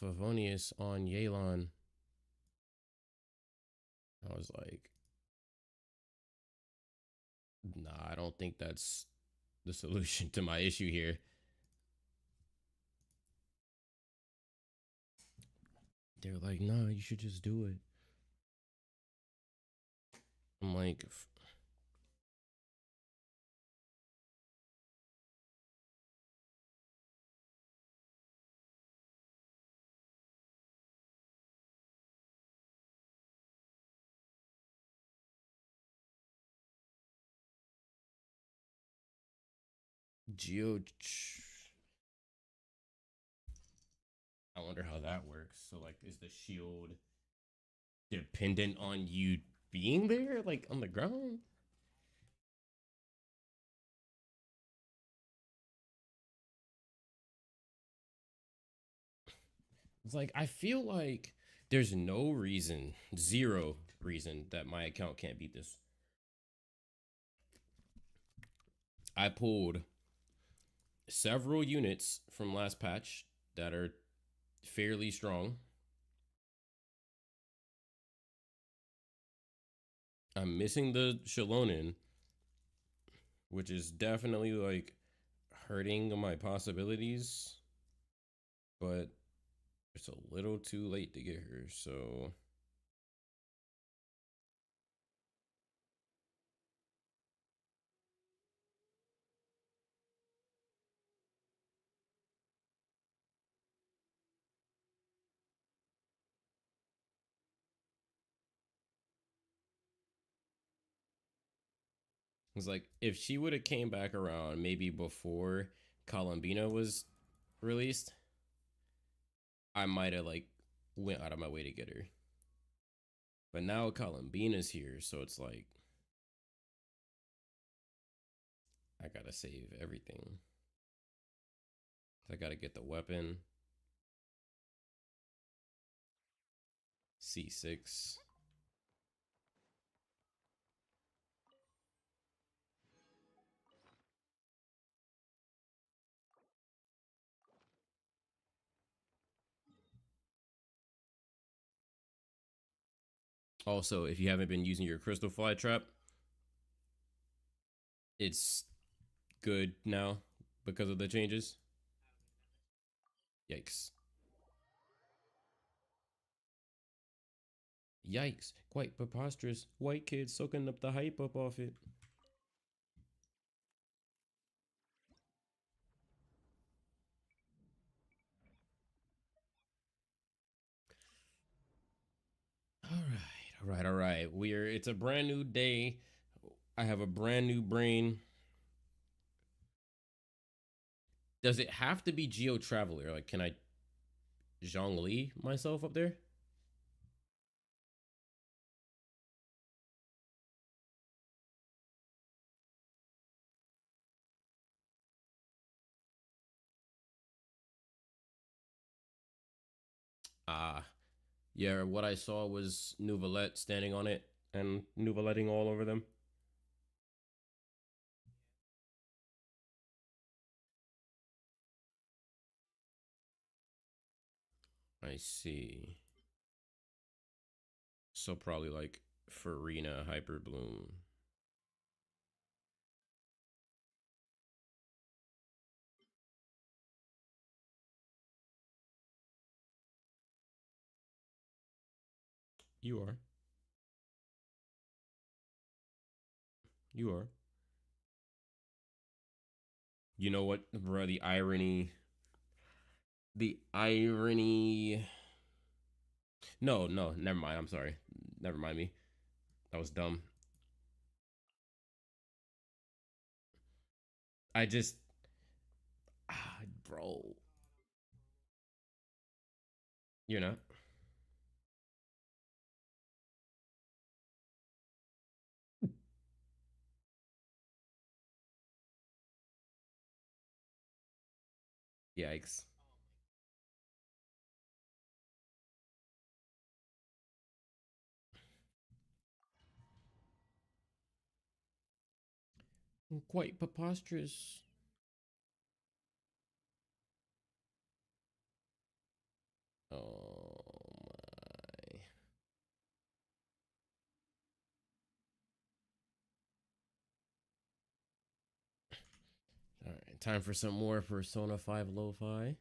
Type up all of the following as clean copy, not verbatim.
Favonius on Yelan. I was like, nah, I don't think that's the solution to my issue here. They're like, nah, you should just do it. I'm like, Geo. I wonder how that works. So, like, is the shield dependent on you being there, like on the ground? It's like I feel like there's no reason, zero reason that my account can't beat this. I pulled several units from last patch that are fairly strong. I'm missing the Shalonin, which is definitely like hurting my possibilities, but it's a little too late to get her. So it's like if she would have came back around maybe before Columbina was released, I might have like went out of my way to get her. But now Columbina's here, so it's like I gotta save everything. I gotta get the weapon. C6. Also, if you haven't been using your crystal fly trap, it's good now because of the changes. Yikes. Yikes. Quite preposterous. White kids soaking up the hype up off it. All right. We're it's a brand new day. I have a brand new brain. Does it have to be Geo Traveler? Like, can I Zhongli myself up there? Ah, yeah. What I saw was Nouvelette standing on it and Nouveletting all over them. I see. So probably like Farina Hyper Bloom. You are. You are. You know what, bro? The irony. The irony. No, no, never mind. I'm sorry. Never mind me. That was dumb. I just, bro. You're not. Yikes. Quite preposterous. Time for some more Persona 5 lo-fi.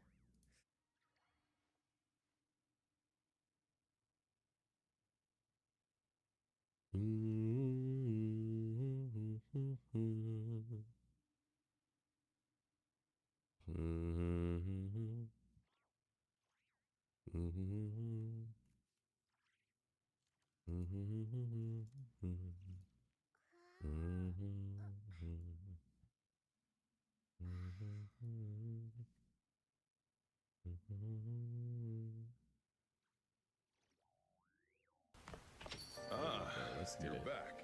Let's get it. Back.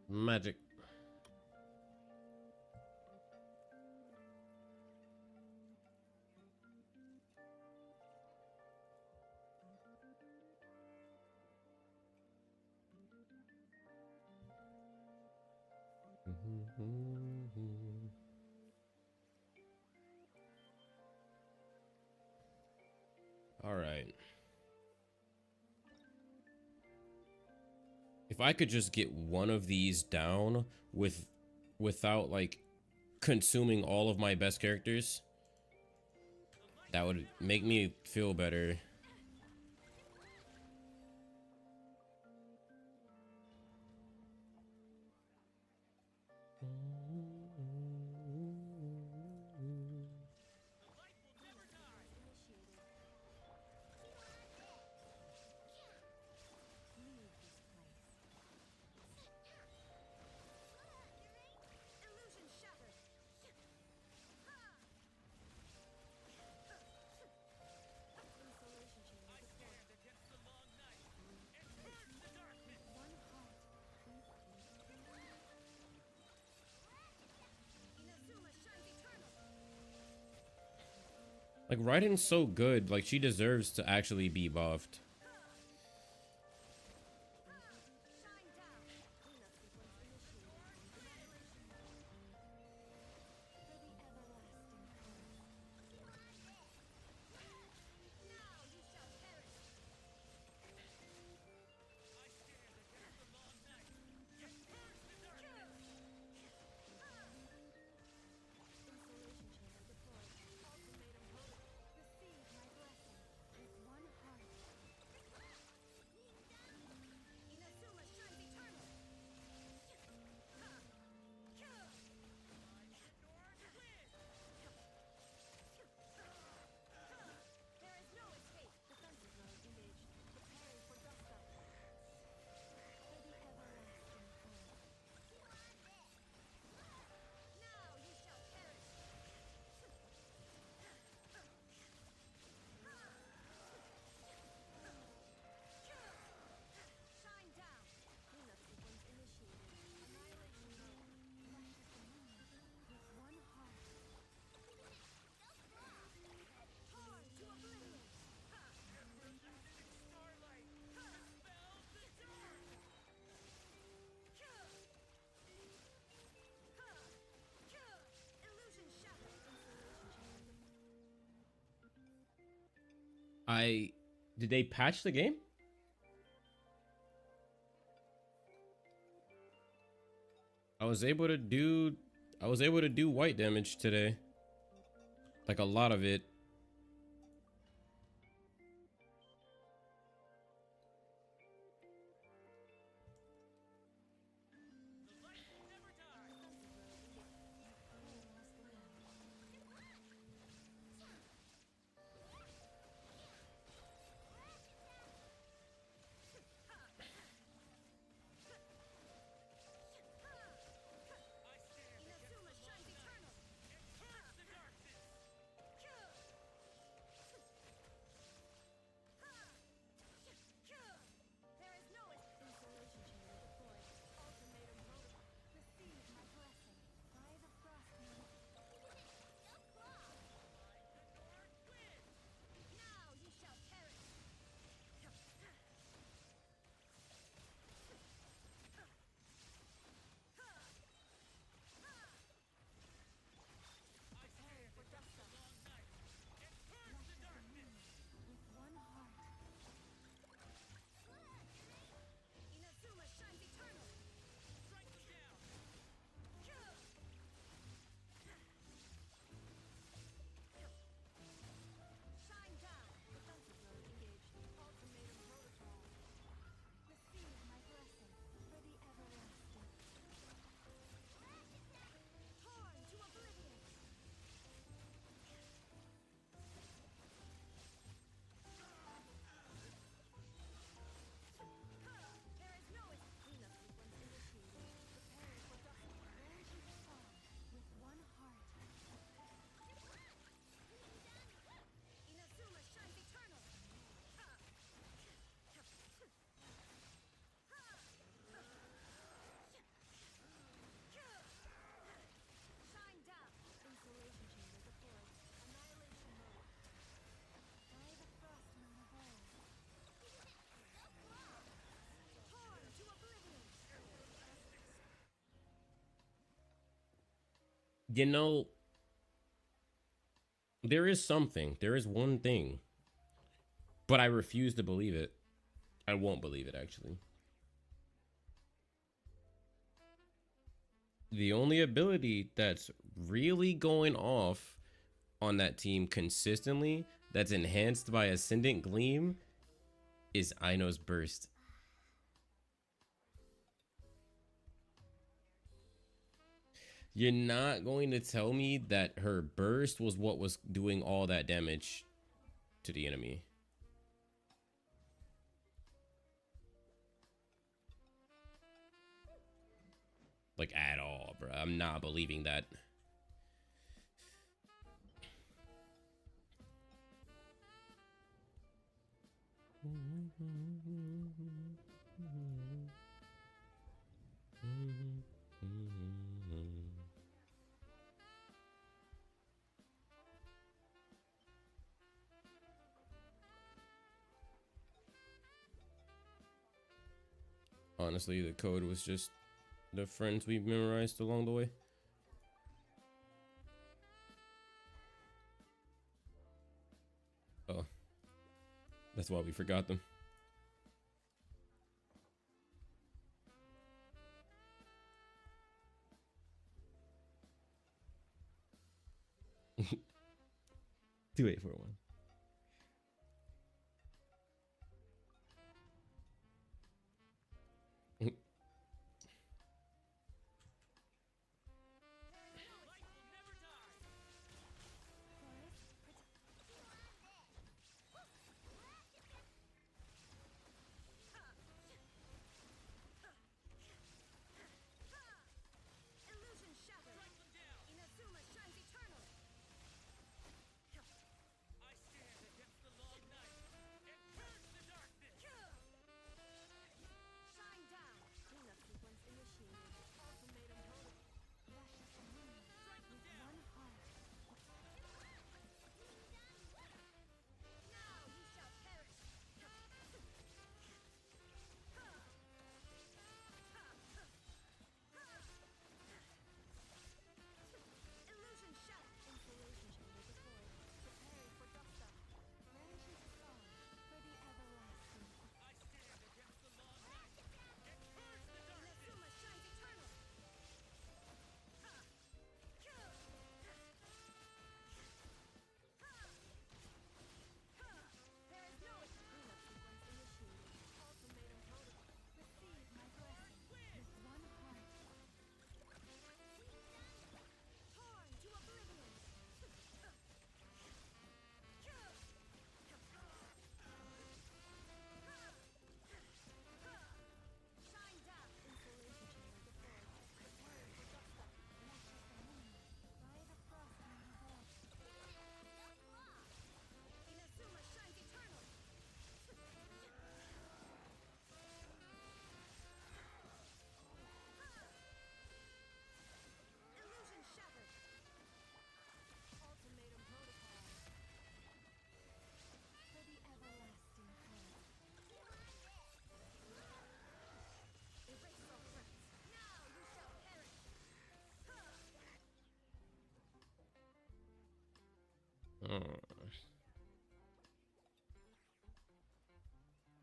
Magic. All right. If I could just get one of these down without like consuming all of my best characters, that would make me feel better. Like, Raiden's so good, like, she deserves to actually be buffed. Did they patch the game? I was able to do white damage today. Like a lot of it. You know, there is something. There is one thing. But I refuse to believe it. I won't believe it, actually. The only ability that's really going off on that team consistently, that's enhanced by Ascendant Gleam, is Aino's Burst. You're not going to tell me that her burst was what was doing all that damage to the enemy. Like, at all, bro. I'm not believing that. Honestly, the code was just the friends we memorized along the way. Oh, that's why we forgot them. Two eight four one.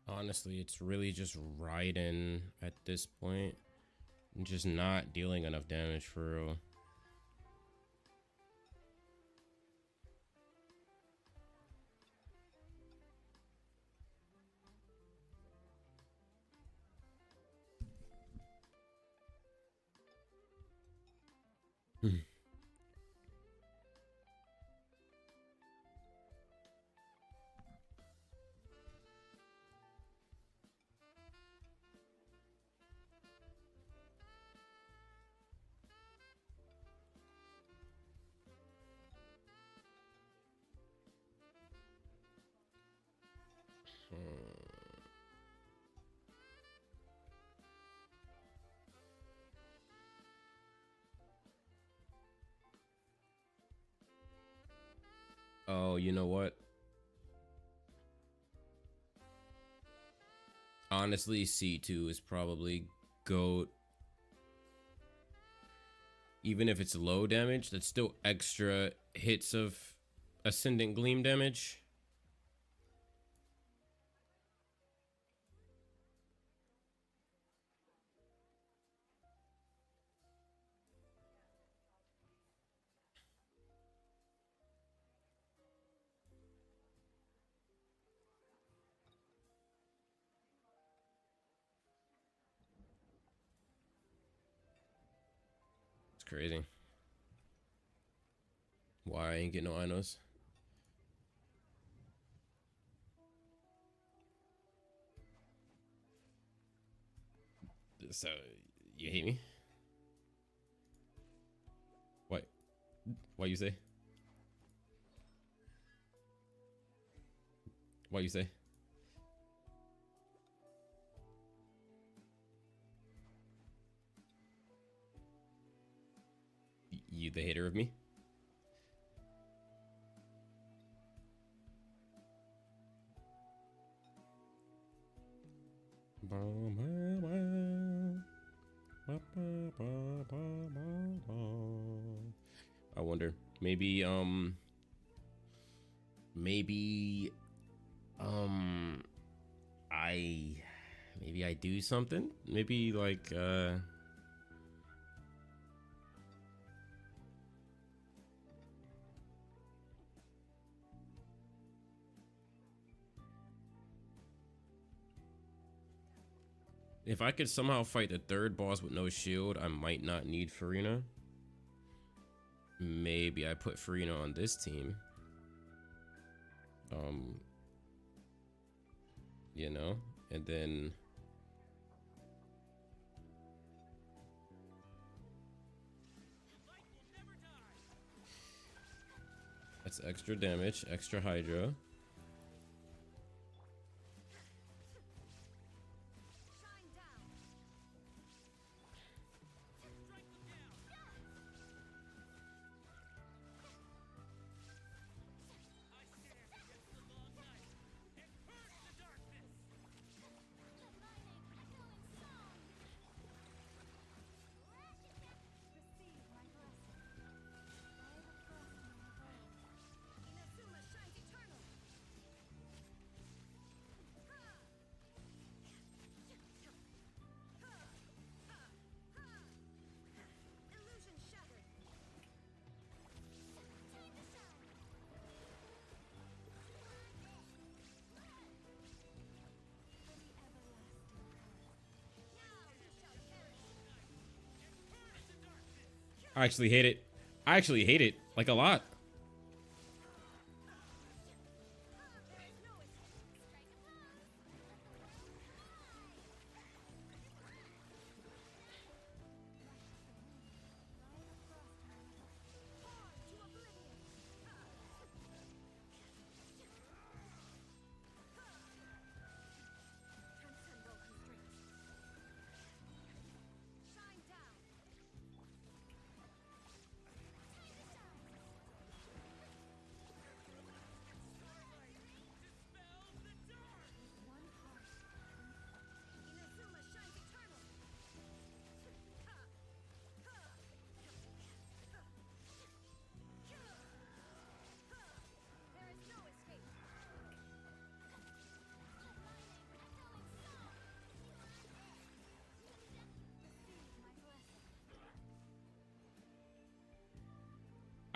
Honestly, it's really just Raiden at this point. Just not dealing enough damage for real. Oh, you know what? Honestly, C2 is probably GOAT. even if it's low damage, that's still extra hits of Ascendant Gleam damage. It's crazy. Why I ain't get no Inos? So, you hate me? What? Why you say? Why you say? You the hater of me? I wonder, maybe maybe I do something. Maybe like if I could somehow fight the third boss with no shield, I might not need Farina. Maybe I put Farina on this team. You know, and then that's extra damage, extra Hydra. I actually hate it. I actually hate it, like a lot.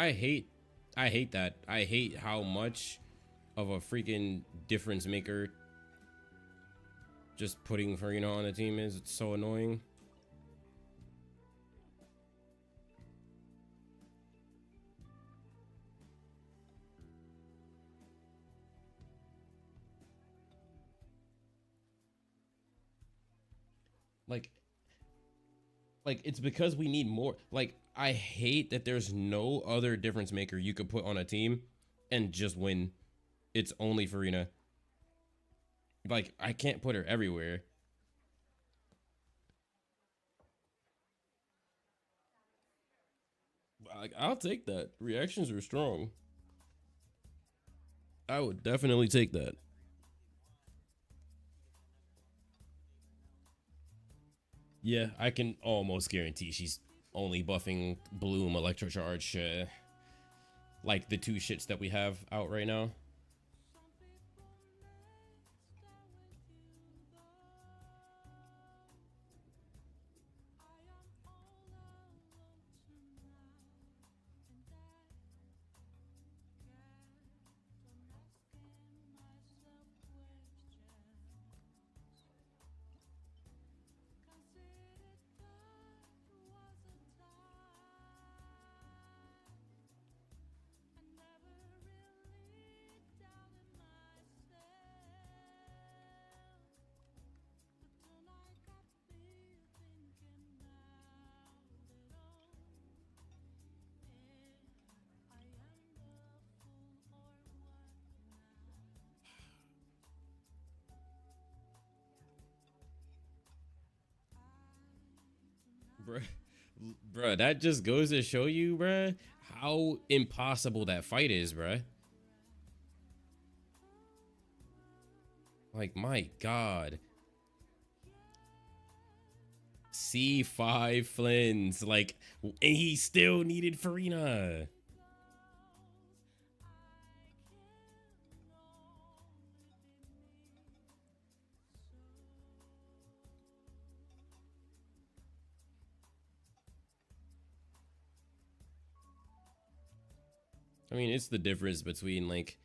I hate that. I hate how much of a freaking difference maker just putting Farina on the team is. It's so annoying. Like it's because we need more. Like, I hate that there's no other difference maker you could put on a team and just win. It's only Farina. Like, I can't put her everywhere. Like, I'll take that. Reactions are strong. I would definitely take that. Yeah, I can almost guarantee she's only buffing Bloom Electrocharge, like the two shits that we have out right now. Bruh, bruh, that just goes to show you, bruh, how impossible that fight is, bruh. Like, my God. C5 Flins, like, and he still needed Farina. I mean, it's the difference between like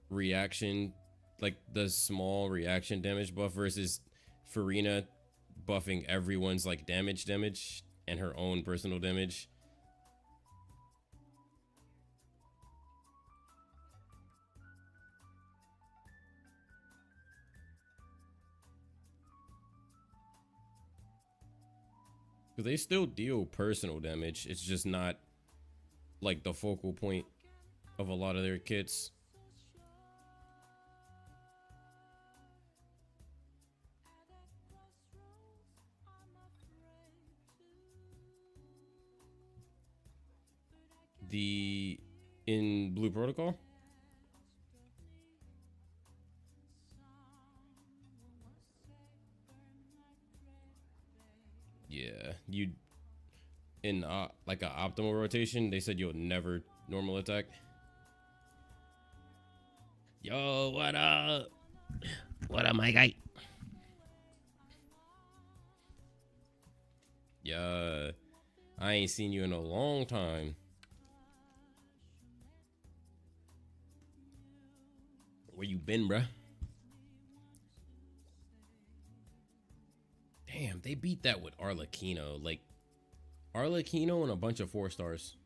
reaction, like the small reaction damage buff versus Farina buffing everyone's like damage and her own personal damage. Because they still deal personal damage. It's just not like the focal point of a lot of their kits. In Blue Protocol? Yeah, you in like an optimal rotation, they said you'll never normal attack. Yo, what up? What up, my guy? Yeah, I ain't seen you in a long time. Where you been, bruh? Damn, they beat that with Arlecchino. Like, Arlecchino and a bunch of 4 stars.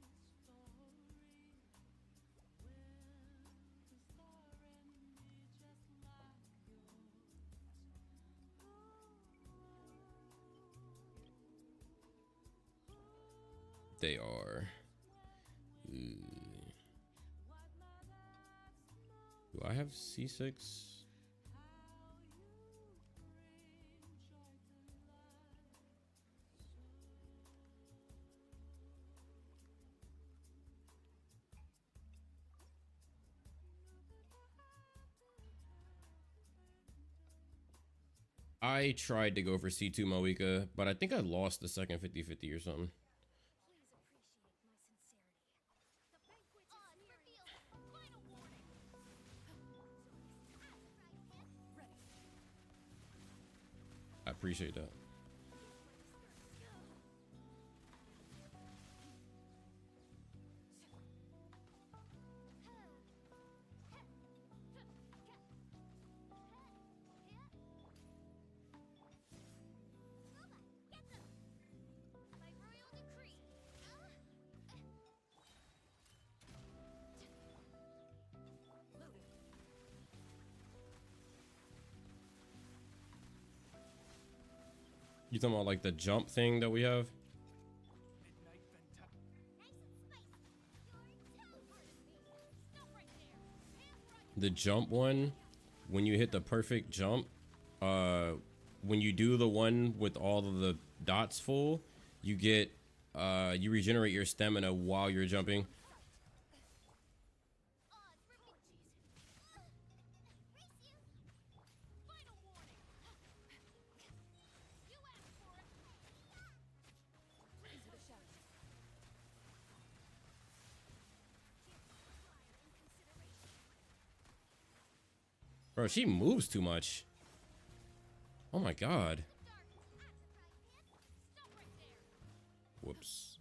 They are. Do I have C6? I tried to go for C2 Moika, but I think I lost the second 50-50 or something. I appreciate that. You talking about like the jump thing that we have? The jump one, when you hit the perfect jump, when you do the one with all of the dots full, you get you regenerate your stamina while you're jumping. Bro, she moves too much. Oh my god. Whoops.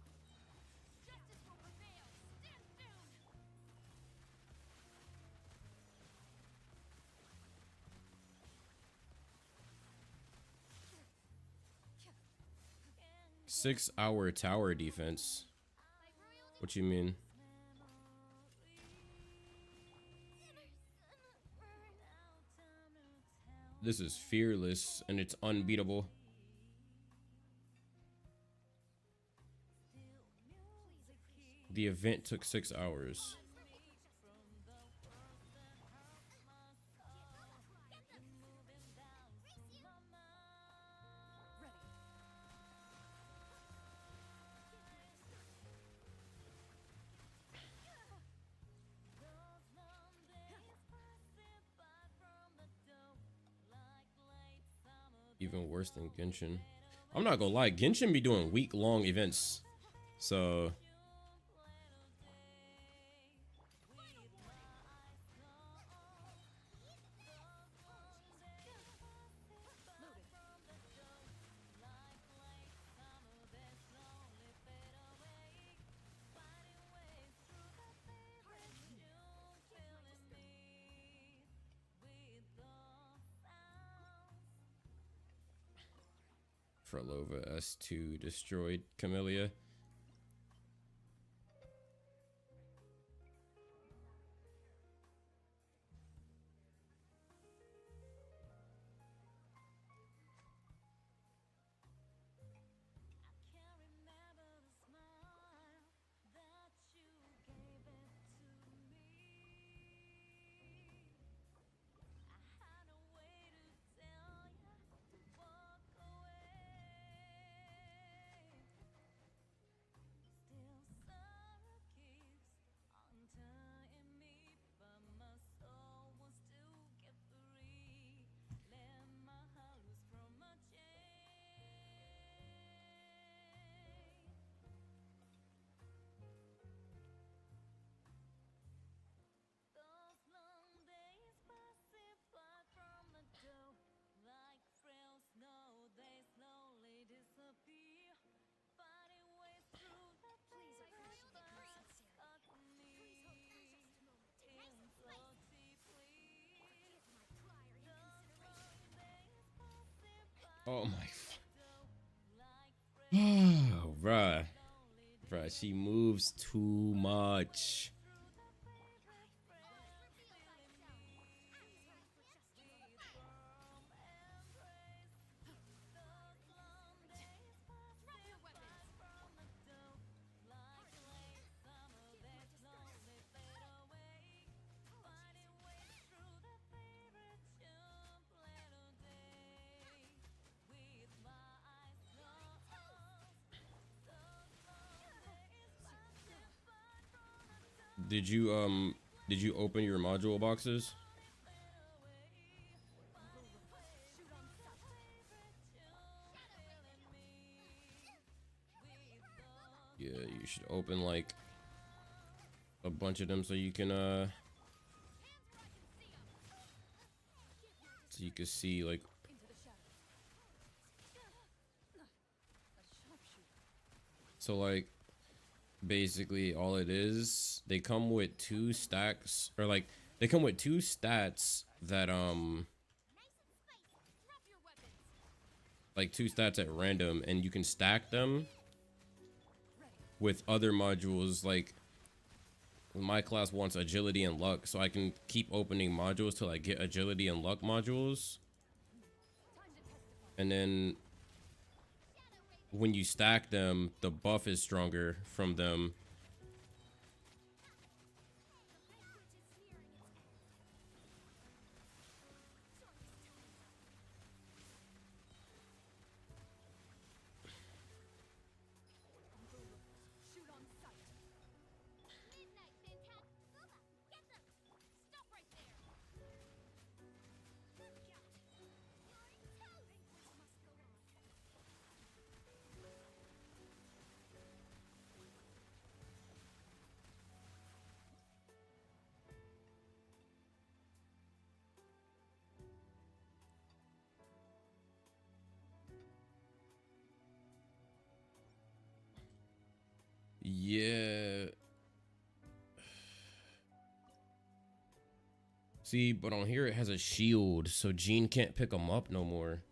6-hour tower defense. What you mean? This is fearless and it's unbeatable. The event took 6 hours. Even worse than Genshin. I'm not gonna lie, Genshin be doing week-long events. So Frolova S2 destroyed Camellia. Oh my. Oh, bruh. Bruh, she moves too much. Did you open your module boxes? Yeah, you should open like a bunch of them so you can see like so like basically all it is, they come with 2 stacks, or like they come with 2 stats that like 2 stats at random, and you can stack them with other modules. Like my class wants agility and luck, so I can keep opening modules till I get agility and luck modules, and then when you stack them, the buff is stronger from them. Yeah. See, but on here it has a shield, so Jean can't pick him up no more.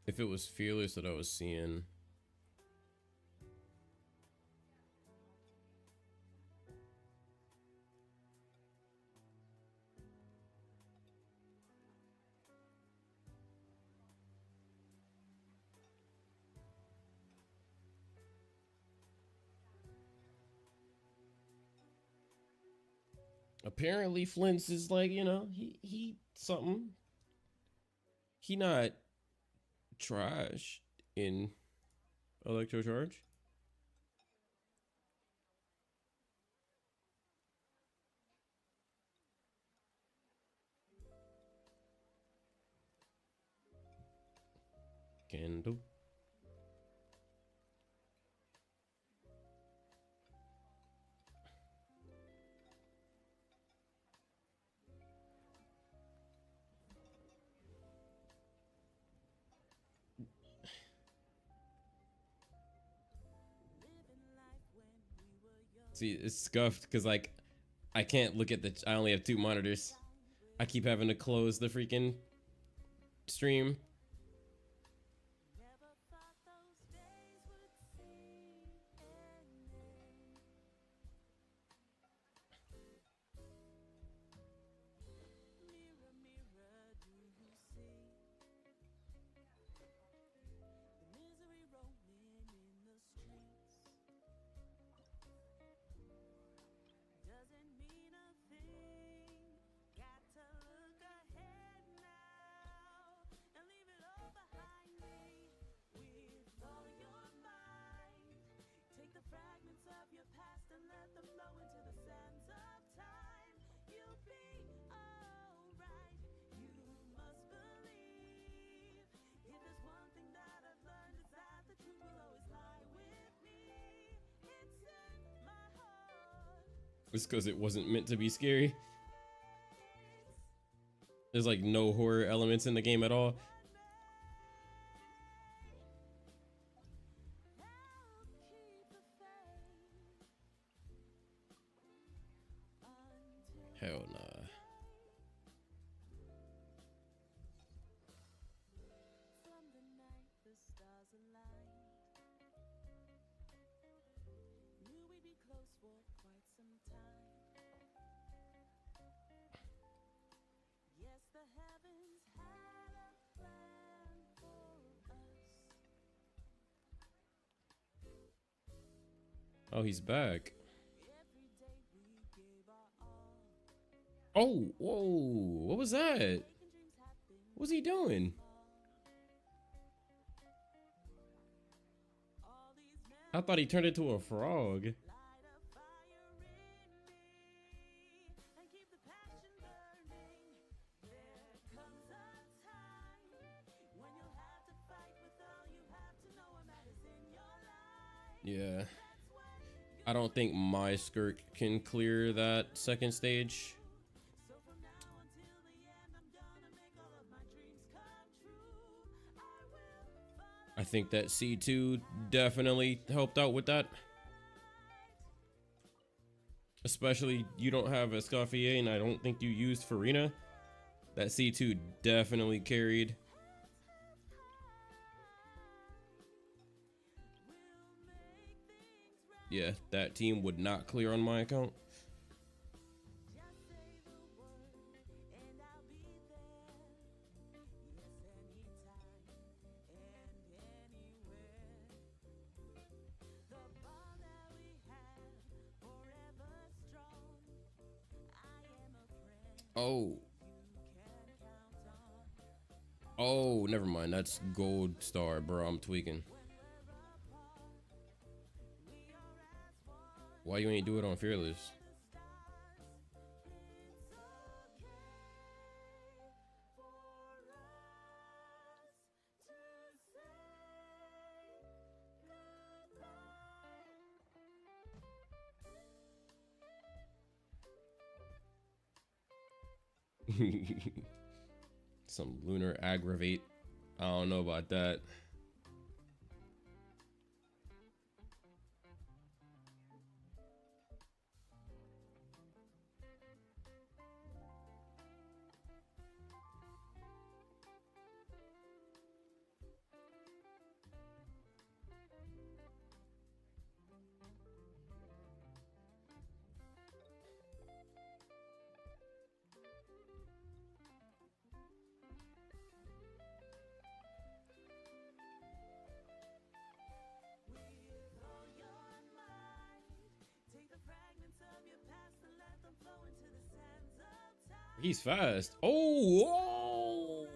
If it was Fearless that I was seeing. Apparently Flint's is like, you know, he something. He not trash in Electrocharge. Candle. See, it's scuffed because like I can't look at the. I only have 2 monitors. I keep having to close the freaking stream. It's because it wasn't meant to be scary. There's like no horror elements in the game at all. Hell nah. Oh, he's back. Oh, whoa. What was that? What was he doing? I thought he turned into a frog. Yeah. I don't think my skirt can clear that second stage. I think that C2 definitely helped out with that. Especially you don't have Escoffier and I don't think you used Farina. That C2 definitely carried. Yeah, that team would not clear on my account. Oh. Oh, never mind. That's gold star, bro. I'm tweaking. Why you ain't do it on Fearless? Some lunar aggravate. I don't know about that. He's fast. Oh, whoa.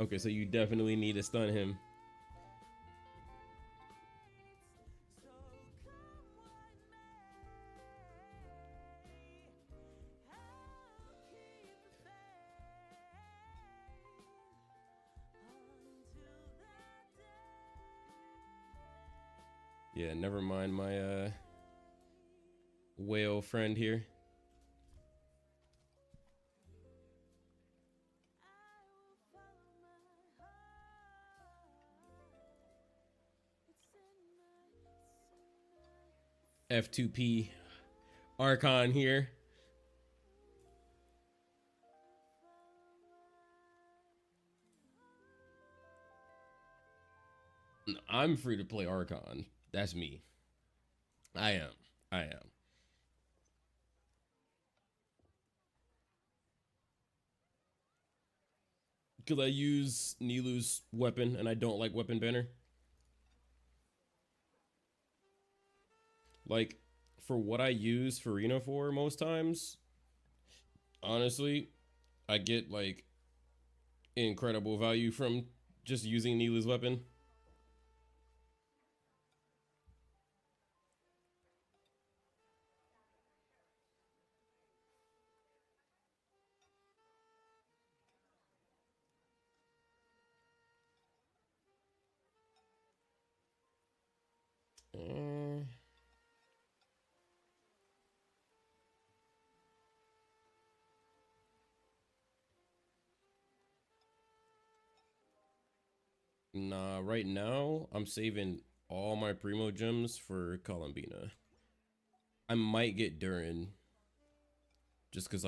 Okay, so you definitely need to stun him. Yeah, never mind my whale friend here. F2P Archon here. I'm free to play Archon. That's me. I am. I am. Because I use Nilu's weapon and I don't like weapon banner. Like, for what I use Farina for most times, honestly, I get like incredible value from just using Nilu's weapon. Nah, right now I'm saving all my primo gems for Columbina. I might get Durin just because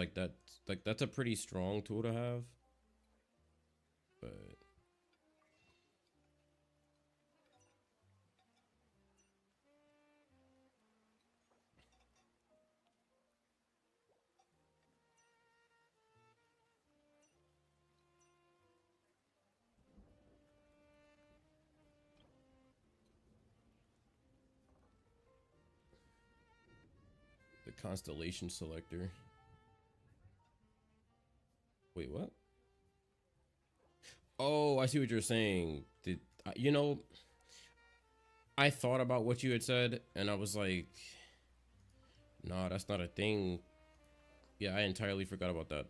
that's a pretty strong tool to have. But the constellation selector. Wait, what? Oh, I see what you're saying. Did you know? I thought about what you had said, and I was like, "Nah, that's not a thing." Yeah, I entirely forgot about that.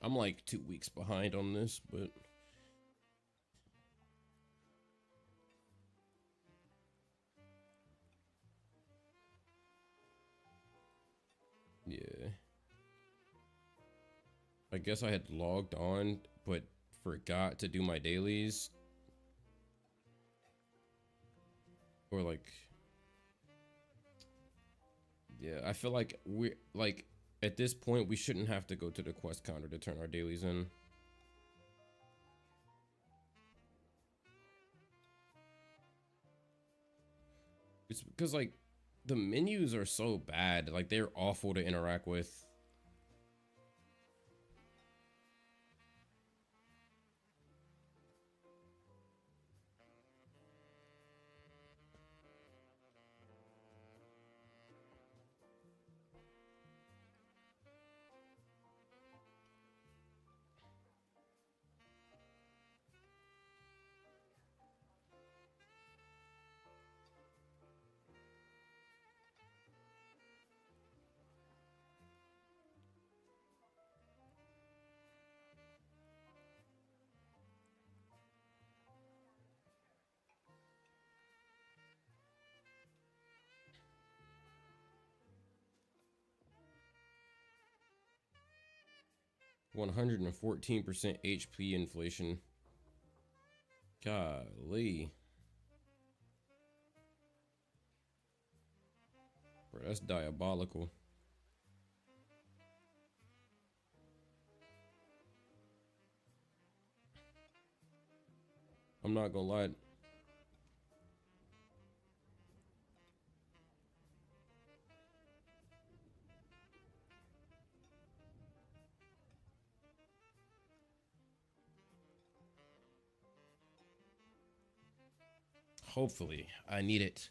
I'm like 2 weeks behind on this, but yeah. I guess I had logged on, but forgot to do my dailies. Or like, yeah, I feel like we like at this point we shouldn't have to go to the quest counter to turn our dailies in. It's because like the menus are so bad, like they're awful to interact with. 114% HP inflation. Golly. Bro, that's diabolical. I'm not gonna lie. Hopefully, I need it.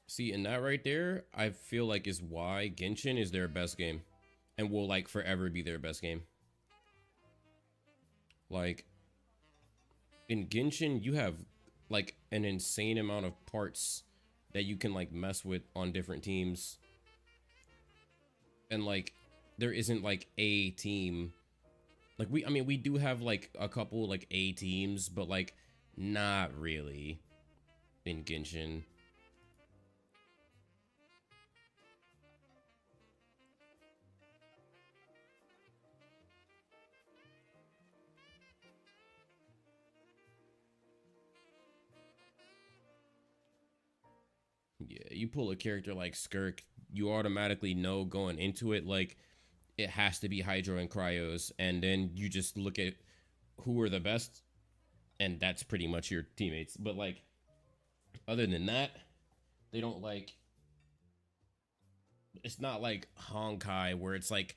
See, and that right there, I feel like is why Genshin is their best game and will like forever be their best game. Like in Genshin, you have like an insane amount of parts that you can like mess with on different teams. And like there isn't like a team. Like I mean we do have like a couple like A teams, but like not really in Genshin. Yeah, you pull a character like Skirk, you automatically know going into it like it has to be Hydro and Cryos, and then you just look at who are the best, and that's pretty much your teammates. But like, other than that, they don't like. It's not like Honkai where it's like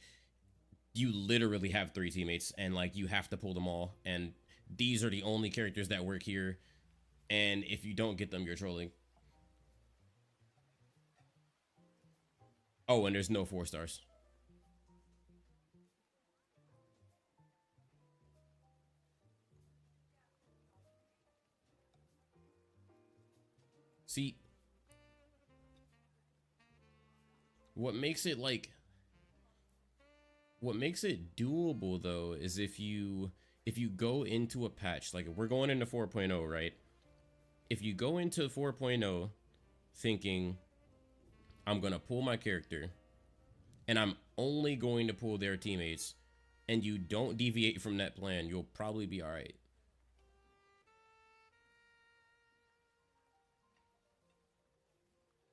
you literally have three teammates and like you have to pull them all, and these are the only characters that work here, and if you don't get them, you're trolling. Oh, and there's no 4 stars. See, what makes it like what makes it doable though is if you go into a patch like if we're going into 4.0, right? If you go into 4.0 thinking I'm going to pull my character and I'm only going to pull their teammates and you don't deviate from that plan, you'll probably be all right.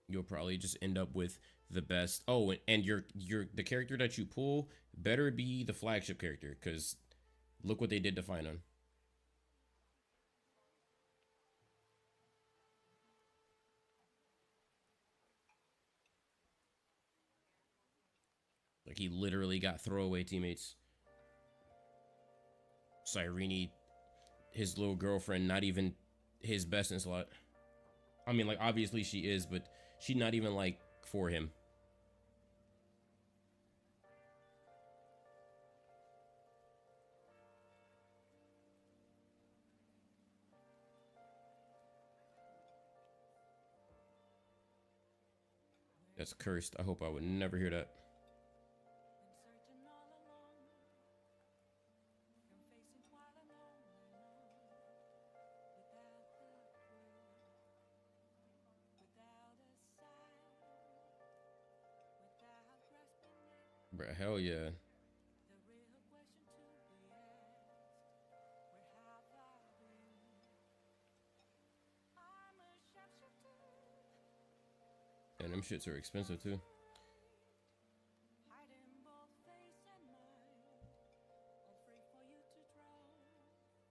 You'll probably just end up with the best. Oh, and your the character that you pull better be the flagship character, because look what they did to Finon. Like he literally got throwaway teammates. Cyrene, his little girlfriend, not even his best in slot. I mean, like obviously she is, but she's not even like for him. That's cursed. I hope I would never hear that. Bruh, hell yeah. And them shits are expensive too.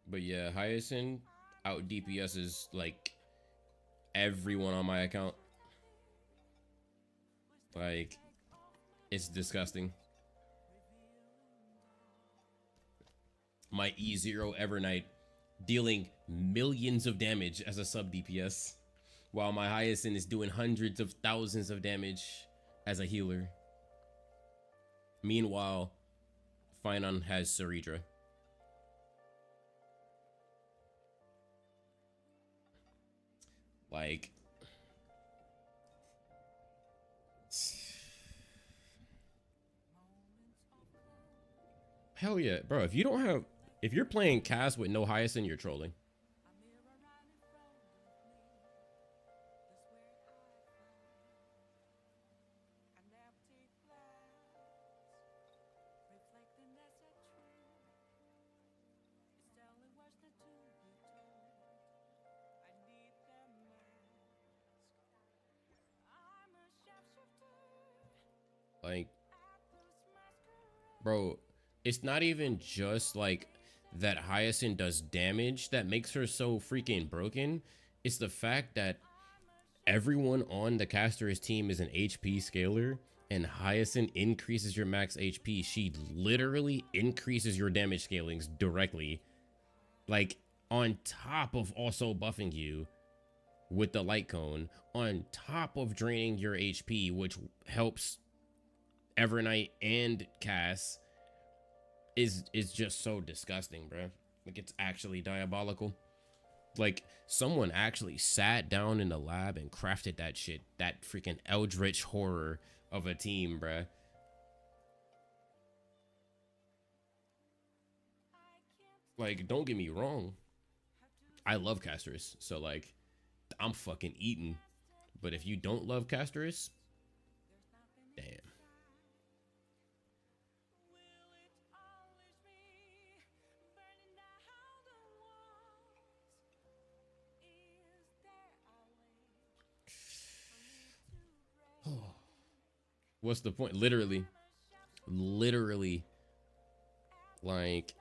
But yeah, Hyacinth out DPS is like everyone on my account. Like, it's disgusting. My E0 Evernight dealing millions of damage as a sub DPS, while my Hyacinth is doing hundreds of thousands of damage as a healer. Meanwhile, Finon has Ceridra. Like, Hell yeah, bro. If you don't have, if you're playing cast with no Hyacinth, you're trolling. Like, bro, it's not even just like that Hyacinth does damage that makes her so freaking broken. It's the fact that everyone on the caster's team is an HP scaler, and Hyacinth increases your max HP. She literally increases your damage scalings directly, like on top of also buffing you with the light cone, on top of draining your HP, which helps Evernight and Cass. Is just so disgusting, bro. Like, it's actually diabolical. Like, someone actually sat down in the lab and crafted that shit. That freaking eldritch horror of a team, bruh. Like, don't get me wrong. I love Casterus, so like, I'm fucking eating. But if you don't love Casterus, damn. What's the point? Literally, like,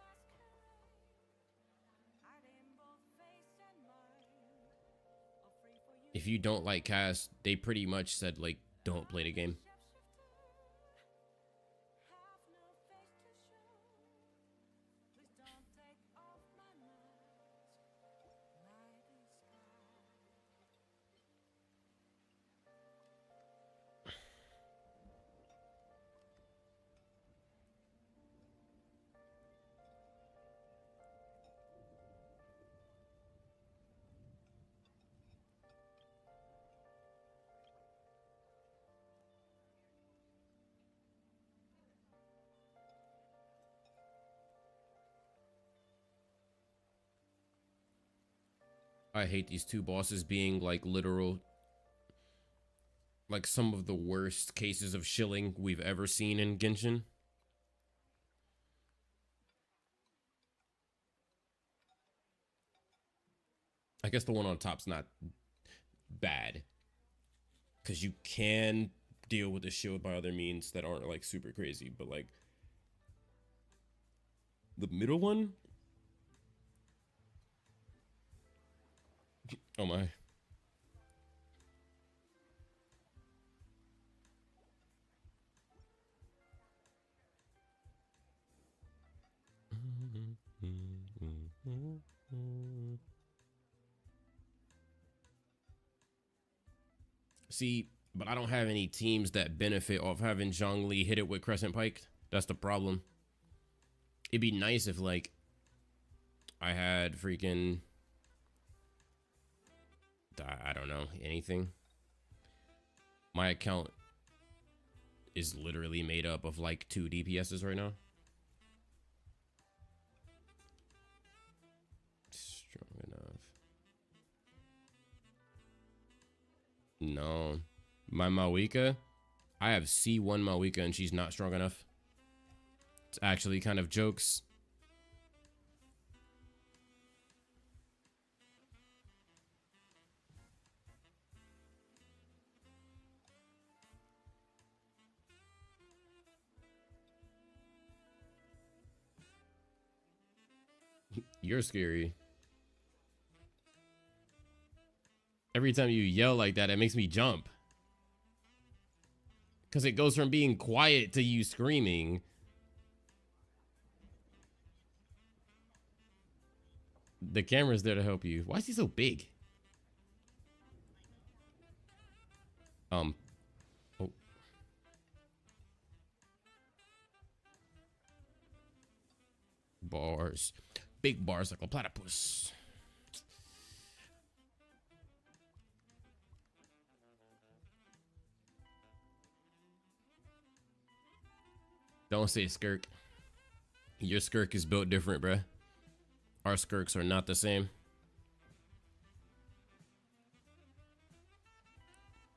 if you don't like Cass, they pretty much said, like, don't play the game. I hate these two bosses being like literal, like some of the worst cases of shilling we've ever seen in Genshin. I guess the one on top's not bad, because you can deal with the shield by other means that aren't like super crazy, but like the middle one, oh my. See, but I don't have any teams that benefit off having Zhongli hit it with Crescent Pike. That's the problem. It'd be nice if, like, I had freaking, I don't know, anything. My account is literally made up of like 2 DPSs right now. Strong enough. No. My Mawika, I have C1 Mawika and she's not strong enough. It's actually kind of jokes. You're scary. Every time you yell like that, it makes me jump. Because it goes from being quiet to you screaming. The camera's there to help you. Why is he so big? Oh. Bars. Big bars like a platypus. Don't say skirk. Your skirk is built different, bruh. Our skirks are not the same.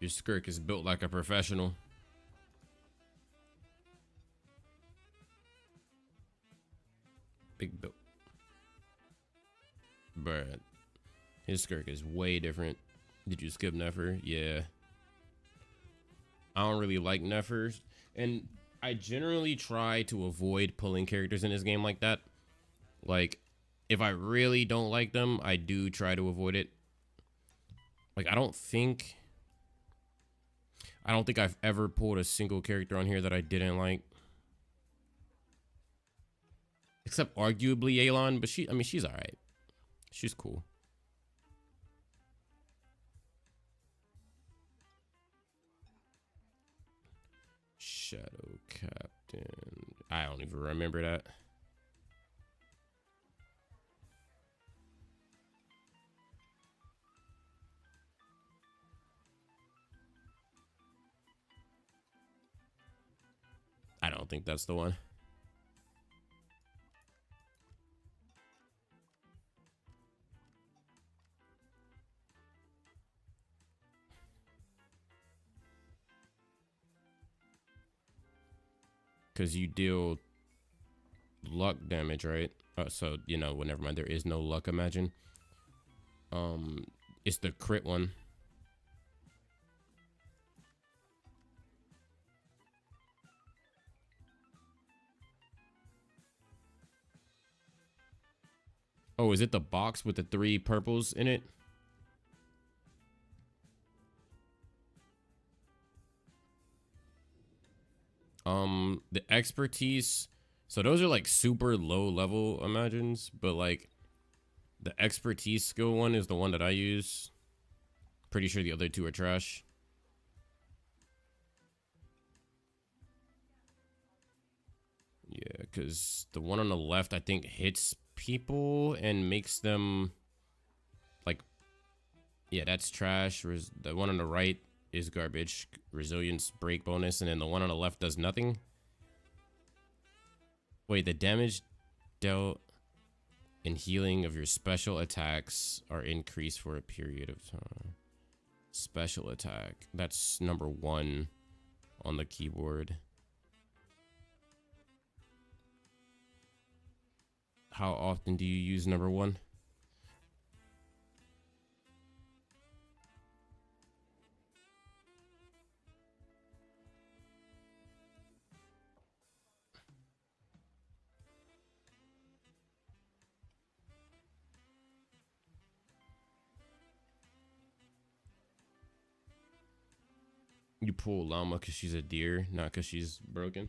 Your skirk is built like a professional. Big build. Bruh. His skirk is way different. Did you skip Nefer? Yeah. I don't really like Nefers. And I generally try to avoid pulling characters in this game like that. Like, if I really don't like them, I do try to avoid it. Like, I don't think I've ever pulled a single character on here that I didn't like. Except arguably Yelan, but she's alright. She's cool. Shadow Captain. I don't even remember that. I don't think that's the one. Because you deal luck damage, right? So, you know, well, never mind. There is no luck, imagine. It's the crit one. Oh, is it the box with the 3 purples in it? The expertise. So those are like super low level imagines, but like the expertise skill one is the one that I use. Pretty sure the other 2 are trash. Yeah, because the one on the left, I think, hits people and makes them like, yeah, that's trash. The one on the right is garbage. Resilience break bonus, and then the one on the left does nothing. Wait, the damage dealt and healing of your special attacks are increased for a period of time. Special attack. That's number 1 on the keyboard. How often do you use number 1? You pull llama because she's a deer, not because she's broken.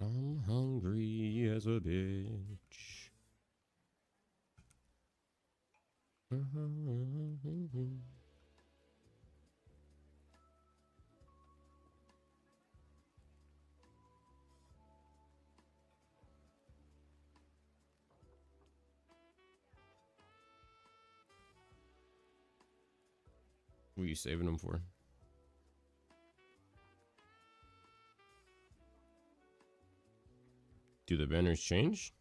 I'm hungry as a bitch. What are you saving them for? Do the banners change?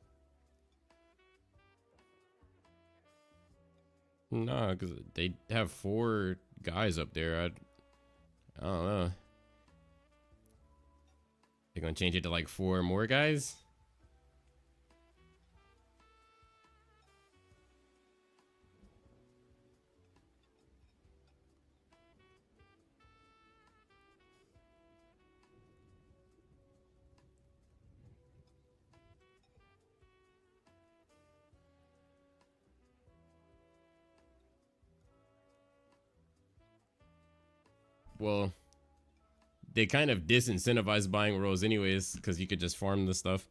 Nah, because they have 4 guys up there. I don't know. They're gonna change it to like 4 more guys? Well, they kind of disincentivize buying rolls anyways, because you could just farm the stuff.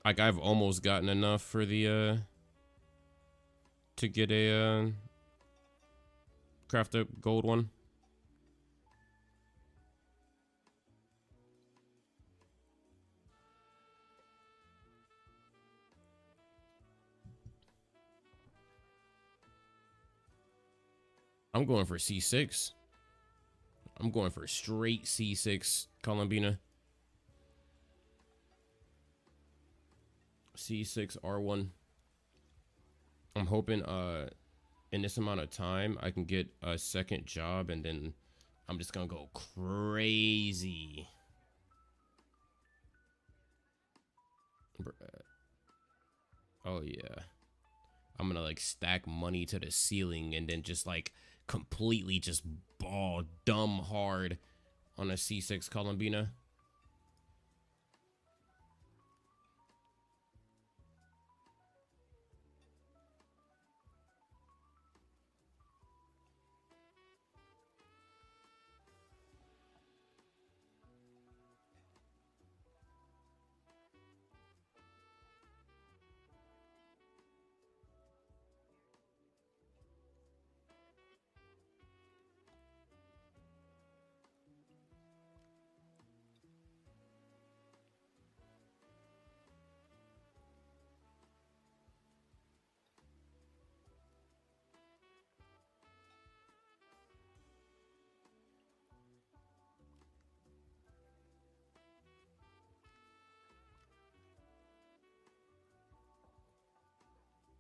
Like, I've almost gotten enough for the to get a craft a gold one. I'm going for C6. I'm going for straight C6 Columbina. C6 R1. I'm hoping in this amount of time I can get a second job, and then I'm just gonna go crazy. Oh yeah. I'm gonna like stack money to the ceiling and then just like completely just ball dumb hard on a C6 Columbina.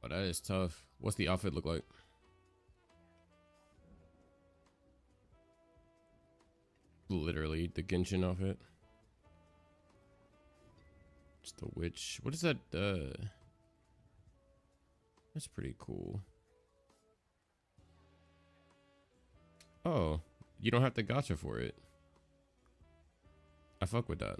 Oh, that is tough. What's the outfit look like? Literally the Genshin outfit. It's the witch. What is that? That's pretty cool. Oh, you don't have to gacha for it. I fuck with that.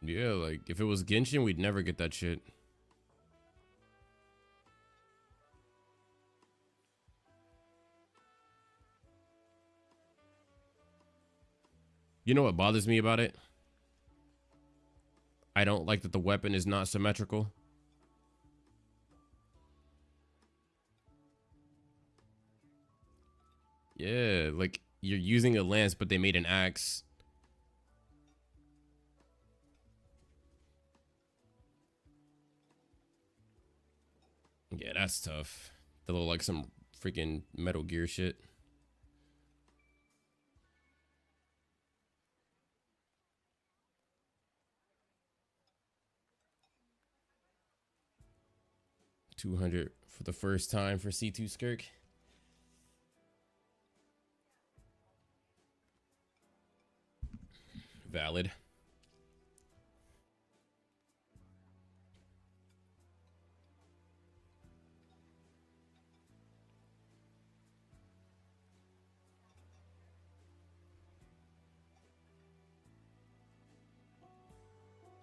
Yeah, like if it was Genshin, we'd never get that shit. You know what bothers me about it? I don't like that the weapon is not symmetrical. Yeah, like you're using a lance, but they made an axe. Yeah, that's tough. They look like some freaking Metal Gear shit. $200 for the first time for C2 Skirk. Valid.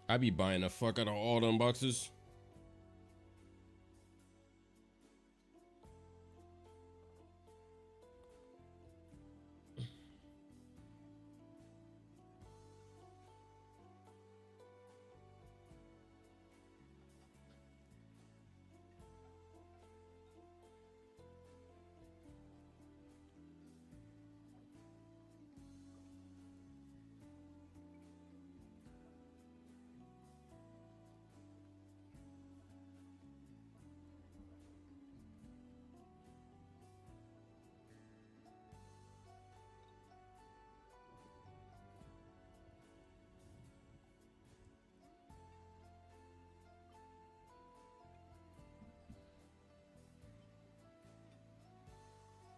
I be buying the fuck out of all them boxes.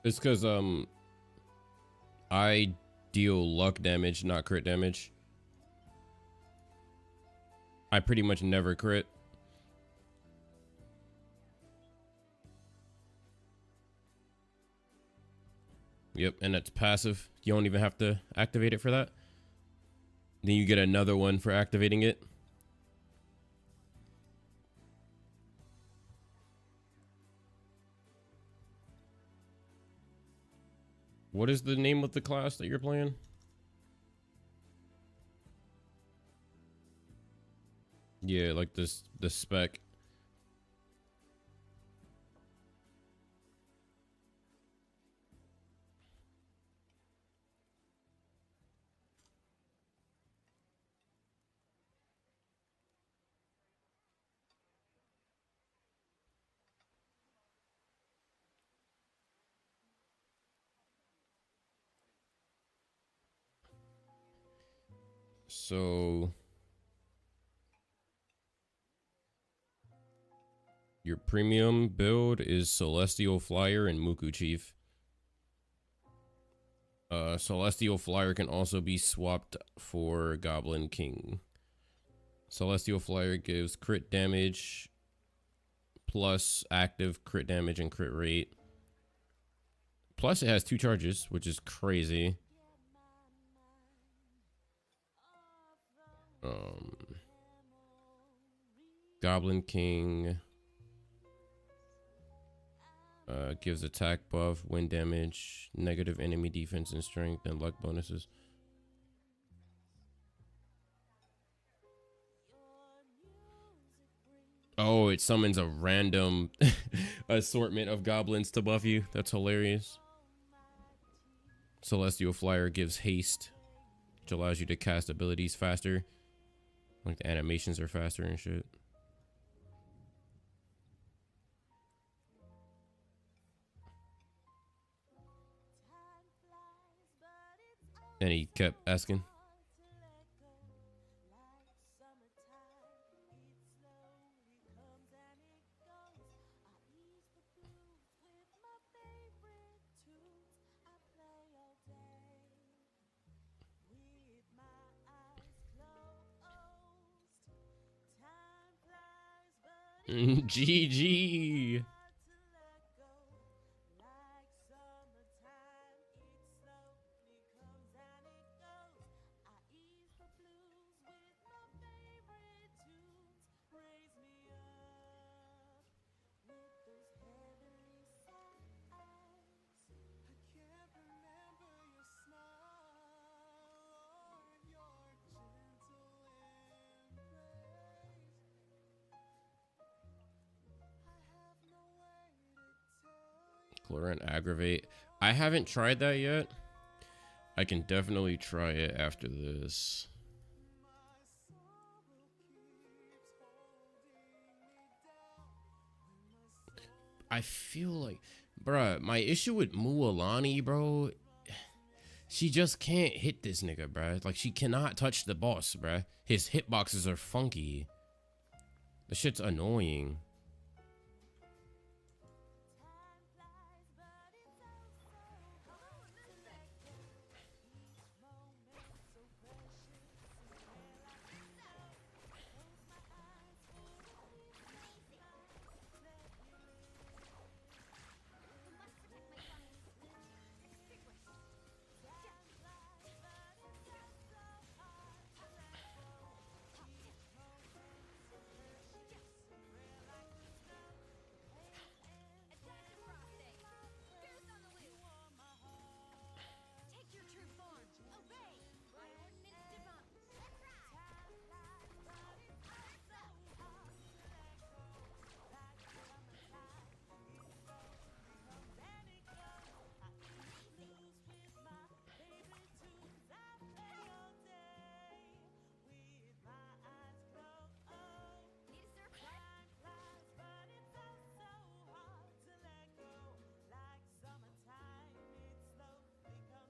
It's because I deal luck damage, not crit damage. I pretty much never crit. Yep, and that's passive. You don't even have to activate it for that. Then you get another one for activating it. What is the name of the class that you're playing? Yeah, like this, the spec. So your premium build is Celestial Flyer and Muku Chief. Celestial Flyer can also be swapped for Goblin King. Celestial Flyer gives crit damage plus active crit damage and crit rate. Plus it has 2 charges, which is crazy. Goblin King gives attack buff, wind damage, negative enemy defense and strength, and luck bonuses. Oh, it summons a random assortment of goblins to buff you. That's hilarious. Celestial Flyer gives haste, which allows you to cast abilities faster. Like the animations are faster and shit. And he kept asking. GG. Chlorine Aggravate. I haven't tried that yet. I can definitely try it after this. I feel like, bruh, my issue with Mualani, bro, she just can't hit this nigga, bruh. Like, she cannot touch the boss, bruh. His hitboxes are funky. The shit's annoying.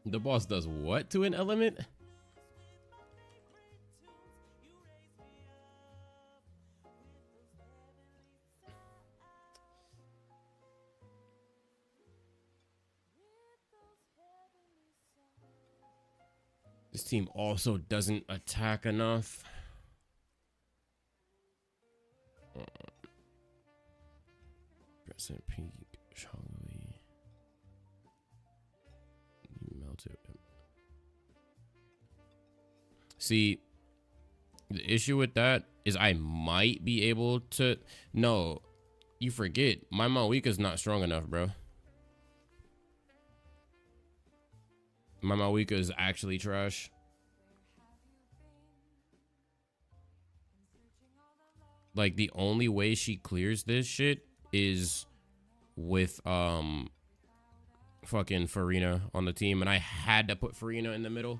The boss does what to an element? This team also doesn't attack enough. Crescent Peak, Shangli. You melted him. See, the issue with that is I might be able to. No, you forget. My Malwika's not strong enough, bro. My Malwika is actually trash. Like, the only way she clears this shit is with fucking Farina on the team, and I had to put Farina in the middle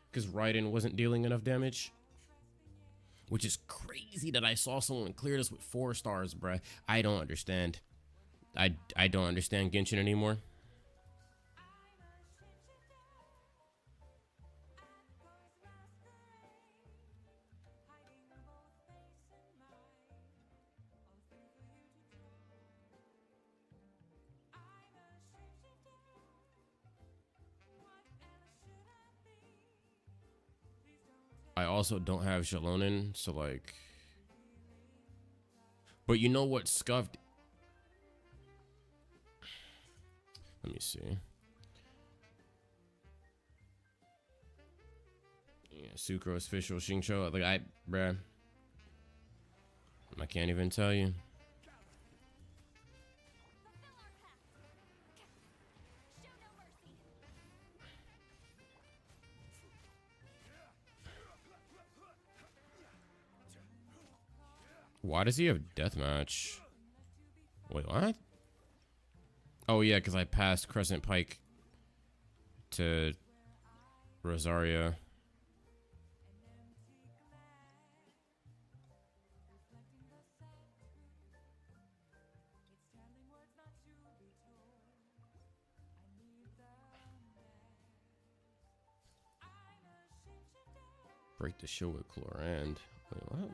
because Raiden wasn't dealing enough damage. Which is crazy that I saw someone clear this with 4 stars, bruh. I don't understand. I don't understand Genshin anymore. I also don't have Jalonin, so like. But you know what scuffed? Let me see. Yeah, Sucrose, Official, Xingqiu. Like bruh, I can't even tell you. Why does he have deathmatch? Wait, what? Oh yeah, because I passed Crescent Pike to Rosaria. Break the show with Chlorand. Wait, what?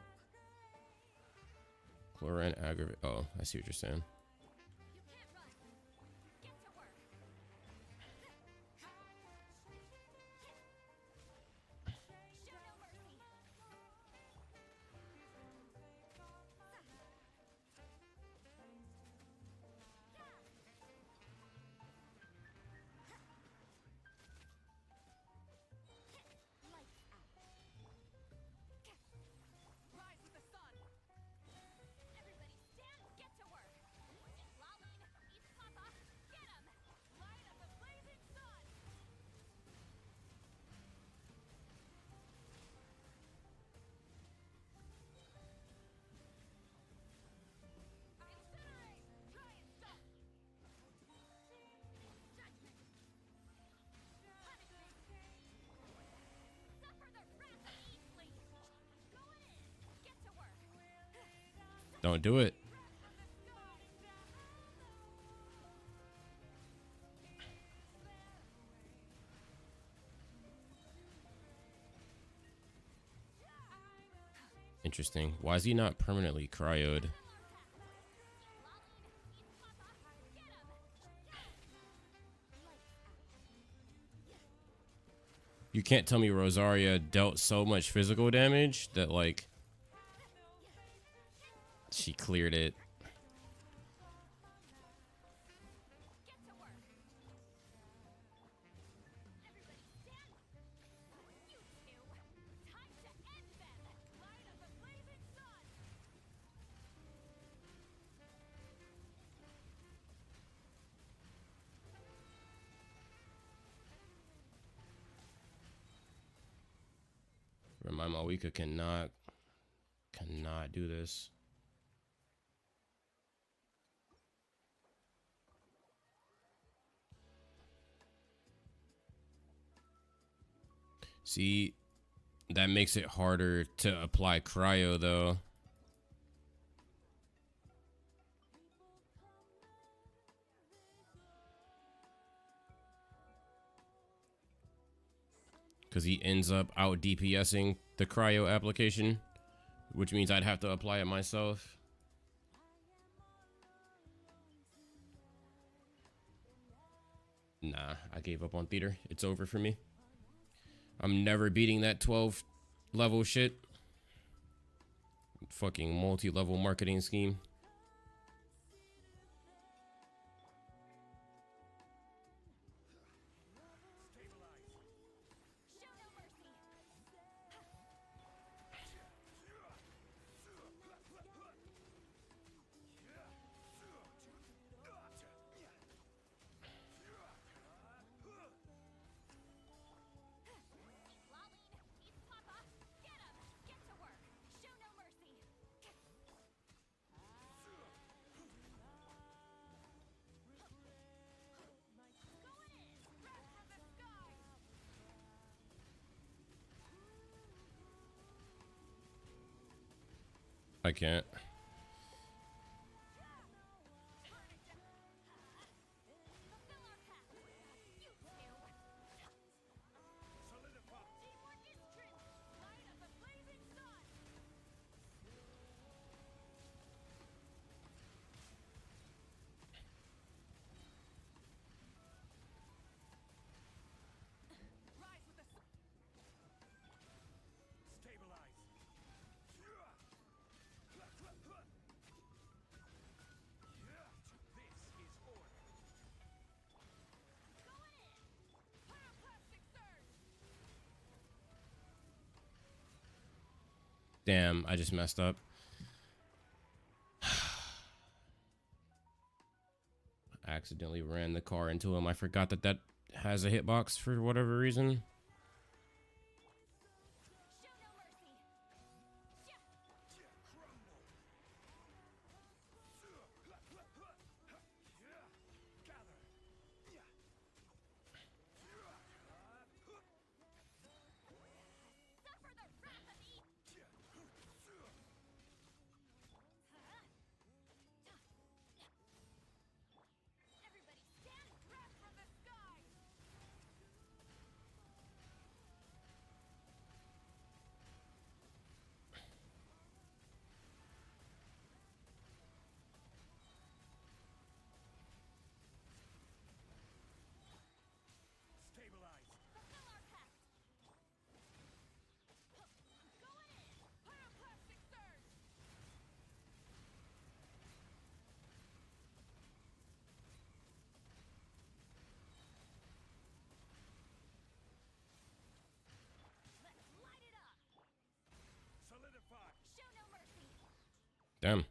Chlorand aggravate. Oh, I see what you're saying. Don't do it. Interesting. Why is he not permanently cryoed? You can't tell me Rosaria dealt so much physical damage that, like, she cleared it. Remind Malika cannot do this. See, that makes it harder to apply cryo though. Because he ends up out DPSing the cryo application, which means I'd have to apply it myself. Nah, I gave up on theater. It's over for me. I'm never beating that 12 level shit. Fucking multi-level marketing scheme. I can't. Damn, I just messed up. I accidentally ran the car into him. I forgot that that has a hitbox for whatever reason. Damn.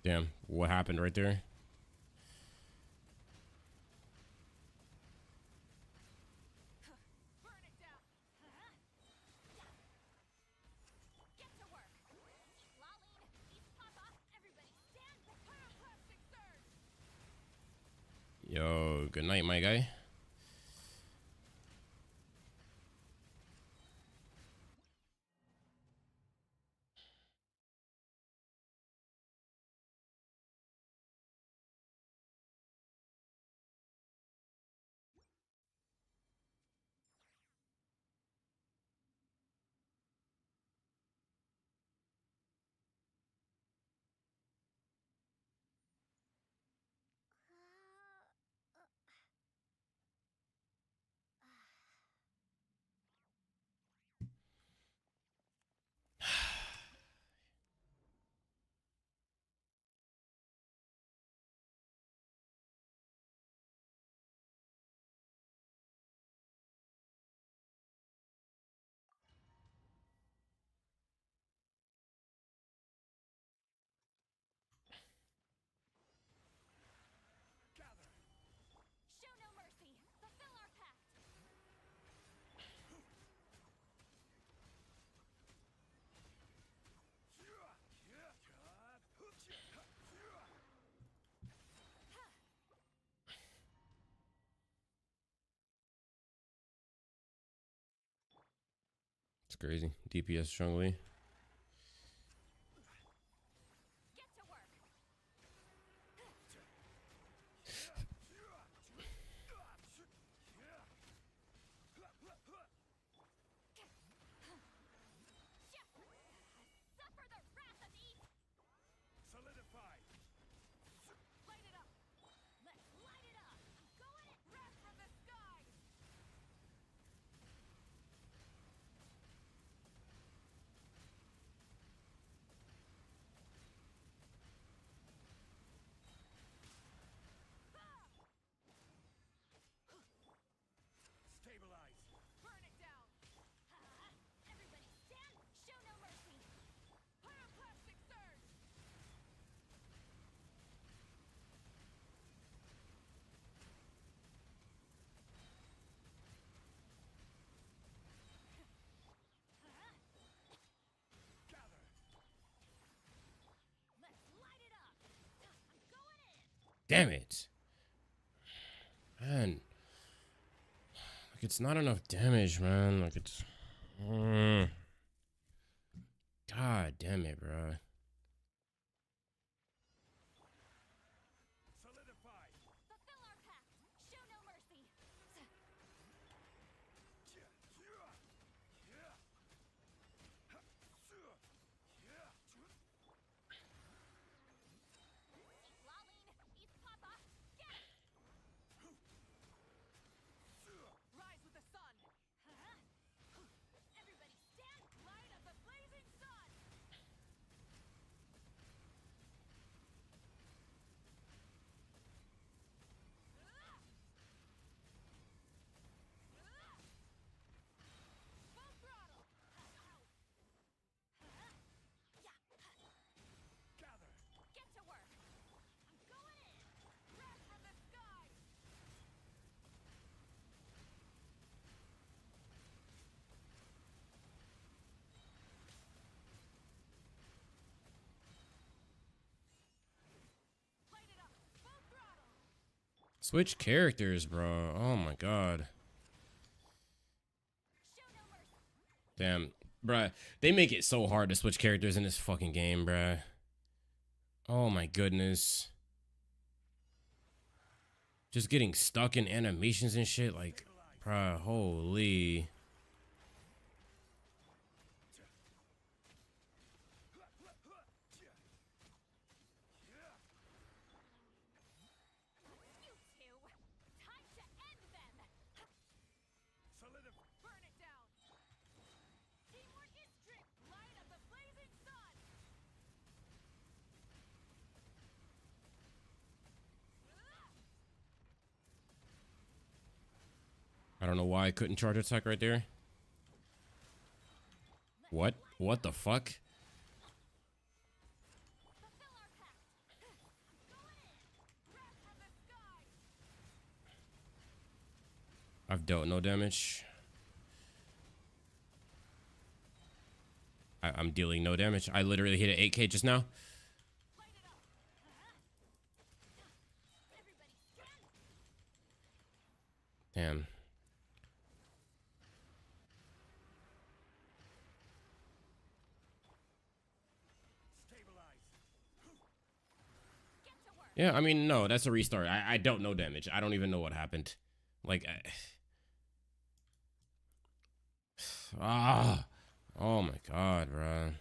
Damn. What happened right there? Yo, good night, my guy. It's crazy. DPS strongly. Damn it. Man. Like, it's not enough damage, man. Like, it's... God damn it, bro. Switch characters, bro. Oh my god. Damn, bruh. They make it so hard to switch characters in this fucking game, bruh. Oh my goodness. Just getting stuck in animations and shit, like, bruh, holy. I don't know why I couldn't charge attack right there. What? What the fuck? I've dealt no damage. I'm dealing no damage. I literally hit an 8K just now. Damn. Yeah, I mean, no, that's a restart. I dealt no damage. I don't even know what happened. Like, ah, oh my god, bro.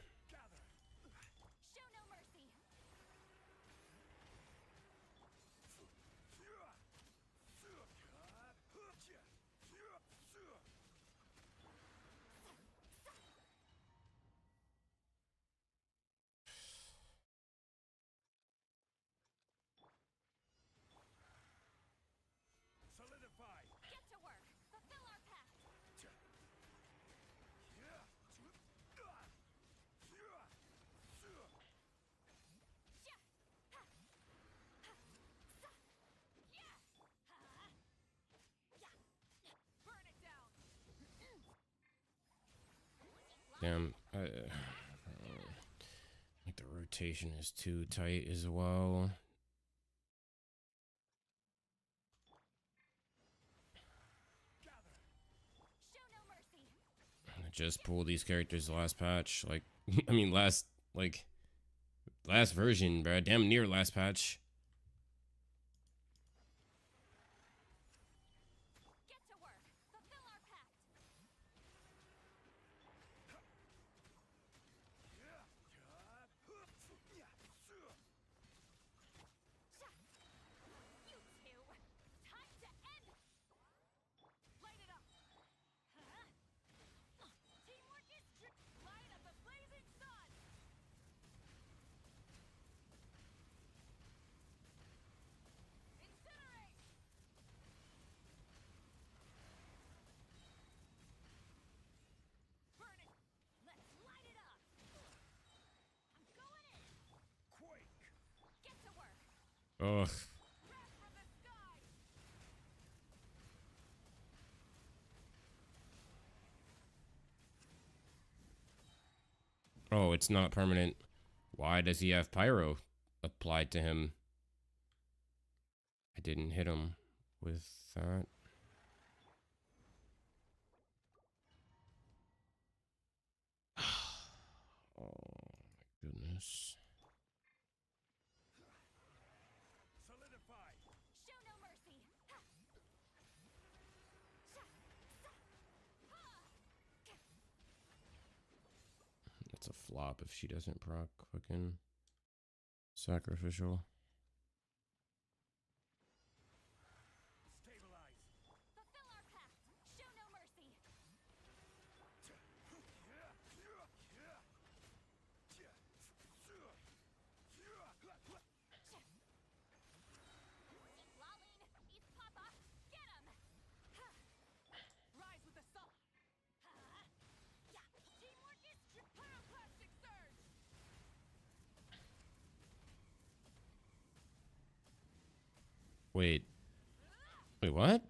Damn. Like the rotation is too tight as well. I just pulled these characters last patch. Like, I mean, last version, bro. Damn near last patch. Ugh. Oh, it's not permanent. Why does he have pyro applied to him? I didn't hit him with that. Oh my goodness. That's a flop if she doesn't proc fucking sacrificial. Wait. Wait, what?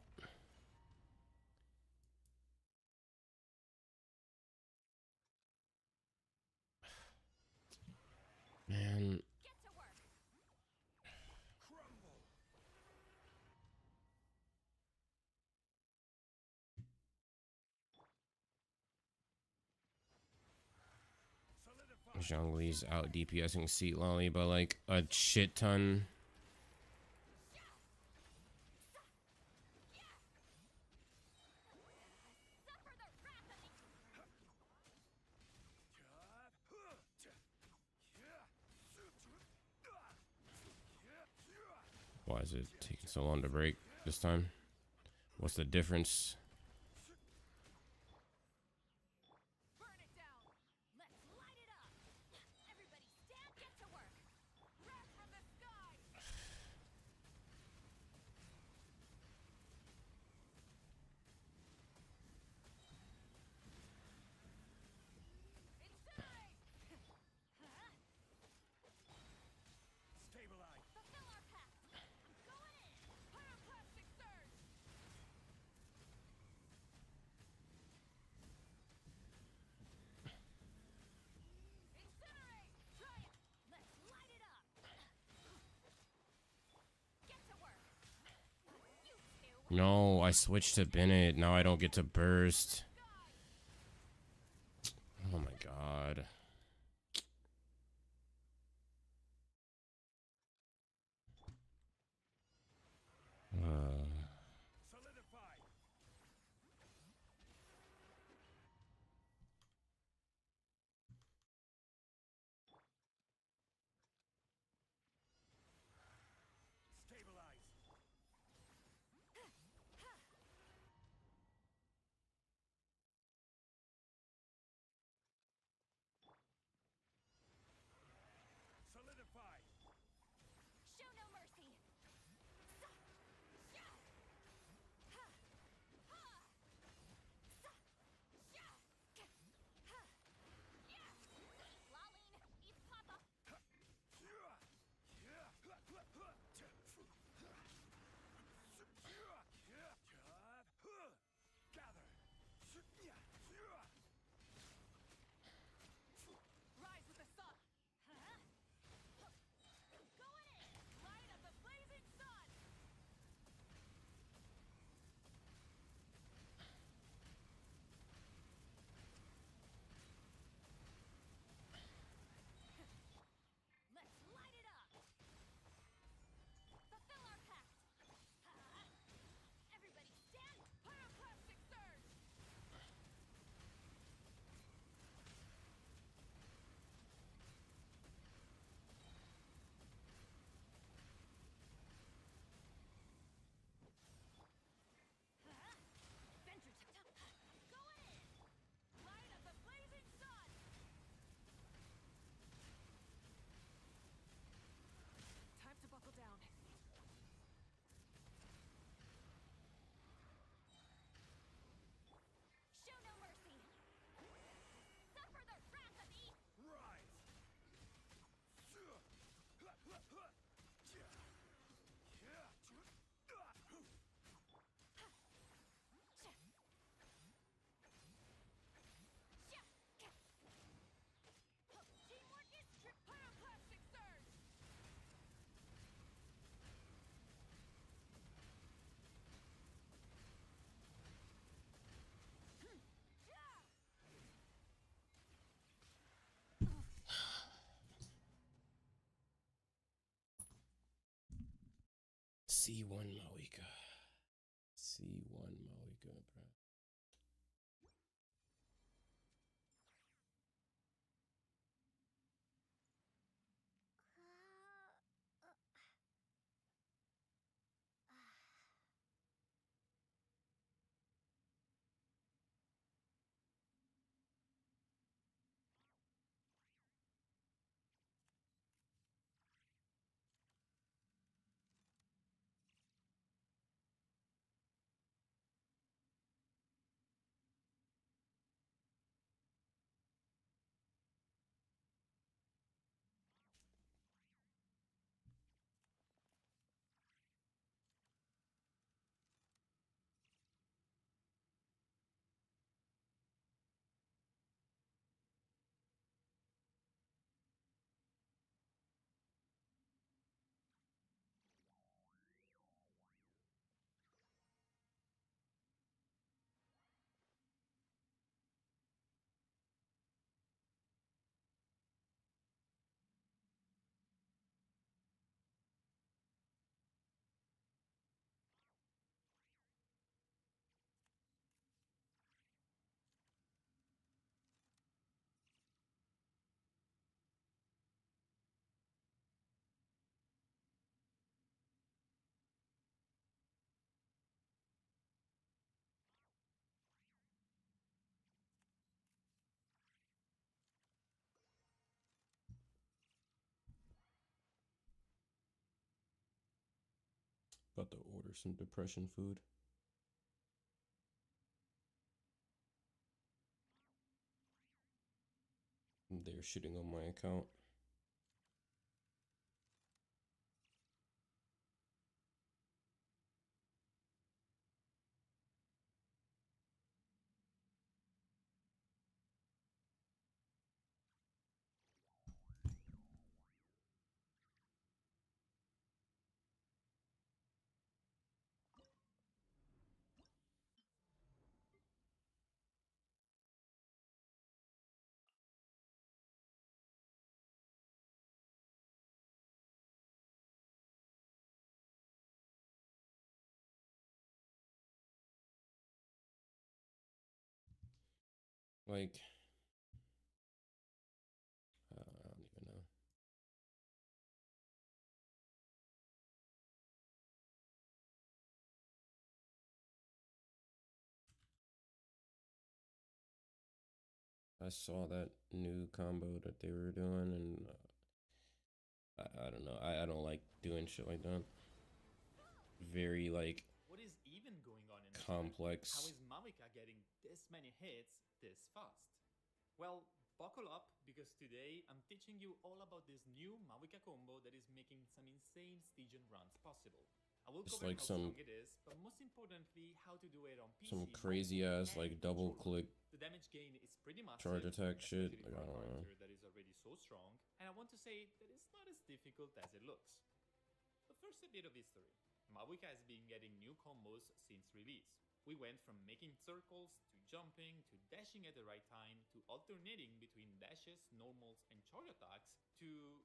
Man. Zhongli's out DPSing Seat Lolly, but like a shit ton. Why is it taking so long to break this time? What's the difference? No, I switched to Bennett. Now I don't get to burst. Oh my god. C1 Malika. C1 Malika, bro. About to order some depression food. They're shitting on my account. Like, I don't even know. I saw that new combo that they were doing, and I don't know. I don't like doing shit like that. Very like What is even going on in the complex. How is Mavica getting this many hits this fast? Well, buckle up because today I'm teaching you all about this new Mavica combo that is making some insane Stygian runs possible. I will It's cover like how some strong it is, but most importantly, how to do it on PC, some crazy mobile, ass and like double controller. click The damage gain is pretty massive, charge attack shit. especially Like, for I a don't know. character that is already so strong, and I want to say that it's not as difficult as it looks. But first, a bit of history. Mavica has been getting new combos since release. We went from making circles, to jumping, to dashing at the right time, to alternating between dashes, normals, and charge attacks, to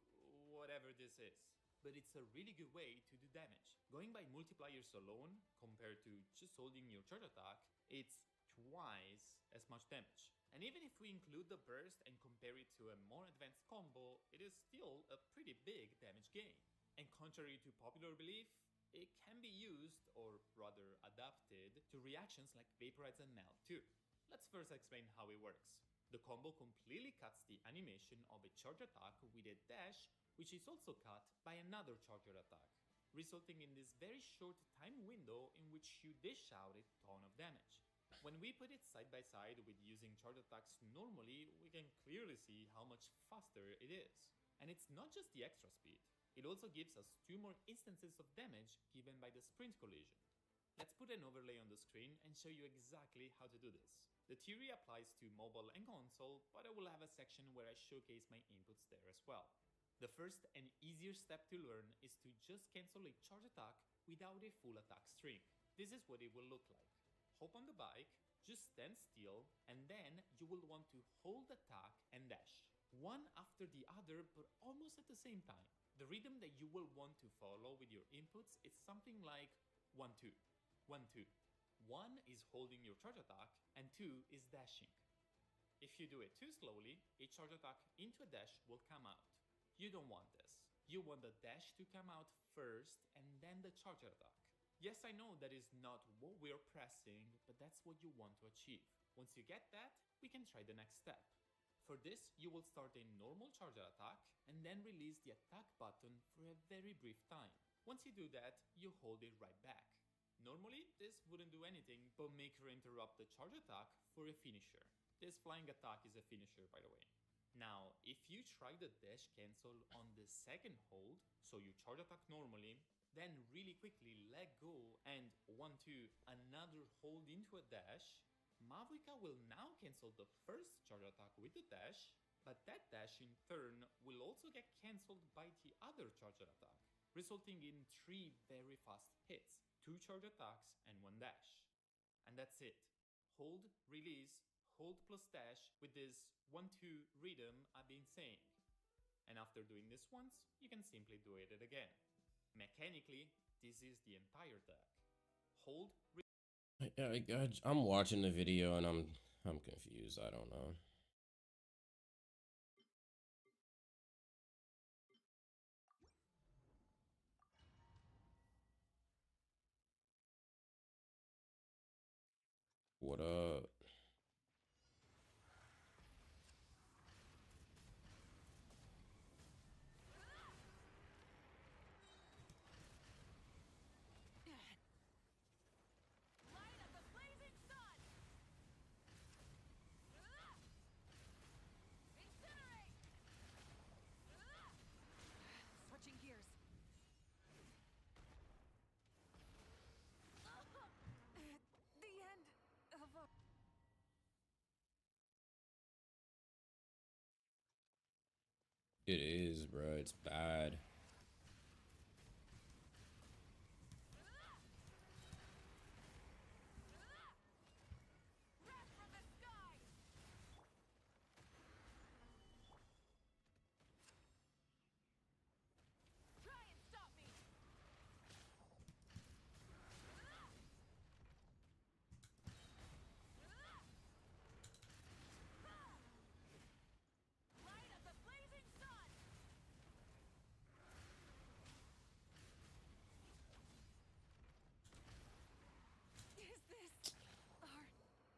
whatever this is. But it's a really good way to do damage. Going by multipliers alone, compared to just holding your charge attack, it's twice as much damage. And even if we include the burst and compare it to a more advanced combo, it is still a pretty big damage gain. And contrary to popular belief, it can be used, or rather adapted, to reactions like Vaporize and Melt too. Let's first explain how it works. The combo completely cuts the animation of a charge attack with a dash, which is also cut by another charger attack, resulting in this very short time window in which you dish out a ton of damage. When we put it side by side with using charge attacks normally, we can clearly see how much faster it is. And it's not just the extra speed. It also gives us 2 more instances of damage given by the sprint collision. Let's put an overlay on the screen and show you exactly how to do this. The theory applies to mobile and console, but I will have a section where I showcase my inputs there as well. The first and easier step to learn is to just cancel a charge attack without a full attack string. This is what it will look like. Hop on the bike, just stand still, and then you will want to hold attack and dash. One after the other, but almost at the same time. The rhythm that you will want to follow with your inputs is something like 1 2, 1 2. 1 is holding your charge attack, and 2 is dashing. If you do it too slowly, a charge attack into a dash will come out. You don't want this. You want the dash to come out first and then the charge attack. Yes, I know that is not what we're pressing, but that's what you want to achieve. Once you get that, we can try the next step. For this, you will start a normal charge attack and then release the attack button for a very brief time. Once you do that, you hold it right back. Normally, this wouldn't do anything but make her interrupt the charge attack for a finisher. This flying attack is a finisher, by the way. Now, if you try the dash cancel on the second hold, so you charge attack normally, then really quickly let go and 1 2 another hold into a dash, Mavica will now cancel the first charge attack with the dash, but that dash in turn will also get cancelled by the other charge attack, resulting in 3 very fast hits, 2 charge attacks and 1 dash. And that's it. Hold, release, hold plus dash with this 1 2 rhythm I've been saying. And after doing this once, you can simply do it again. Mechanically, this is the entire deck. Hold, I'm watching the video and I'm confused. I don't know. What up? is, bro. It's bad.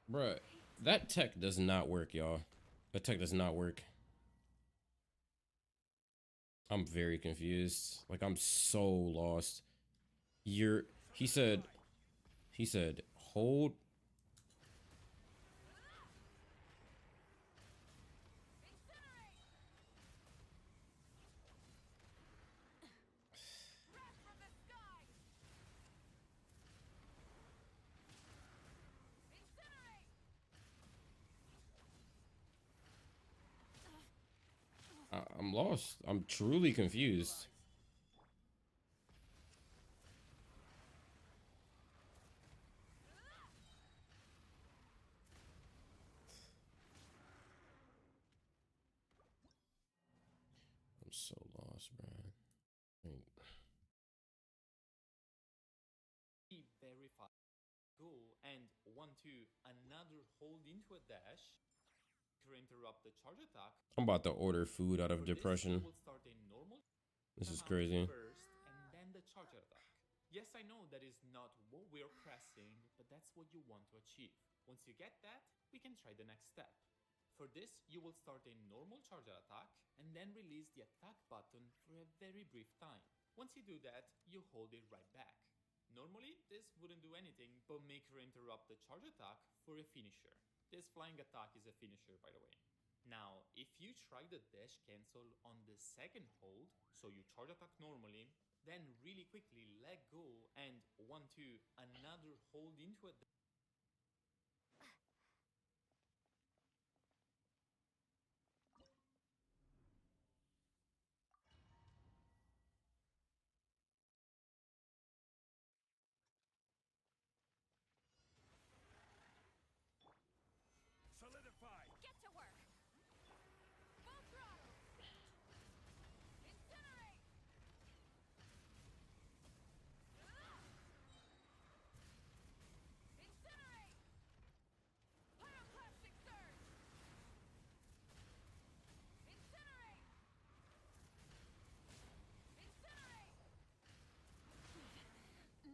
Bruh, that tech does not work, y'all. That tech does not work. I'm very confused. Like, I'm so lost. He said, hold. I'm lost. I'm truly confused. I'm so lost, bro. Very fast. Go and 1-2 another hold into a dash. Interrupt the charge attack. I'm about to order food out of depression. Will start a normal This is crazy. first and then the charge attack. Yes, I know that is not what we're pressing, but that's what you want to achieve. Once you get that, we can try the next step. For this, you will start a normal charge attack and then release the attack button for a very brief time. Once you do that, you hold it right back. Normally, this wouldn't do anything but make her interrupt the charge attack for a finisher. This flying attack is a finisher, by the way. Now, if you try the dash cancel on the second hold, so you charge attack normally, then really quickly let go and 1-2 another hold into a Solidify! Get to work! Full throttle! Incinerate! Incinerate! Pyroclastic surge! Incinerate! Incinerate!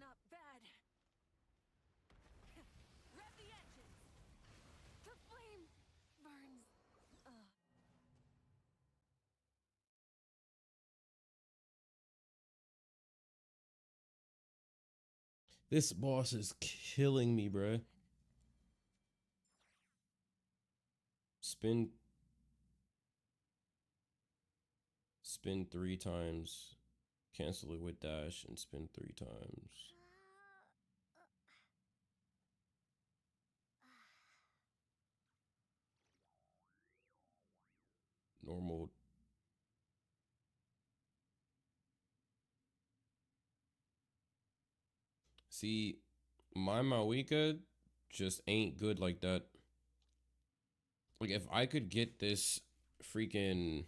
Not bad. Rev the engines! The flame burns. This boss is killing me, bro. Spin 3 times. Cancel it with dash and spin 3 times. Normal. See, my Mawika just ain't good like that. Like, if I could get this freaking...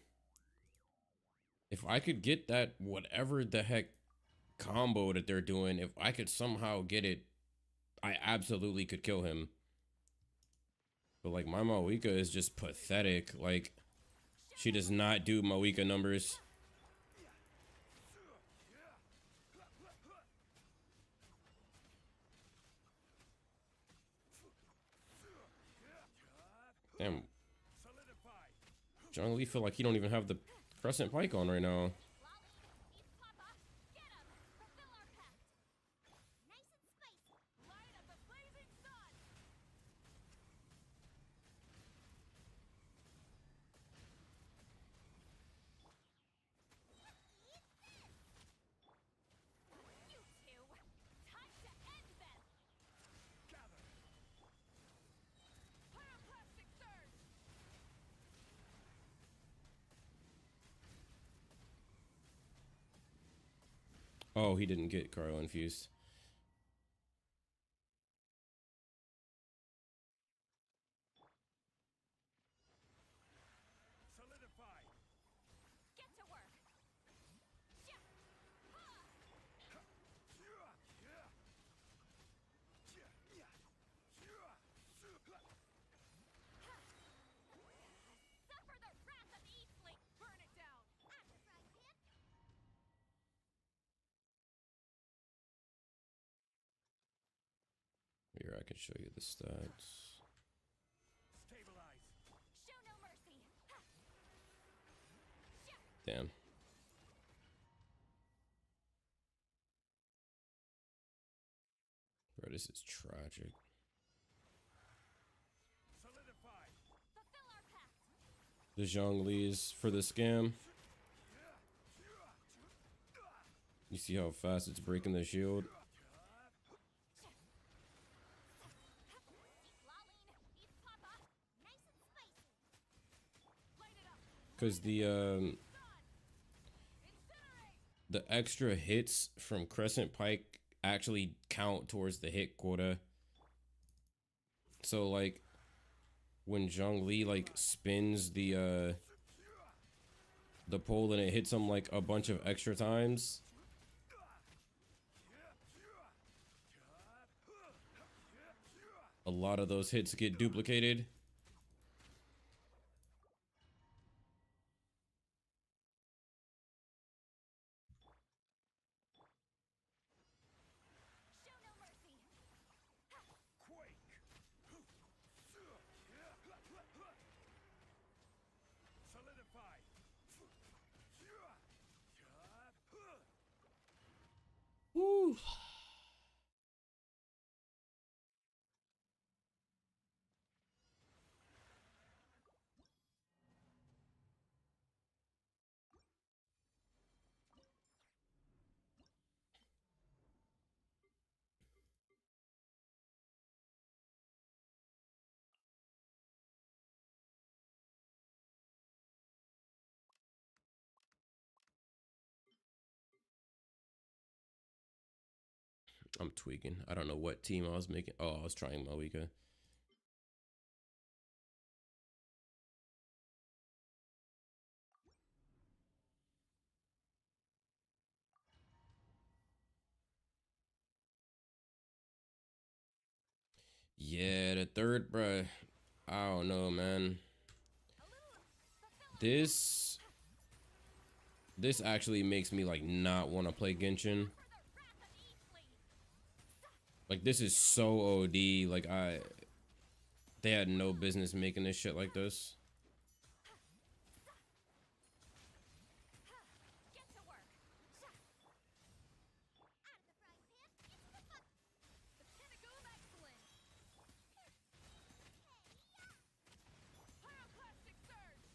If I could get that whatever the heck combo that they're doing, if I could somehow get it, I absolutely could kill him. But, like, my Mawika is just pathetic. Like, she does not do Mawika numbers. Damn. John Lee feel like he don't even have the Crescent Pike on right now. Oh, he didn't get Cryo infused. Get to work. Suffer the wrath of Eastling. Burn it down. I'm the frying pan. Here, I can show you the stats. Show no mercy. Damn. Bro, this is tragic. Fulfill our pact. The Zhongli's for the scam. You see how fast it's breaking the shield? Lolling. Eat Papa. Nice and spicy. Light it up. Because Incinerate. the extra hits from Crescent Pike actually count towards the hit quota. So like when Zhongli like spins the pole and it hits him like a bunch of extra times, a lot of those hits get duplicated. Show no mercy. Woo. I'm tweaking. I don't know what team I was making. Oh, I was trying Malika. Yeah, the third, bruh. I don't know, man. This actually makes me like not want to play Genshin. Like this is so OD. Like they had no business making this shit like this. Get to work. Out of the frying pan. Into the fire. The pinnacle of excellence. Pyroclastic surge.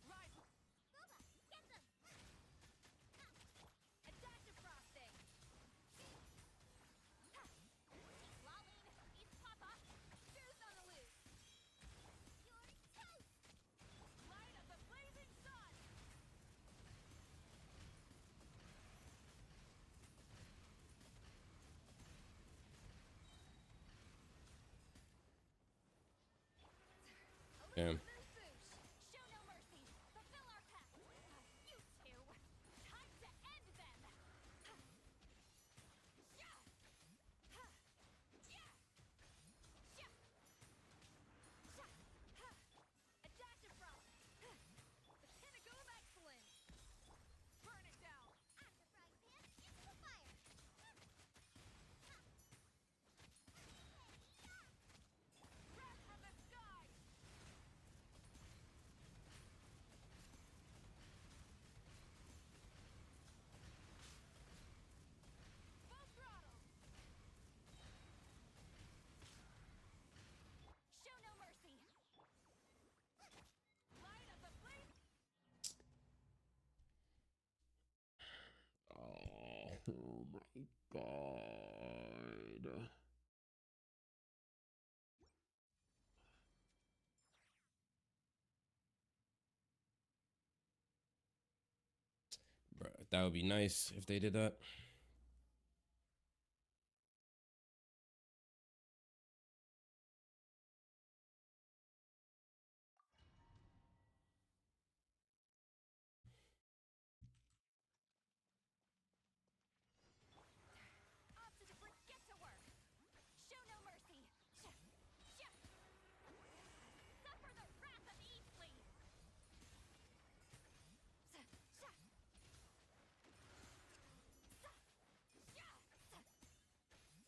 Rise. Booba, get them. Adaptive frosting. Lolling. Eat Papa. Truth on the loose. You're toast. Light of the blazing sun. Damn. Show no mercy. Fulfill our pact. You two. Time to end them. Adaptive frost. The pinnacle of excellence. Burn it down. Out of the frying pan. Into the fire. Wrath of the sky. Full throttle. Show no mercy. Light of the blaze. Oh my god. That would be nice if they did that. Off to the brick, get to work. Show no mercy. Suffer the wrath of Eastly.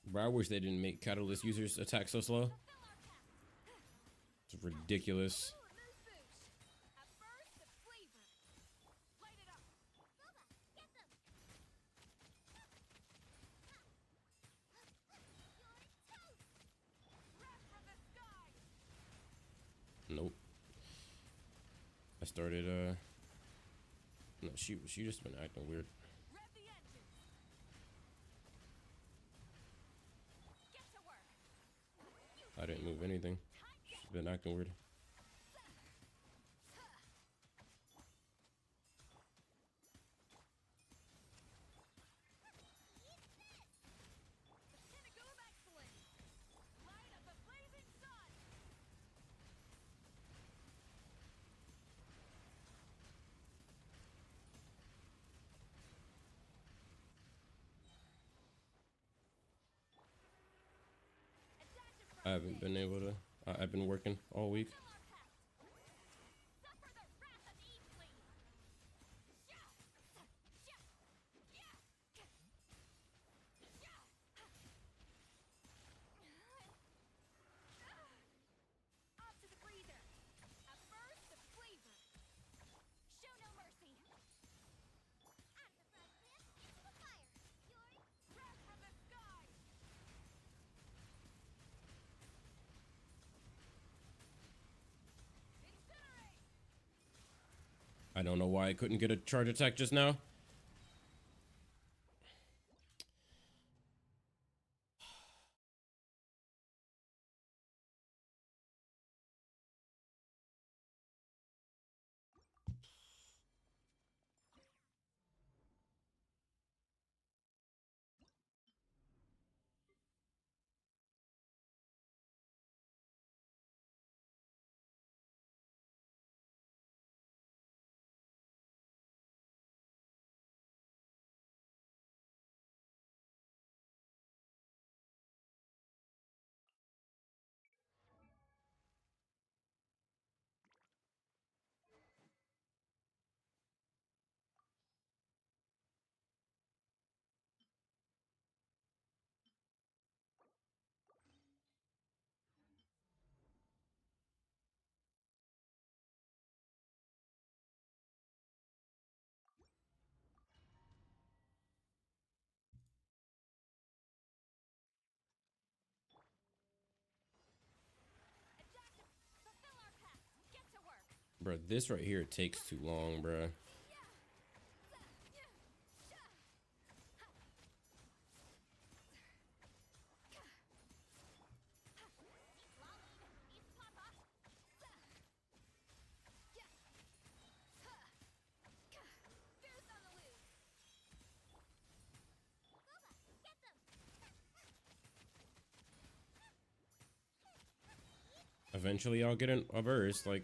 Bro, I wish they didn't make Catalyst users attack so slow. It's ridiculous. Nope. I started no, she just been acting weird. I didn't move anything. She's been acting weird. I haven't been able to. I've been working all week. I don't know why I couldn't get a charge attack just now. Bro, this right here takes too long, bro. Eventually, I'll get a verse. Like,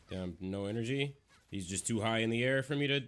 damn, no energy. He's just too high in the air for me to.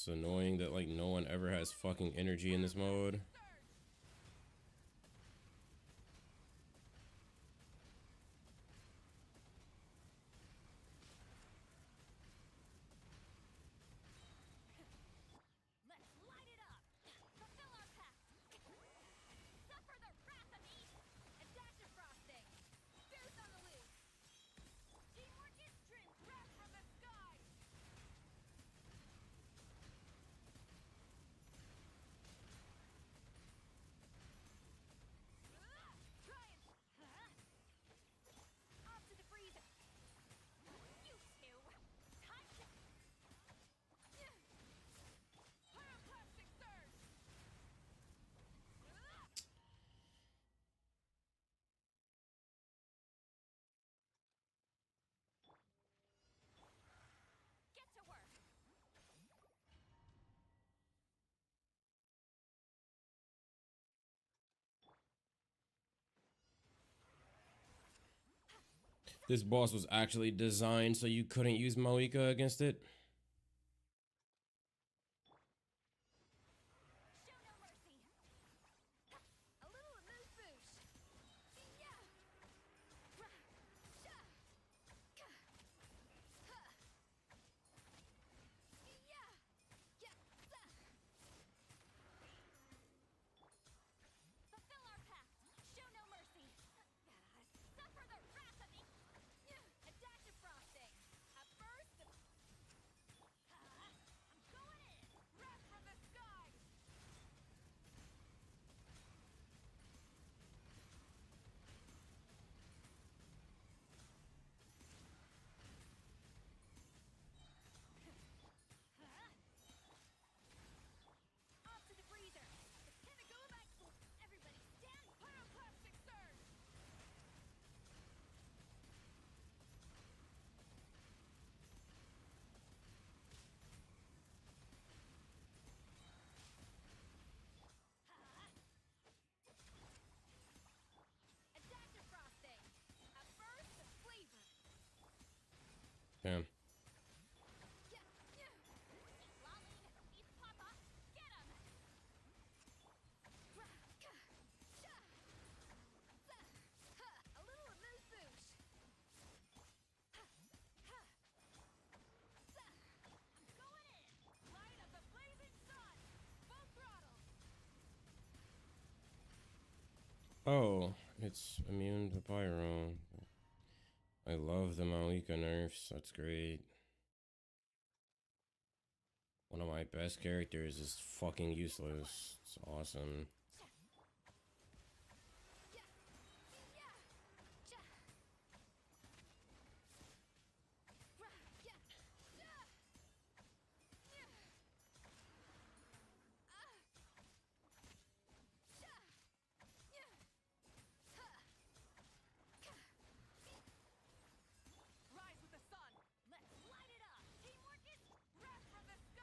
It's annoying that like no one ever has fucking energy in this mode. Let's light it up! Fulfill our pact! Suffer the wrath of Eden! A dash of frosting! Fierce on the loose! Teamwork is strength! Wrath from the sky! Triumph! Off to the freezer! You two! Time to... Pyroclastic surge! Get to work! This boss was actually designed so you couldn't use Moika against it. Show no mercy! A little amuse-bouche! Yeah! Sha! Yeah! Fulfill our pact! Show no mercy! Suffer the wrath of me! A dash of frosting! A burst of... I'm going in! Wrath from the sky! Off to the freezer! The pinnacle of excellence! Everybody stand! Pyroclastic surge! A dash of frosting! A burst of flavor! Damn. Lolling! Beef Papa! Get him! A little amuse-bouche! I'm going in! Light of the blazing sun! Full throttle! Oh, it's immune to Pyro. I love the Moika nerfs. That's great. One of my best characters is fucking useless. It's awesome. Rise with the sun! Let's light it up! Teamwork is wrath from the sky!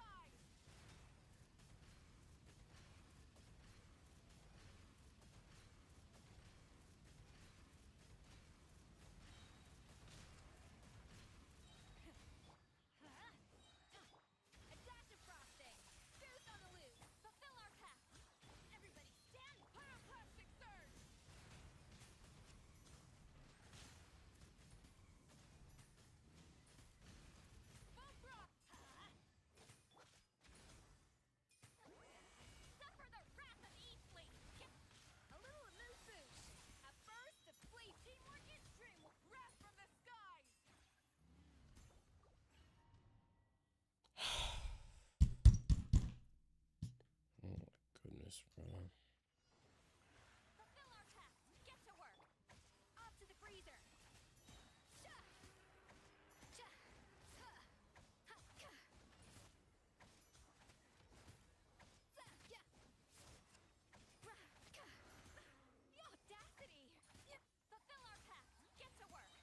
A dash of frosting! Fierce on the loose! Fulfill our pact! Everybody stand! Pyroclastic surge! Full throttle! Suffer the wrath of Eastling! A little amuse-bouche! A burst of fleet! Teamwork is true! Wrath from the skies! Oh my goodness, bro. Fulfill our pact! Get to work! Off to the freezer! Sha! Sha! Ha! Ha! Ka! Za! Ya! Ra! Ka! The audacity! Fulfill our pact! Get to work!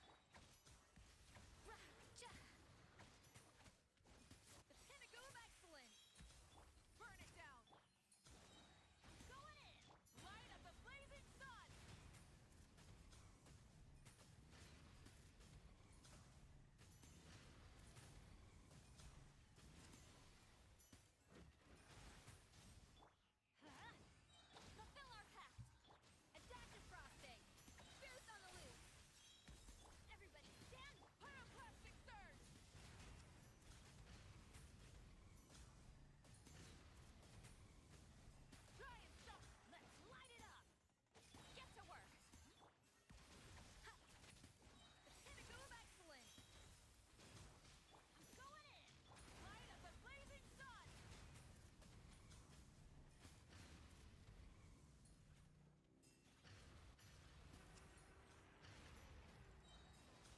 Ra! Sha! The pinnacle of excellence! Burn it down! Going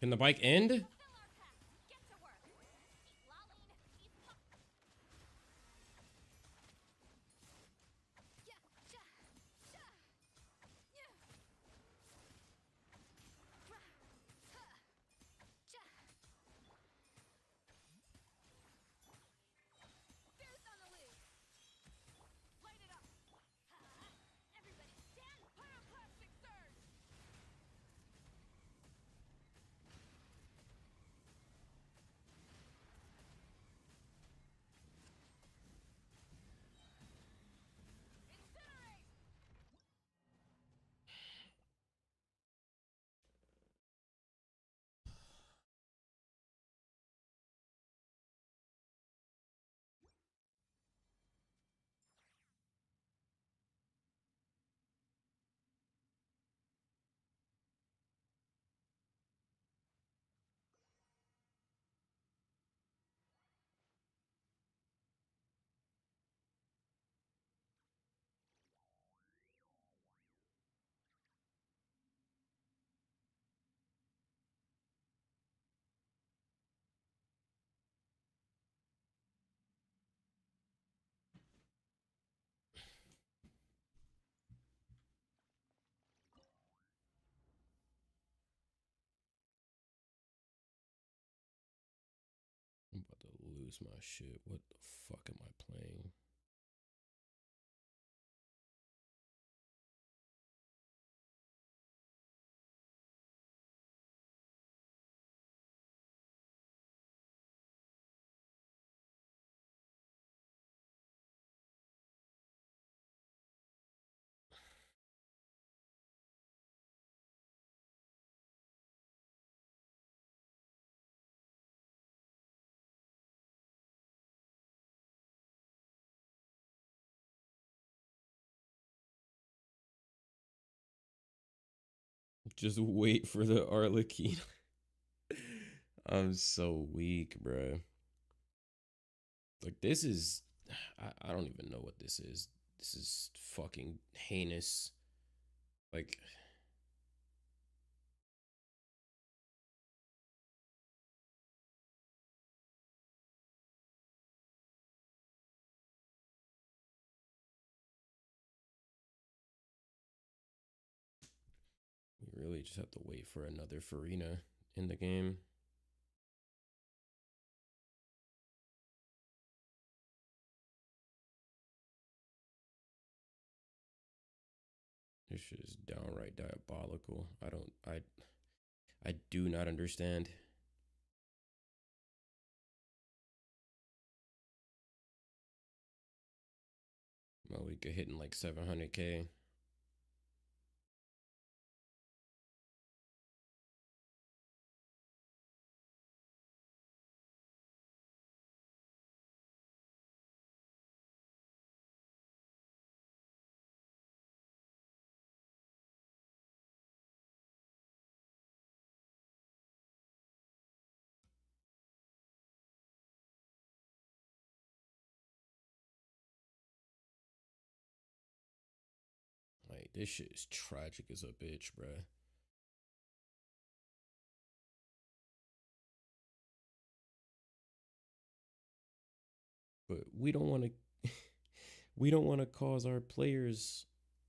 Can the bike end? Fulfill our pact. Get to work. Keep lolling. Keep yeah, ja, ja. Yeah. Ra, ha, ja. Boost on the loose. Light it up. Ha. Everybody stand. Pyroclastic surge. Incinerate. I'm about to lose my shit. What the fuck am I playing? Just wait for the Arlequine. I'm so weak, bro. Like, this is. I don't even know what this is. This is fucking heinous. Like. We really just have to wait for another Farina in the game. This shit is downright diabolical. I do not understand. Malika hitting like 700k. Like, this shit is tragic as a bitch, bruh. But we don't want to we don't want to cause our players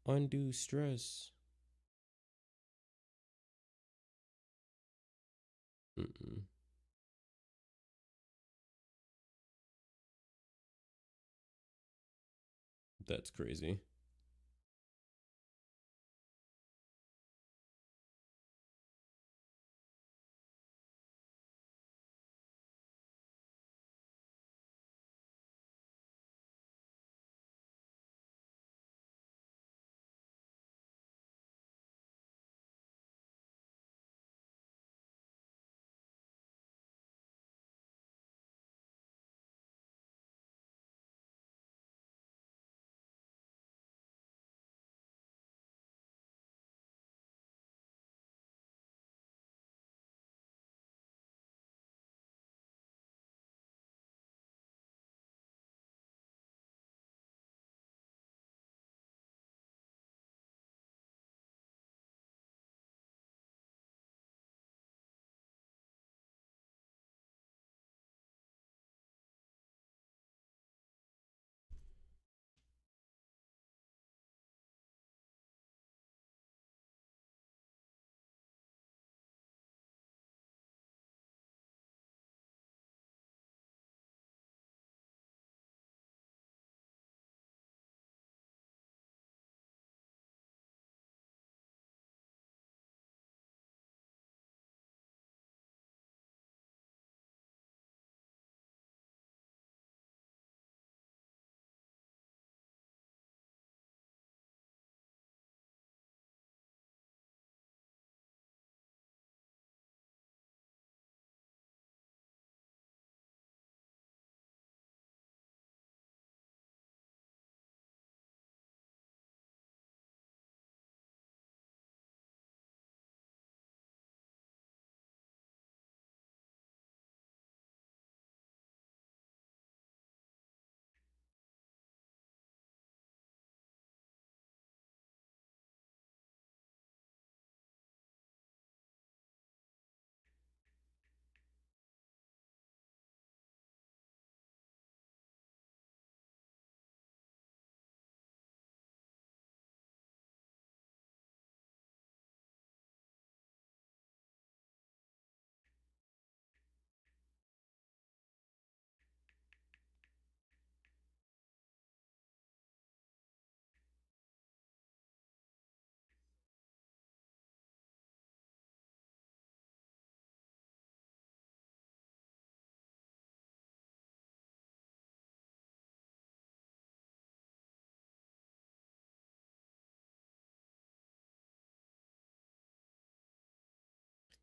undue stress. Mm-mm. That's crazy.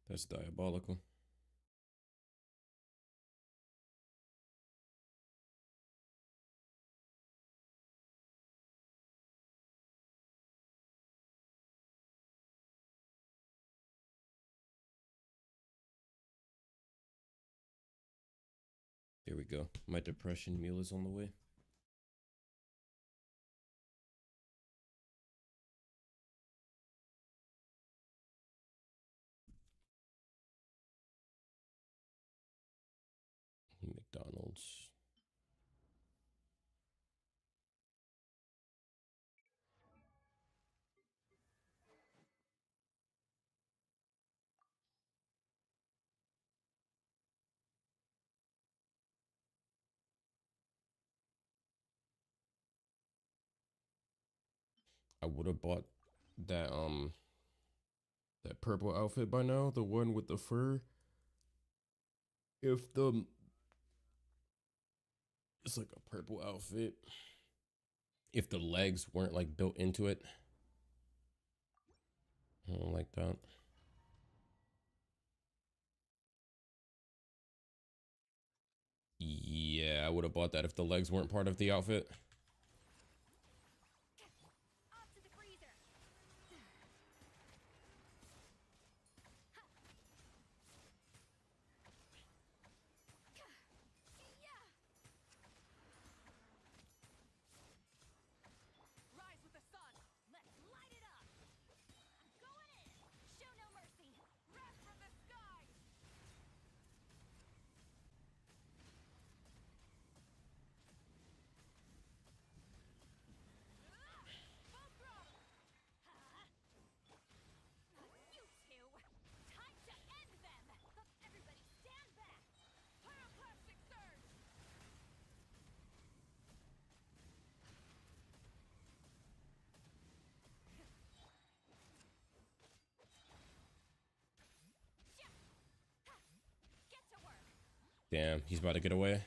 That's diabolical. There we go. My depression meal is on the way. McDonald's. I would have bought that that purple outfit by now, the one with the fur. If the It's like a purple outfit. If the legs weren't like built into it. I don't like that. Yeah, I would have bought that if the legs weren't part of the outfit. Off to the freezer. Yeah. Rise with the sun. Let's light it up. I'm going in. Show no mercy. Wrath from the sky. Full throttle. You two. Time to end them. Everybody stand back. Pyroclastic surge. Get to work. Damn, he's about to get away.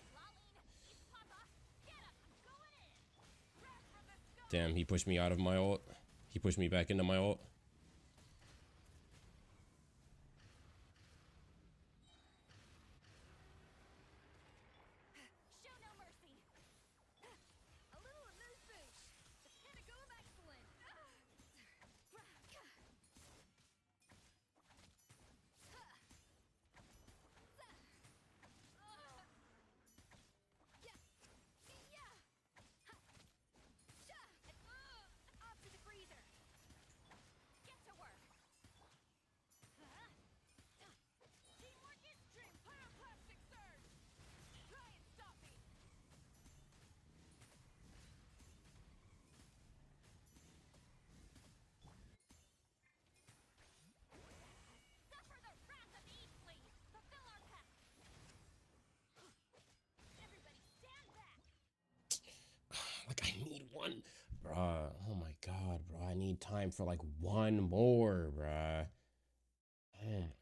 Damn, he pushed me out of my ult. He pushed me back into my ult. Show no mercy. A little amuse bouche. The pinnacle of excellence. Off to the freezer. Get to work. Teamwork is dream. Pyroclastic surge. Try and stop me. Suffer the wrath of Eastly. Fulfill our pact. Everybody stand back. Like, I need one. Bruh. Oh my god, bro. I need time for like one more, bruh. Oh my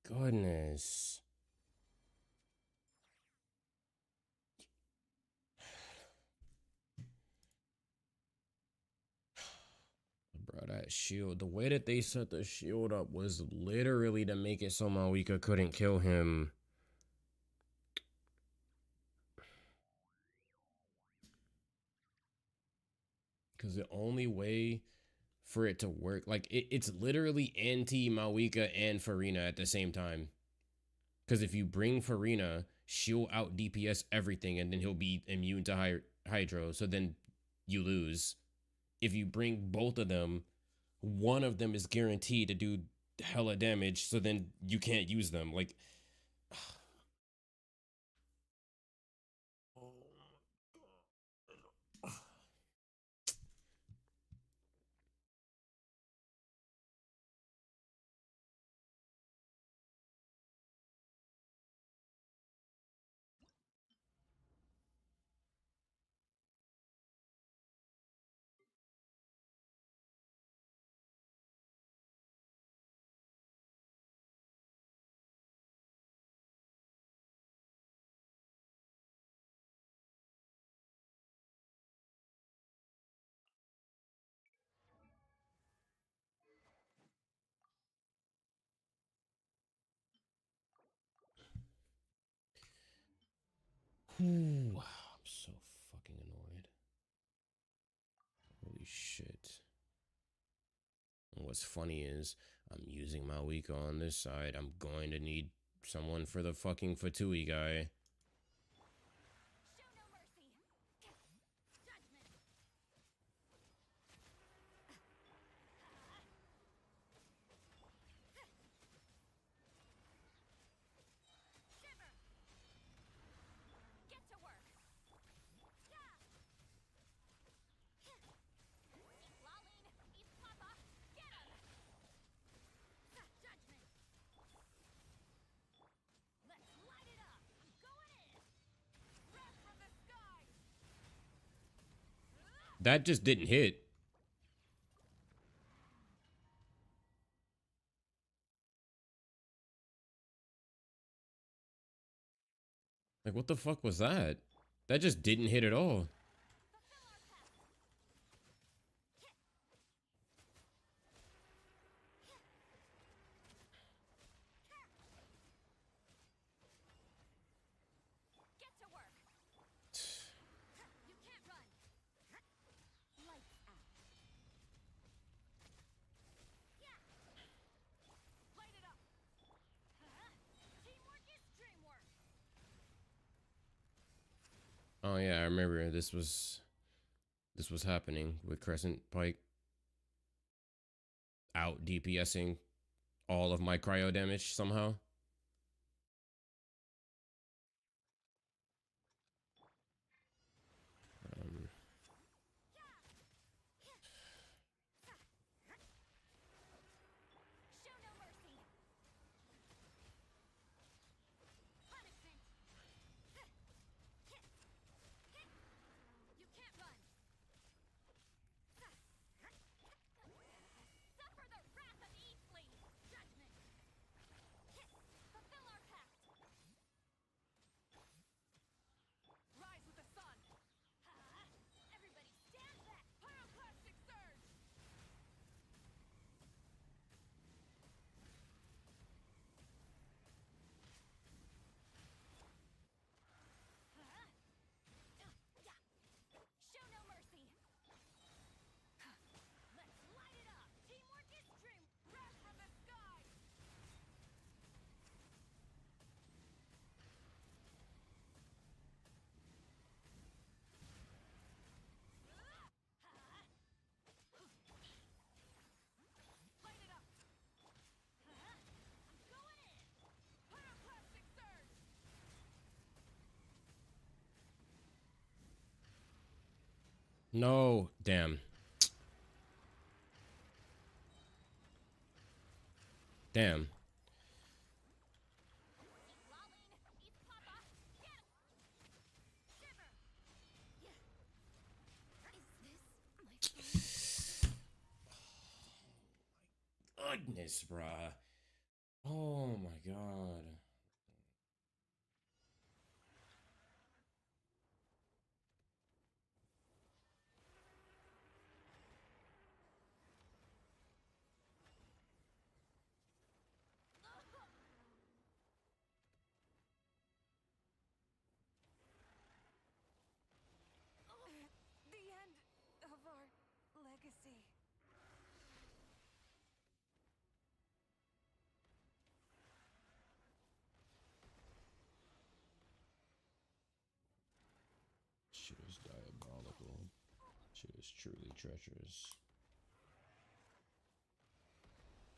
goodness. Bro, that shield, the way that they set the shield up was literally to make it so Malika couldn't kill him. Because the only way for it to work, like, it's literally anti Malika and Farina at the same time. Because if you bring Farina, she'll out DPS everything and then he'll be immune to Hydro. So then you lose. If you bring both of them, one of them is guaranteed to do hella damage. So then you can't use them. Like, Ooh, I'm so fucking annoyed. Holy shit. And what's funny is I'm using my weak on this side. I'm going to need someone for the fucking Fatui guy. Show no mercy. Judgment. Shiver. Get to work. Yeah. Eat Laline. Eat Papa. Get him. Judgment. Let's light it up. I'm going in. Wrath from the sky. That just didn't hit. Like, what the fuck was that? That just didn't hit at all. Fulfill our pact. Get to work. You can't run. Lights out. Yeah. Light it up. Teamwork is dreamwork. Oh yeah, I remember this was happening with Crescent Pike out DPSing all of my cryo damage somehow. Um, Show no mercy. Punishment. You can't run. Suffer the wrath of Eastling. Judgment. Fulfill our pact. Rise with the sun. Everybody stand back. Pyroclastic surge. Show no mercy. Let's light it up. Teamwork is dream. Wrath from the sky. Light it up. I'm going in. Pyroclastic surge. no, damn. Damn. Eat Laline. Eat Papa. Get him. Shiver. Yeah. Is this my Goodness, bruh. Oh my god. The end of our legacy. Shit is diabolical. Shit is truly treacherous.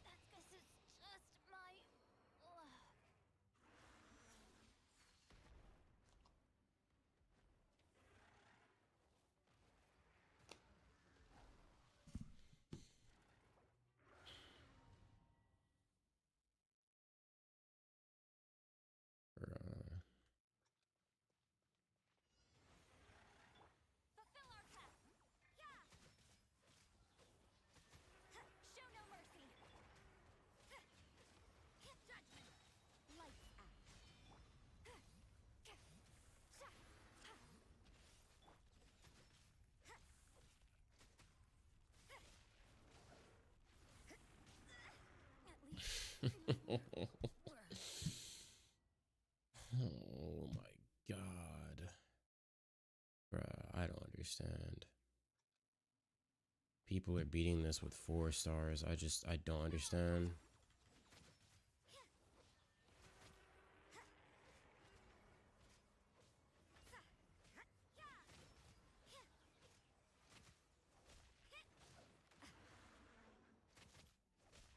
That's 'cause it's just my luck. Bruh. Fulfill our pact. Yeah. Show no mercy. Judgment. Lights out. At least Oh my god. understand. People are beating this with 4 stars. I don't understand.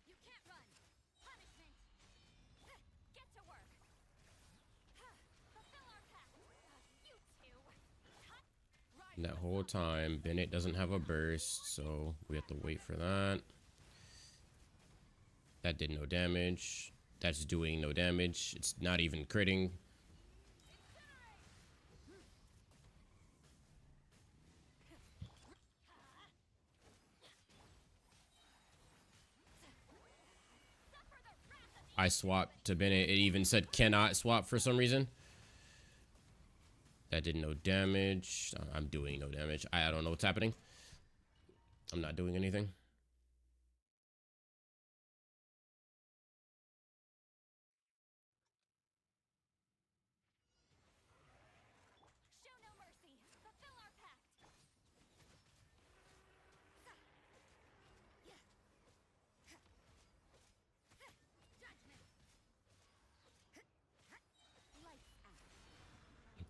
You can't run. Punishment. Get to work. Fulfill our pact. You two. And that whole time, Bennett doesn't have a burst, so we have to wait for that. That did no damage. That's doing no damage. It's not even critting. I swapped to Bennett. It even said cannot swap for some reason. That did no damage. I'm doing no damage. I don't know what's happening. I'm not doing anything. Show no mercy. Fulfill our pact. Judgment. Lights out.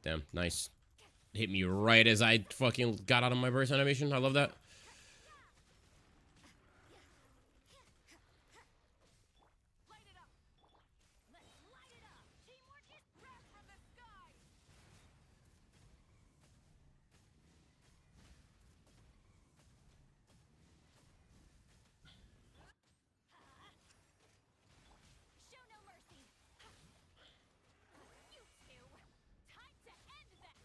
Damn, nice. Hit me right as I fucking got out of my burst animation. I love that. Light it up. Let's light it up. Teamwork is breath of the sky. Show no mercy. You two. Time to end this.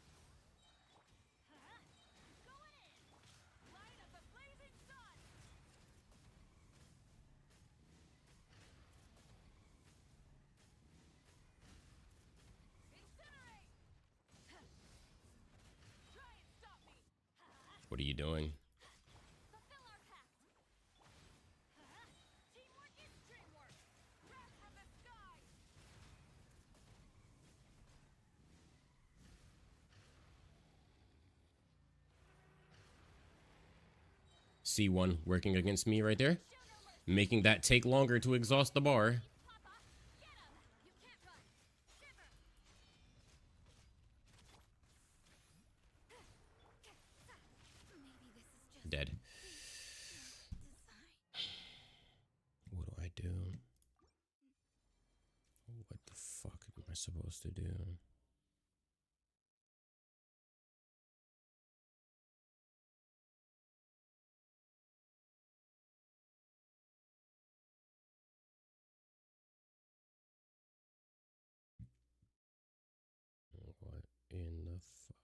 Going in. Light of the blazing sun. Incinerate. Try and stop me. What are you doing? Fulfill our pact. Teamwork is dreamwork. Breath of the sky. C1 working against me right there. Show no mercy. Making that take longer to exhaust the bar. Papa, get him. You can't run. Shiver. Maybe this is just Dead. design. What do I do? What the fuck am I supposed to do? What in the fuck?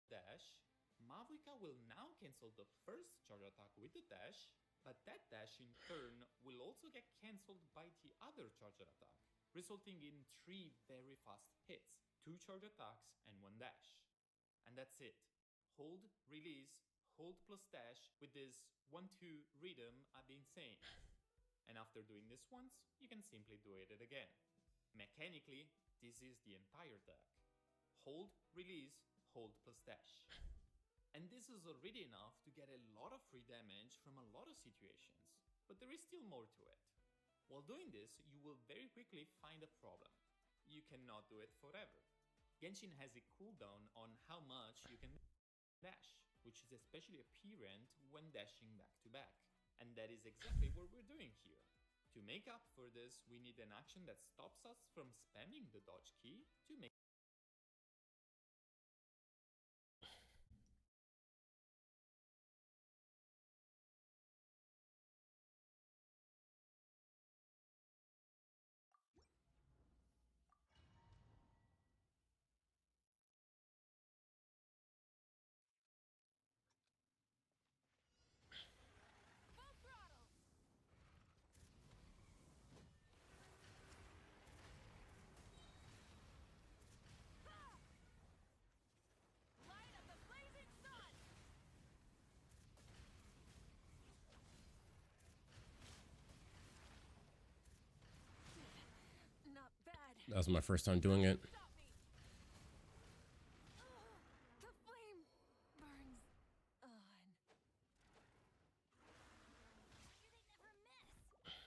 Dash, Mavuika will now cancel the first charge attack with the dash, but that dash in turn will also get cancelled by the other charge attack, resulting in 3 very fast hits, 2 charge attacks and 1 dash. And that's it. Hold, release, hold plus dash with this 1-2 rhythm at the insane. And after doing this once, you can simply do it again. Mechanically, this is the entire deck. hold, release, hold plus dash. And this is already enough to get a lot of free damage from a lot of situations, but there is still more to it. While doing this, you will very quickly find a problem. You cannot do it forever. Genshin has a cooldown on how much you can dash, which is especially apparent when dashing back to back. And that is exactly what we're doing here. To make up for this, we need an action that stops us from spamming the dodge key to make Full throttle! Ha! Light of the blazing sun! Not bad. That was my first time doing it. Stop me! The flame burns on. Why do they never miss?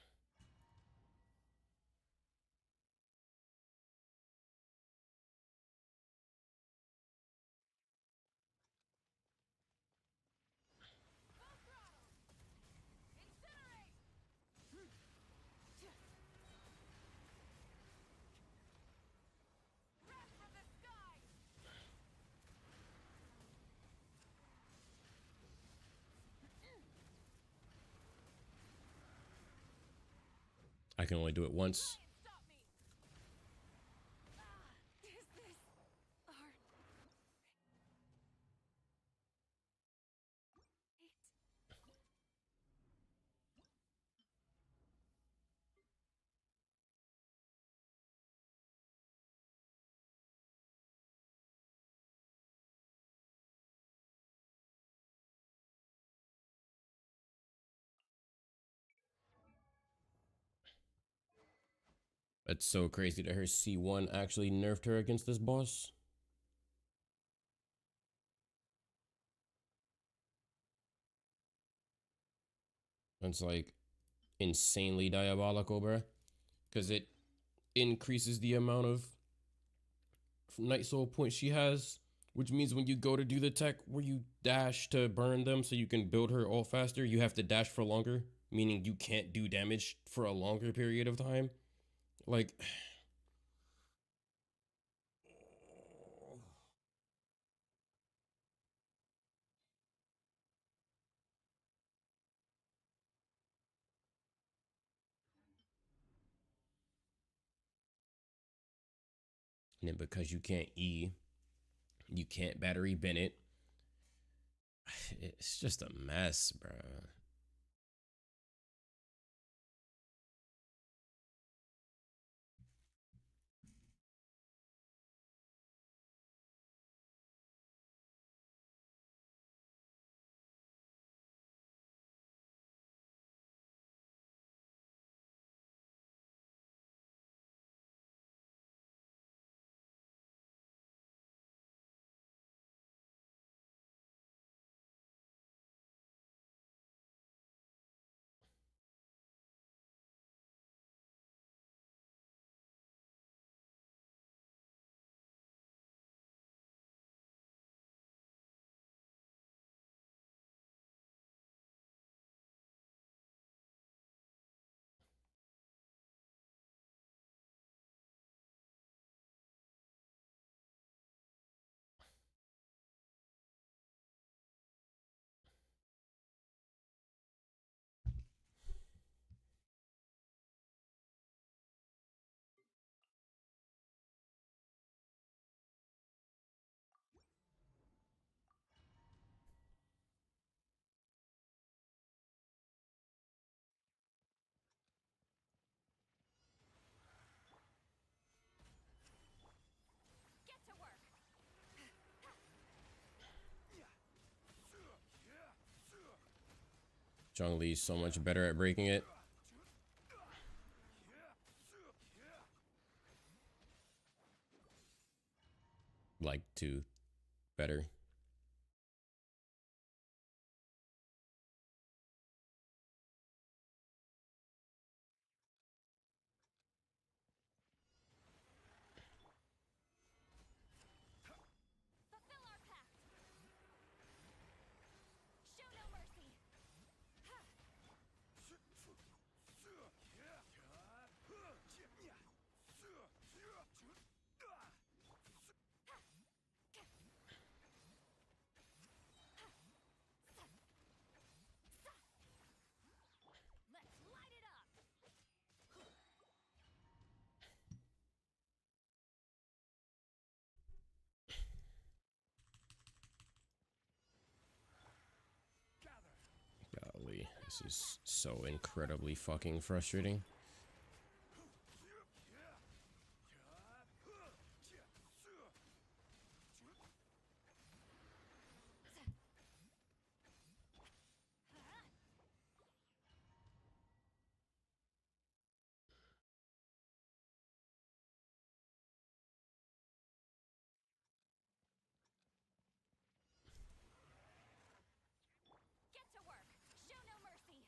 Full throttle! Incinerate! Wrath from the sky! I can only do it once. Try and stop me! Is this art? It's so crazy that her C1 actually nerfed her against this boss. It's like insanely diabolical, bruh. Because it increases the amount of Night Soul points she has, which means when you go to do the tech where you dash to burn them so you can build her ult faster, you have to dash for longer, meaning you can't do damage for a longer period of time. Like, and then because you can't E, you can't battery Bennett. It's just a mess, bruh. Get to work! Zhongli is so much better at breaking it. like to better. Fulfill our pact. Show no mercy. Let's light it up. Golly, this is so incredibly fucking frustrating. Get to work. Show no mercy.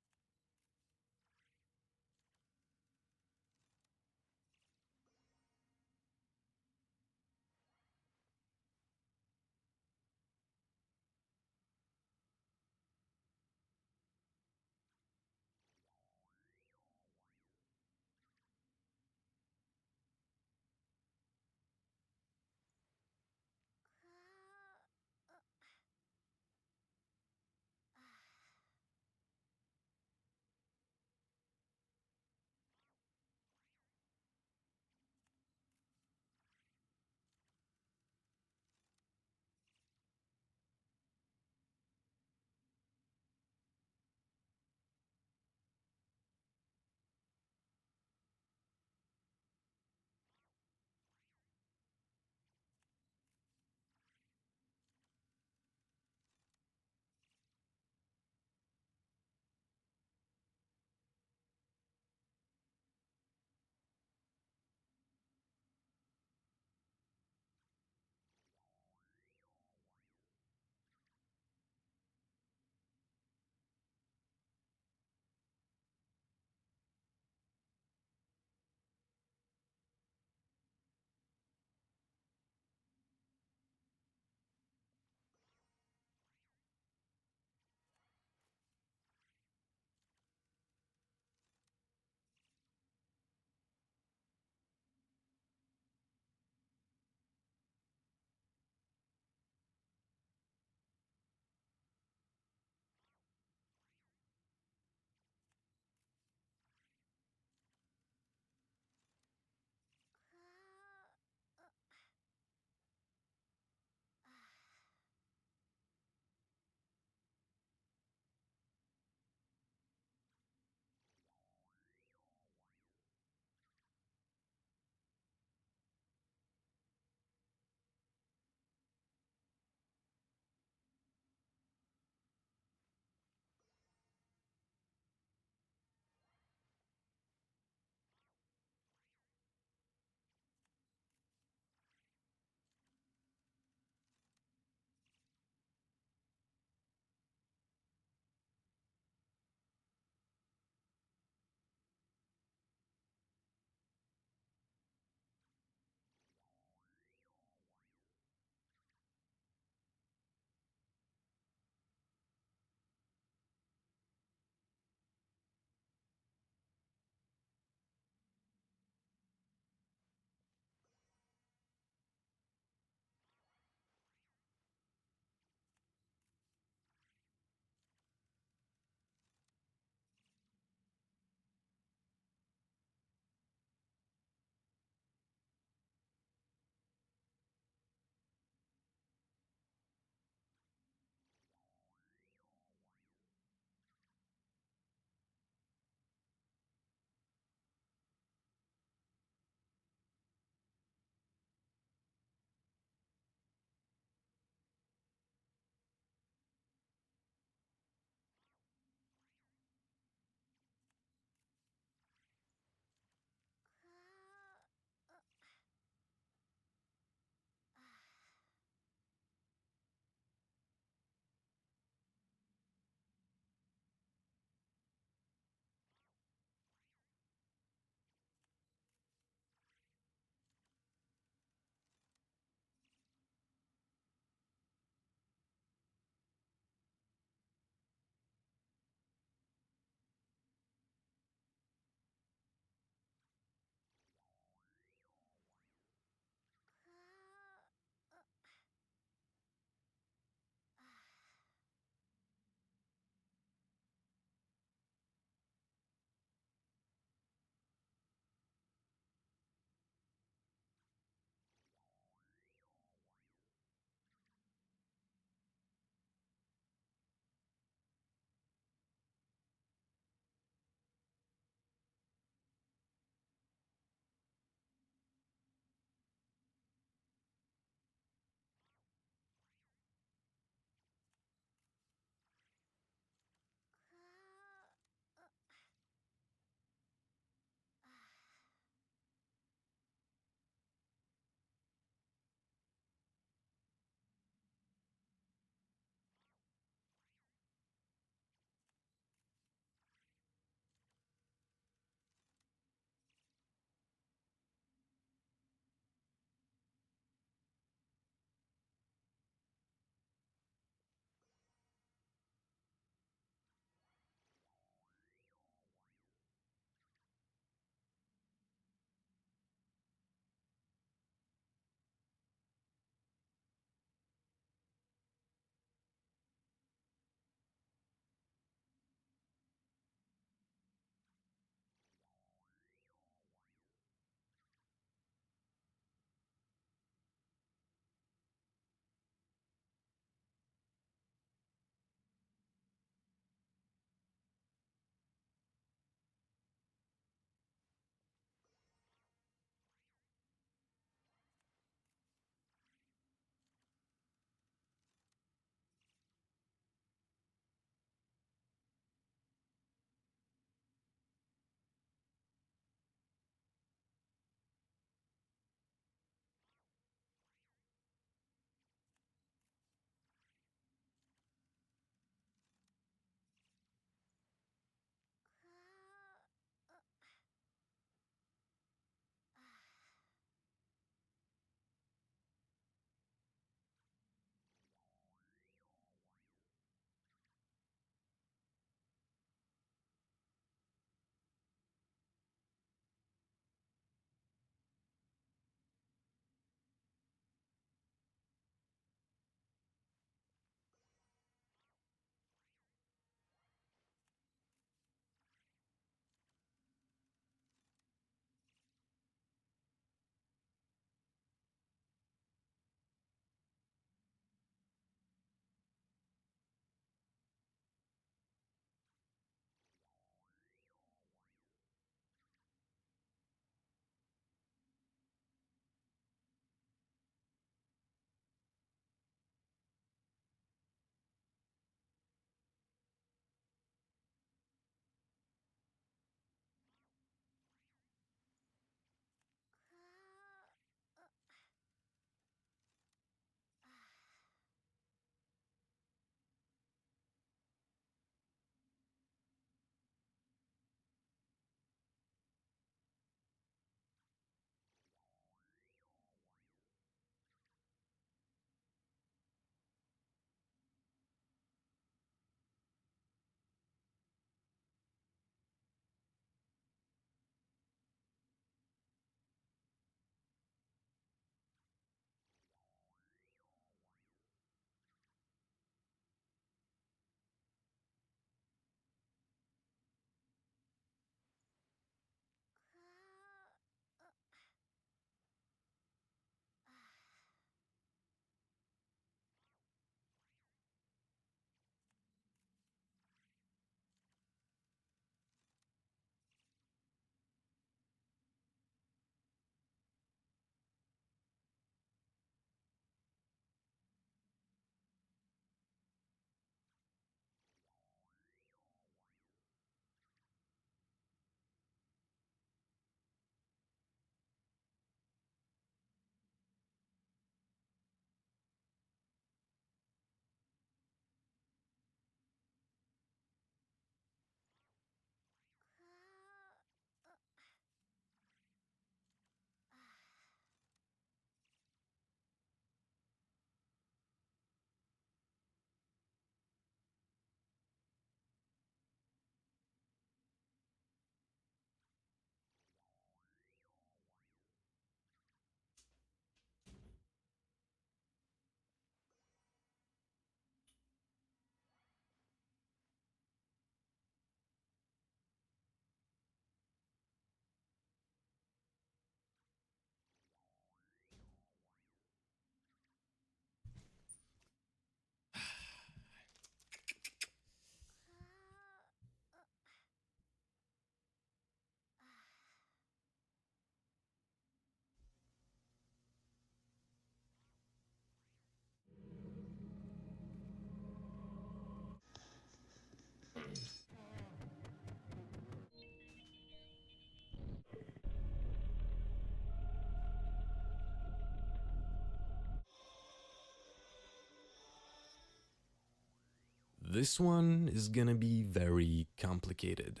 This one is gonna be very complicated.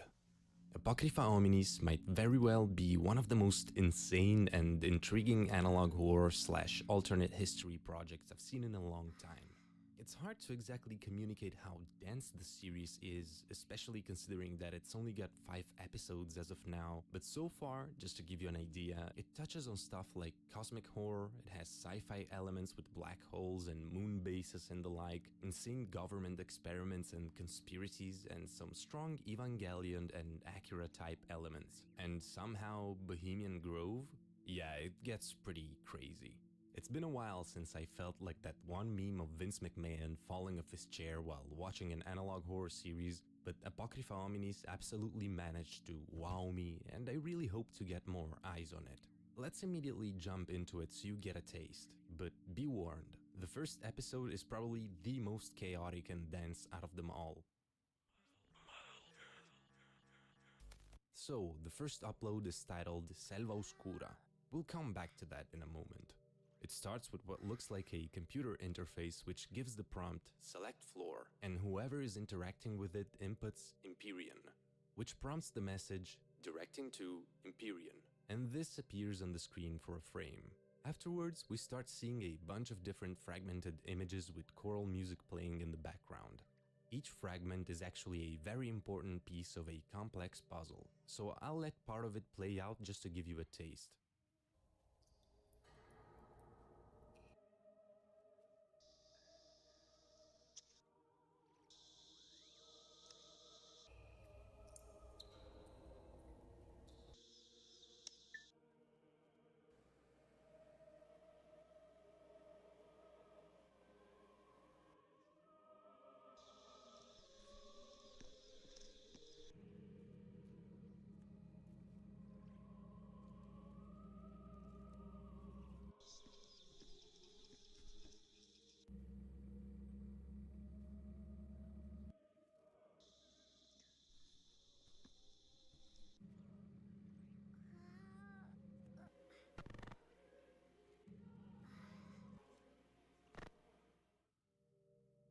Apocrypha Hominis might very well be one of the most insane and intriguing analog horror slash alternate history projects I've seen in a long time. It's hard to exactly communicate how dense the series is, especially considering that it's only got 5 episodes as of now, but so far, just to give you an idea, it touches on stuff like cosmic horror, it has sci-fi elements with black holes and moon bases and the like, insane government experiments and conspiracies, and some strong Evangelion and Akira type elements. And somehow Bohemian Grove? Yeah, it gets pretty crazy. It's been a while since I felt like that one meme of Vince McMahon falling off his chair while watching an analog horror series, but Apocrypha Hominis absolutely managed to wow me, and I really hope to get more eyes on it. Let's immediately jump into it so you get a taste, but be warned, the first episode is probably the most chaotic and dense out of them all. So, the first upload is titled Selva Oscura. We'll come back to that in a moment. It starts with what looks like a computer interface which gives the prompt select floor, and whoever is interacting with it inputs Empyrean, which prompts the message directing to Empyrean, and this appears on the screen for a frame. Afterwards, we start seeing a bunch of different fragmented images with choral music playing in the background. Each fragment is actually a very important piece of a complex puzzle, so I'll let part of it play out just to give you a taste.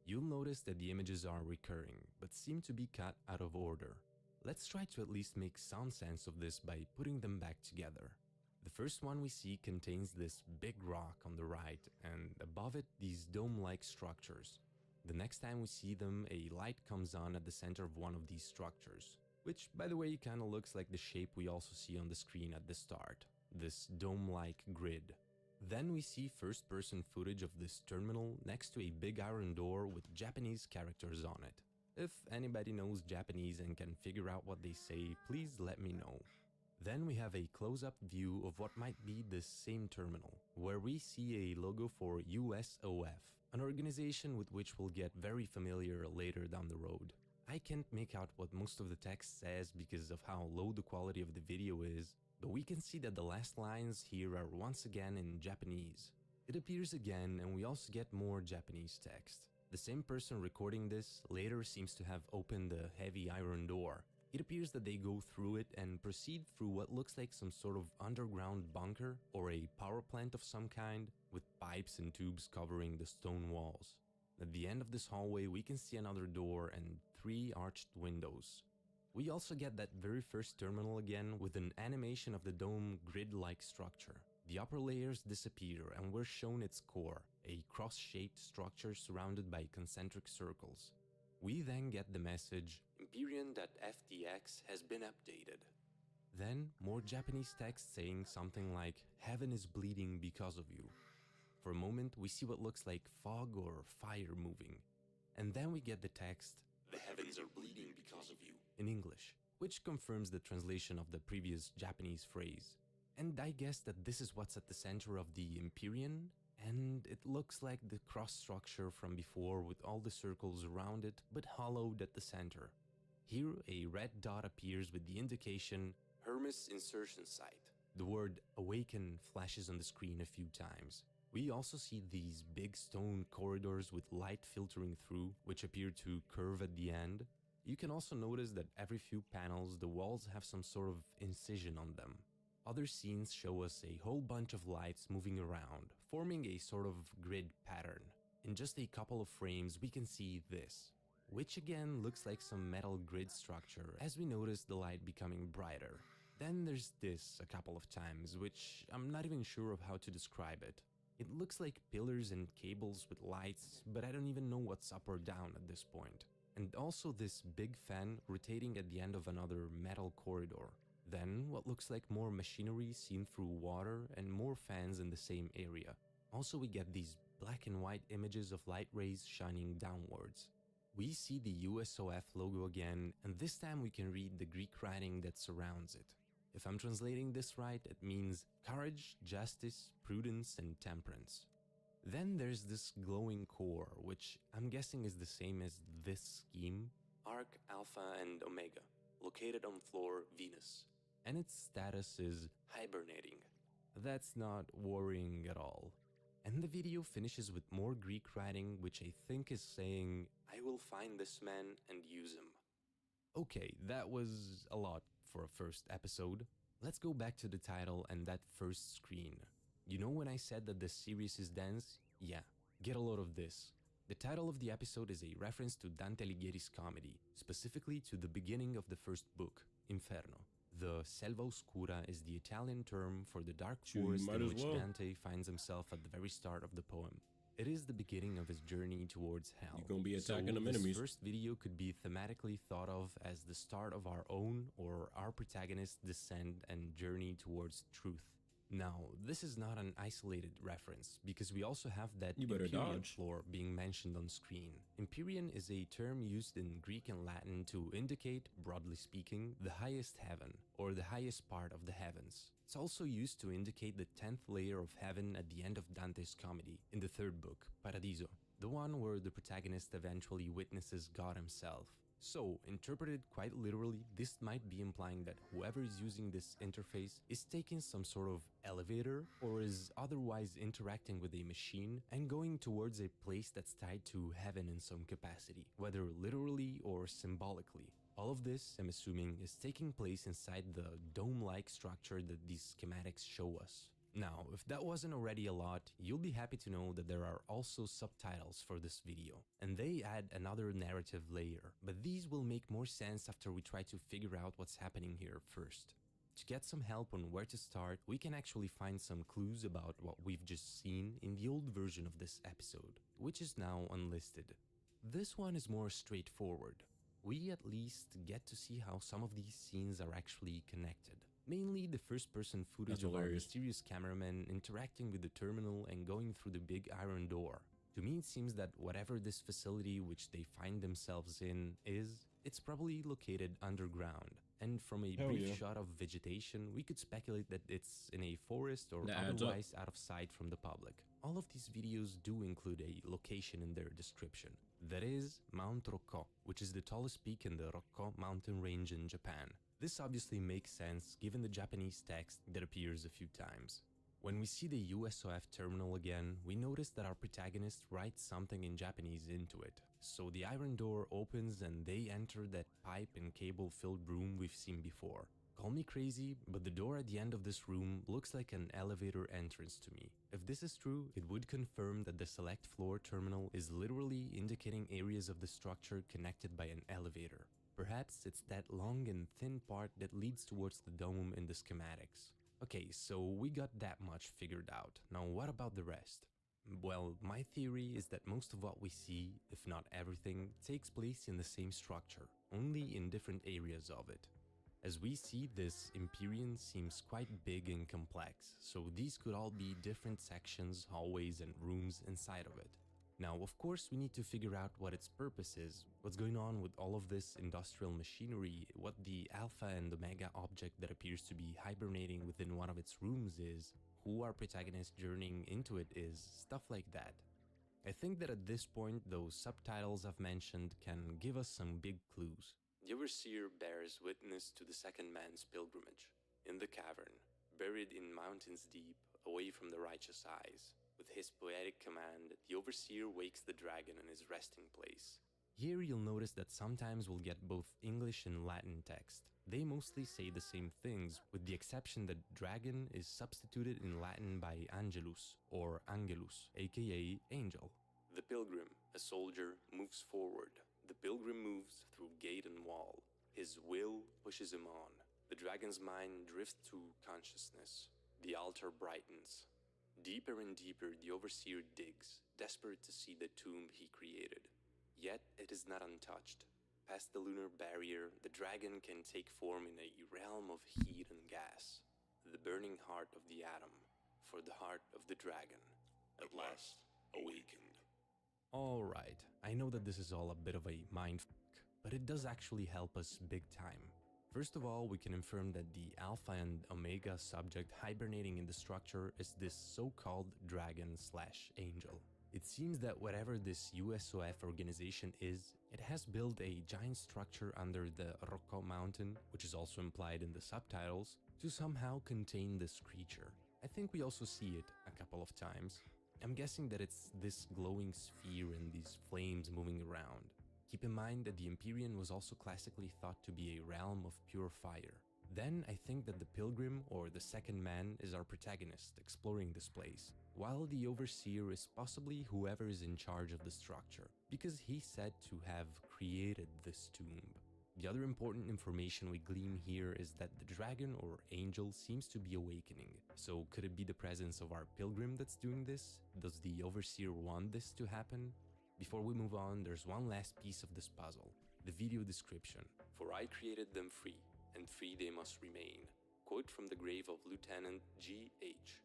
You'll notice that the images are recurring, but seem to be cut out of order. Let's try to at least make some sense of this by putting them back together. The first one we see contains this big rock on the right, and above it these dome-like structures. The next time we see them, a light comes on at the center of one of these structures, which by the way kinda looks like the shape we also see on the screen at the start, this dome-like grid. Then we see first-person footage of this terminal next to a big iron door with Japanese characters on it. If anybody knows Japanese and can figure out what they say, please let me know. Then we have a close-up view of what might be this same terminal, where we see a logo for USOF, an organization with which we'll get very familiar later down the road. I can't make out what most of the text says because of how low the quality of the video is, but we can see that the last lines here are once again in Japanese. It appears again and we also get more Japanese text. The same person recording this later seems to have opened the heavy iron door. It appears that they go through it and proceed through what looks like some sort of underground bunker or a power plant of some kind, with pipes and tubes covering the stone walls. At the end of this hallway we can see another door and 3 arched windows. We also get that very first terminal again with an animation of the dome grid-like structure. The upper layers disappear and we're shown its core, a cross-shaped structure surrounded by concentric circles. We then get the message, Empyrean.ftx has been updated. Then more Japanese text saying something like, heaven is bleeding because of you. For a moment we see what looks like fog or fire moving. And then we get the text, the heavens are bleeding because of you, in English, which confirms the translation of the previous Japanese phrase. And I guess that this is what's at the center of the Empyrean, and it looks like the cross structure from before with all the circles around it, but hollowed at the center. Here a red dot appears with the indication Hermes insertion site. The word awaken flashes on the screen a few times. We also see these big stone corridors with light filtering through, which appear to curve at the end. You can also notice that every few panels the walls have some sort of incision on them. Other scenes show us a whole bunch of lights moving around, forming a sort of grid pattern. In just a couple of frames we can see this. which again looks like some metal grid structure as we notice the light becoming brighter. Then there's this a couple of times, which I'm not even sure of how to describe it. It looks like pillars and cables with lights, but I don't even know what's up or down at this point. And also this big fan rotating at the end of another metal corridor. Then what looks like more machinery seen through water and more fans in the same area. Also we get these black and white images of light rays shining downwards. We see the USOF logo again, and this time we can read the Greek writing that surrounds it. If I'm translating this right, it means courage, justice, prudence, and temperance. Then there's this glowing core, which I'm guessing is the same as this scheme, Arc, Alpha, and Omega, located on floor Venus. And its status is hibernating. That's not worrying at all. And the video finishes with more Greek writing, which I think is saying, I will find this man and use him. Okay, that was a lot for a first episode. Let's go back to the title and that first screen. You know when I said that the series is dense? Yeah, get a load of this. The title of the episode is a reference to Dante Alighieri's comedy, specifically to the beginning of the first book, Inferno. The Selva Oscura is the Italian term for the dark forest in which Dante finds himself at the very start of the poem. It is the beginning of his journey towards hell. You're gonna be attacking them enemies. This first video could be thematically thought of as the start of our own or our protagonist's descent and journey towards truth. Now, this is not an isolated reference, because we also have that Empyrean floor being mentioned on screen. Empyrean is a term used in Greek and Latin to indicate, broadly speaking, the highest heaven, or the highest part of the heavens. It's also used to indicate the 10th layer of heaven at the end of Dante's comedy, in the third book, Paradiso, the one where the protagonist eventually witnesses God himself. So, interpreted quite literally, this might be implying that whoever is using this interface is taking some sort of elevator or is otherwise interacting with a machine and going towards a place that's tied to heaven in some capacity, whether literally or symbolically. All of this, I'm assuming, is taking place inside the dome-like structure that these schematics show us. Now, if that wasn't already a lot, you'll be happy to know that there are also subtitles for this video, and they add another narrative layer, but these will make more sense after we try to figure out what's happening here first. To get some help on where to start, we can actually find some clues about what we've just seen in the old version of this episode, which is now unlisted. This one is more straightforward. We at least get to see how some of these scenes are actually connected. Mainly the first-person footage of our mysterious cameraman interacting with the terminal and going through the big iron door. To me it seems that whatever this facility which they find themselves in is, it's probably located underground. And from a brief shot of vegetation, we could speculate that it's in a forest or otherwise out of sight from the public. All of these videos do include a location in their description. That is Mount Rokko, which is the tallest peak in the Rokko mountain range in Japan. This obviously makes sense given the Japanese text that appears a few times. When we see the USOF terminal again, we notice that our protagonist writes something in Japanese into it. So the iron door opens and they enter that pipe and cable-filled room we've seen before. Call me crazy, but the door at the end of this room looks like an elevator entrance to me. If this is true, it would confirm that the select floor terminal is literally indicating areas of the structure connected by an elevator. Perhaps it's that long and thin part that leads towards the dome in the schematics. Okay, so we got that much figured out. Now what about the rest? Well, my theory is that most of what we see, if not everything, takes place in the same structure, only in different areas of it. As we see, this Empyrean seems quite big and complex, so these could all be different sections, hallways, and rooms inside of it. Now, of course, we need to figure out what its purpose is, what's going on with all of this industrial machinery, what the Alpha and Omega object that appears to be hibernating within one of its rooms is, who our protagonist journeying into it is, stuff like that. I think that at this point, those subtitles I've mentioned can give us some big clues. The Overseer bears witness to the second man's pilgrimage, in the cavern, buried in mountains deep, away from the righteous eyes. With his poetic command, the Overseer wakes the dragon in his resting place. Here you'll notice that sometimes we'll get both English and Latin text. They mostly say the same things, with the exception that dragon is substituted in Latin by angelus, or angelus, aka angel. The pilgrim, a soldier, moves forward. The pilgrim moves through gate and wall. His will pushes him on. The dragon's mind drifts to consciousness. The altar brightens. Deeper and deeper the overseer digs, desperate to see the tomb he created. Yet it is not untouched. Past the lunar barrier, the dragon can take form in a realm of heat and gas. The burning heart of the atom, for the heart of the dragon, at last awakened. Alright, I know that this is all a bit of a mindfuck, but it does actually help us big time. First of all, we can affirm that the alpha and omega subject hibernating in the structure is this so-called dragon/angel. It seems that whatever this USOF organization is, it has built a giant structure under the Rocco mountain, which is also implied in the subtitles, to somehow contain this creature. I think we also see it a couple of times. I'm guessing that it's this glowing sphere and these flames moving around. Keep in mind that the Empyrean was also classically thought to be a realm of pure fire. Then I think that the Pilgrim, or the second man, is our protagonist exploring this place, while the Overseer is possibly whoever is in charge of the structure, because he's said to have created this tomb. The other important information we glean here is that the dragon or angel seems to be awakening. So could it be the presence of our pilgrim that's doing this? Does the Overseer want this to happen? Before we move on, there's one last piece of this puzzle, the video description. For I created them free, and free they must remain. Quote from the grave of Lieutenant G.H.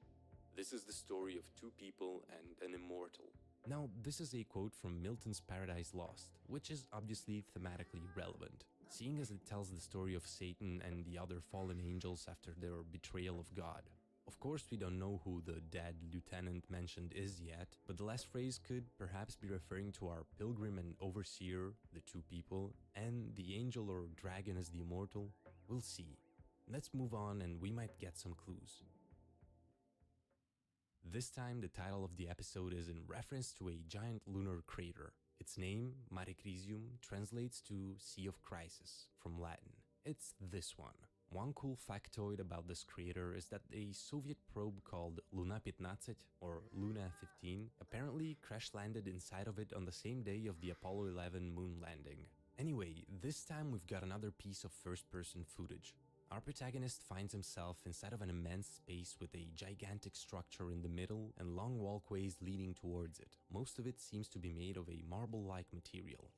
This is the story of two people and an immortal. Now, this is a quote from Milton's Paradise Lost, which is obviously thematically relevant, seeing as it tells the story of Satan and the other fallen angels after their betrayal of God. Of course, we don't know who the dead lieutenant mentioned is yet, but the last phrase could perhaps be referring to our pilgrim and overseer, the two people, and the angel or dragon as the immortal. We'll see. Let's move on and we might get some clues. This time, the title of the episode is in reference to a giant lunar crater. Its name, Mare Crisium, translates to Sea of Crisis from Latin. It's this one. One cool factoid about this crater is that a Soviet probe called Luna 15, or Luna 15, apparently crash-landed inside of it on the same day of the Apollo 11 moon landing. Anyway, this time we've got another piece of first-person footage. Our protagonist finds himself inside of an immense space with a gigantic structure in the middle and long walkways leading towards it. Most of it seems to be made of a marble-like material.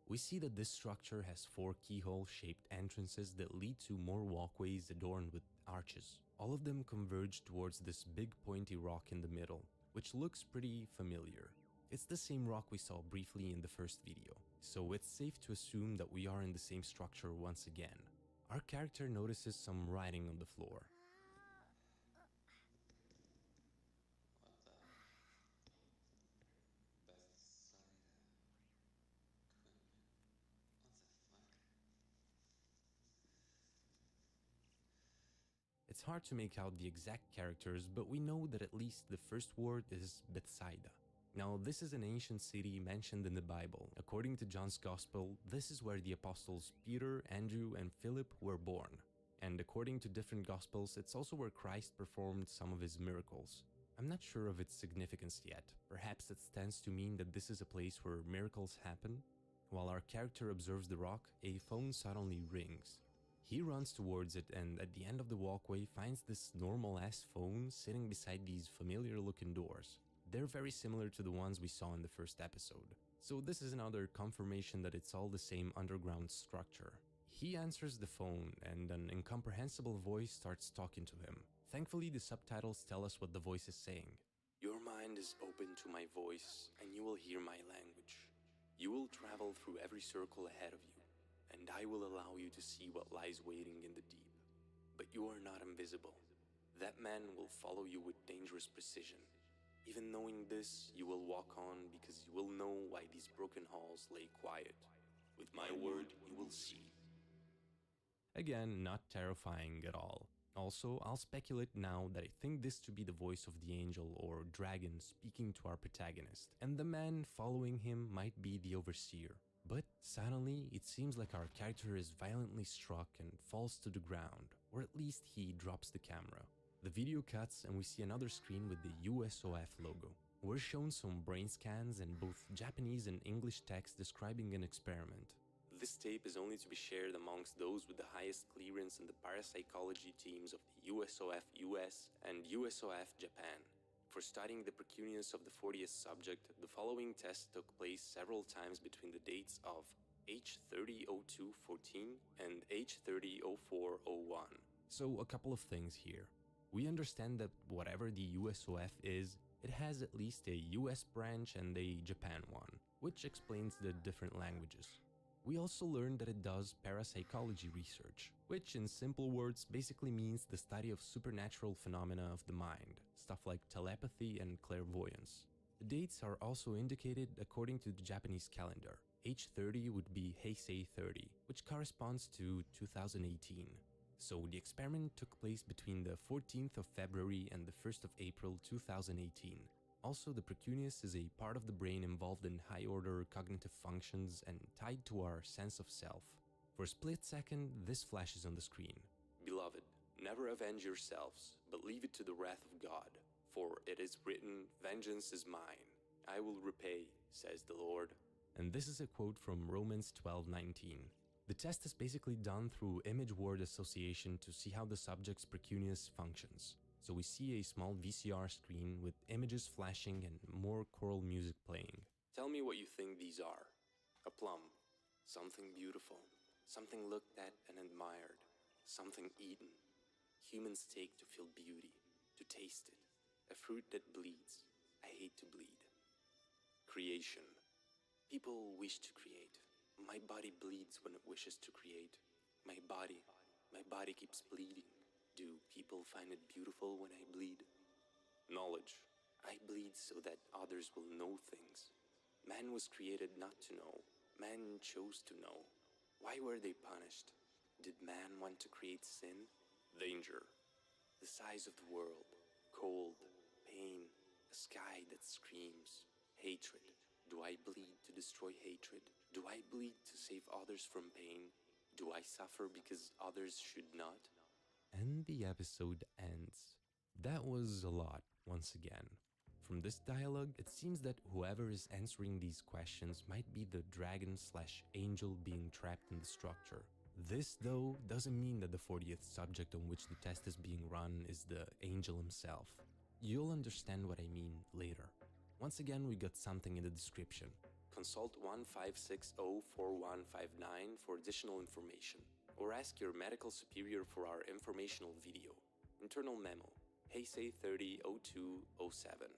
We see that this structure has 4 keyhole-shaped entrances that lead to more walkways adorned with arches. All of them converge towards this big pointy rock in the middle, which looks pretty familiar. It's the same rock we saw briefly in the first video, so it's safe to assume that we are in the same structure once again. Our character notices some writing on the floor. It's hard to make out the exact characters, but we know that at least the first word is Bethsaida. Now, this is an ancient city mentioned in the Bible. According to John's Gospel, this is where the apostles Peter, Andrew, and Philip were born. And according to different Gospels, it's also where Christ performed some of his miracles. I'm not sure of its significance yet. Perhaps it stands to mean that this is a place where miracles happen. While our character observes the rock, a phone suddenly rings. He runs towards it and at the end of the walkway finds this normal-ass phone sitting beside these familiar-looking doors. They're very similar to the ones we saw in the first episode. So this is another confirmation that it's all the same underground structure. He answers the phone and an incomprehensible voice starts talking to him. Thankfully, the subtitles tell us what the voice is saying. Your mind is open to my voice and you will hear my language. You will travel through every circle ahead of you, and I will allow you to see what lies waiting in the deep. But you are not invisible. That man will follow you with dangerous precision. Even knowing this, you will walk on because you will know why these broken halls lay quiet. With my word, you will see. Again, not terrifying at all. Also, I'll speculate now that I think this to be the voice of the angel or dragon speaking to our protagonist, and the man following him might be the overseer. But suddenly, it seems like our character is violently struck and falls to the ground, or at least he drops the camera. The video cuts and we see another screen with the USOF logo. We're shown some brain scans and both Japanese and English text describing an experiment. This tape is only to be shared amongst those with the highest clearance in the parapsychology teams of the USOF US and USOF Japan. For studying the precuneus of the 40th subject, the following test took place several times between the dates of H300214 and H300401. So a couple of things here. We understand that whatever the USOF is, it has at least a US branch and a Japan one, which explains the different languages. We also learned that it does parapsychology research, which in simple words basically means the study of supernatural phenomena of the mind, stuff like telepathy and clairvoyance. The dates are also indicated according to the Japanese calendar. H30 would be Heisei 30, which corresponds to 2018. So the experiment took place between the 14th of February and the 1st of April 2018. Also, the precuneus is a part of the brain involved in high-order cognitive functions and tied to our sense of self. For a split second, this flashes on the screen. Beloved, never avenge yourselves, but leave it to the wrath of God. For it is written, vengeance is mine. I will repay, says the Lord. And this is a quote from Romans 12:19. The test is basically done through image-word association to see how the subject's precuneus functions. So we see a small VCR screen with images flashing and more choral music playing. Tell me what you think these are. A plum. Something beautiful. Something looked at and admired. Something eaten. Humans take to feel beauty, to taste it. A fruit that bleeds. I hate to bleed. Creation. People wish to create. My body bleeds when it wishes to create. My body keeps bleeding. Do people find it beautiful when I bleed? Knowledge. I bleed so that others will know things. Man was created not to know. Man chose to know. Why were they punished? Did man want to create sin? Danger. The size of the world. Cold. Pain. A sky that screams. Hatred. Do I bleed to destroy hatred? Do I bleed to save others from pain? Do I suffer because others should not? And the episode ends. That was a lot, once again. From this dialogue, it seems that whoever is answering these questions might be the dragon/angel being trapped in the structure. This, though, doesn't mean that the 40th subject on which the test is being run is the angel himself. You'll understand what I mean later. Once again, we got something in the description. Consult 15604159 for additional information, or ask your medical superior for our informational video. Internal memo, Heisei 300207.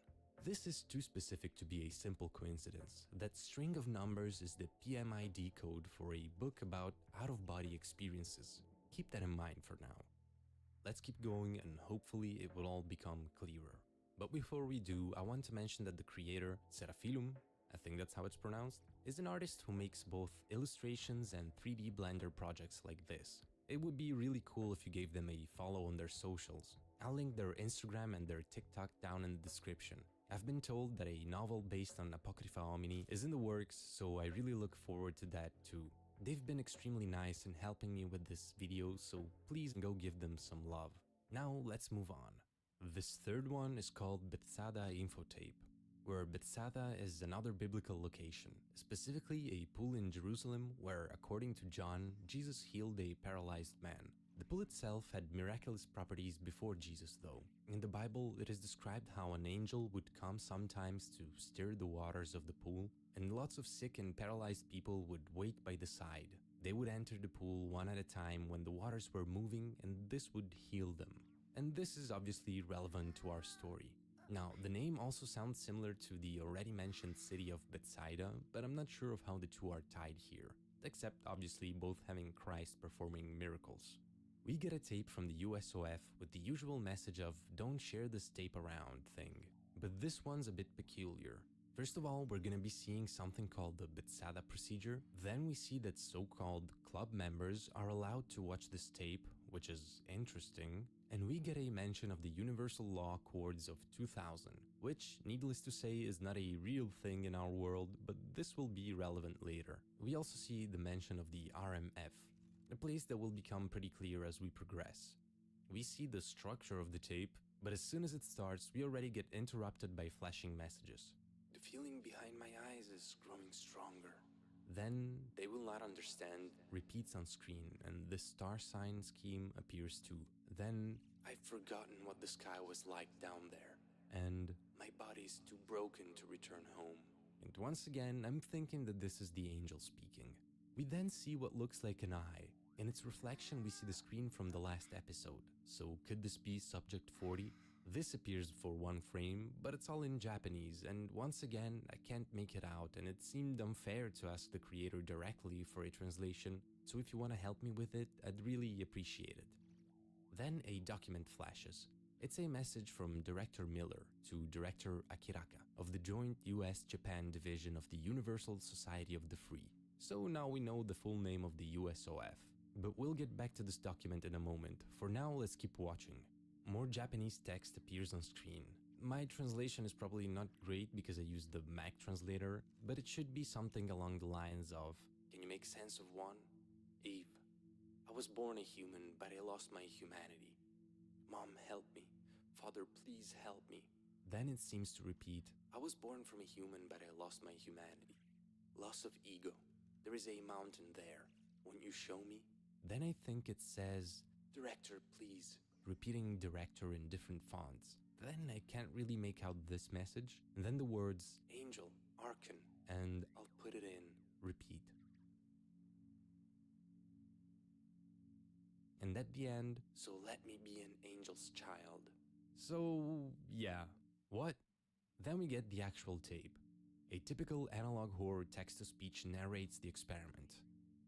This is too specific to be a simple coincidence. That string of numbers is the PMID code for a book about out-of-body experiences. Keep that in mind for now. Let's keep going and hopefully it will all become clearer. But before we do, I want to mention that the creator, Seraphilum, I think that's how it's pronounced, is an artist who makes both illustrations and 3D Blender projects like this. It would be really cool if you gave them a follow on their socials. I'll link their Instagram and their TikTok down in the description. I've been told that a novel based on Apocrypha Homini is in the works, so I really look forward to that too. They've been extremely nice in helping me with this video, so please go give them some love. Now let's move on. This third one is called Bethsaida Infotape, where Bethsaida is another biblical location, specifically a pool in Jerusalem where, according to John, Jesus healed a paralyzed man. The pool itself had miraculous properties before Jesus though. In the Bible, it is described how an angel would come sometimes to stir the waters of the pool, and lots of sick and paralyzed people would wait by the side. They would enter the pool one at a time when the waters were moving, and this would heal them. And this is obviously relevant to our story. Now, the name also sounds similar to the already mentioned city of Bethsaida, but I'm not sure of how the two are tied here, except obviously both having Christ performing miracles. We get a tape from the USOF with the usual message of "don't share this tape around" thing, but this one's a bit peculiar. First of all, we're gonna be seeing something called the Bethsaida procedure. Then we see that so-called club members are allowed to watch this tape, which is interesting. And we get a mention of the Universal Law Accords of 2000, which, needless to say, is not a real thing in our world, but this will be relevant later. We also see the mention of the RMF, a place that will become pretty clear as we progress. We see the structure of the tape, But as soon as it starts, we already get interrupted by flashing messages. The feeling behind my eyes is growing stronger. Then, they will not understand, repeats on screen, and the star sign scheme appears too. Then, I've forgotten what the sky was like down there, and my body's too broken to return home. And once again, I'm thinking that this is the angel speaking. We then see what looks like an eye. In its reflection, we see the screen from the last episode. So could this be Subject 40? This appears for one frame, but it's all in Japanese, and once again, I can't make it out, and it seemed unfair to ask the creator directly for a translation, so if you want to help me with it, I'd really appreciate it. Then a document flashes. It's a message from Director Miller to Director Akiraka of the joint US-Japan division of the Universal Society of the Free. So now we know the full name of the USOF. But we'll get back to this document in a moment. For now, let's keep watching. More Japanese text appears on screen. My translation is probably not great because I used the Mac translator, but it should be something along the lines of, "Can you make sense of one? Eve, I was born a human, but I lost my humanity. Mom, help me. Father, please help me." Then it seems to repeat, "I was born from a human, but I lost my humanity. Loss of ego. There is a mountain there. Won't you show me?" Then I think it says, "Director, please," repeating director in different fonts. Then I can't really make out this message. And then the words, "Angel, Archon," and "I'll put it in," repeat. And at the end, "So let me be an angel's child." So, yeah. What? Then we get the actual tape. A typical analog horror text-to-speech narrates the experiment.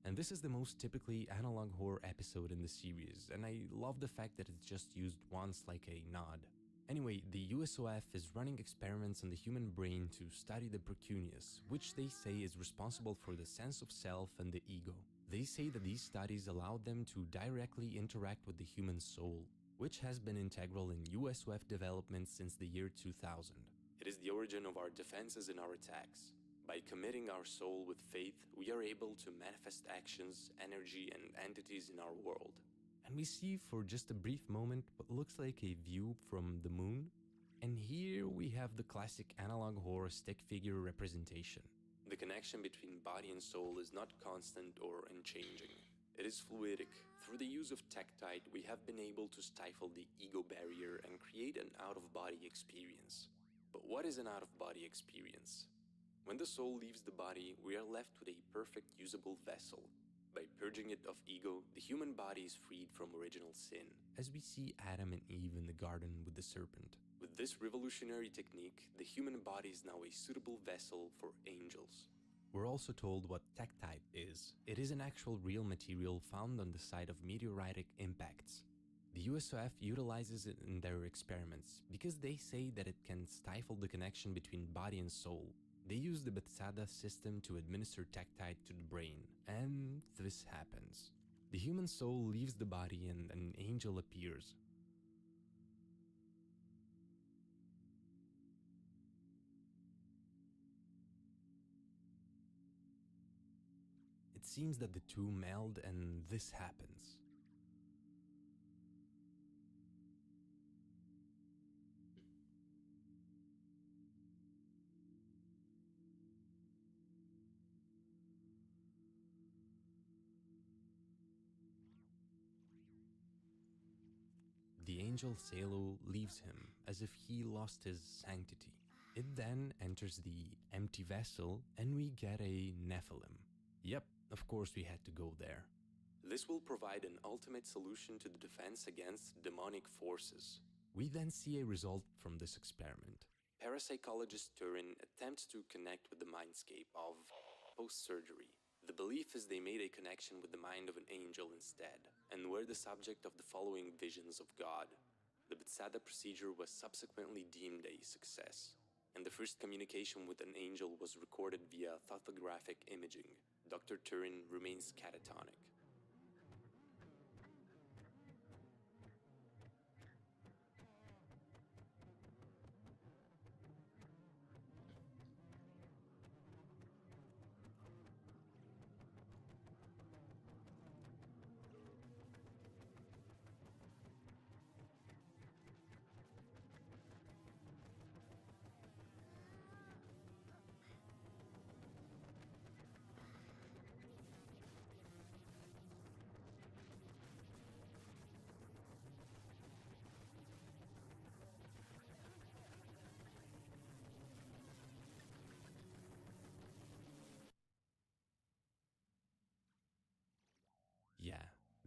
And this is the most typically analog horror episode in the series, and I love the fact that it's just used once like a nod. Anyway, the USOF is running experiments on the human brain to study the precuneus, which they say is responsible for the sense of self and the ego. They say that these studies allowed them to directly interact with the human soul, which has been integral in USOF development since the year 2000. It is the origin of our defenses and our attacks. By committing our soul with faith, we are able to manifest actions, energy, and entities in our world. And we see for just a brief moment what looks like a view from the moon. And here we have the classic analog horror stick figure representation. The connection between body and soul is not constant or unchanging. It is fluidic. Through the use of tektite, we have been able to stifle the ego barrier and create an out-of-body experience. But what is an out-of-body experience? When the soul leaves the body, we are left with a perfect usable vessel. By purging it of ego, the human body is freed from original sin, as we see Adam and Eve in the garden with the serpent. With this revolutionary technique, the human body is now a suitable vessel for angels. We're also told what tektite is. It is an actual real material found on the site of meteoritic impacts. The USOF utilizes it in their experiments because they say that it can stifle the connection between body and soul. They use the Bethesda system to administer tektite to the brain, and this happens. The human soul leaves the body and an angel appears. It seems that the two meld and this happens. The angel Salo leaves him as if he lost his sanctity. It then enters the empty vessel and we get a Nephilim. Yep, of course we had to go there. This will provide an ultimate solution to the defense against demonic forces. We then see a result from this experiment. Parapsychologist Turin attempts to connect with the mindscape of post-surgery. The belief is they made a connection with the mind of an angel instead, and were the subject of the following visions of God. The Bethesda procedure was subsequently deemed a success, and the first communication with an angel was recorded via photographic imaging. Dr. Turin remains catatonic.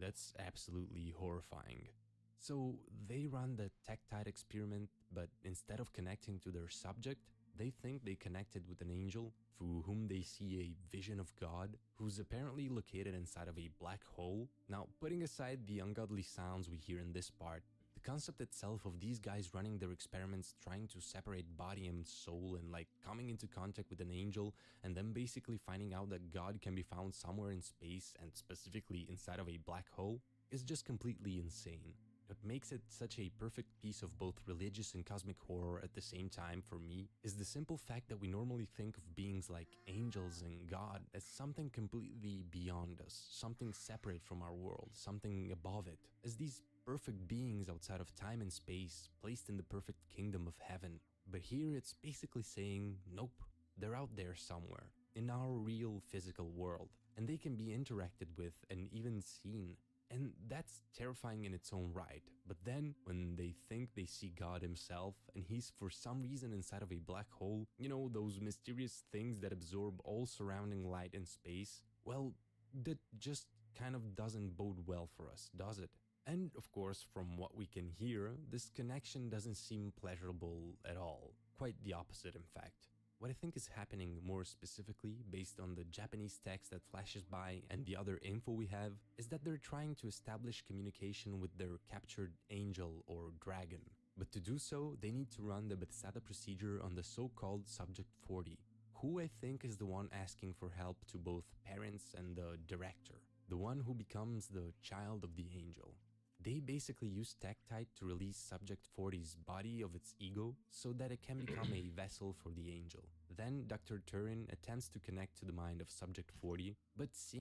That's absolutely horrifying. So they run the Tektite experiment, but instead of connecting to their subject, they think they connected with an angel through whom they see a vision of God, who's apparently located inside of a black hole. Now, putting aside the ungodly sounds we hear in this part, the concept itself of these guys running their experiments trying to separate body and soul and like coming into contact with an angel and then basically finding out that God can be found somewhere in space and specifically inside of a black hole is just completely insane. What makes it such a perfect piece of both religious and cosmic horror at the same time for me is the simple fact that we normally think of beings like angels and God as something completely beyond us, something separate from our world, something above it, as these perfect beings outside of time and space, placed in the perfect kingdom of heaven. But here it's basically saying, nope, they're out there somewhere, in our real physical world, and they can be interacted with and even seen. And that's terrifying in its own right. But then, when they think they see God himself, and he's for some reason inside of a black hole, you know, those mysterious things that absorb all surrounding light and space, well, that just kind of doesn't bode well for us, does it? And of course, from what we can hear, this connection doesn't seem pleasurable at all. Quite the opposite, in fact. What I think is happening more specifically, based on the Japanese text that flashes by and the other info we have, is that they're trying to establish communication with their captured angel or dragon. But to do so, they need to run the Bethesda procedure on the so-called Subject 40, who I think is the one asking for help to both parents and the director, the one who becomes the child of the angel. They basically use Tektite to release Subject 40's body of its ego so that it can become a vessel for the angel. Then Dr. Turin attempts to connect to the mind of Subject 40, but seeing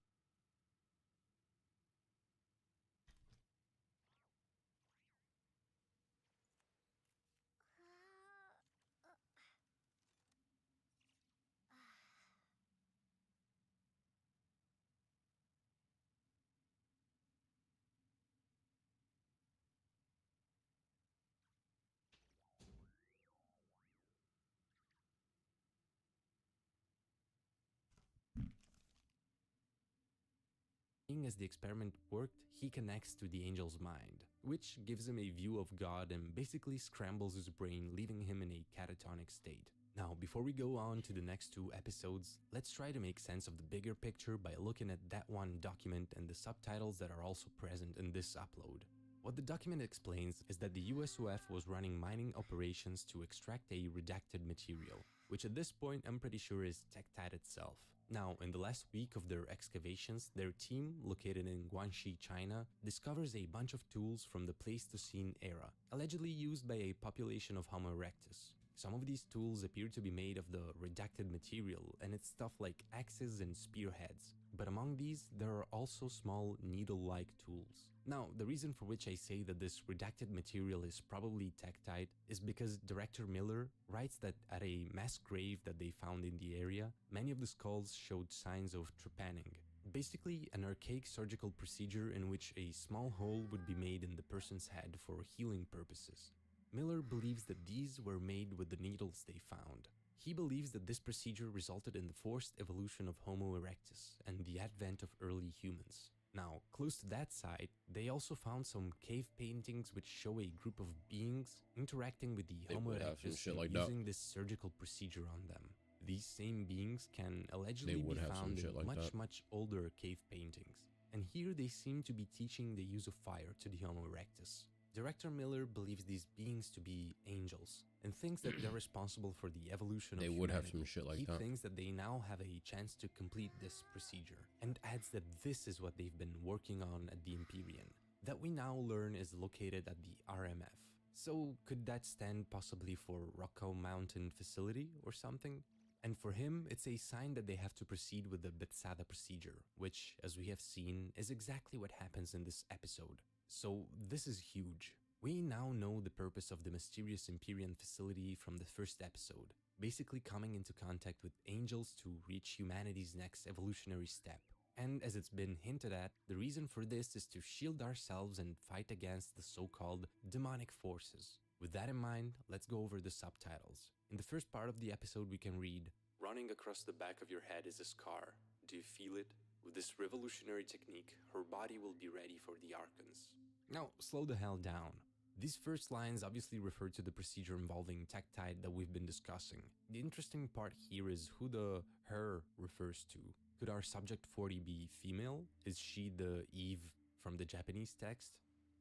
as the experiment worked, he connects to the angel's mind, which gives him a view of God and basically scrambles his brain, leaving him in a catatonic state. Now, before we go on to the next two episodes, let's try to make sense of the bigger picture by looking at that one document and the subtitles that are also present in this upload. What the document explains is that the USOF was running mining operations to extract a redacted material, which at this point I'm pretty sure is Tektite itself. Now, in the last week of their excavations, their team, located in Guangxi, China, discovers a bunch of tools from the Pleistocene era, allegedly used by a population of Homo erectus. Some of these tools appear to be made of the redacted material, and it's stuff like axes and spearheads. But among these, there are also small needle-like tools. Now, the reason for which I say that this redacted material is probably Tektite is because Director Miller writes that at a mass grave that they found in the area, many of the skulls showed signs of trepanning. Basically, an archaic surgical procedure in which a small hole would be made in the person's head for healing purposes. Miller believes that these were made with the needles they found. He believes that this procedure resulted in the forced evolution of Homo erectus and the advent of early humans. Now, close to that site, they also found some cave paintings which show a group of beings interacting with the Homo erectus using this surgical procedure on them. These same beings can allegedly be found in much older cave paintings. And here they seem to be teaching the use of fire to the Homo erectus. Director Miller believes these beings to be angels and thinks that they're responsible for the evolution of humanity. Have some shit like he that. He thinks that they now have a chance to complete this procedure and adds that this is what they've been working on at the Empyrean, that we now learn is located at the RMF. So could that stand possibly for Rocco Mountain Facility or something? And for him, it's a sign that they have to proceed with the Bethesda procedure, which, as we have seen, is exactly what happens in this episode. So this is huge. We now know the purpose of the mysterious Empyrean facility from the first episode, basically coming into contact with angels to reach humanity's next evolutionary step. And as it's been hinted at, the reason for this is to shield ourselves and fight against the so-called demonic forces. With that in mind, let's go over the subtitles. In the first part of the episode we can read, "Running across the back of your head is a scar. Do you feel it? With this revolutionary technique, her body will be ready for the Archons. Now, slow the hell down. These first lines obviously refer to the procedure involving Tektite that we've been discussing. The interesting part here is who the her refers to. Could our subject 40 be female? Is she the Eve from the Japanese text?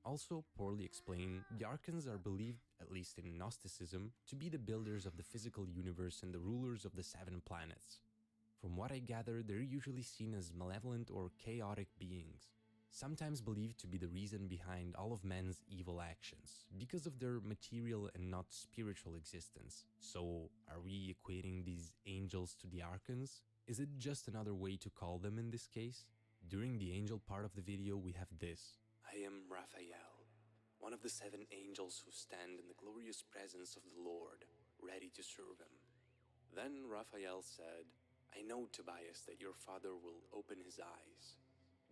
Also, poorly explained, the Archons are believed, at least in Gnosticism, to be the builders of the physical universe and the rulers of the 7 planets. From what I gather, they're usually seen as malevolent or chaotic beings, sometimes believed to be the reason behind all of men's evil actions, because of their material and not spiritual existence. So, are we equating these angels to the Archons? Is it just another way to call them in this case? During the angel part of the video, we have this. I am Raphael, one of the 7 angels who stand in the glorious presence of the Lord, ready to serve him. Then Raphael said, I know, Tobias, that your father will open his eyes.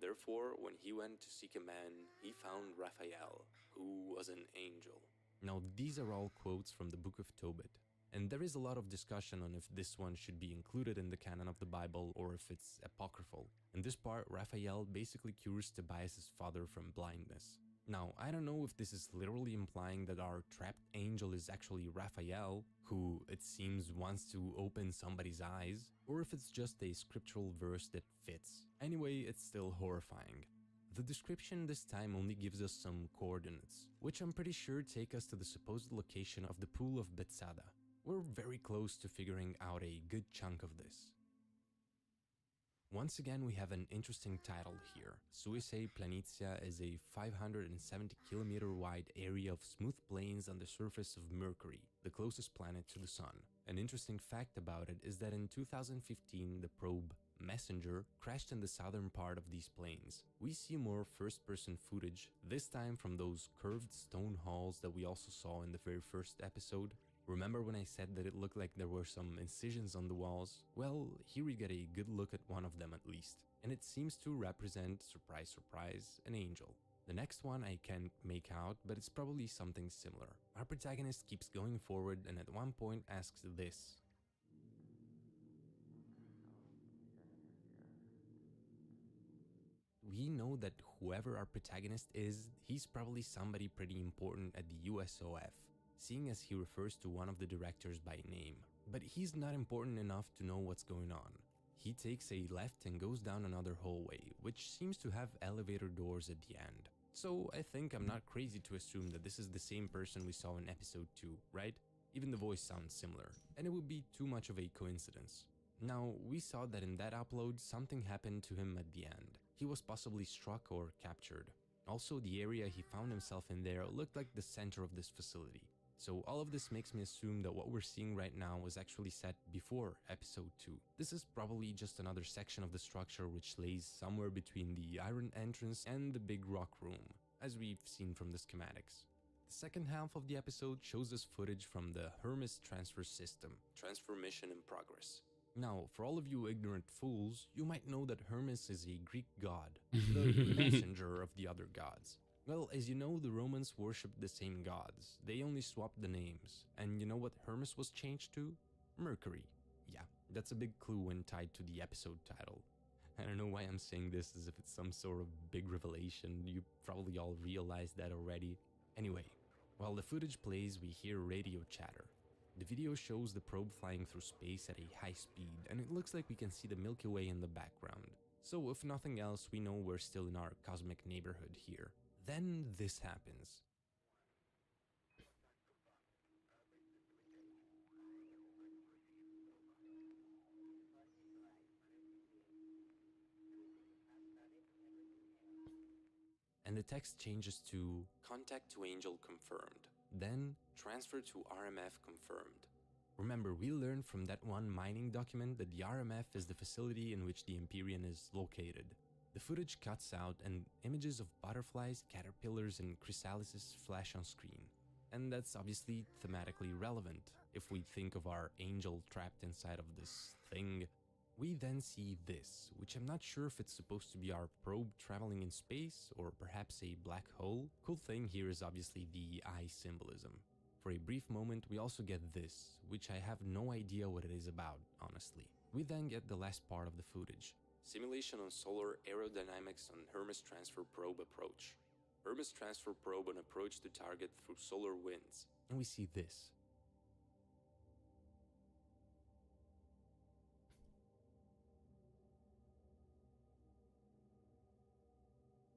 Therefore, when he went to seek a man, he found Raphael, who was an angel. Now, these are all quotes from the book of Tobit, and there is a lot of discussion on if this one should be included in the canon of the Bible or if it's apocryphal. In this part, Raphael basically cures Tobias' father from blindness. Now, I don't know if this is literally implying that our trapped angel is actually Raphael, who, it seems, wants to open somebody's eyes, or if it's just a scriptural verse that fits. Anyway, it's still horrifying. The description this time only gives us some coordinates, which I'm pretty sure take us to the supposed location of the Pool of Bethesda. We're very close to figuring out a good chunk of this. Once again, we have an interesting title here. Suisei Planitia is a 570-kilometer wide area of smooth plains on the surface of Mercury, the closest planet to the Sun. An interesting fact about it is that in 2015, the probe Messenger crashed in the southern part of these plains. We see more first-person footage, this time from those curved stone halls that we also saw in the very first episode. Remember when I said that it looked like there were some incisions on the walls? Well, here we get a good look at one of them at least, and it seems to represent, surprise surprise, an angel. The next one I can't make out, but it's probably something similar. Our protagonist keeps going forward and at one point asks this. We know that whoever our protagonist is, he's probably somebody pretty important at the USOF, seeing as he refers to one of the directors by name. But he's not important enough to know what's going on. He takes a left and goes down another hallway, which seems to have elevator doors at the end. So I think I'm not crazy to assume that this is the same person we saw in episode 2, right? Even the voice sounds similar, and it would be too much of a coincidence. Now, we saw that in that upload, something happened to him at the end. He was possibly struck or captured. Also, the area he found himself in there looked like the center of this facility. So all of this makes me assume that what we're seeing right now was actually set before episode 2. This is probably just another section of the structure which lays somewhere between the iron entrance and the big rock room, as we've seen from the schematics. The second half of the episode shows us footage from the Hermes transfer system. Transfer mission in progress. Now, for all of you ignorant fools, you might know that Hermes is a Greek god, the messenger of the other gods. Well, as you know, the Romans worshipped the same gods. They only swapped the names. And you know what Hermes was changed to? Mercury. Yeah, that's a big clue when tied to the episode title. I don't know why I'm saying this as if it's some sort of big revelation. You probably all realized that already. Anyway, while the footage plays, we hear radio chatter. The video shows the probe flying through space at a high speed, and it looks like we can see the Milky Way in the background. So if nothing else, we know we're still in our cosmic neighborhood here. Then this happens. And the text changes to contact to angel confirmed, then transfer to RMF confirmed. Remember, we learned from that one mining document that the RMF is the facility in which the Empyrean is located. The footage cuts out and images of butterflies, caterpillars, and chrysalises flash on screen. And that's obviously thematically relevant. If we think of our angel trapped inside of this thing, we then see this, which I'm not sure if it's supposed to be our probe traveling in space or perhaps a black hole. Cool thing here is obviously the eye symbolism. For a brief moment, we also get this, which I have no idea what it is about, honestly. We then get the last part of the footage. Simulation on solar aerodynamics on Hermes transfer probe approach. Hermes transfer probe on approach to target through solar winds. And we see this.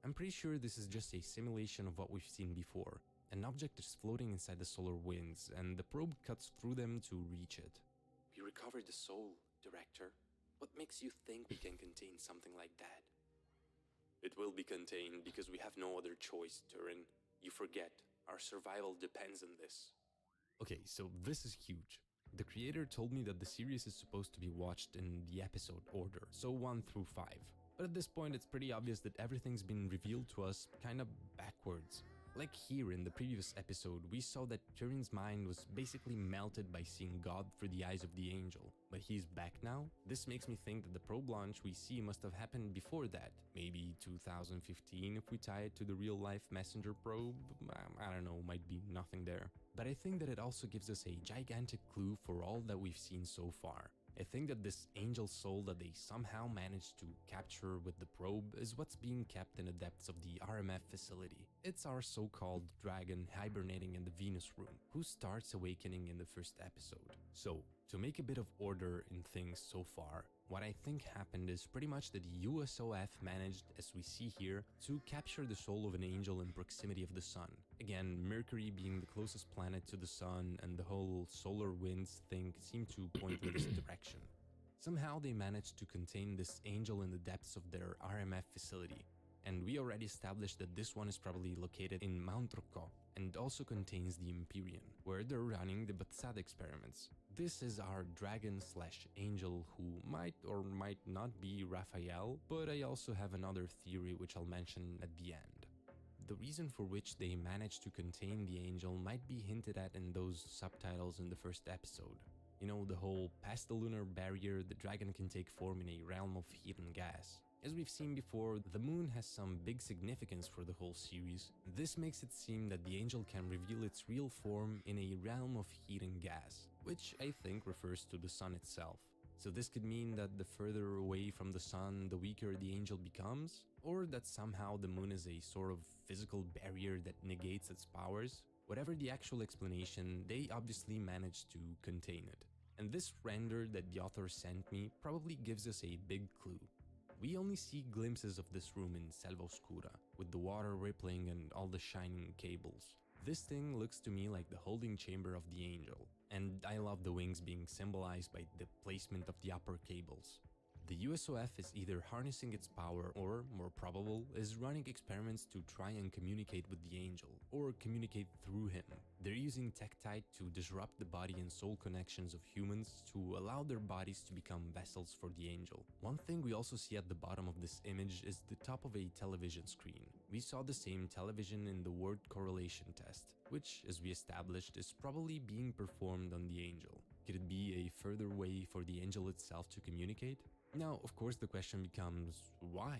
I'm pretty sure this is just a simulation of what we've seen before. An object is floating inside the solar winds, and the probe cuts through them to reach it. We recovered the soul, Director. What makes you think we can contain something like that? It will be contained because we have no other choice, Turin. You forget, our survival depends on this. Okay, so this is huge. The creator told me that the series is supposed to be watched in the episode order, so 1 through 5. But at this point, it's pretty obvious that everything's been revealed to us kinda backwards. Like here in the previous episode, we saw that Turin's mind was basically melted by seeing God through the eyes of the angel. But he's back now? This makes me think that the probe launch we see must have happened before that. Maybe 2015 if we tie it to the real-life messenger probe? I don't know, might be nothing there. But I think that it also gives us a gigantic clue for all that we've seen so far. I think that this angel soul that they somehow managed to capture with the probe is what's being kept in the depths of the RMF facility. It's our so-called dragon hibernating in the Venus room, who starts awakening in the first episode. So, to make a bit of order in things so far, what I think happened is pretty much that the USOF managed, as we see here, to capture the soul of an angel in proximity of the sun. Again, Mercury being the closest planet to the sun, and the whole solar winds thing seemed to point in this direction. Somehow they managed to contain this angel in the depths of their RMF facility. And we already established that this one is probably located in Mount Rocco, and also contains the Empyrean, where they're running the Batsad experiments. This is our dragon/angel who might or might not be Raphael, but I also have another theory which I'll mention at the end. The reason for which they managed to contain the angel might be hinted at in those subtitles in the first episode. You know, the whole past the lunar barrier, the dragon can take form in a realm of heat and gas. As we've seen before, the moon has some big significance for the whole series. This makes it seem that the angel can reveal its real form in a realm of heat and gas, which I think refers to the sun itself. So this could mean that the further away from the sun, the weaker the angel becomes, or that somehow the moon is a sort of physical barrier that negates its powers. Whatever the actual explanation, they obviously managed to contain it. And this render that the author sent me probably gives us a big clue. We only see glimpses of this room in Selva Oscura, with the water rippling and all the shining cables. This thing looks to me like the holding chamber of the angel, and I love the wings being symbolized by the placement of the upper cables. The USOF is either harnessing its power or, more probable, is running experiments to try and communicate with the angel, or communicate through him. They're using tektite to disrupt the body and soul connections of humans to allow their bodies to become vessels for the angel. One thing we also see at the bottom of this image is the top of a television screen. We saw the same television in the word correlation test, which, as we established, is probably being performed on the angel. Could it be a further way for the angel itself to communicate? Now, of course, the question becomes, why?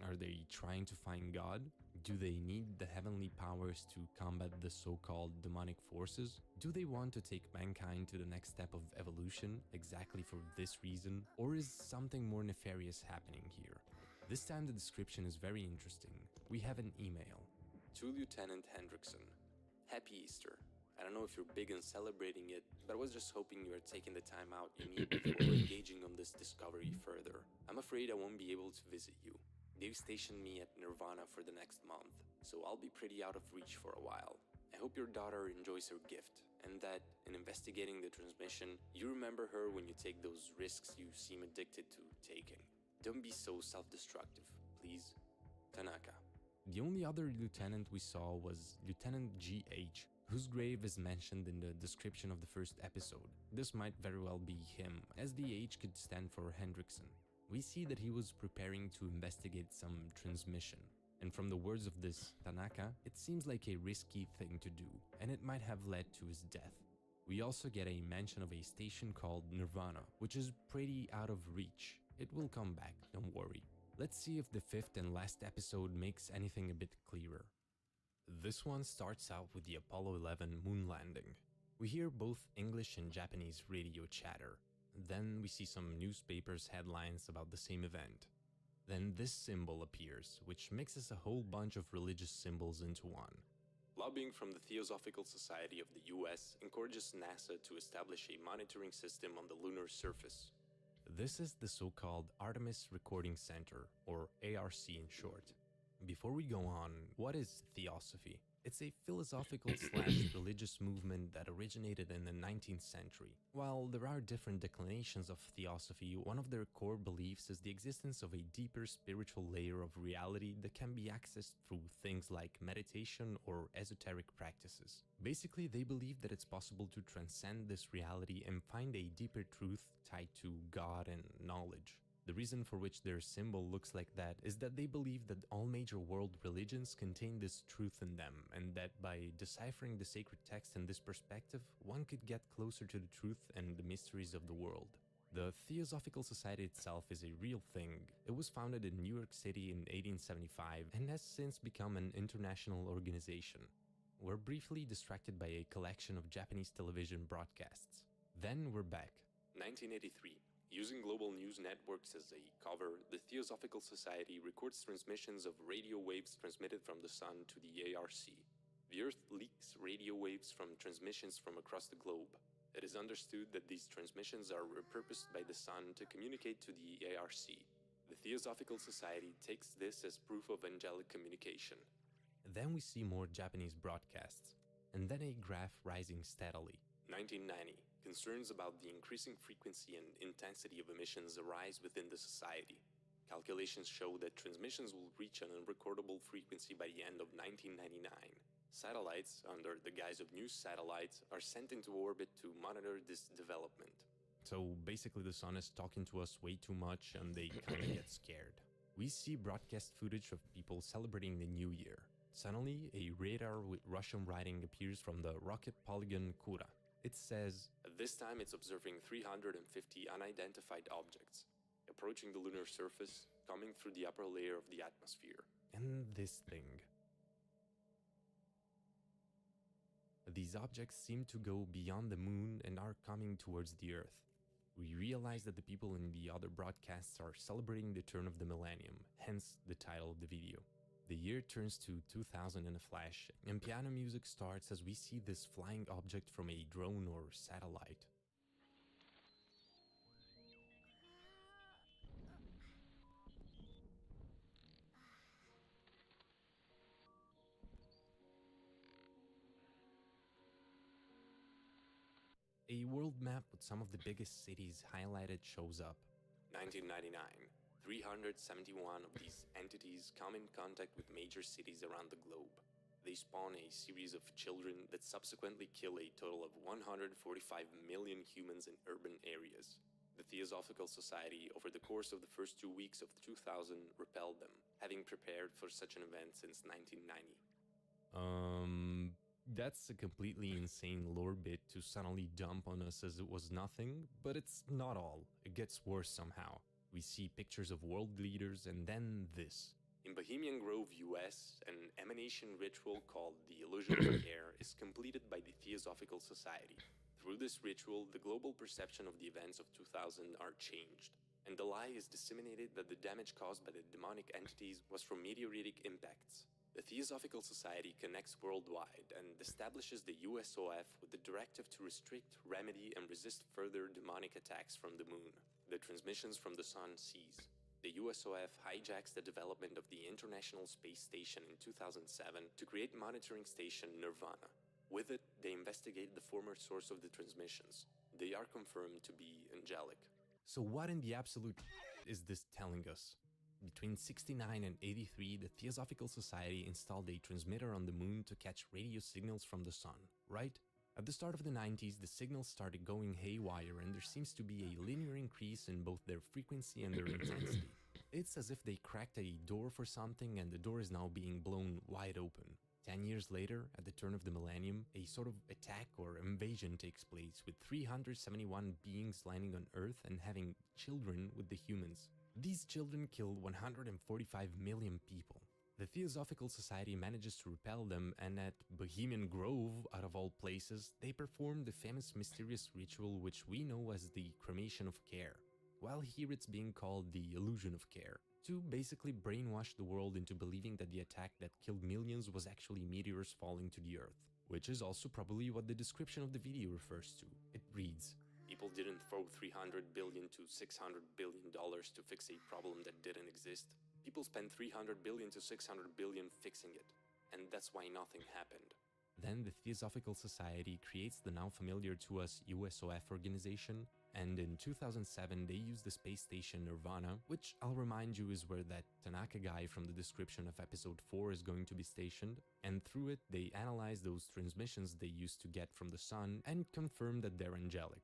Are they trying to find God? Do they need the heavenly powers to combat the so-called demonic forces? Do they want to take mankind to the next step of evolution exactly for this reason? Or is something more nefarious happening here? This time the description is very interesting. We have an email. To Lieutenant Hendrickson. Happy Easter. I don't know if you're big on celebrating it, but I was just hoping you are taking the time out you need before engaging on this discovery further. I'm afraid I won't be able to visit you. They've stationed me at Nirvana for the next month, so I'll be pretty out of reach for a while. I hope your daughter enjoys her gift, and that, in investigating the transmission, you remember her when you take those risks you seem addicted to taking. Don't be so self-destructive, please. Tanaka. The only other lieutenant we saw was Lieutenant G.H., whose grave is mentioned in the description of the first episode. This might very well be him, as the H could stand for Hendrickson. We see that he was preparing to investigate some transmission, and from the words of this Tanaka, it seems like a risky thing to do, and it might have led to his death. We also get a mention of a station called Nirvana, which is pretty out of reach. It will come back, don't worry. Let's see if the fifth and last episode makes anything a bit clearer. This one starts out with the Apollo 11 moon landing. We hear both English and Japanese radio chatter. Then we see some newspapers headlines about the same event. Then this symbol appears, which mixes a whole bunch of religious symbols into one. Lobbying from the Theosophical Society of the US encourages NASA to establish a monitoring system on the lunar surface. This is the so-called Artemis Recording Center, or ARC in short. Before we go on, what is Theosophy? It's a philosophical/religious movement that originated in the 19th century. While there are different declinations of Theosophy, one of their core beliefs is the existence of a deeper spiritual layer of reality that can be accessed through things like meditation or esoteric practices. Basically, they believe that it's possible to transcend this reality and find a deeper truth tied to God and knowledge. The reason for which their symbol looks like that is that they believe that all major world religions contain this truth in them, and that by deciphering the sacred text in this perspective, one could get closer to the truth and the mysteries of the world. The Theosophical Society itself is a real thing. It was founded in New York City in 1875 and has since become an international organization. We're briefly distracted by a collection of Japanese television broadcasts. Then we're back. 1983. Using global news networks as a cover, the Theosophical Society records transmissions of radio waves transmitted from the Sun to the ARC. The Earth leaks radio waves from transmissions from across the globe. It is understood that these transmissions are repurposed by the Sun to communicate to the ARC. The Theosophical Society takes this as proof of angelic communication. Then we see more Japanese broadcasts, and then a graph rising steadily. 1990. Concerns about the increasing frequency and intensity of emissions arise within the society. Calculations show that transmissions will reach an unrecordable frequency by the end of 1999. Satellites, under the guise of news satellites, are sent into orbit to monitor this development. So basically the Sun is talking to us way too much and they kinda get scared. We see broadcast footage of people celebrating the New Year. Suddenly, a radar with Russian writing appears from the rocket polygon Kura. It says, at this time it's observing 350 unidentified objects, approaching the lunar surface, coming through the upper layer of the atmosphere. And this thing. These objects seem to go beyond the moon and are coming towards the Earth. We realize that the people in the other broadcasts are celebrating the turn of the millennium, hence the title of the video. The year turns to 2000 in a flash, and piano music starts as we see this flying object from a drone or satellite. A world map with some of the biggest cities highlighted shows up. 1999. 371 of these entities come in contact with major cities around the globe. They spawn a series of children that subsequently kill a total of 145 million humans in urban areas. The Theosophical Society, over the course of the first 2 weeks of 2000, repelled them, having prepared for such an event since 1990. That's a completely insane lore bit to suddenly dump on us as it was nothing, but it's not all. It gets worse somehow. We see pictures of world leaders and then this. In Bohemian Grove, US, an emanation ritual called the Illusion of Care is completed by the Theosophical Society. Through this ritual, the global perception of the events of 2000 are changed, and the lie is disseminated that the damage caused by the demonic entities was from meteoritic impacts. The Theosophical Society connects worldwide and establishes the USOF with the directive to restrict, remedy, and resist further demonic attacks from the moon. The transmissions from the Sun cease. The USOF hijacks the development of the International Space Station in 2007 to create monitoring station Nirvana. With it, they investigate the former source of the transmissions. They are confirmed to be angelic. So what in the absolute is this telling us? Between 69 and 83, the Theosophical Society installed a transmitter on the moon to catch radio signals from the Sun, right? At the start of the 90s, the signals started going haywire and there seems to be a linear increase in both their frequency and their intensity. It's as if they cracked a door for something and the door is now being blown wide open. 10 years later, at the turn of the millennium, a sort of attack or invasion takes place with 371 beings landing on Earth and having children with the humans. These children killed 145 million people. The Theosophical Society manages to repel them, and at Bohemian Grove, out of all places, they perform the famous mysterious ritual which we know as the cremation of care. while here it's being called the illusion of care, to basically brainwash the world into believing that the attack that killed millions was actually meteors falling to the Earth, which is also probably what the description of the video refers to. It reads, "People didn't throw $300 billion to $600 billion to fix a problem that didn't exist. People spent $300 billion to $600 billion fixing it, and that's why nothing happened." Then the Theosophical Society creates the now familiar to us USOF organization, and in 2007 they used the space station Nirvana, which I'll remind you is where that Tanaka guy from the description of episode 4 is going to be stationed, and through it they analyze those transmissions they used to get from the sun and confirm that they're angelic.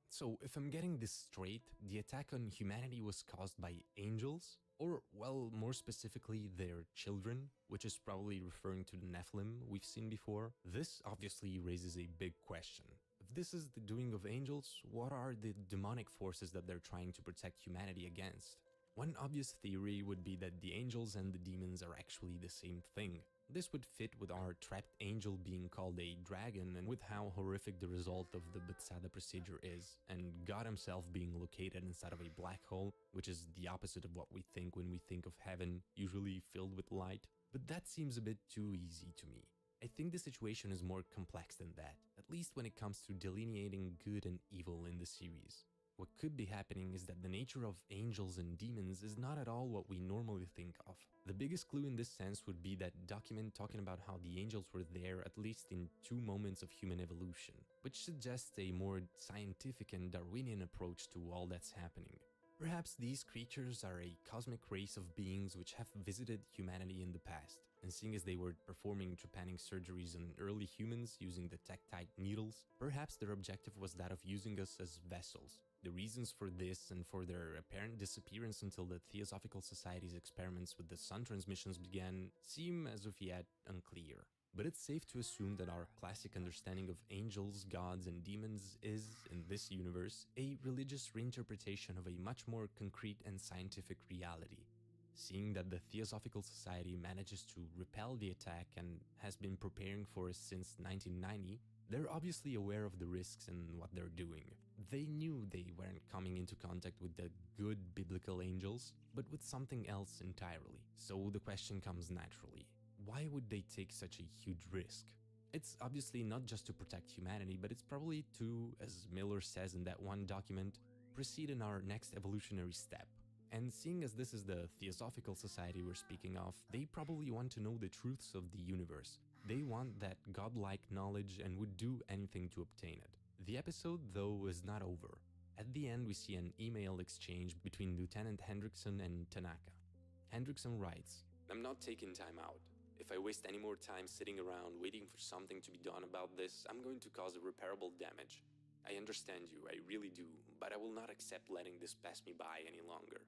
So if I'm getting this straight, the attack on humanity was caused by angels? Or, well, more specifically, their children, which is probably referring to the Nephilim we've seen before. This obviously raises a big question. If this is the doing of angels, what are the demonic forces that they're trying to protect humanity against? One obvious theory would be that the angels and the demons are actually the same thing. This would fit with our trapped angel being called a dragon and with how horrific the result of the Bethesda procedure is, and God himself being located inside of a black hole, which is the opposite of what we think when we think of heaven, usually filled with light. But that seems a bit too easy to me. I think the situation is more complex than that, at least when it comes to delineating good and evil in the series. What could be happening is that the nature of angels and demons is not at all what we normally think of. The biggest clue in this sense would be that document talking about how the angels were there at least in 2 moments of human evolution, which suggests a more scientific and Darwinian approach to all that's happening. Perhaps these creatures are a cosmic race of beings which have visited humanity in the past, and seeing as they were performing trepanning surgeries on early humans using the Tektite needles, perhaps their objective was that of using us as vessels. The reasons for this and for their apparent disappearance until the Theosophical Society's experiments with the sun transmissions began seem as of yet unclear. But it's safe to assume that our classic understanding of angels, gods, and demons is, in this universe, a religious reinterpretation of a much more concrete and scientific reality. Seeing that the Theosophical Society manages to repel the attack and has been preparing for us since 1990, they're obviously aware of the risks and what they're doing. They knew they weren't coming into contact with the good biblical angels, but with something else entirely. So the question comes naturally. Why would they take such a huge risk? It's obviously not just to protect humanity, but it's probably to, as Miller says in that one document, proceed in our next evolutionary step. And seeing as this is the Theosophical Society we're speaking of, they probably want to know the truths of the universe. They want that godlike knowledge and would do anything to obtain it. The episode, though, is not over. At the end, we see an email exchange between Lieutenant Hendrickson and Tanaka. Hendrickson writes, "I'm not taking time out. If I waste any more time sitting around waiting for something to be done about this, I'm going to cause irreparable damage. I understand you, I really do, but I will not accept letting this pass me by any longer.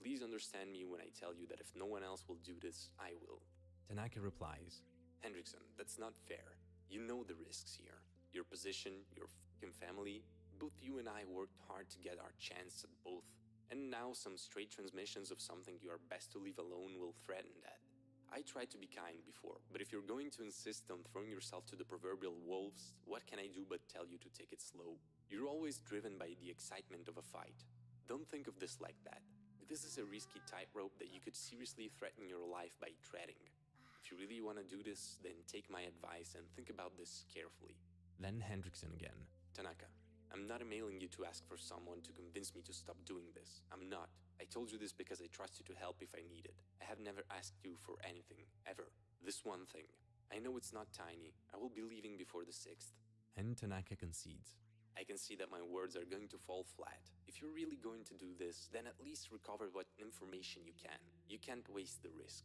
Please understand me when I tell you that if no one else will do this, I will." Tanaka replies, "Hendrickson, that's not fair. You know the risks here. Your position, your f***ing family, both you and I worked hard to get our chance at both. And now some stray transmissions of something you are best to leave alone will threaten that. I tried to be kind before, but if you're going to insist on throwing yourself to the proverbial wolves, what can I do but tell you to take it slow? You're always driven by the excitement of a fight. Don't think of this like that. This is a risky tightrope that you could seriously threaten your life by treading. If you really want to do this, then take my advice and think about this carefully." Then Hendrickson again. "Tanaka, I'm not emailing you to ask for someone to convince me to stop doing this. I'm not. I told you this because I trust you to help if I need it. I have never asked you for anything, ever. This one thing. I know it's not tiny. I will be leaving before the 6th. And Tanaka concedes. "I can see that my words are going to fall flat. If you're really going to do this, then at least recover what information you can. You can't waste the risk.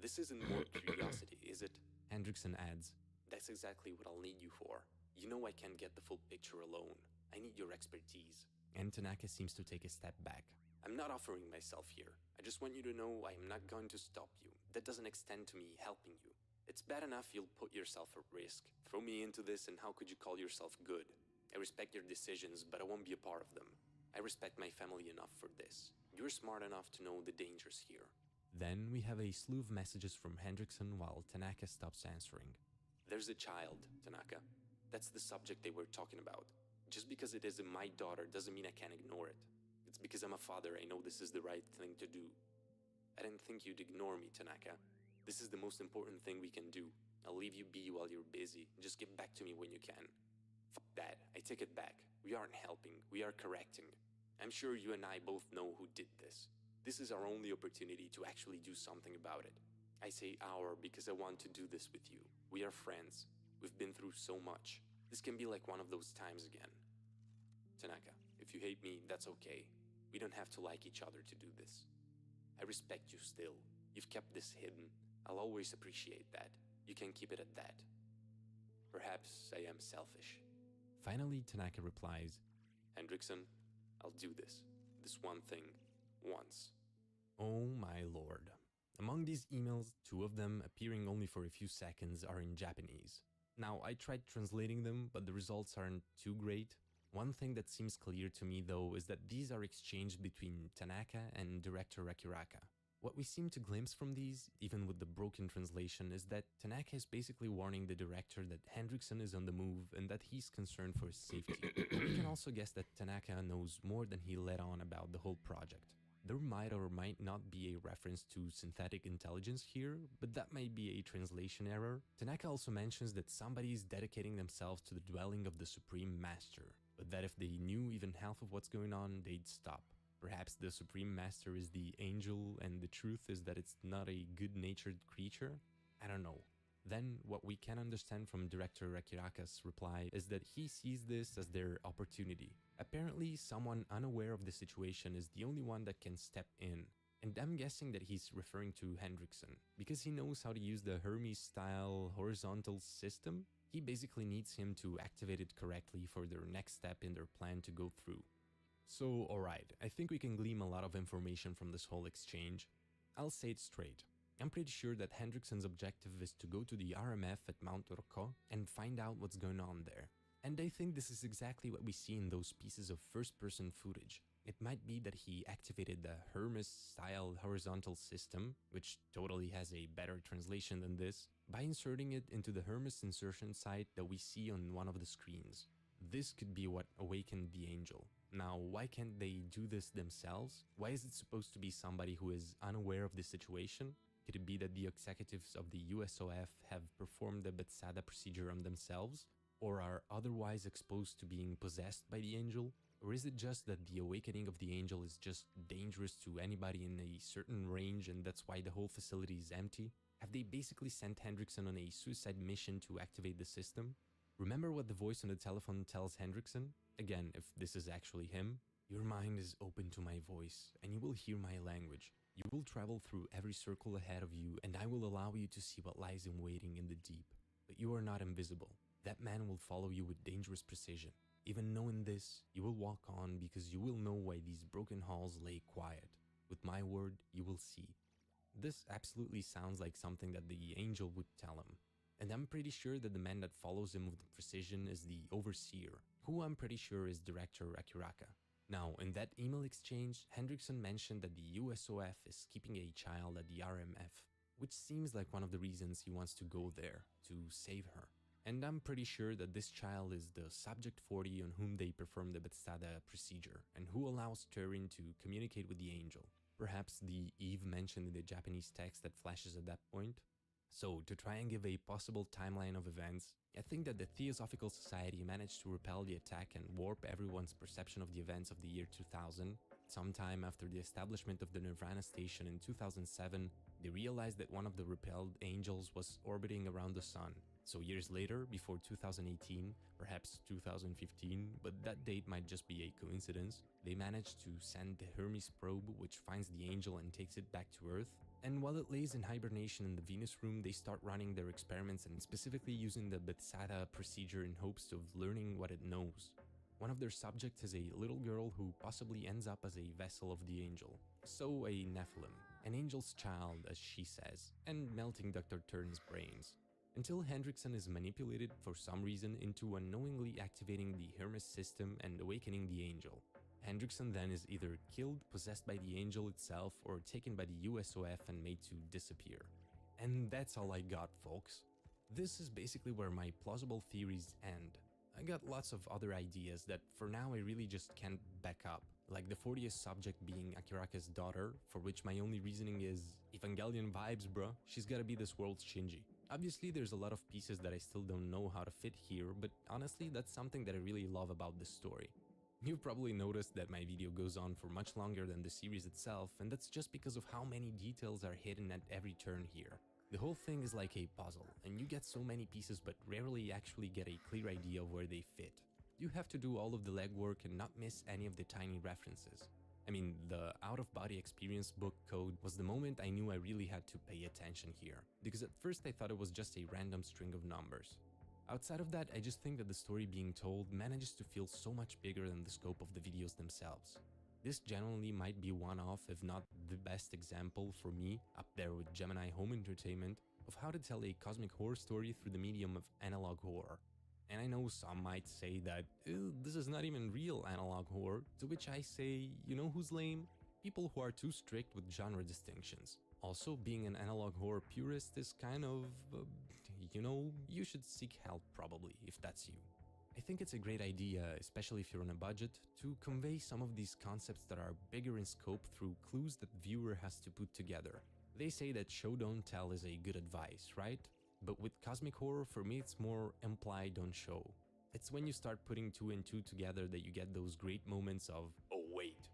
This isn't more curiosity, is it?" Hendrickson adds, "That's exactly what I'll need you for. You know I can't get the full picture alone. I need your expertise." And Tanaka seems to take a step back. "I'm not offering myself here. I just want you to know I am not going to stop you. That doesn't extend to me helping you. It's bad enough you'll put yourself at risk. Throw me into this and how could you call yourself good? I respect your decisions, but I won't be a part of them. I respect my family enough for this. You're smart enough to know the dangers here." Then we have a slew of messages from Hendrickson while Tanaka stops answering. "There's a child, Tanaka. That's the subject they were talking about. Just because it isn't my daughter doesn't mean I can't ignore it. It's It's because I'm a father, I know this is the right thing to do. I didn't think you'd ignore me, Tanaka. This is the most important thing we can do. I'll leave you be while you're busy. Just get back to me when you can. Fuck that. I take it back. We aren't helping. We are correcting. I'm sure you and I both know who did this. This is our only opportunity to actually do something about it. I say our because I want to do this with you. We are friends. We've been through so much. This can be like one of those times again. Tanaka, if you hate me, that's okay. We don't have to like each other to do this. I respect you still. You've kept this hidden. I'll always appreciate that. You can keep it at that. Perhaps I am selfish. Finally, Tanaka replies, Hendrickson, I'll do this. This one thing. Once. Oh my lord. Among these emails, 2 of them, appearing only for a few seconds, are in Japanese. Now, I tried translating them, but the results aren't too great. One thing that seems clear to me, though, is that these are exchanged between Tanaka and director Akiraka. What we seem to glimpse from these, even with the broken translation, is that Tanaka is basically warning the director that Hendrickson is on the move and that he's concerned for his safety. We can also guess that Tanaka knows more than he let on about the whole project. There might or might not be a reference to synthetic intelligence here, but that might be a translation error. Tanaka also mentions that somebody is dedicating themselves to the dwelling of the Supreme Master, but that if they knew even half of what's going on, they'd stop. Perhaps the Supreme Master is the angel and the truth is that it's not a good-natured creature? I don't know. Then, what we can understand from director Akiraka's reply is that he sees this as their opportunity. Apparently, someone unaware of the situation is the only one that can step in. And I'm guessing that he's referring to Hendrickson, because he knows how to use the Hermes-style horizontal system. He basically needs him to activate it correctly for their next step in their plan to go through. So, alright, I think we can glean a lot of information from this whole exchange. I'll say it straight. I'm pretty sure that Hendrickson's objective is to go to the RMF at Mount Roko and find out what's going on there. And I think this is exactly what we see in those pieces of first-person footage. It might be that he activated the Hermes-style horizontal system, which totally has a better translation than this, by inserting it into the Hermes insertion site that we see on one of the screens. This could be what awakened the angel. Now, why can't they do this themselves? Why is it supposed to be somebody who is unaware of the situation? Could it be that the executives of the USOF have performed the Bethesda procedure on themselves? Or are otherwise exposed to being possessed by the angel? Or is it just that the awakening of the angel is just dangerous to anybody in a certain range and that's why the whole facility is empty? Have they basically sent Hendrickson on a suicide mission to activate the system? Remember what the voice on the telephone tells Hendrickson? Again, if this is actually him. Your mind is open to my voice, and you will hear my language. You will travel through every circle ahead of you, and I will allow you to see what lies in waiting in the deep. But you are not invisible. That man will follow you with dangerous precision. Even knowing this, you will walk on because you will know why these broken halls lay quiet. With my word, you will see. This absolutely sounds like something that the angel would tell him. And I'm pretty sure that the man that follows him with precision is the overseer, who I'm pretty sure is director Akiraka. Now, in that email exchange, Hendrickson mentioned that the USOF is keeping a child at the RMF, which seems like one of the reasons he wants to go there, to save her. And I'm pretty sure that this child is the Subject 40 on whom they perform the Bethesda procedure, and who allows Turin to communicate with the angel. Perhaps the Eve mentioned in the Japanese text that flashes at that point. So, to try and give a possible timeline of events, I think that the Theosophical Society managed to repel the attack and warp everyone's perception of the events of the year 2000. Sometime after the establishment of the Nirvana station in 2007, they realized that one of the repelled angels was orbiting around the sun. So years later, before 2018, perhaps 2015, but that date might just be a coincidence, they managed to send the Hermes probe, which finds the angel and takes it back to Earth. And while it lays in hibernation in the Venus room, they start running their experiments and specifically using the Bethesda procedure in hopes of learning what it knows. One of their subjects is a little girl who possibly ends up as a vessel of the angel. So a Nephilim, an angel's child as she says, and melting Dr. Turn's brains. Until Hendrickson is manipulated for some reason into unknowingly activating the Hermes system and awakening the angel. Hendrickson then is either killed, possessed by the angel itself, or taken by the USOF and made to disappear. And that's all I got, folks. This is basically where my plausible theories end. I got lots of other ideas that for now I really just can't back up, like the 40th subject being Akiraka's daughter, for which my only reasoning is Evangelion vibes, bruh. She's gotta be this world's Shinji. Obviously, there's a lot of pieces that I still don't know how to fit here, but honestly, that's something that I really love about this story. You've probably noticed that my video goes on for much longer than the series itself, and that's just because of how many details are hidden at every turn here. The whole thing is like a puzzle, and you get so many pieces but rarely actually get a clear idea of where they fit. You have to do all of the legwork and not miss any of the tiny references. I mean, the out-of-body experience book code was the moment I knew I really had to pay attention here, because at first I thought it was just a random string of numbers. Outside of that, I just think that the story being told manages to feel so much bigger than the scope of the videos themselves. This generally might be one of, if not the best example for me, up there with Gemini Home Entertainment, of how to tell a cosmic horror story through the medium of analog horror. And I know some might say that, this is not even real analog horror, to which I say, you know who's lame? People who are too strict with genre distinctions. Also, being an analog horror purist is kind of, you should seek help probably, if that's you. I think it's a great idea, especially if you're on a budget, to convey some of these concepts that are bigger in scope through clues that the viewer has to put together. They say that show don't tell is a good advice, right? But with cosmic horror, for me it's more imply don't show. It's when you start putting two and two together that you get those great moments of, oh wait,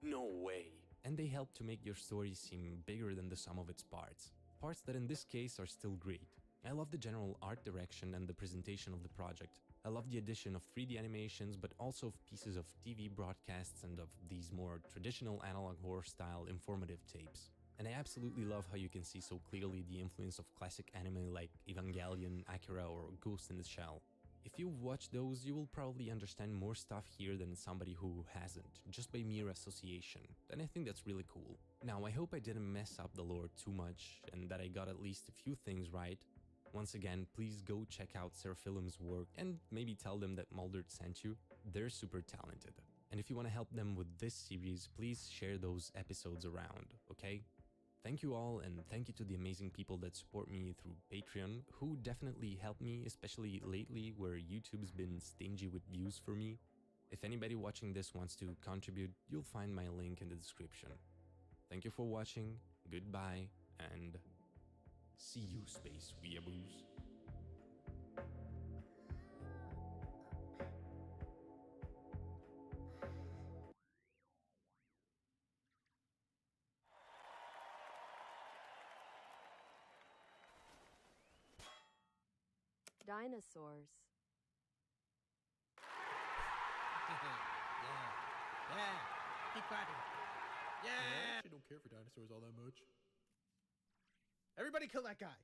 no way. And they help to make your story seem bigger than the sum of its parts. Parts that in this case are still great. I love the general art direction and the presentation of the project. I love the addition of 3D animations, but also of pieces of TV broadcasts and of these more traditional analog horror style informative tapes. And I absolutely love how you can see so clearly the influence of classic anime like Evangelion, Akira, or Ghost in the Shell. If you've watched those, you will probably understand more stuff here than somebody who hasn't, just by mere association, and I think that's really cool. Now, I hope I didn't mess up the lore too much, and that I got at least a few things right. Once again, please go check out Seraphilm's work and maybe tell them that Mulder sent you. They're super talented. And if you want to help them with this series, please share those episodes around, okay? Thank you all, and thank you to the amazing people that support me through Patreon, who definitely help me, especially lately where YouTube's been stingy with views for me. If anybody watching this wants to contribute, you'll find my link in the description. Thank you for watching, goodbye, and see you, space weeaboos. Dinosaurs. Yeah. Keep clapping. Yeah. I actually don't care for dinosaurs all that much. Everybody kill that guy.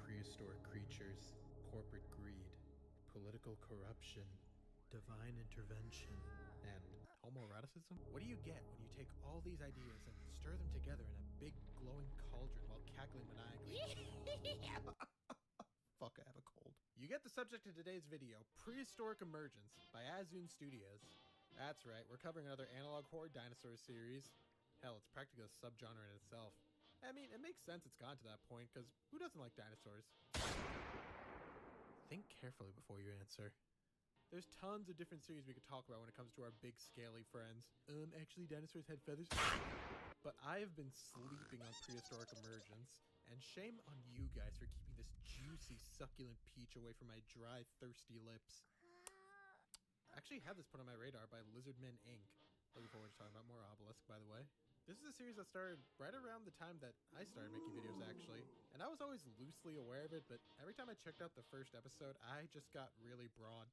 Prehistoric creatures, corporate greed, political corruption, divine intervention, and homoeroticism? What do you get when you take all these ideas and stir them together in a big glowing cauldron while cackling maniacally? Fuck, I have a cold. You get the subject of today's video, Prehistoric Emergence by Azun Studios. That's right, we're covering another analog horror dinosaur series. Hell, it's practically a subgenre in itself. I mean, it makes sense it's gotten to that point, because who doesn't like dinosaurs? Think carefully before you answer. There's tons of different series we could talk about when it comes to our big scaly friends. Actually dinosaurs had feathers. But I have been sleeping on Prehistoric Emergence, and shame on you guys for keeping this juicy, succulent peach away from my dry, thirsty lips. I actually had this put on my radar by Lizardmen Inc. Looking forward to talking about more Obelisk, by the way. This is a series that started right around the time that I started making videos, actually. And I was always loosely aware of it, but every time I checked out the first episode, I just got really broad.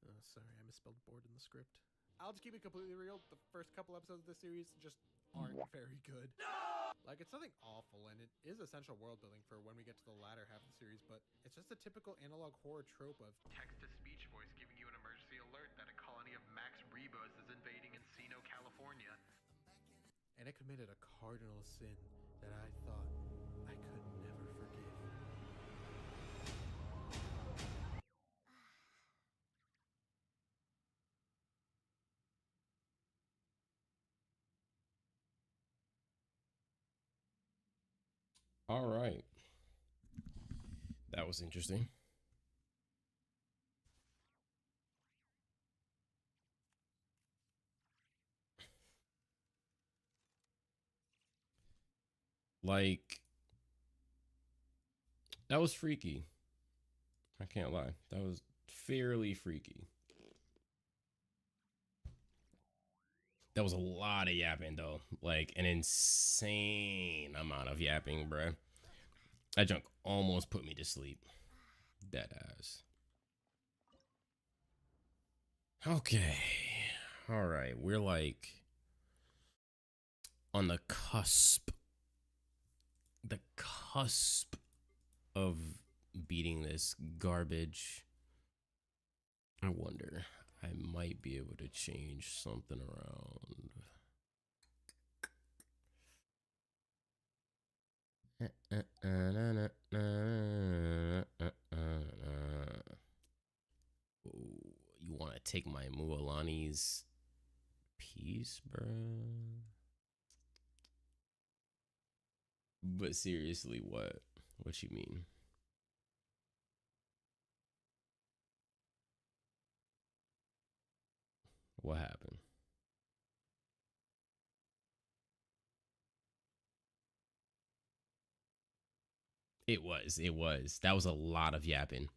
Oh, sorry, I misspelled bored in the script. I'll just keep it completely real. The first couple episodes of this series just aren't very good. No! Like, it's nothing awful, and it is essential world building for when we get to the latter half of the series, but it's just a typical analog horror trope of text-to-speech voice giving you an emergency alert that a colony of Max Rebus is invading Encino, California. And it committed a cardinal sin that I thought I could never forgive. All right. That was interesting. Like, that was freaky. I can't lie. That was fairly freaky. That was a lot of yapping, though. Like, an insane amount of yapping, bruh. That junk almost put me to sleep. Dead ass. Okay. All right. We're like on the cusp of beating this garbage. I wonder. I might be able to change something around. You want to take my Mualani's piece, bro? But seriously, what? What you mean? What happened? It was. It was. That was a lot of yapping.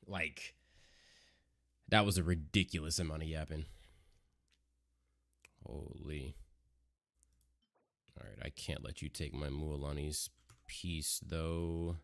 Like, that was a ridiculous amount of yapping. Holy. All right, I can't let you take my Mualani's piece, though.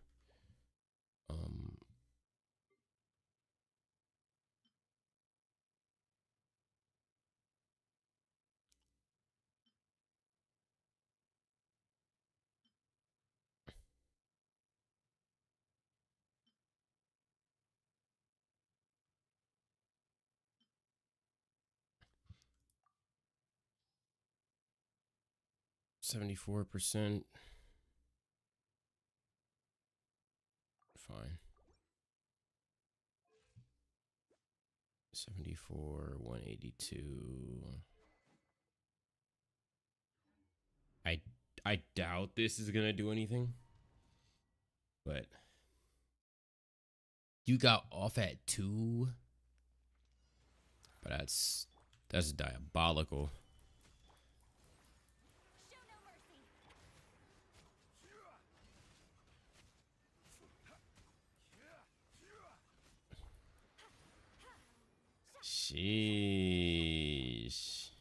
74%. Fine. 74, 182. I I doubt this is gonna do anything. But you got off at 2. But that's diabolical. Show no mercy. Sheesh.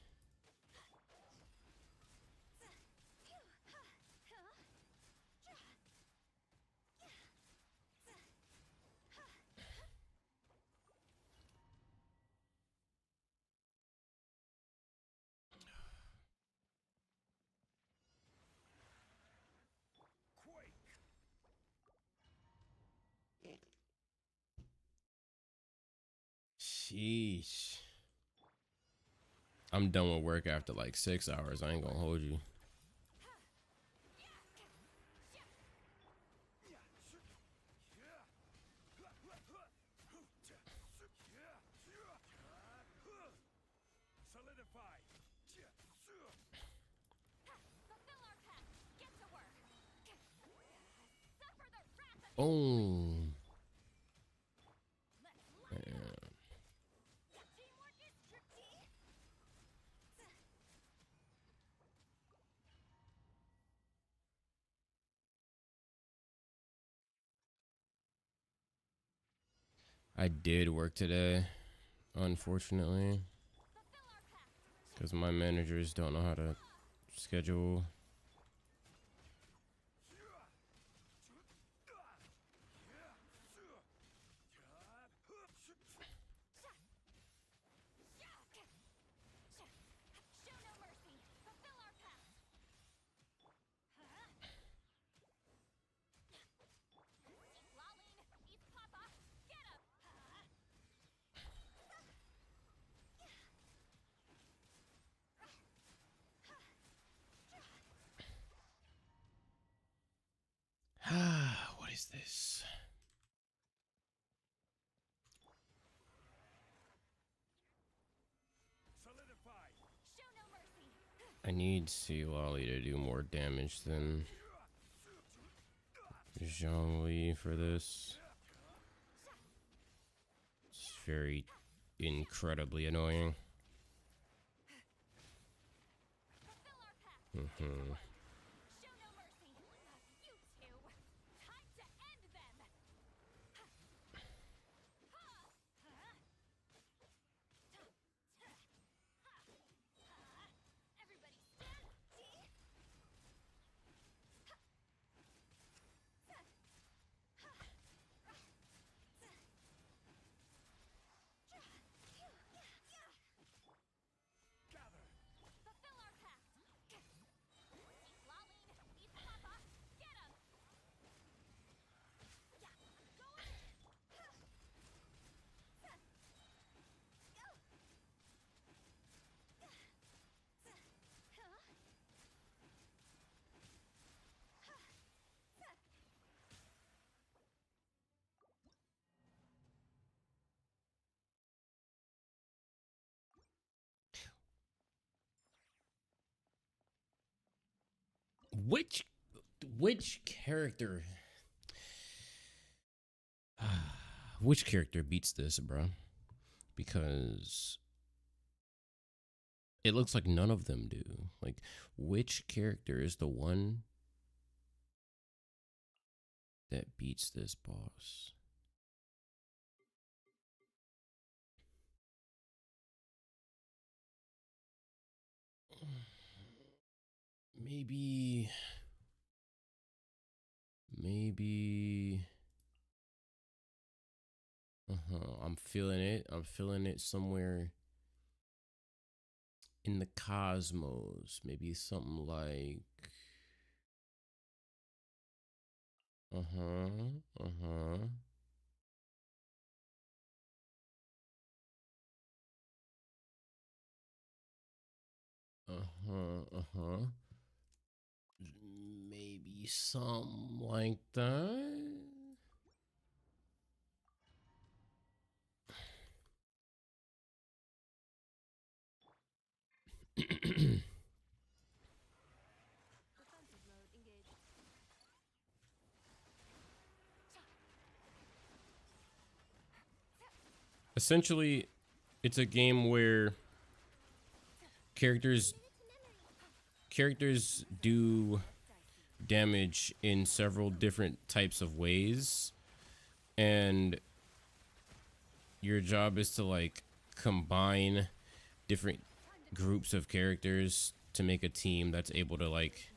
Sheesh. I'm done with work after like 6 hours. I ain't gonna hold you. Fulfill our pact. Get to work. Suffer the wrath of Oh. Let's light it up. Teamwork is tricky. I did work today, unfortunately, Fulfill our pact. because my managers don't know how to schedule. Show no mercy. Fulfill our pact. Eat Lolene. Eat Papa. Get up. What is this? Show no mercy. I need Sea Lolly to do more damage than Zhongli for this. It's very incredibly annoying. Fulfill our pact. Mm-hmm. Show no mercy. You two. Time to end them. Everybody stand. Fulfill our pact. East Laline, East Papa, get him. Go on. Which character? Which character beats this, bro? Because it looks like none of them do. Like, which character is the one that beats this boss? Maybe. I'm feeling it. I'm feeling it somewhere in the cosmos. Maybe something like. Uh huh. Uh huh. Uh huh. Uh huh. Maybe something like that. Defensive mode engaged. Essentially, it's a game where characters do damage in several different types of ways, and your job is to like combine different groups of characters to make a team that's able to like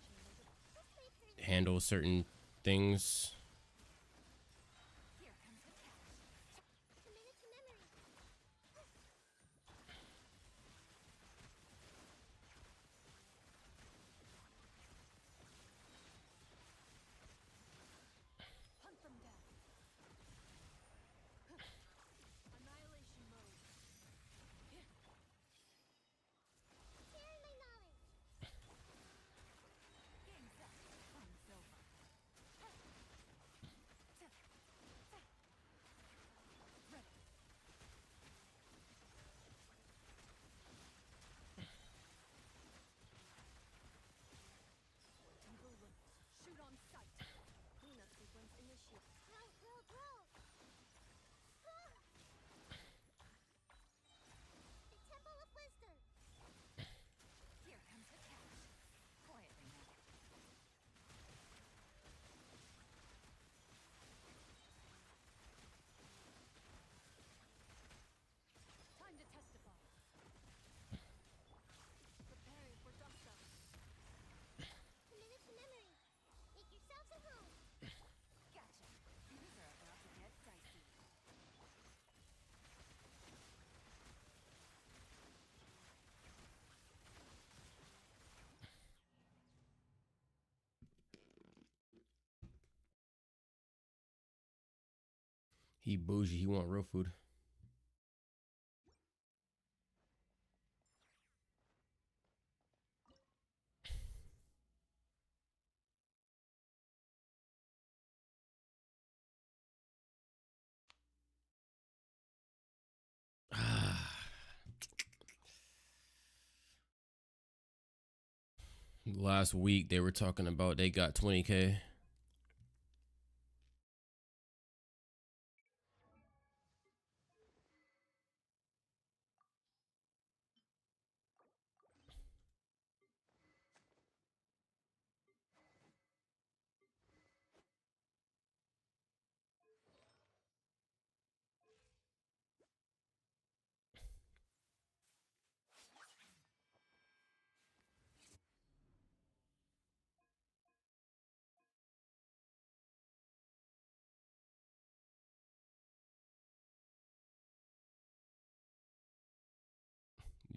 handle certain things. Here comes the catch. Commit it to memory. Hunt them down. Annihilation mode. Sharing my knowledge. Game's up. Fun's over. Ready. Tingle limit. Shoot on sight. Cleanup sequence initiated. Grow. The Temple of Wisdom. Here comes the catch. Quietly now. Time to testify. Preparing for dust up. Commit it to memory. Make yourselves at home. Gotcha. These are about to get dicey. He bougie. He want real food. Last week they were talking about they got 20K.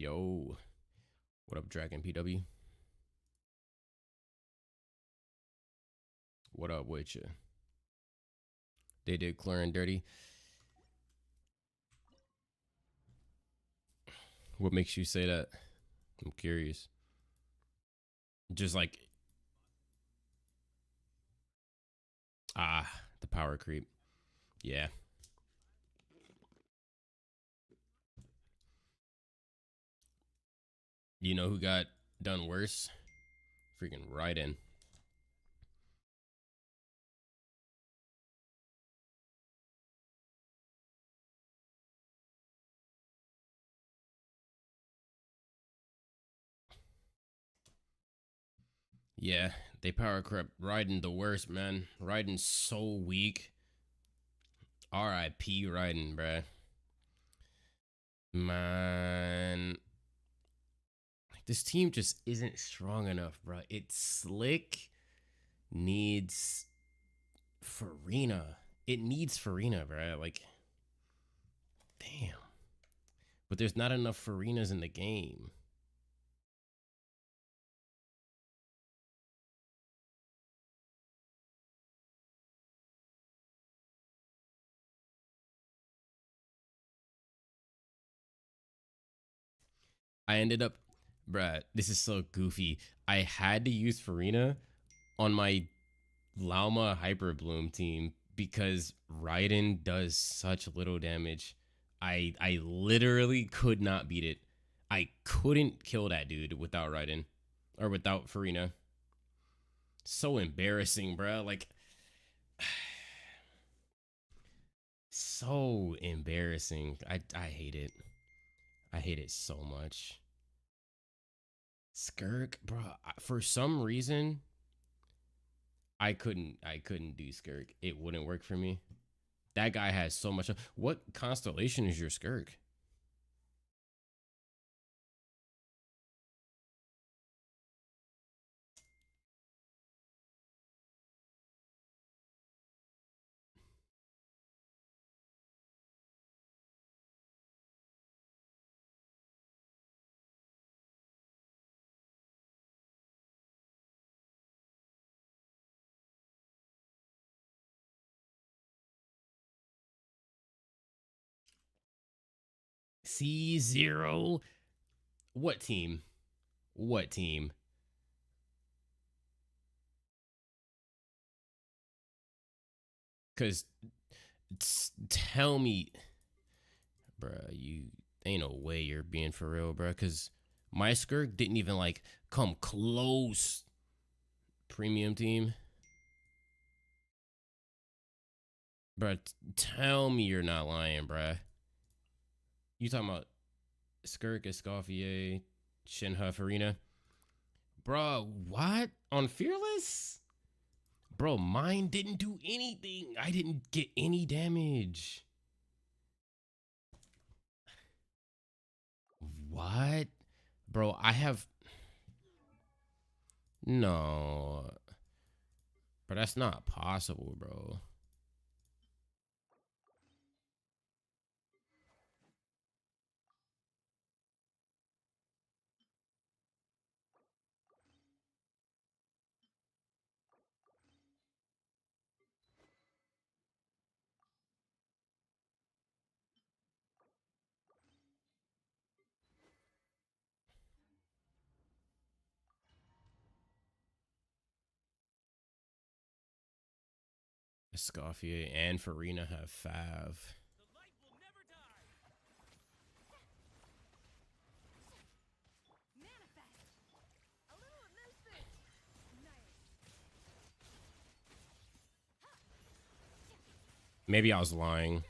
Yo, what up, Dragon PW? What up with you? They did clear and dirty. What makes you say that? I'm curious. Just like, the power creep. Yeah. You know who got done worse? Freaking Raiden. Yeah, they power crept Raiden the worst, man. Raiden's so weak. R.I.P. Raiden, bruh. Man. This team just isn't strong enough, bruh. It's Slick needs Farina. It needs Farina, bruh. Like, damn. But there's not enough Farinas in the game. I ended up, bruh, this is so goofy. I had to use Farina on my Lauma Hyper Bloom team because Raiden does such little damage. I literally could not beat it. I couldn't kill that dude without Raiden or without Farina. So embarrassing, bruh. Like, so embarrassing. I hate it. I hate it so much. Skirk, bro. For some reason, I couldn't do Skirk. It wouldn't work for me. That guy has so much. What constellation is your Skirk? C0? What team? What team? Cause tell me, bruh, you ain't no way you're being for real, bruh. Cause my Skirk didn't even like come close. Premium team, bruh. Tell me you're not lying, bruh. You talking about Skirk, Escoffier, Shinha, Farina? Bro, what? On Fearless? Bro, mine didn't do anything. I didn't get any damage. What? Bro, I have... No. But that's not possible, bro. Escoffier and Farina have Fav. Manifest. A little amuse boost. Nice. Maybe I was lying.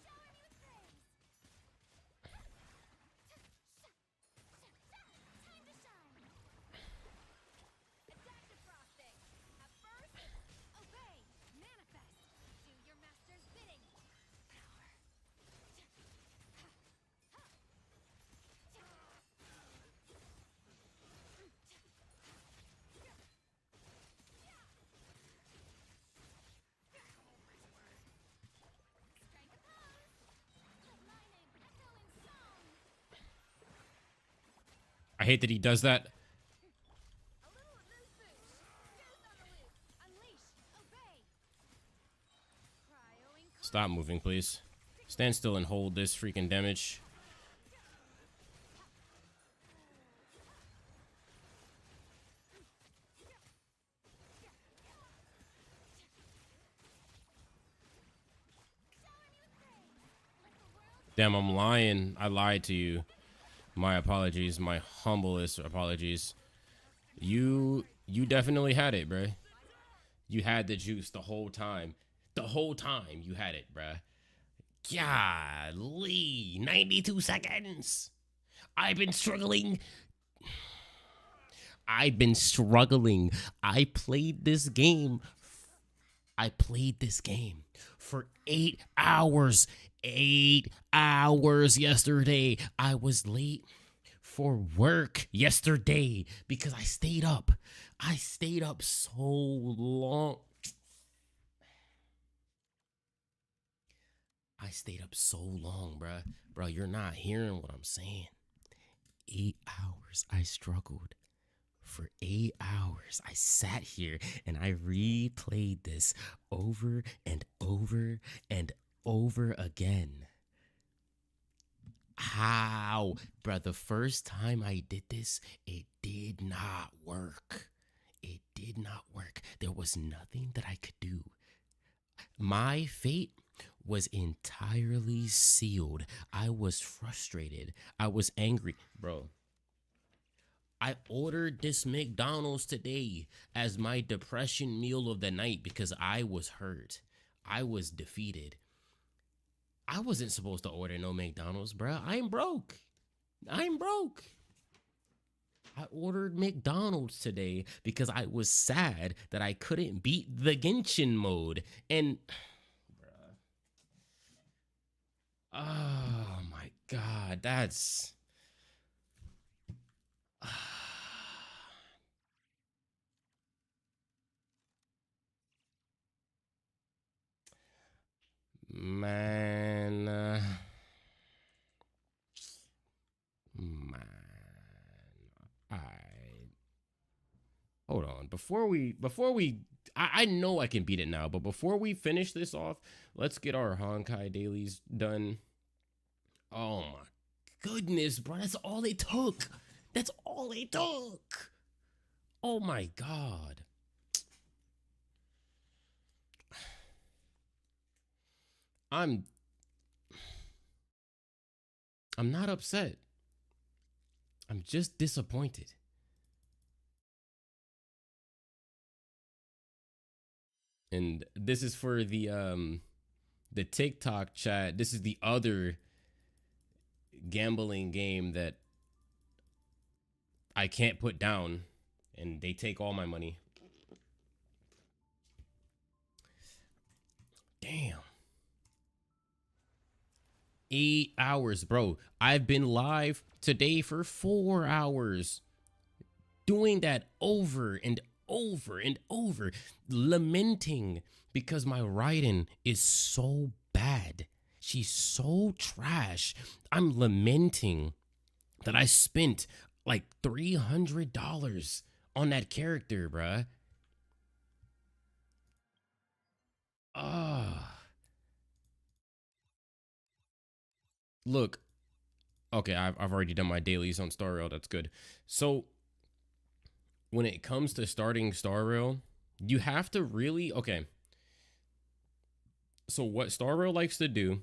Showing you things. Time to shine. Adaptive frosting. At first, obey. Manifest. Do your master's bidding. Power. hate that he does that. A little loose boost. Fuse on the loose. Unleash. Obey. Cryo Stop moving, please. Stand still and hold this freaking damage. Damn, I'm lying. I lied to you. My apologies. My humblest apologies. You definitely had it, bruh. You had the juice the whole time. The whole time you had it, bruh. Golly, 92 seconds. I've been struggling. I played this game. For 8 hours. 8 hours yesterday. I was late for work yesterday because I stayed up. I stayed up so long. Bruh. Bro, you're not hearing what I'm saying. 8 hours I struggled. For 8 hours, I sat here and I replayed this over and over and over again. How? Bruh, the first time I did this, it did not work. It did not work. There was nothing that I could do. My fate was entirely sealed. I was frustrated. I was angry. Bro, I ordered this McDonald's today as my depression meal of the night because I was hurt. I was defeated. I wasn't supposed to order no McDonald's, bro. I'm broke. I ordered McDonald's today because I was sad that I couldn't beat the Genshin mode. And, bruh. Oh my God, that's... Man, I hold on. Before we, I know I can beat it now, but before we finish this off, let's get our Honkai dailies done. Oh my goodness, bro, that's all it took. Oh my God. I'm not upset. I'm just disappointed. And this is for the TikTok chat. This is the other gambling game that I can't put down, and they take all my money. Damn. 8 hours, bro. I've been live today for 4 hours. Doing that over and over and over. Lamenting because my writing is so bad. She's so trash. I'm lamenting that I spent like $300 on that character, bruh. Look, okay, I've already done my dailies on Star Rail. That's good. So when it comes to starting Star Rail, you have to really, okay. So what Star Rail likes to do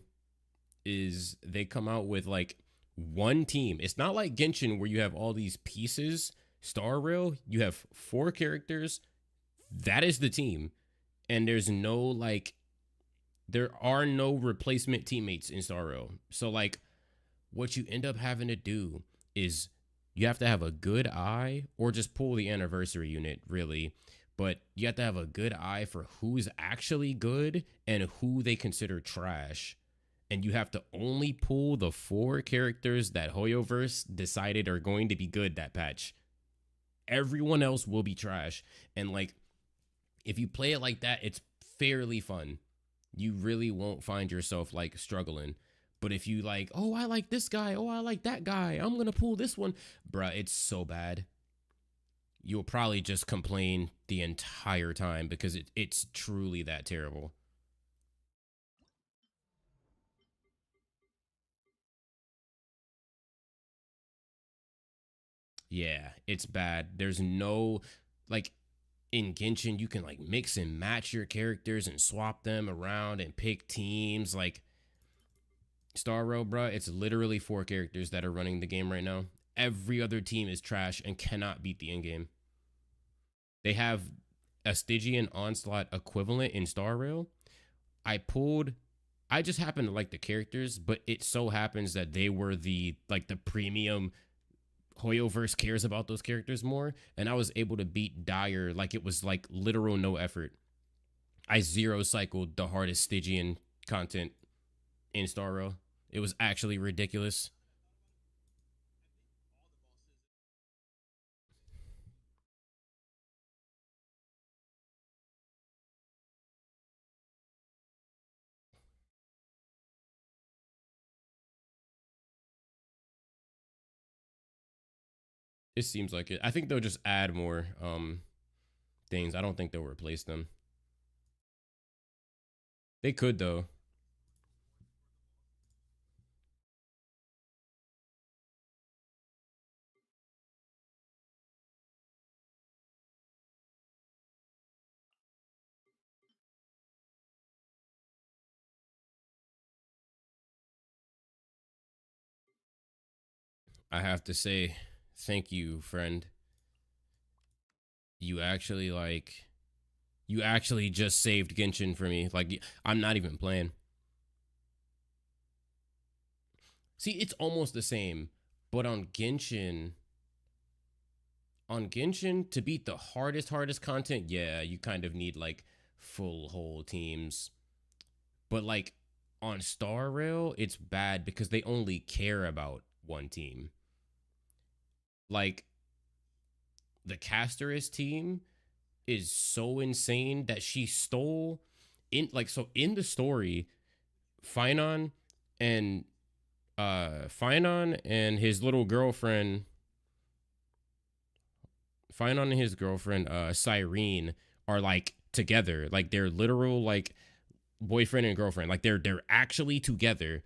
is they come out with like one team. It's not like Genshin where you have all these pieces. Star Rail, you have 4 characters. That is the team. And there's no like, there are no replacement teammates in Star Rail. So like what you end up having to do is you have to have a good eye, or just pull the anniversary unit really. But you have to have a good eye for who's actually good and who they consider trash. And you have to only pull the 4 characters that Hoyoverse decided are going to be good that patch. Everyone else will be trash. And like, if you play it like that, it's fairly fun. You really won't find yourself like struggling. But if you like, oh, I like this guy, oh, I like that guy, I'm gonna pull this one, bruh, it's so bad. You'll probably just complain the entire time because it's truly that terrible. Yeah, it's bad. There's no, like, in Genshin, you can like mix and match your characters and swap them around and pick teams. Like Star Rail, bruh, it's literally 4 characters that are running the game right now. Every other team is trash and cannot beat the end game. They have a Stygian Onslaught equivalent in Star Rail. I just happen to like the characters, but it so happens that they were the premium. Hoyoverse cares about those characters more, and I was able to beat Dire like it was like literal no effort. I 0-cycled the hardest Stygian content in Star Rail. It was actually ridiculous. It seems like it. I think they'll just add more things. I don't think they'll replace them. They could though. I have to say thank you, friend. You actually you actually just saved Genshin for me. Like I'm not even playing. See, it's almost the same, but on Genshin to beat the hardest content, yeah, you kind of need like full whole teams. But like on Star Rail, it's bad because they only care about one team. Like the Casterus team is so insane that she stole in the story, Finon and Finon and his little girlfriend Finon and his girlfriend Cyrene are like together. Like they're literal like boyfriend and girlfriend. Like they're actually together.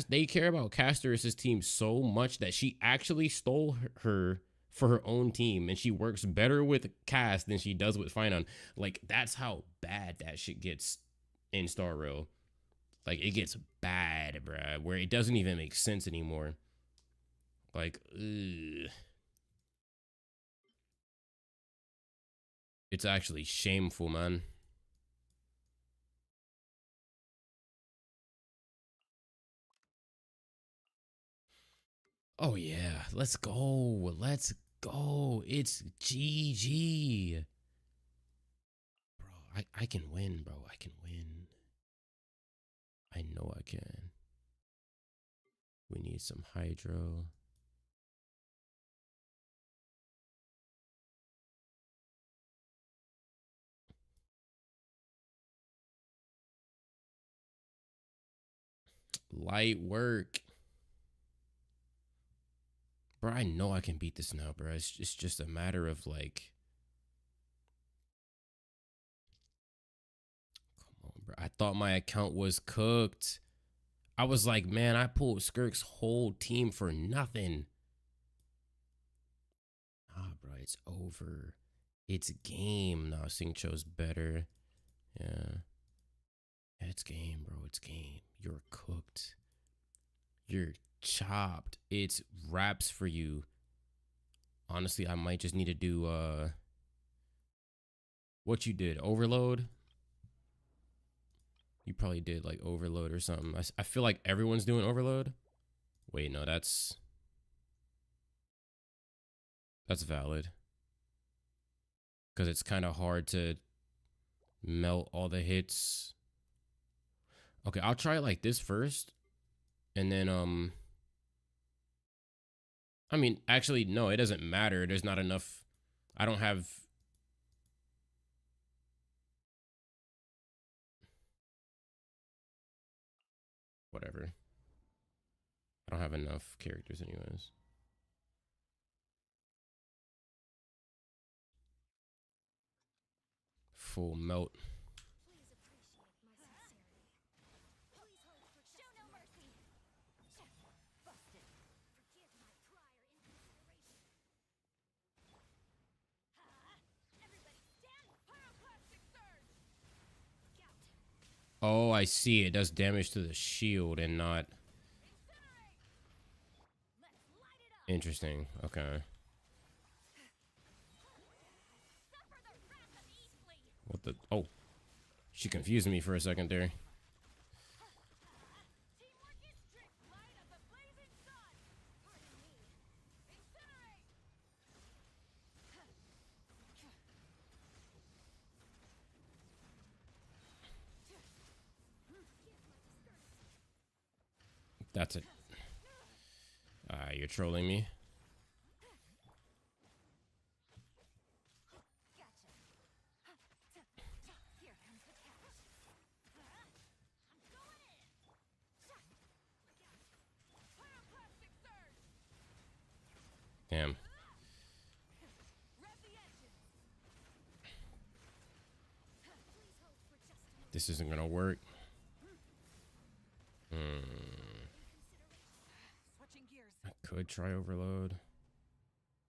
They care about Casterus's team so much that she actually stole her for her own team, and she works better with Cass than she does with Finon. Like that's how bad that shit gets in Star Rail. Like it gets bad, bruh, where it doesn't even make sense anymore. Like, ugh. It's actually shameful, man. Oh yeah, let's go. Let's go. It's GG. Bro, I can win, bro. I can win. I know I can. We need some hydro. Light work. Bro, I know I can beat this now, bro. It's just a matter of like, come on, bro. I thought my account was cooked. I was like, man, I pulled Skirk's whole team for nothing. Ah, bro, it's over. It's game. Now Singcho's better. Yeah. It's game, bro. It's game. You're cooked. You're chopped. It's wraps for you. Honestly, I might just need to do what you did. Overload. You probably did like overload or something. I feel like everyone's doing overload. Wait, no, that's valid. Because it's kind of hard to melt all the hits. Okay, I'll try it like this first. And then, I mean, actually, no, it doesn't matter. There's not enough. I don't have. whatever. I don't have enough characters anyways. Full melt. Please appreciate my sincerity. Please hold for show no mercy. Busted. Forgive my prior inconsideration. Everybody stand. Pyroclastic surge. Look out. Oh, I see. It does damage to the shield and not. Incinerate. Let's light it up. Interesting. Okay. Suffer the wrath of Eastly. What the? Oh, she confused me for a second there. Teamwork is strict. Light of the blazing sun. Pardon me. Incinerate. That's it. You're trolling me. Gotcha. Here comes the catch. I'm going in. Look out. Pyroclastic surge. Damn. Rev the engines. Please hold for just a moment. This isn't gonna work. Switching gears. I could try overload.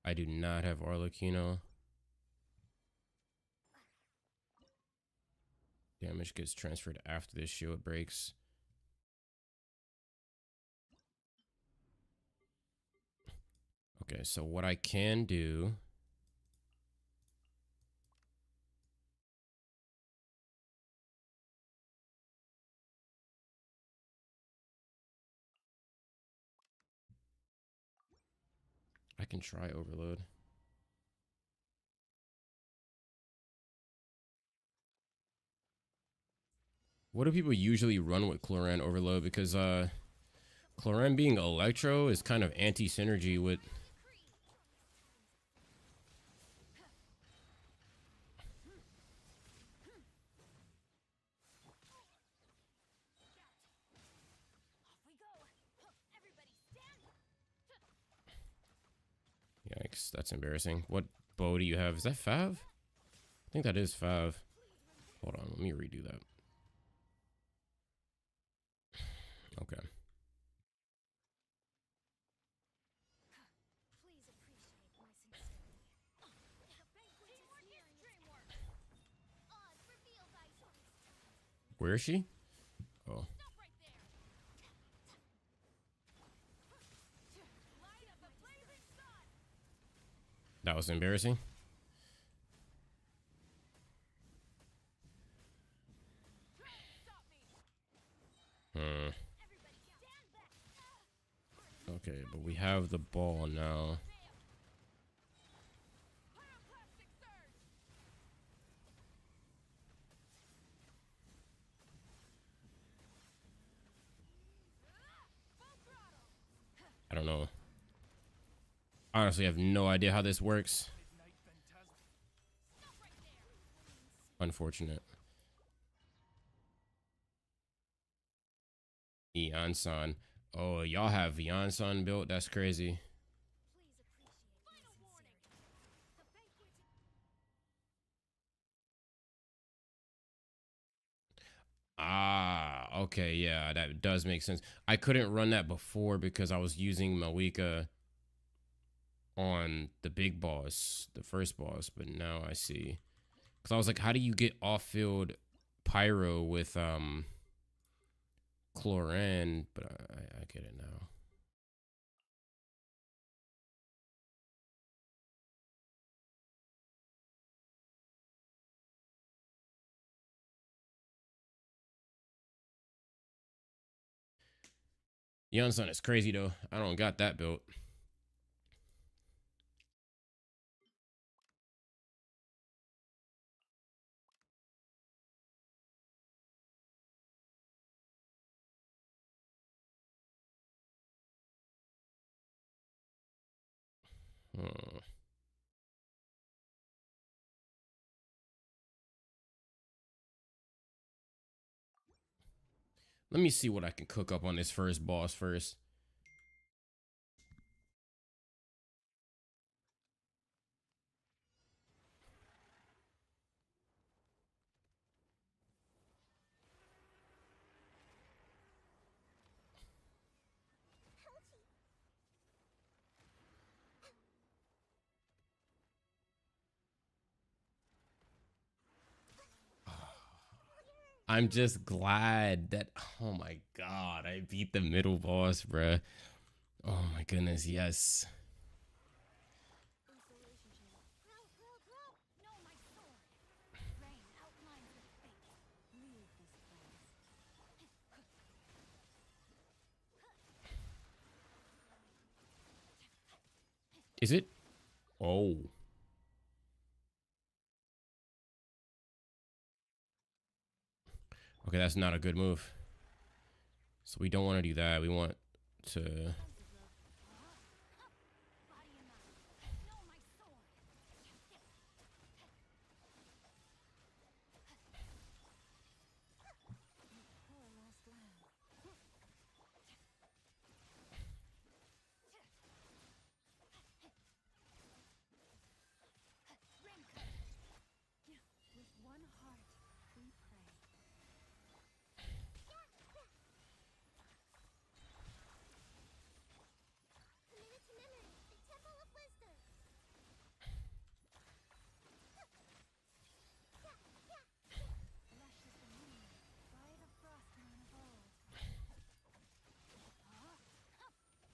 I do not have Arlecchino. Damage gets transferred after this shield breaks. Okay, so what I can do. I can try overload. What do people usually run with Cloran overload? Because Cloran being electro is kind of anti-synergy with. Off we go. Everybody stand. Yikes, that's embarrassing. What bow do you have? Is that Fav? I think that is Fav. Hold on, let me redo that. Okay. Please appreciate my sincerity. The banquet is nearing dreamwork. Oz, reveal thyself. Where is she? Oh, Stop right there. Light of the blazing sun. that was embarrassing. Stop me. Everybody stand back. Okay, but we have the ball now. Pyroclastic surge. Full throttle. I don't know. Honestly, I have no idea how this works. Stop right there. Unfortunate. Eon-san. Oh, y'all have Eon-san built? That's crazy. Please appreciate final warning. The banquet. Ah, okay, yeah, that does make sense. I couldn't run that before because I was using Mawika on the big boss, the first boss, but now I see. Because I was like, how do you get off-field pyro with Cloran? But I get it now. Yon-san is crazy though. I don't got that built. Hmm. Let me see what I can cook up on this first boss first. I'm just glad that, oh my god, I beat the middle boss, bruh. Oh my goodness, yes. No, my sword. Rain outlines your fate. Leave this place. Is it? Oh. Okay, that's not a good move. So we don't want to do that. We want to... Body and mind. No, my sword. Poor last lamb. Ring cutter. With one heart, we pray. Committed to memory, the Temple of Wisdom. Lush as the moon, by the frost moon of old.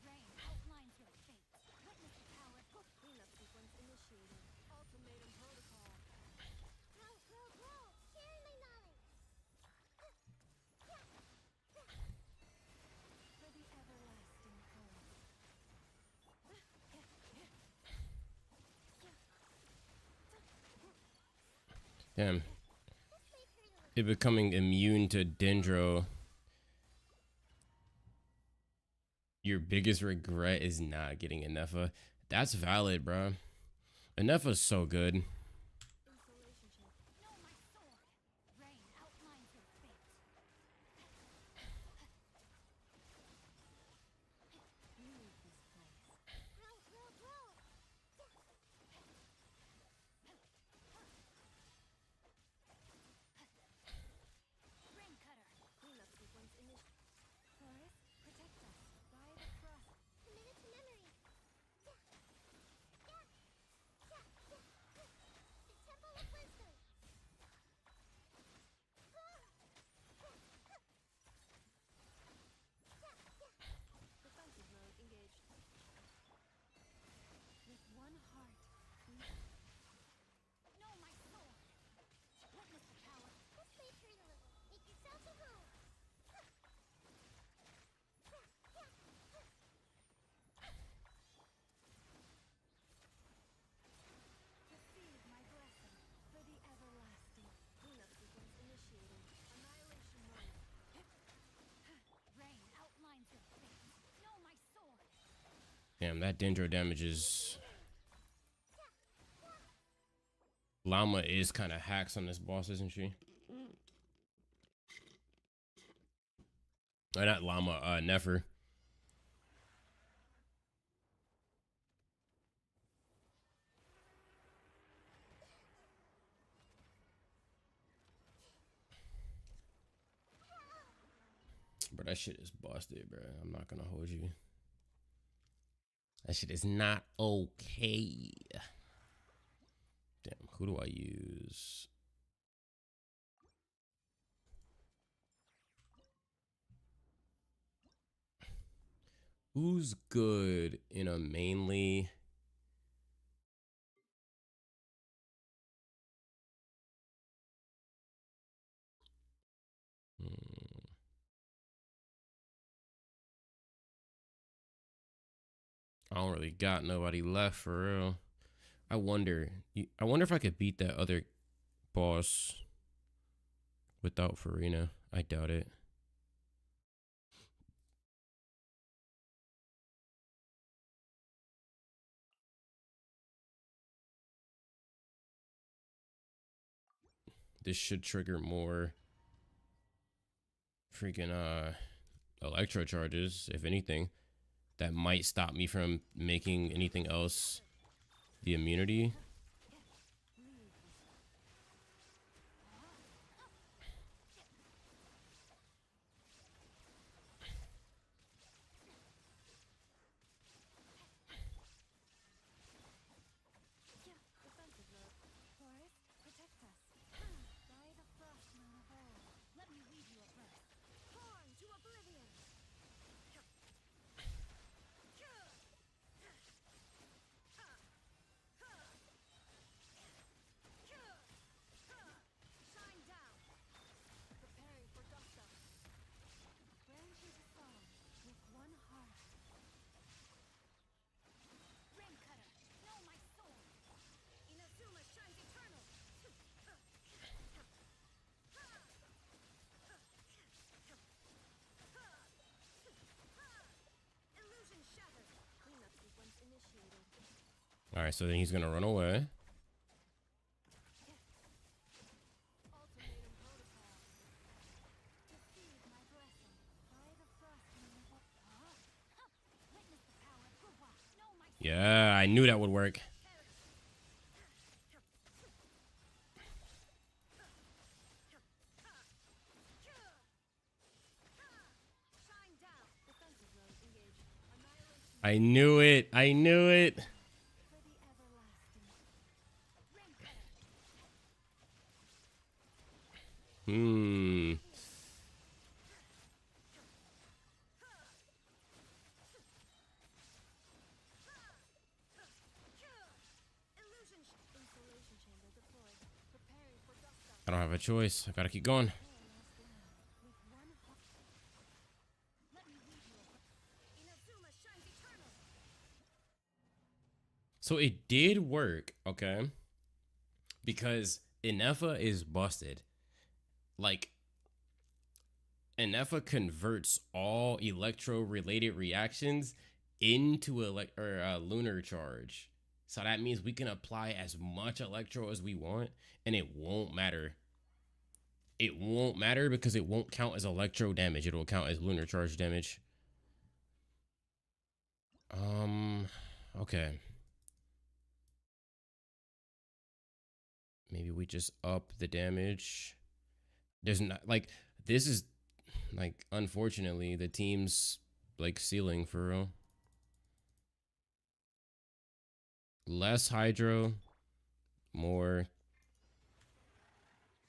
Rain outlines your fate. Witness the power. Cleanup sequence initiated. Ultimatum protocol. Grow. Sharing my knowledge. For the everlasting cold. Damn. It becoming immune to Dendro. Your biggest regret is not getting Anefa. That's valid, bro. Anefa's so good. Insulationship. No, my sword. Rain outlines your fate. Leave this place. Grow. Ring cutter. Cleanup sequence initiated. Forest, protect us. By the frost. Committed to memory. The Temple of Wisdom. Defensive mode engaged. With one heart, we... No, my sword. Witness the power. Let's play tree a little. Make yourself at home. Receive my blessing for the everlasting. Cleanup sequence initiated. Annihilation mode. Rain outlines your fate. No, my sword. Damn, that Dendro damage is... Llama is kind of hacks on this boss, isn't she? Not Llama, Nefer. But that shit is busted, bro. I'm not gonna hold you. That shit is not okay. Damn, who do I use? Who's good in a mainly? I don't really got nobody left for real. I wonder if I could beat that other boss without Farina. I doubt it. This should trigger more freaking electro charges, if anything, that might stop me from making anything else the immunity. Defensive road. Forest, protect us. By the frost moon of old. Let me read you a verse. Torn to oblivion. Shine down. Preparing for gusto. Branch into song with one heart. Ring cutter, know my soul. Inazuma shines eternal. Illusion shattered. Cleanup sequence initiated. All right, so then he's gonna run away. Ultimatum protocol. Receive my blessing. By the frost moon of witness the power of Guwa. Know my soul. Yeah, I knew that would work. Shine down. Defensive road engaged. Annihilation I knew it. I knew it. for the everlasting. Ring cutter. Illusion insulation chamber deployed. Preparing for gusto. I don't have a choice. I gotta keep going. With one heart. Let me read you a verse. Inazuma shines eternal. So it did work, okay? Because Inefa is busted. Like, Inefa converts all electro-related reactions into lunar charge. So that means we can apply as much electro as we want, and it won't matter. It won't matter because it won't count as electro damage. It will count as lunar charge damage. Okay. Maybe we just up the damage. There's not like this is like unfortunately the team's like ceiling for real. Less hydro, more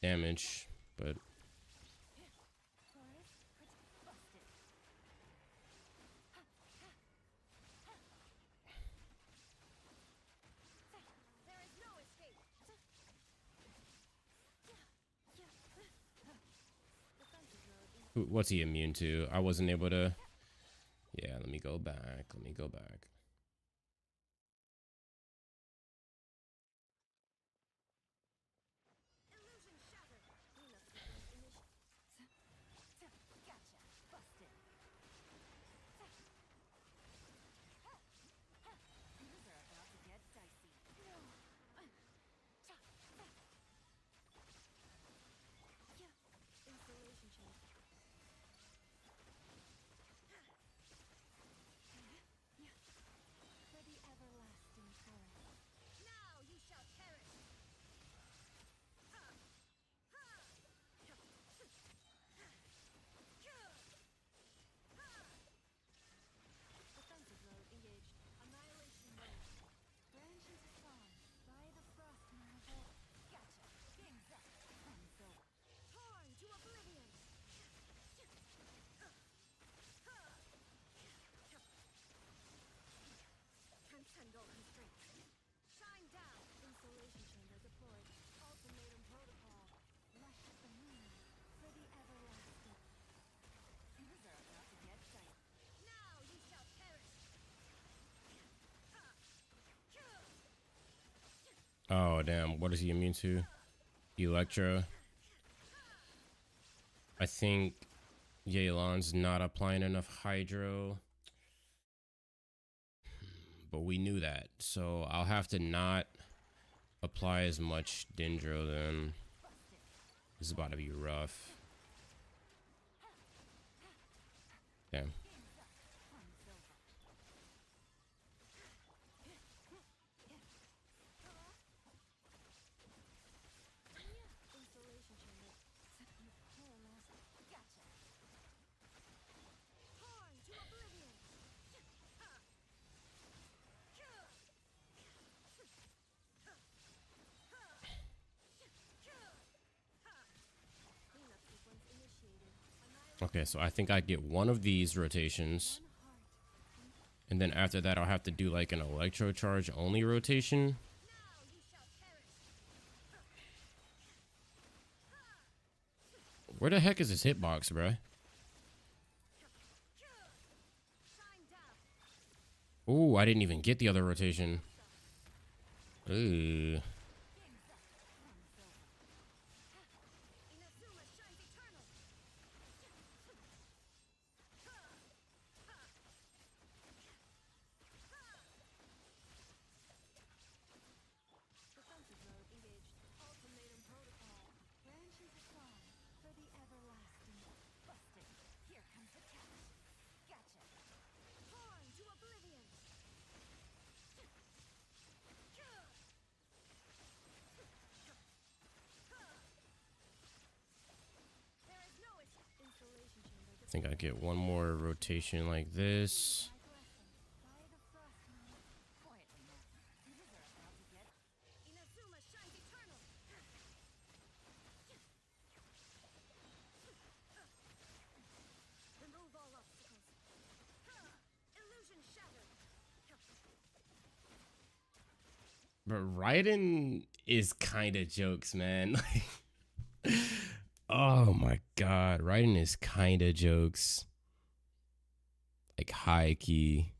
damage, but Forest, busted. There is no escape. Defensive road. what's he immune to? I wasn't able to. Yeah, let me go back. Let me go back. Illusion shattered. Cleanup sequence initiated. Gotcha. Busted. Things are about to get dicey. Installation change. For the everlasting current. Now you shall perish. Defensive road engaged. Annihilation mode. Branch into song. By the frost moon of old. Gotcha. Game's up. Fun's over. Torn to oblivion. Transcend all constraints. Shine down. Insulation chamber deployed. Ultimatum protocol. Lush as the moon. For the everlasting. Things are about to get dicey. Now you shall perish. Oh damn! What is he immune to? Electro. I think Yelan's not applying enough hydro. But we knew that, so I'll have to not apply as much Dendro then. This is about to be rough. Damn. Okay, so I think I get one of these rotations. And then after that, I'll have to do like an electro charge only rotation. Where the heck is this hitbox, bruh? Ooh, I didn't even get the other rotation. Ooh. I think I get one more rotation like this. But Raiden is kind of jokes, man. Oh my god, Raiden is kind of jokes. Like high key.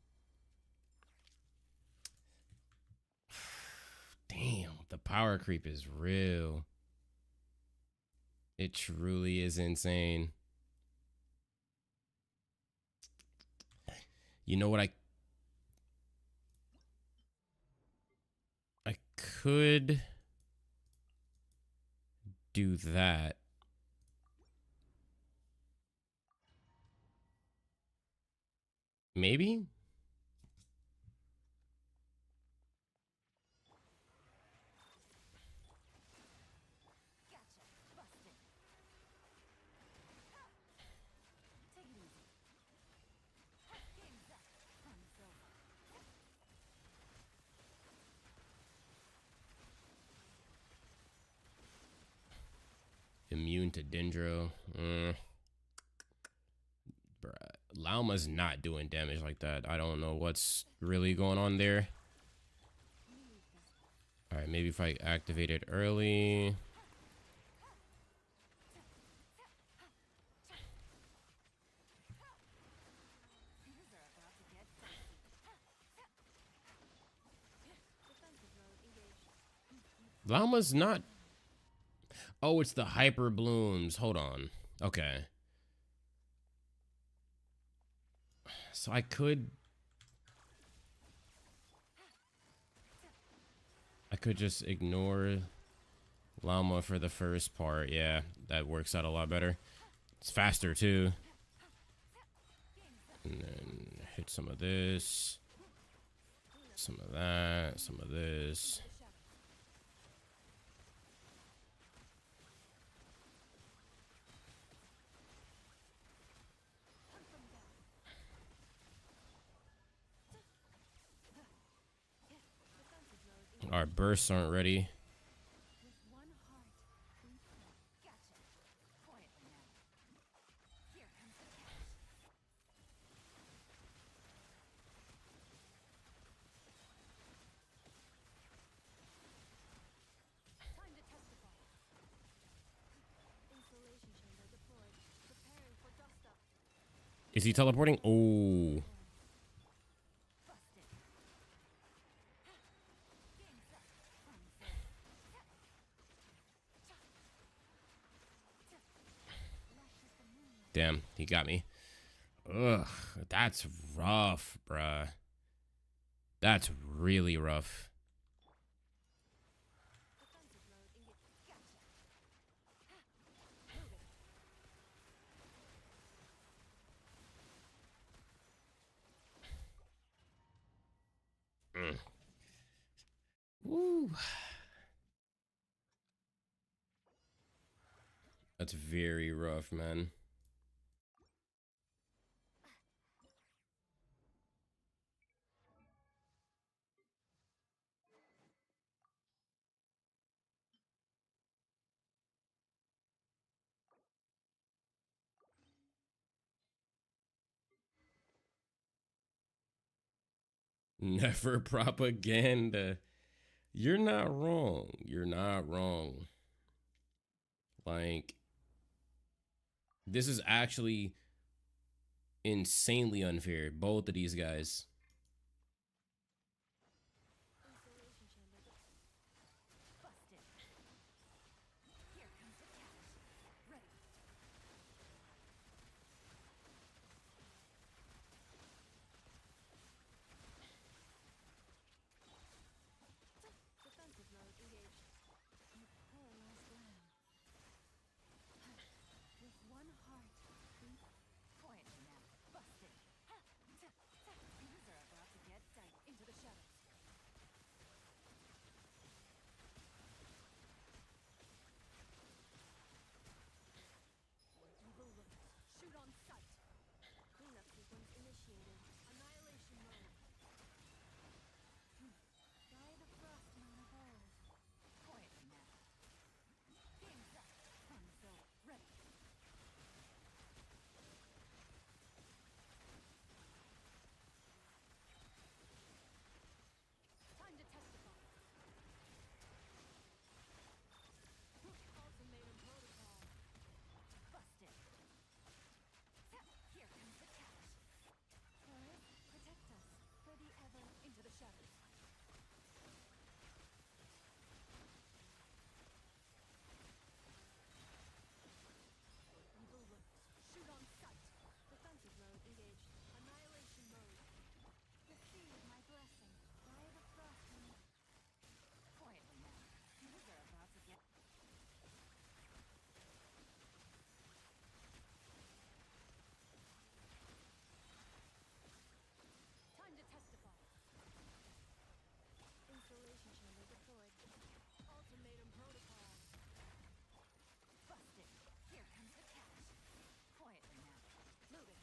Damn, the power creep is real. It truly is insane. You know what I could do that. Maybe? Immune to Dendro. Bruh. Lauma's not doing damage like that. I don't know what's really going on there. Alright, maybe if I activate it early. Lauma's not... Oh, it's the hyper blooms. Hold on. Okay. So I could just ignore Llama for the first part. Yeah, that works out a lot better. It's faster too. And then hit some of this. Some of that. Some of this. Our bursts aren't ready. Is he teleporting? Oh. Damn, he got me. Ugh, that's rough, bruh. That's really rough. Woo. That's very rough, man. Never propaganda. You're not wrong. You're not wrong. Like, this is actually insanely unfair. Both of these guys. Busted. Here comes the catch. Ready. Defensive mode engaged. You poor lost lamb. With one heart. Quiet now. Busted. Things are about to get tight into the shadows. Evil looks. Shoot on sight. Cleanup sequence initiated. Annihilation mode. By the frost moon of old. Quiet now. Game's up. Console ready. Time to testify. Ultimatum protocol. Busted. Here comes the catch. Forest, protect us. For the ever into the shadows. Evil looks. Shoot on sight. Defensive mode engaged. Annihilation mode. Receive my blessing. By the frost moon. Quietly now. Things are about to get. Time to testify. Installation chamber deployed. Ultimatum protocol. Busted. Here comes the catch. Quietly now. Loaded.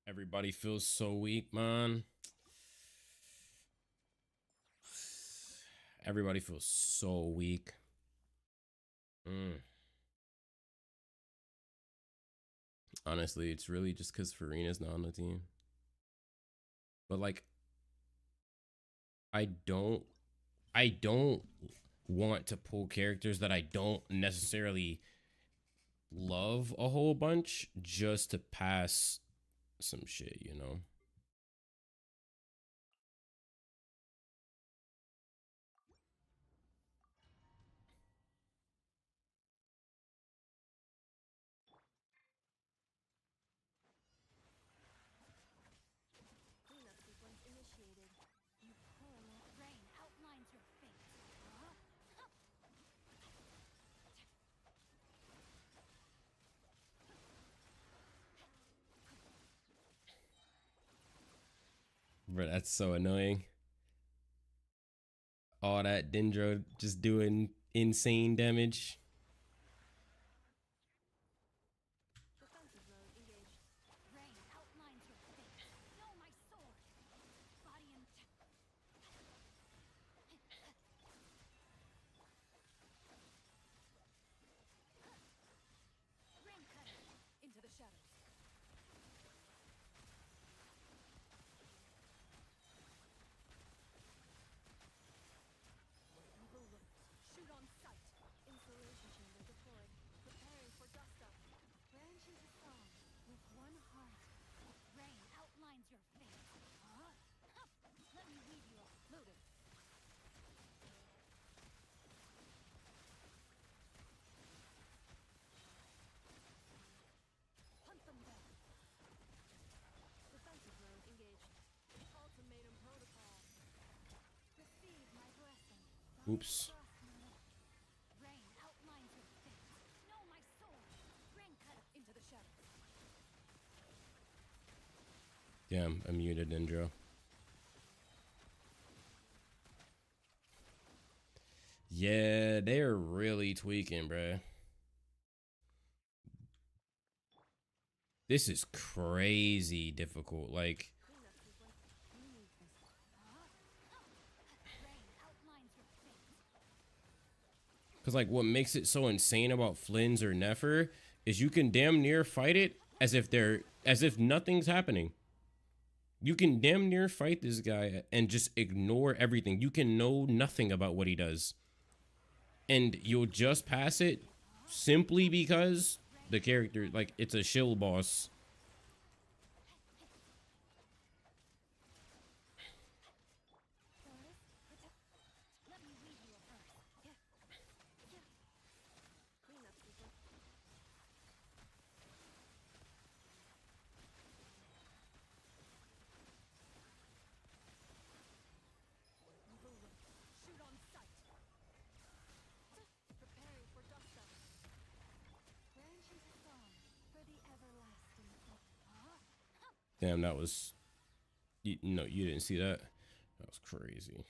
Everybody feels so weak, man. Everybody feels so weak. Honestly, it's really just because Farina's not on the team. But like, I don't want to pull characters that I don't necessarily love a whole bunch just to pass some shit, you know? Cleanup sequence initiated. You poor little rain outlines your fate. Bro, that's so annoying. All that Dendro just doing insane damage. Defensive mode engaged. Rain outlines your fate. Know my sword. Body and rain cutter into the shadows. Evil looks. Shoot on sight. Installation chamber deployed. Preparing for dust up. Branches of song with one heart. Rain outlines your fate. Let me weave you off. Loaded. Hunt them down. Defensive mode engaged. Ultimatum protocol. Receive my blessing. Oops. Rain outlines your fate. Know my sword. Rain cut into the shadows. Damn, I muted Indra. Yeah, they're really tweaking, bruh. This is crazy difficult. Like, because like what makes it so insane about Flynn's or Nefer is you can damn near fight it as if nothing's happening. You can damn near fight this guy and just ignore everything. You can know nothing about what he does. And you'll just pass it simply because the character, like, it's a shill boss. Damn, that was... No, you didn't see that? That was crazy.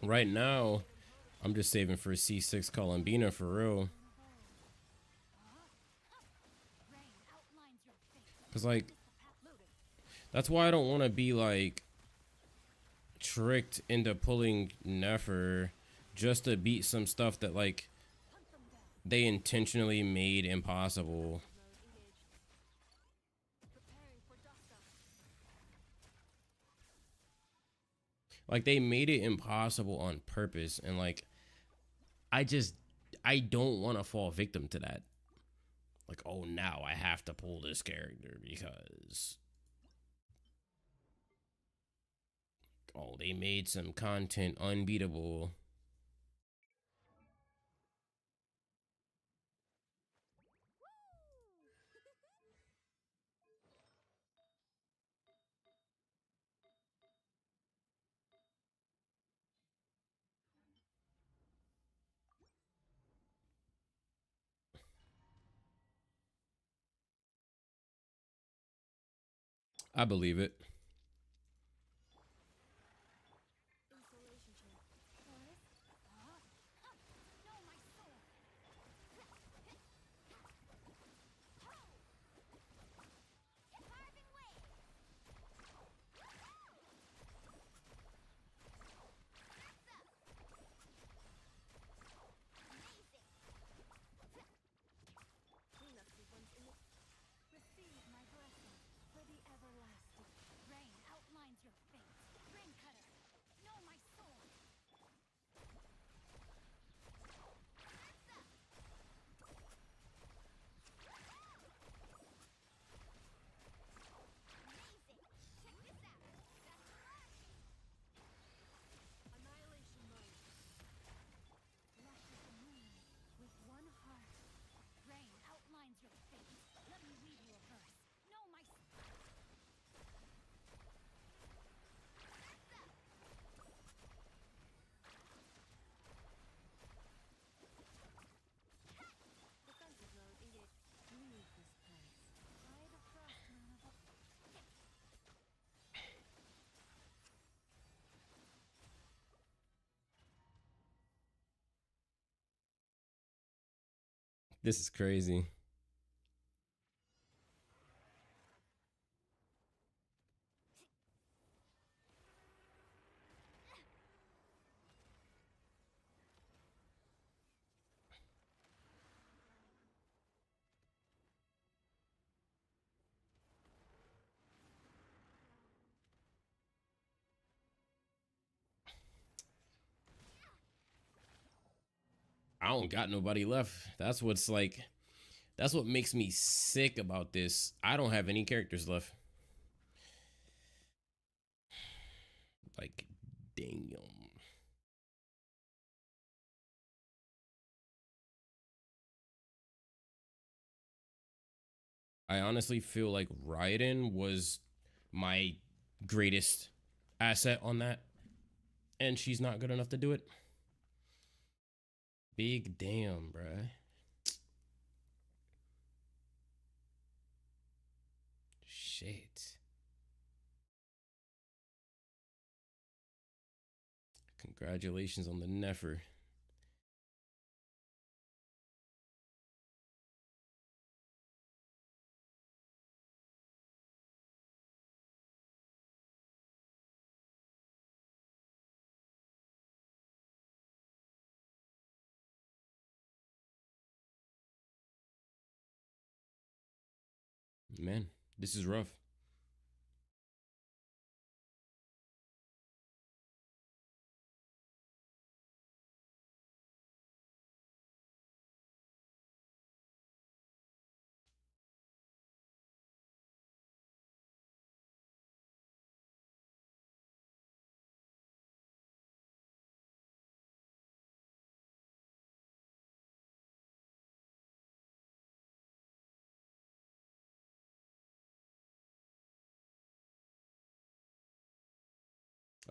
Right now, I'm just saving for C6 Columbina for real. Cause like, that's why I don't want to be like tricked into pulling Nefer just to beat some stuff that like they intentionally made impossible. Like they made it impossible on purpose, and like I don't want to fall victim to that. Like, oh, now I have to pull this character because oh, they made some content unbeatable. I believe it. This is crazy. I don't got nobody left. That's what's like. That's what makes me sick about this. I don't have any characters left. Like, damn. I honestly feel like Raiden was my greatest asset on that, and she's not good enough to do it. Big damn, bruh. Shit. Congratulations on the Nefer. Man, this is rough.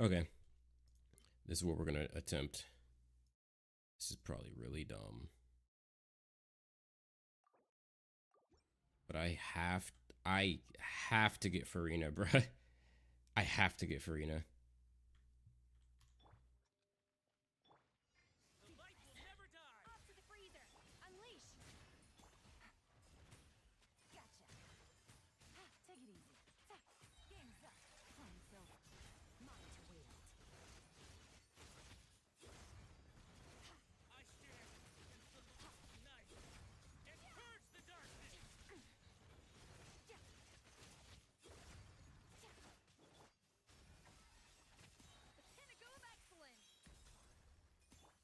Okay. This is what we're gonna attempt. This is probably really dumb. But I have to get Farina, bruh. I have to get Farina. Off to the freezer. Unleash. Gotcha. Take it easy. Game's up. Time's over. Mine to wield. I stare and salute the night and purge the darkness. The pinnacle of excellence.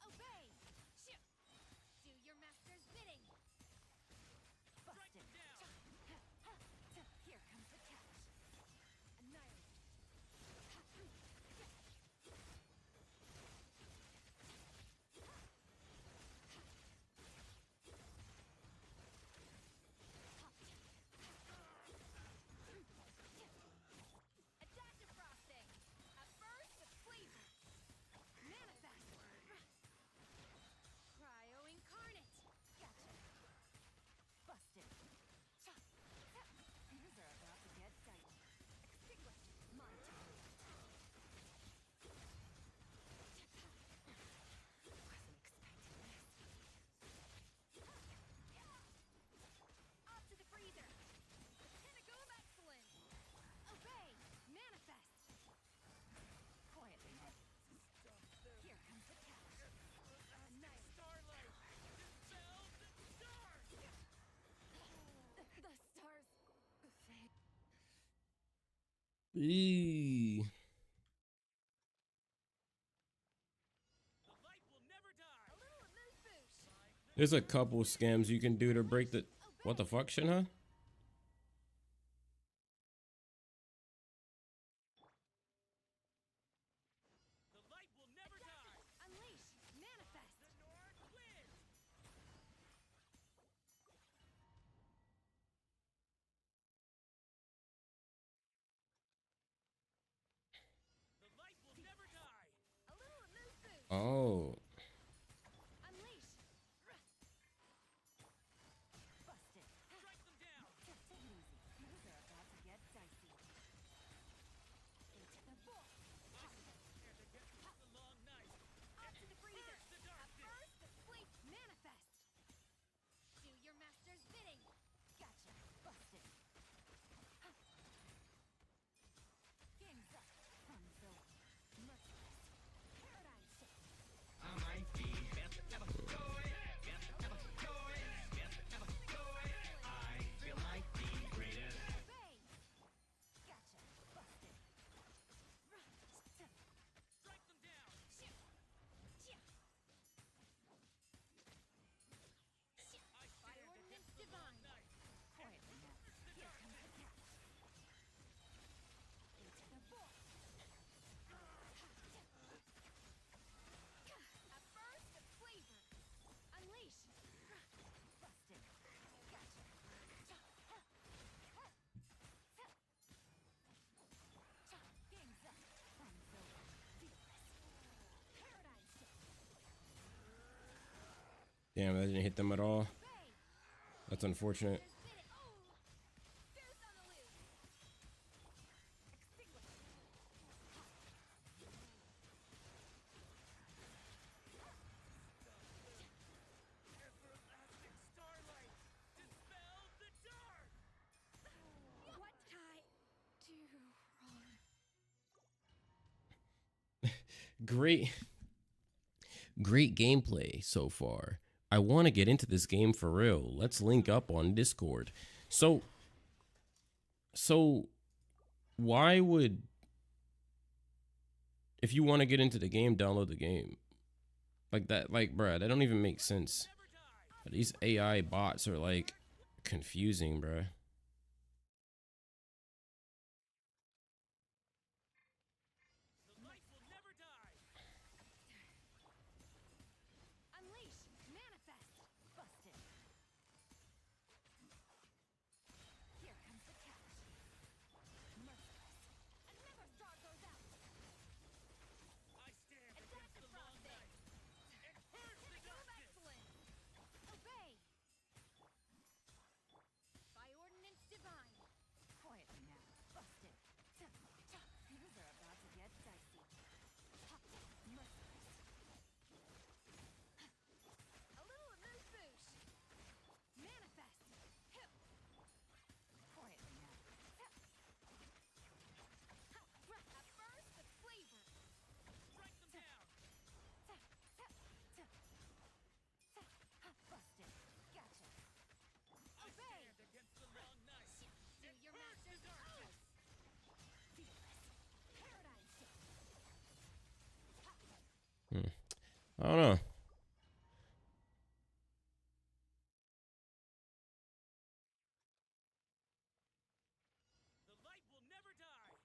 Obey. Shoot. Do your master's bidding. Strike them down. Here comes the catch. Annihilate. Adaptive frosting. A burst of flavor. Manifest. Cryo incarnate. Gotcha. Busted. These are about to get dicey. Extinguish. Mine to wield. Wasn't expecting this. Off to the freezer. The pinnacle of excellence. Obey. Manifest. Quietly. Here comes the catch. Annihilate. Starlight dispels the stars. The stars fade. Eee. The light will never die. A little amuse bouche. There's a couple scams you can do to break the. What the fuck, Shinha? The light will never die. Unleash. Manifest. The North wins. The light will never die. A little amuse bouche. Oh. Unleash. Busted. Strike them down. Take it easy. These are about to get dicey. Into the bull. And again, the long night. Off to the freezer. Purge the A darkness. burst of sleep. Manifest. Do your master's bidding. Gotcha. Busted. Game's up. Fun's over. Merciless. Paradigm shift. Damn, that didn't hit them at all. Obey. That's unfortunate. Just did it. Oh. Boost on the loose. Extinguish. Everlasting starlight! Dispel the dark! What did I do wrong? Great, great gameplay so far. I want to get into this game for real. Let's link up on Discord. So why would, if you want to get into the game, download the game? Like that, like, bruh, that don't even make sense. These AI bots are like confusing, bruh. The light will never die! Unleash. Manifest. Busted. Here comes the catch. Merciless. Another star goes out. I stand Attack against the the long frosting. night and purge the Pinnacle of darkness! excellence. Obey. By ordinance divine. Quietly now. Busted. Things are about to get dicey. Merciless. A little amuse-bouche. Manifest. Hip. Quietly now. At first, the flavor. Strike them down! Busted. Gotcha. I Obey. stand against the long night Do and your purge the master's darkness! Fearless. Paradigm shift. I don't know. The light will never die!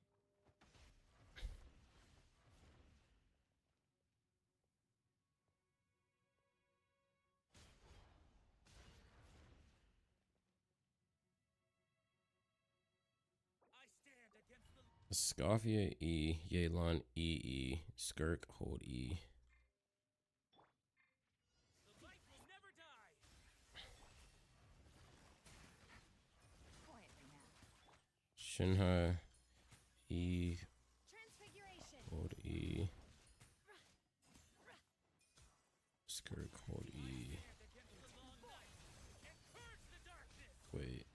I stand against the Scoffia E, Yelan E, Skirk hold E. The light will never die! Quietly now. Shinha E, Transfiguration. hold E. Skirk hold E. Stand against the long night and purge the darkness! Wait.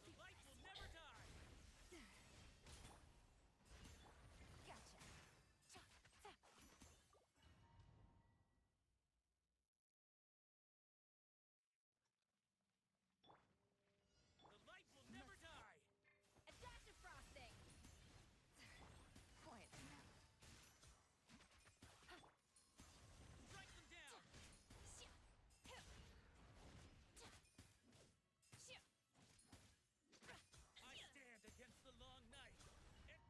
The light will never die! Gotcha. The light will never die! Adaptive frosting. Quietly now. Strike them down! I stand against the long night and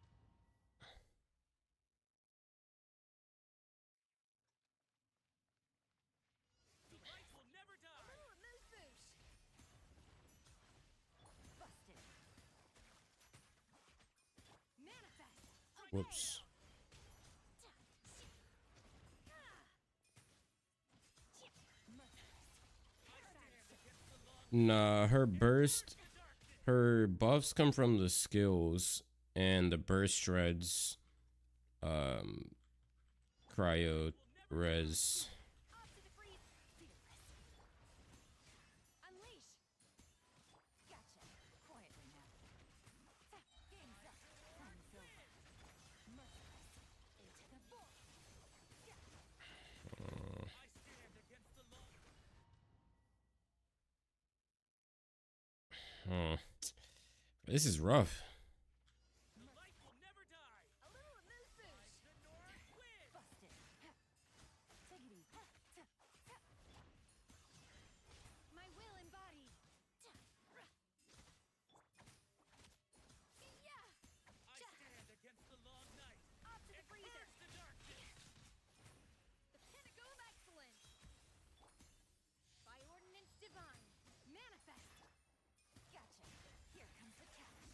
the light will never A die! little amuse-bouche. Busted. Manifest. Whoops. Nah, her burst, her buffs come from the skills, and the burst shreds, cryo, res. Off to the freeze. Fearless. Unleash. Gotcha. Quietly now. Game's up. Time's over. Merciless. Into the void. I stand against the long This is rough. The light will never die! A little amuse-bouche. The North wins! Busted. Take it easy. My will embodied. Yeah. I stand against the long night Off to the and freezer. purge the darkness! The pinnacle of excellence. By ordinance divine. Manifest. Gotcha. Here comes the catch.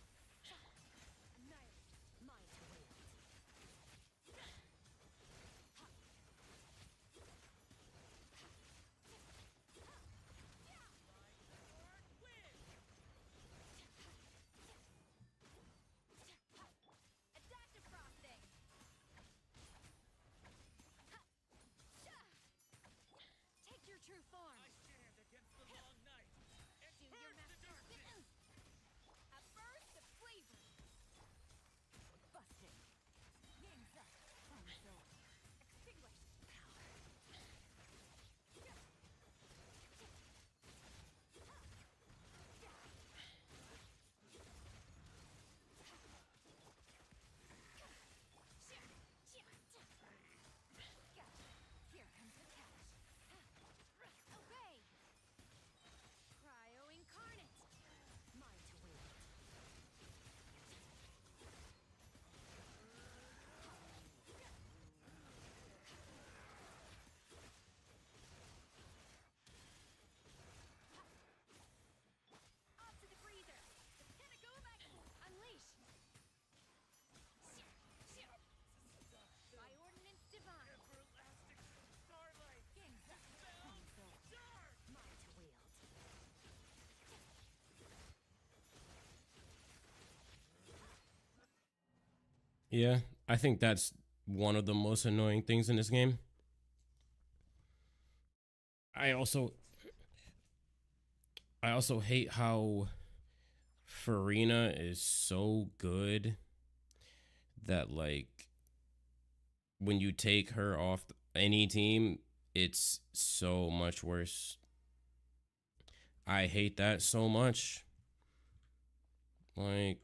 Yeah, I think that's one of the most annoying things in this game. I also I also hate how Farina is so good that like when you take her off any team, it's so much worse. I hate that so much. Like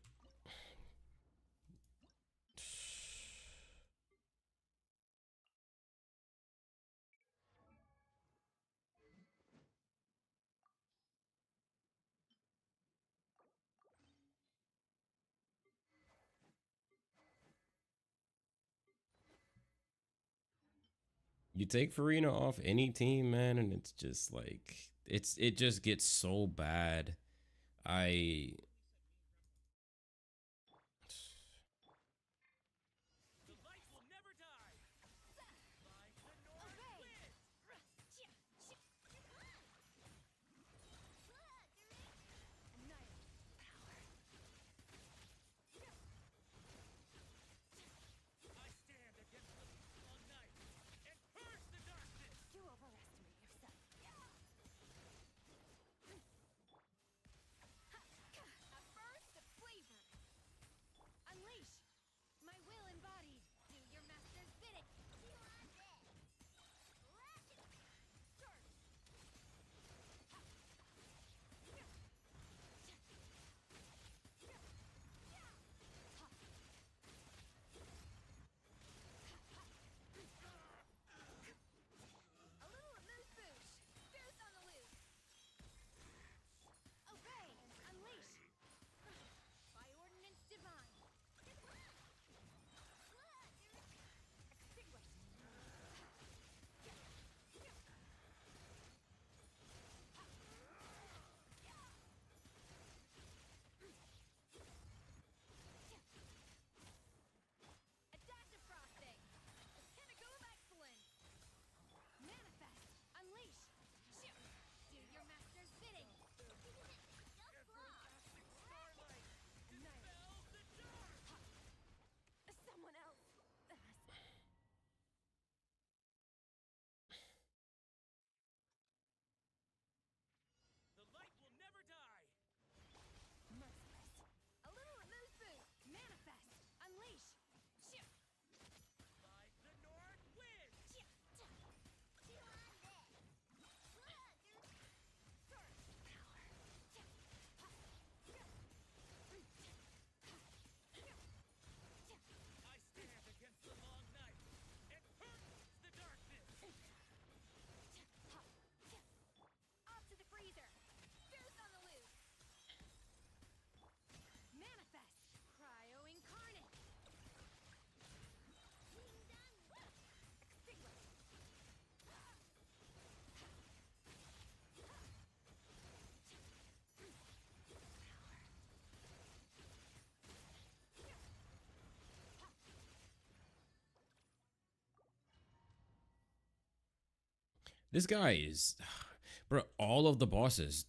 you take Farina off any team, man, and it's just like it just gets so bad. I The light will never die. Like the North Obey! wind. Annihilate. Power. I stand against the long night and purge the darkness. You overestimate yourself. A burst of flavor. Unleash. My will embodied. Do your master's bidding. You are dead. Ratchet. Surge. A little amuse bouche. Fierce on the loose. Obey. Unleash. By ordinance divine. Extinguish. A dash of frosting. A pinnacle of excellence. Manifest. Unleash. Shoot. Do your master's bidding. Starlight Annihilate. dispels the dark. Someone else. The light will never die. Merciless. A little amuse bouche. Manifest. Unleash. Shoot. Like the North wind. I stand against the long night and purge the darkness. Off to the freezer. Fierce on the loose. Manifest. Cryo incarnate. Extinguish. this guy is bro, all of the bosses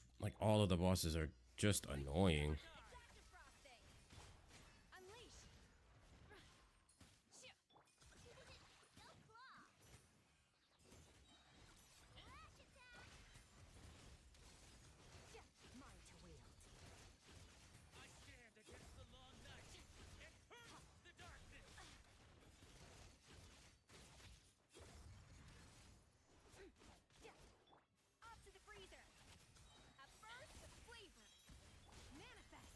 are just annoying. Dash of frosting. Unleash. Shoot. No claw. Lash attack. Mine to wield. I stand against the long night and purge the darkness. Off to the freezer. A burst of flavor. Manifest.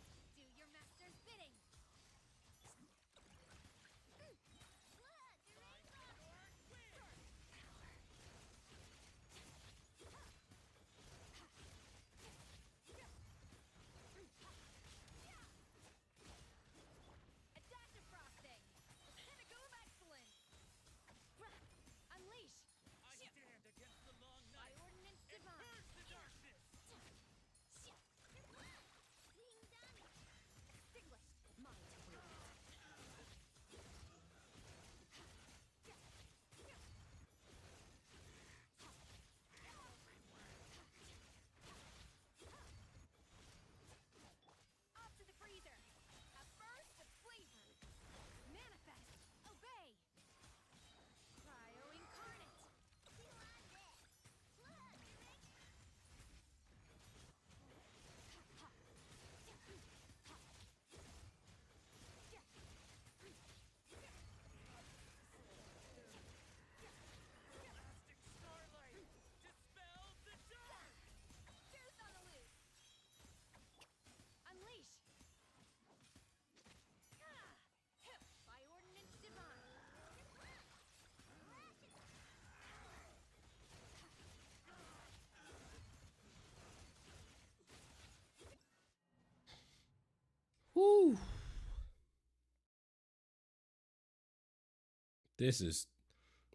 This is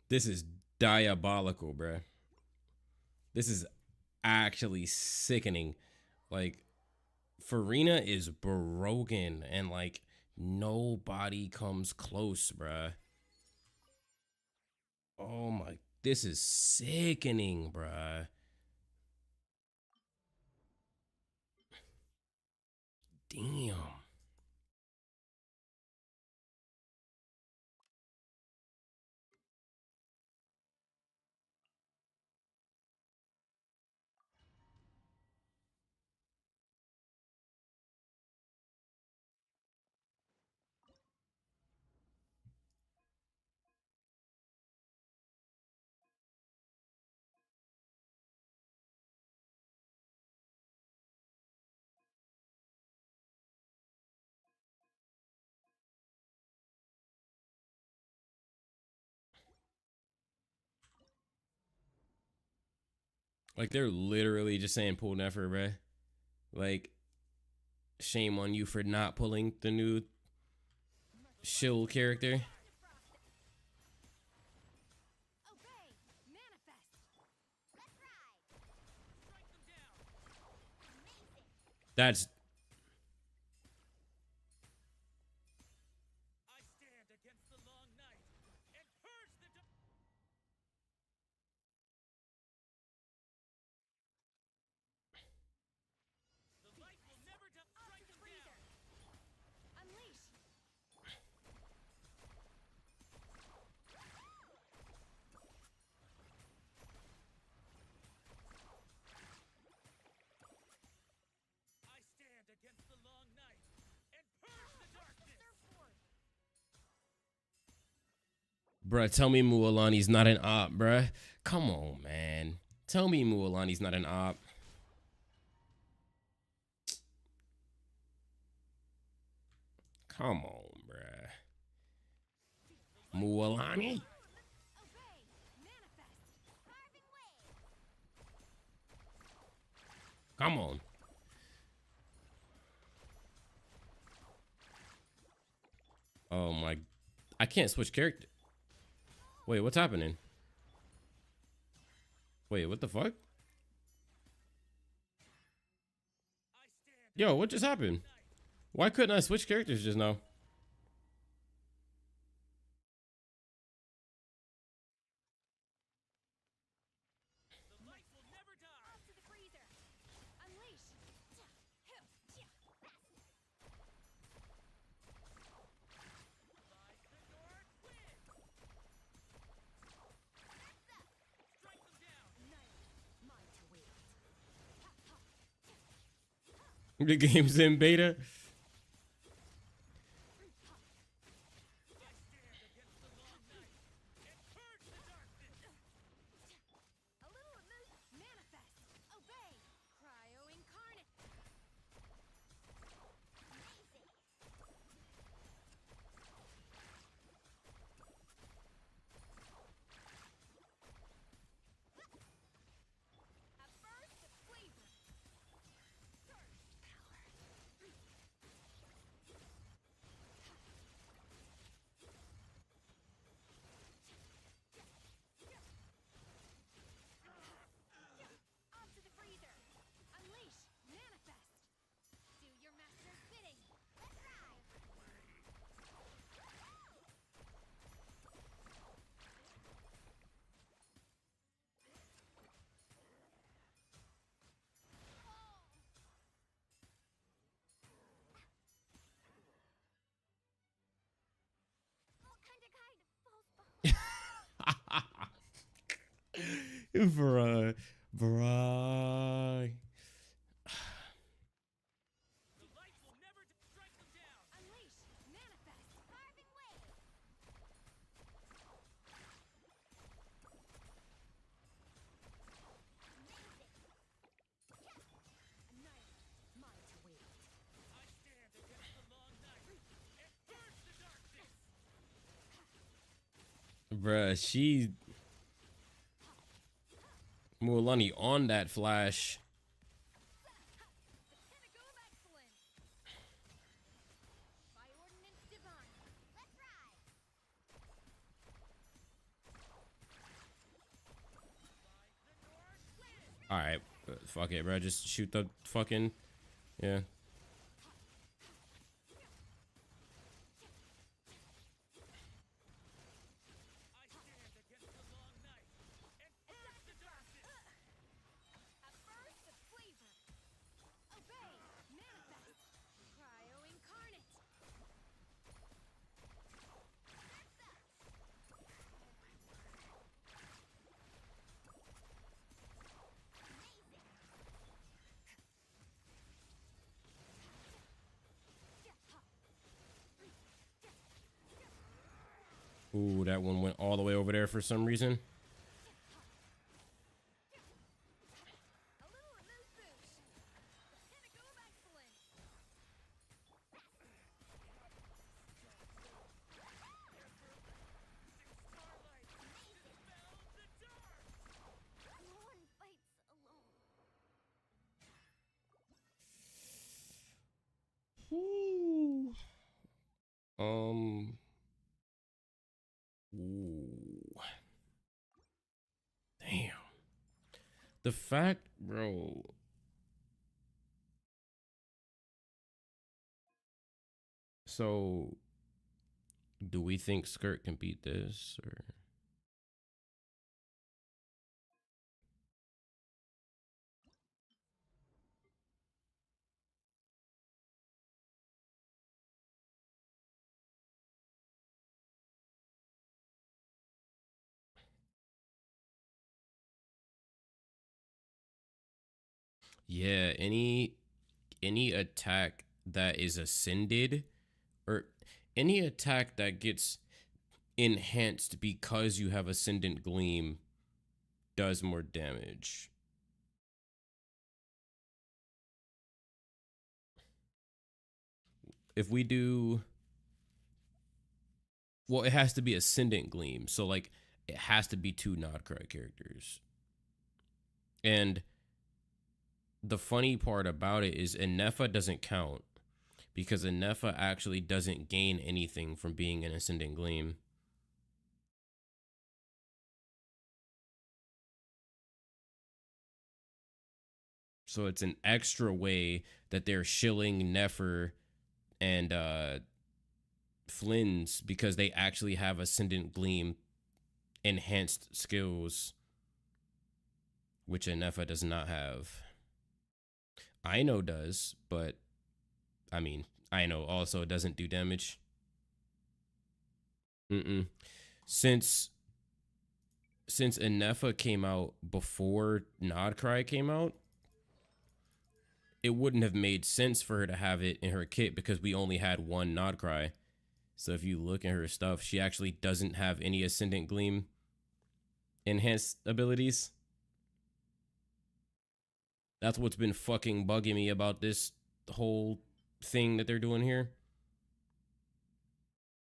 this is diabolical, bruh. This is actually sickening. Like, Farina is broken, and like nobody comes close, bruh. Oh my, this is sickening, bruh. Damn. Like, they're literally just saying pull never, bruh. Like, shame on you for not pulling the new shill character. Obey. Manifest. Let's ride. Strike them down. Amazing. That's I stand against the long night and purge the The light will never die. Up Strike to the them freezer. down. Unleash. I stand against the long night and purge the darkness. Surfboard. bruh. Tell me Mualani's not an op, bruh. Come on, man. Tell me Mualani's not an op. Come on, bruh. Mualani. Obey. Manifest. Carving wave. Come on. Oh my, I can't switch character. Wait, what's happening? Wait, what the fuck? I stand Yo, what just happened? Why couldn't I switch characters just now? The light will never die. Up to the freezer. Unleash. Lies the north wind. Strike them down. Mine to wield. The game's in beta. I stand against the long night and purge the darkness. A little manifest. Obey. Cryo incarnate. Amazing. A burst of flavor. Surge power. Up to the freezer. Unleash. Manifest. Do your master's bidding. Let's ride. What kind falls behind? Bruh. Bruh. The light will never strike them down. Unleash. Manifest. Carving wave. Amazing. Annihilate. Mine to wield. I stand against the long night and purge the darkness. Bruh, she Mualani on that flash. The pinnacle of excellence. By ordinance divine. Let's ride. All right, fuck it, bro. Just shoot the fucking yeah. I stand against the long night and purge the darkness. A burst of flavor. Obey. Manifest. Cryo incarnate. Ooh, that one went all the way over there for some reason. A little amuse bouche. The pinnacle of excellence. Starlight, dispel the dark. No one fights alone. Ooh. Ooh. Damn. The fact, bro. So, do we think Skirt can beat this, or? Yeah, any attack that is ascended, or any attack that gets enhanced because you have Ascendant Gleam does more damage. If we do, well, it has to be Ascendant Gleam, so like it has to be two Nodcry characters. And the funny part about it is Inefa doesn't count because Inefa actually doesn't gain anything from being an Ascendant Gleam. So it's an extra way that they're shilling Nefer and Flynn's because they actually have Ascendant Gleam enhanced skills, which Inefa does not have. Ino does, but I mean, Ino also doesn't do damage. Mm-mm. Since Inefa came out before Nodcry came out, it wouldn't have made sense for her to have it in her kit because we only had one Nodcry. So if you look at her stuff, she actually doesn't have any Ascendant Gleam enhanced abilities. That's what's been fucking bugging me about this whole thing that they're doing here.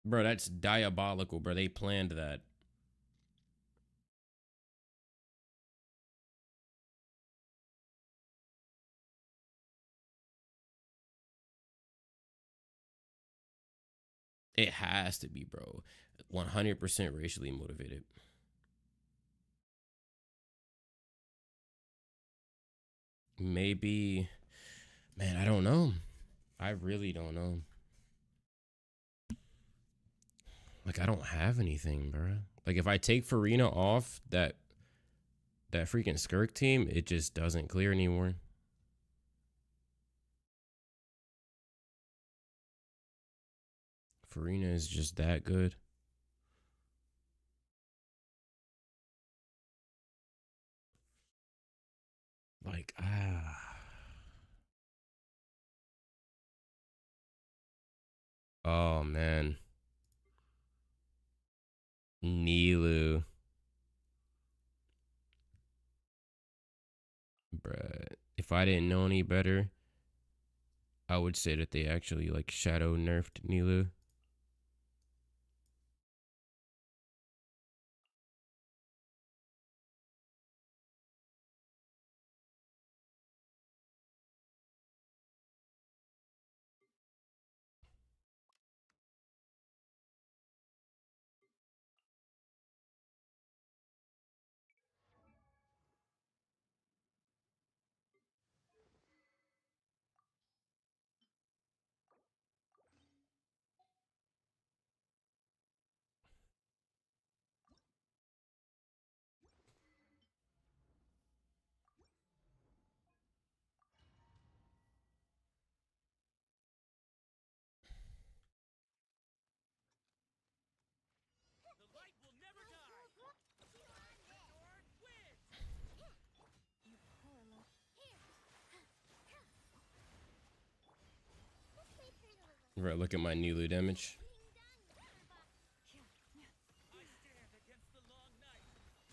Bro, that's diabolical, bro. They planned that. It has to be, bro. 100% racially motivated. Maybe, man, I don't know. I really don't know. Like, I don't have anything, bro. Like, if I take Farina off that freaking Skirk team, it just doesn't clear anymore. Farina is just that good. Like, oh man. Nilu. Bruh. If I didn't know any better, I would say that they actually like shadow nerfed Nilu. Right, look at my Nilu damage. I stand against the long night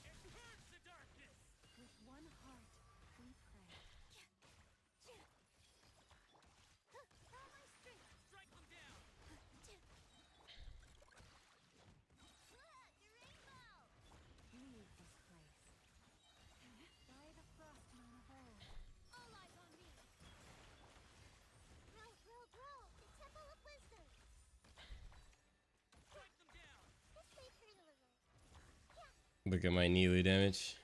and purge the darkness. With one heart, we pray. All my strength. Strike them down. The rainbow. Leave this place. By the frost moon of old. All eyes on me. Grow, grow, grow. The temple of wisdom. Strike them down. This may hurt a little. Look at my Nilu damage.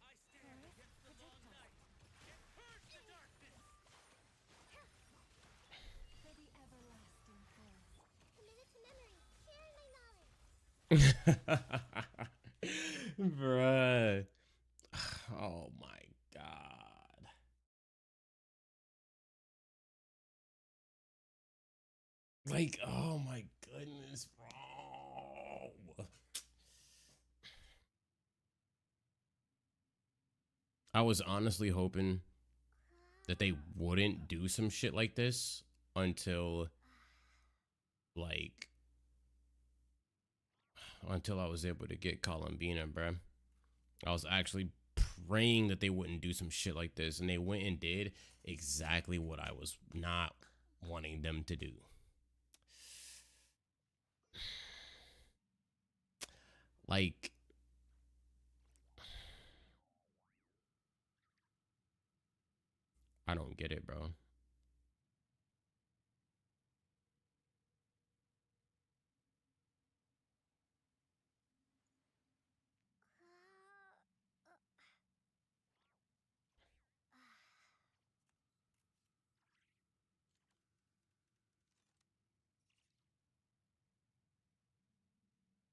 I stand against the long night and purge the darkness. For the everlasting forest. Committed to memory. Sharing my knowledge. Bruh. Oh my god. Like, oh my goodness, bro. I was honestly hoping that they wouldn't do some shit like this until like until I was able to get Columbina, bruh. I was actually praying that they wouldn't do some shit like this, and they went and did exactly what I was not wanting them to do. Like, I don't get it, bro.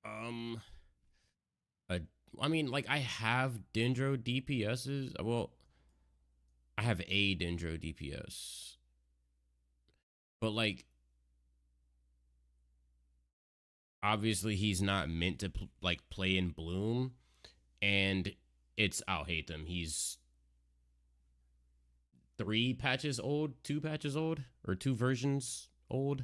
Um, uh, I mean, like, I have Dendro DPSs. Well, I have a Dendro DPS, but like, obviously, he's not meant to like play in Bloom, and I'll hate them. He's 3 patches old, 2 patches old, or 2 versions old.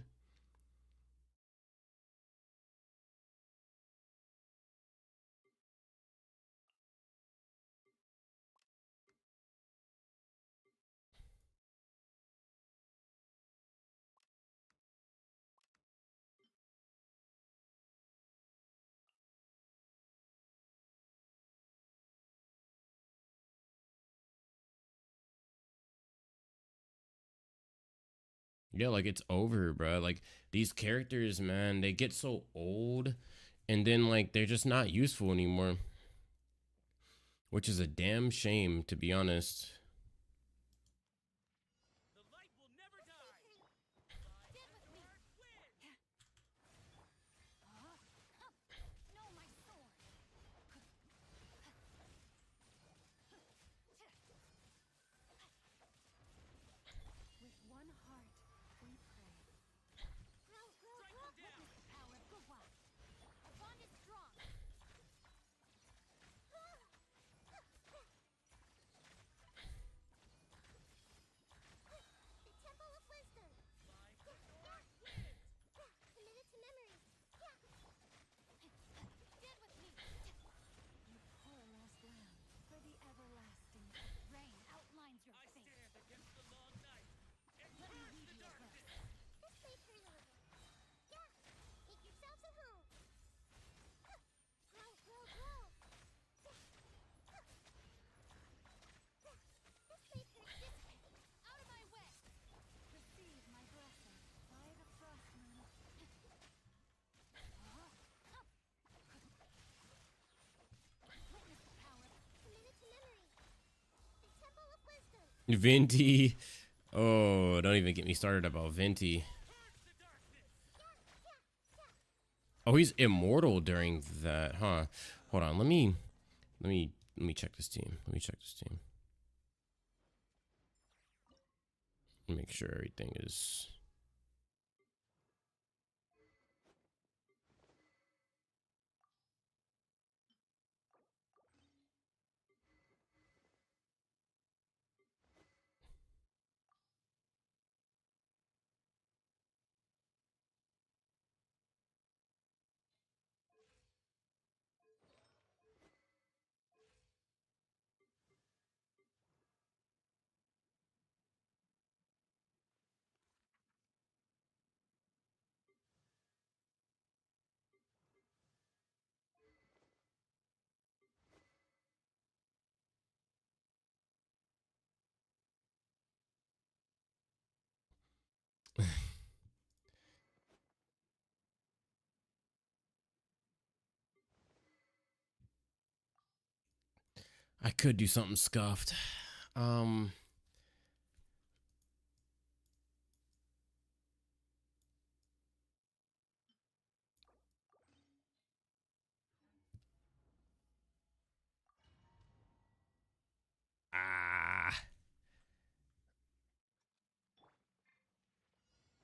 Yeah, like it's over, bro. Like these characters, man, they get so old and then like they're just not useful anymore, which is a damn shame to be honest. The light will never die. Get with me. Win. No, my sword. With one heart, we pray. Grow, grow, grow. Strike them down. Witness the power of Gawa. Our bond is strong. The temple of wisdom. Find the north wind. Committed to memory. Get with me. You poor lost lamb. For the everlasting rain outlines your I fate. stand against the long night and Let me purge read the your darkness. This may hurt a little. Yeah. Make yourselves at home. Grow, grow, grow. This may hurt. Out of my way. Receive my blessing by the frost moon. Witness the power. Committed to memory. The temple of wisdom. Venti. Oh, don't even get me started about Venti. Purge the darkness. Oh, he's immortal during that, huh? Hold on, let me check this team. Let me check this team. Make sure everything is I could do something scuffed. Ah.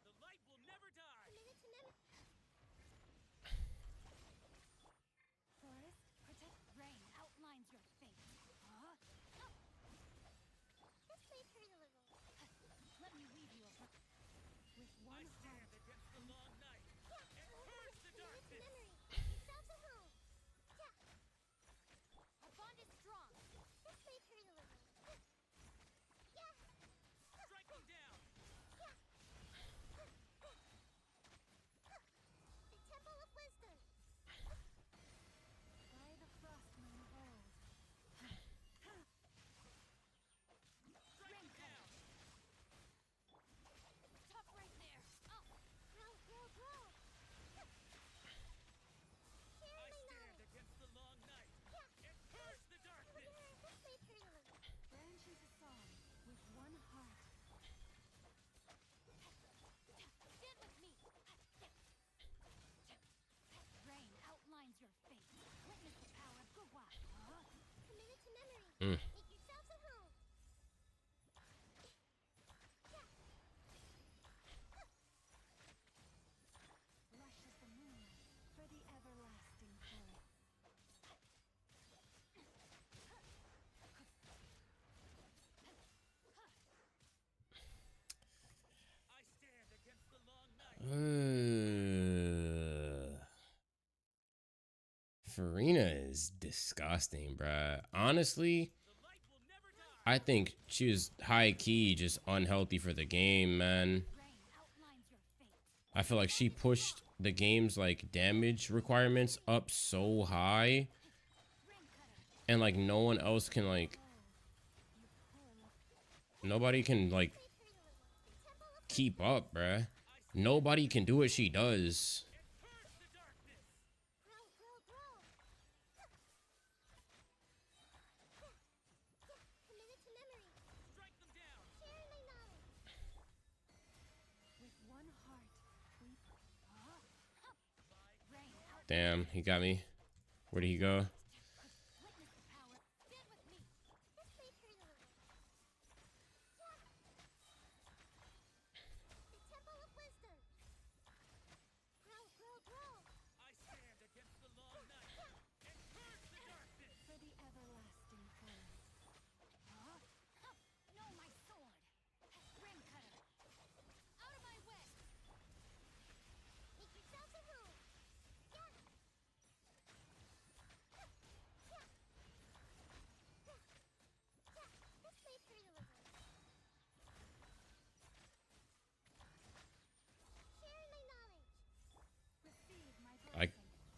The light will never die. Forest, protect rain outlines your fate. Huh? This may hurt a little. Let me weave you a with I one stand heart. against the long night. And purge the darkness. Yourself a home. Our bond is strong. This may hurt a little. Strike them down. The Temple of Wisdom. By the frost moon old. Strike them down. Stop right there. Oh. Grow. Share I my stand knowledge. against the long night. And purge the darkness. This may hurt a little. Branch into song with one heart. Stand with me. Rain outlines your fate. Witness the power of Gua. Committed to memory. Mm. Make yourselves at home. Lush as the moonlight for the everlasting forest. I stand against the long night. Farina is disgusting, bruh. Honestly, The light will never die. I think she was high key just unhealthy for the game, man. Rain outlines your fate. I feel like she pushed the game's like damage requirements up so high, and like no one else can like, nobody can like keep up, bruh. Nobody can do what she does. Purge the darkness. Grow. Committed to memory. Strike them down. Share my knowledge. With one heart, we. Rain out. Damn, he got me. Where did he go? Witness the power. Stand with me. This may hurt a little. The Temple of Wisdom. Grow. I stand against the long night. And purge the darkness. For the everlasting forest. No, my sword. Ring cutter. Out of my way. Make yourselves at home. This may hurt a little. Share my knowledge. Receive my blessing.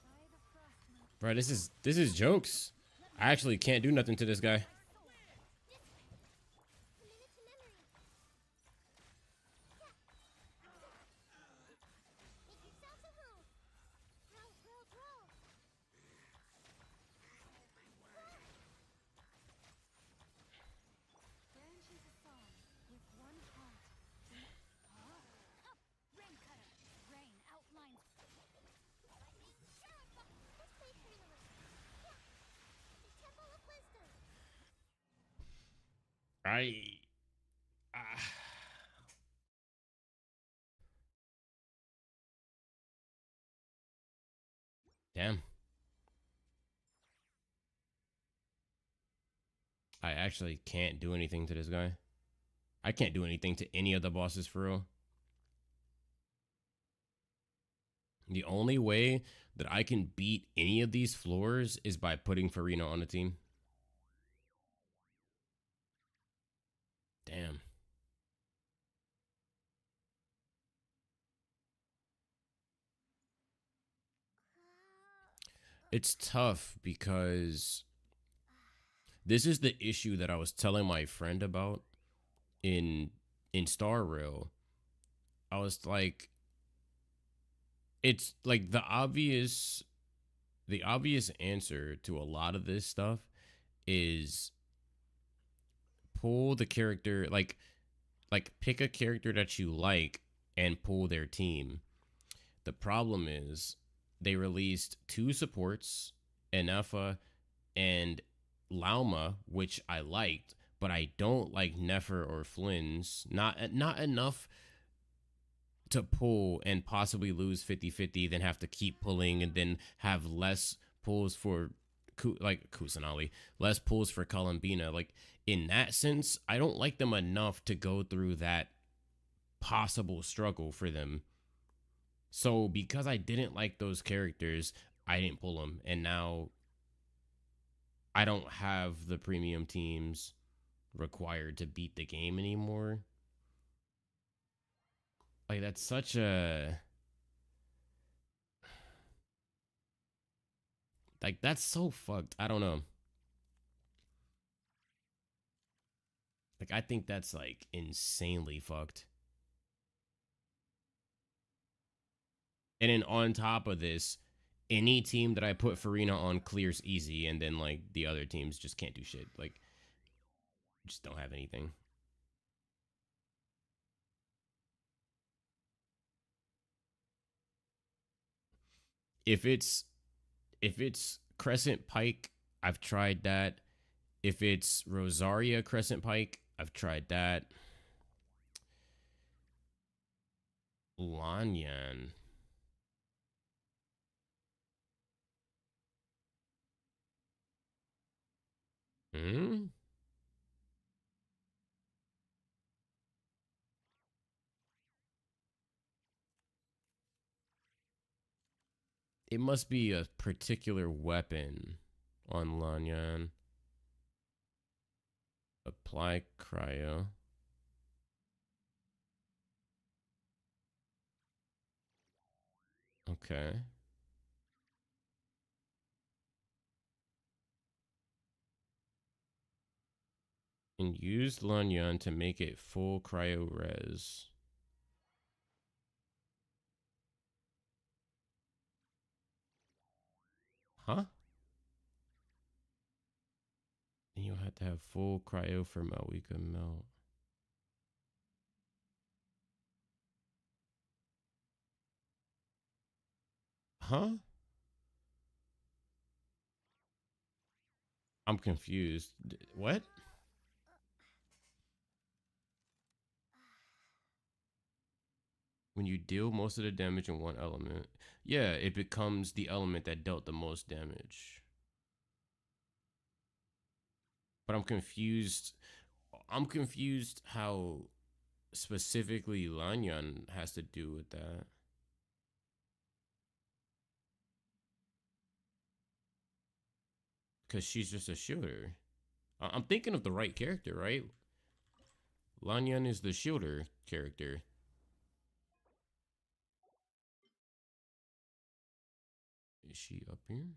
By the frost moon. Bro, this is jokes. I actually can't do nothing to this guy. Committed to memory. Make yourselves at home. Grow. Branch into song with one heart. Rain cutter. Rain outlines. This may hurt a little. The Temple of Wisdom. Ah. Damn. I actually can't do anything to this guy. I can't do anything to any of the bosses for real. The only way that I can beat any of these floors is by putting Farina on the team. Damn. It's tough because this is the issue that I was telling my friend about in Star Rail. I was like, it's like the obvious answer to a lot of this stuff is pull the character like pick a character that you like and pull their team. The problem is they released two supports, Enefa and Lauma, which I liked, but I don't like Nefer or Flynn's. Not enough to pull and possibly lose 50-50, then have to keep pulling and then have less pulls for like Kusanali, less pulls for Columbina. Like in that sense, I don't like them enough to go through that possible struggle for them. So because I didn't like those characters, I didn't pull them, and now I don't have the premium teams required to beat the game anymore. Like that's such a like that's so fucked. I don't know. Like I think that's like insanely fucked. And then on top of this, any team that I put Farina on clears easy, and then like the other teams just can't do shit. Like just don't have anything. If it's if it's Crescent Pike, I've tried that. If it's Rosaria Crescent Pike, I've tried that. Lanyan. Hmm? It must be a particular weapon on Lanyan. Apply cryo. Okay. And use Lanyan to make it full cryo res. Huh? And you'll have to have full cryo for Malwika melt. Huh? I'm confused. What? When you deal most of the damage in one element, yeah, it becomes the element that dealt the most damage. But I'm confused. I'm confused how specifically Lanyan has to do with that. Because she's just a shooter. I'm thinking of the right character, right? Lanyan is the shielder character. Is she up here?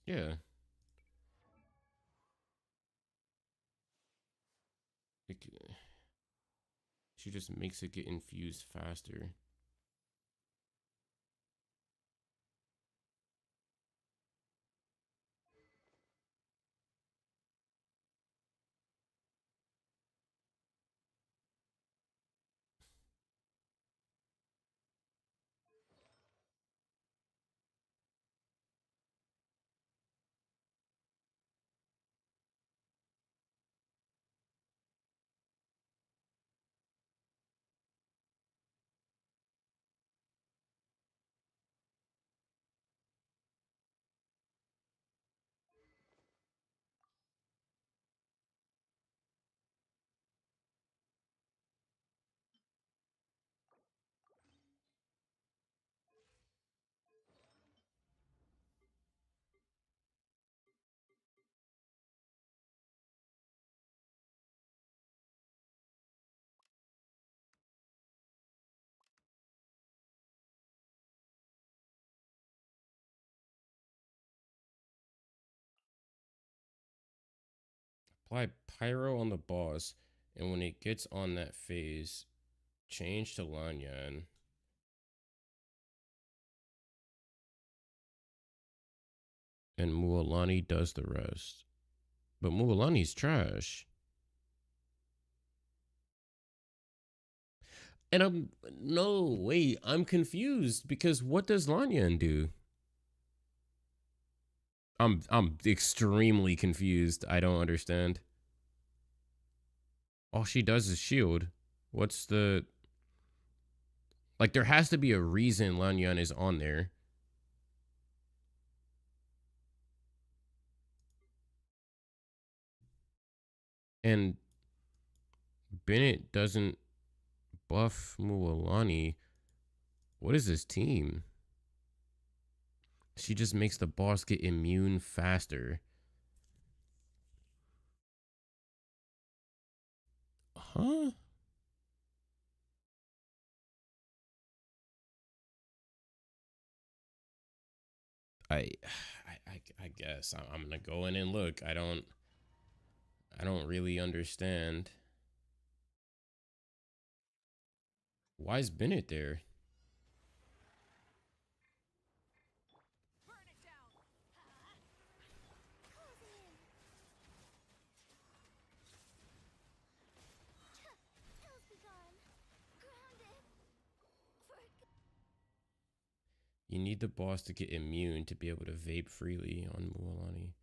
Yeah. It, she just makes it get infused faster. Apply Pyro on the boss, and when it gets on that phase, change to Lanyan. and Mualani does the rest. But Mualani's trash. And I'm confused because what does Lanyan do? I'm extremely confused. I don't understand. All she does is shield. What's the... Like, there has to be a reason Lanyan is on there. And Bennett doesn't buff Mualani. What is this team? She just makes the boss get immune faster. Huh? I guess I'm gonna go in and look. I don't really understand. Why is Bennett there? Burn it down. Closing in. Ills be gone. Grounded. You need the boss to get immune to be able to vape freely on Mualani.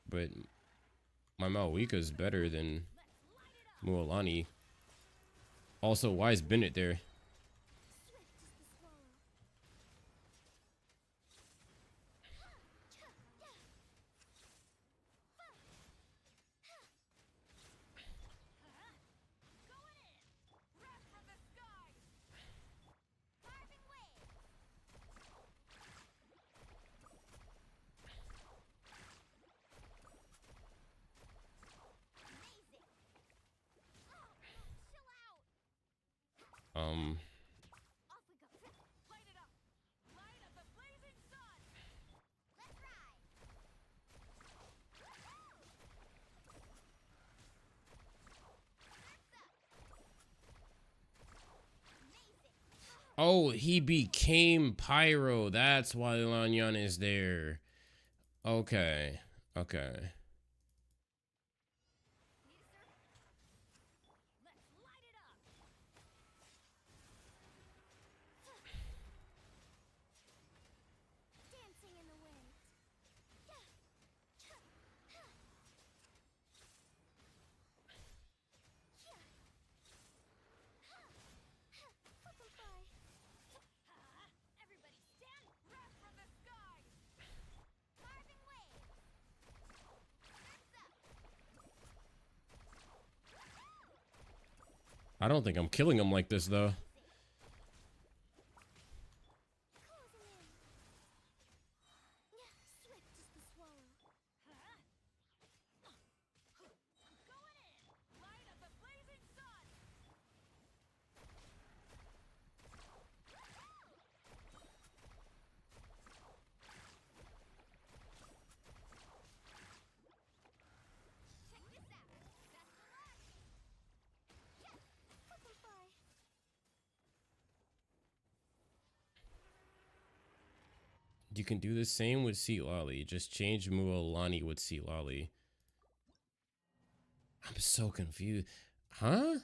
But my Malwika is better than Mualani. Also, why is Bennett there? Swift as the swallow. Going in. Wrath from the skies. Carving waves. Amazing. Oh, chill out. Off we go. Light it up. Light of the blazing sun. Let's ride. Amazing. Oh, he became Pyro. That's why Lanyan is there. Okay. Okay. Let's light it up. Dancing in the wind. Everybody stand. Wrath from the skies. Carving waves. I don't think I'm killing him like this, though. Closing in. Swift as the swallow. Going in. Light of the blazing sun. Check this out. Best of luck. Yes. Butterfly. You can do the same with Sea Lolly. Just change Mualani with Sea Lolly. I'm so confused. Huh?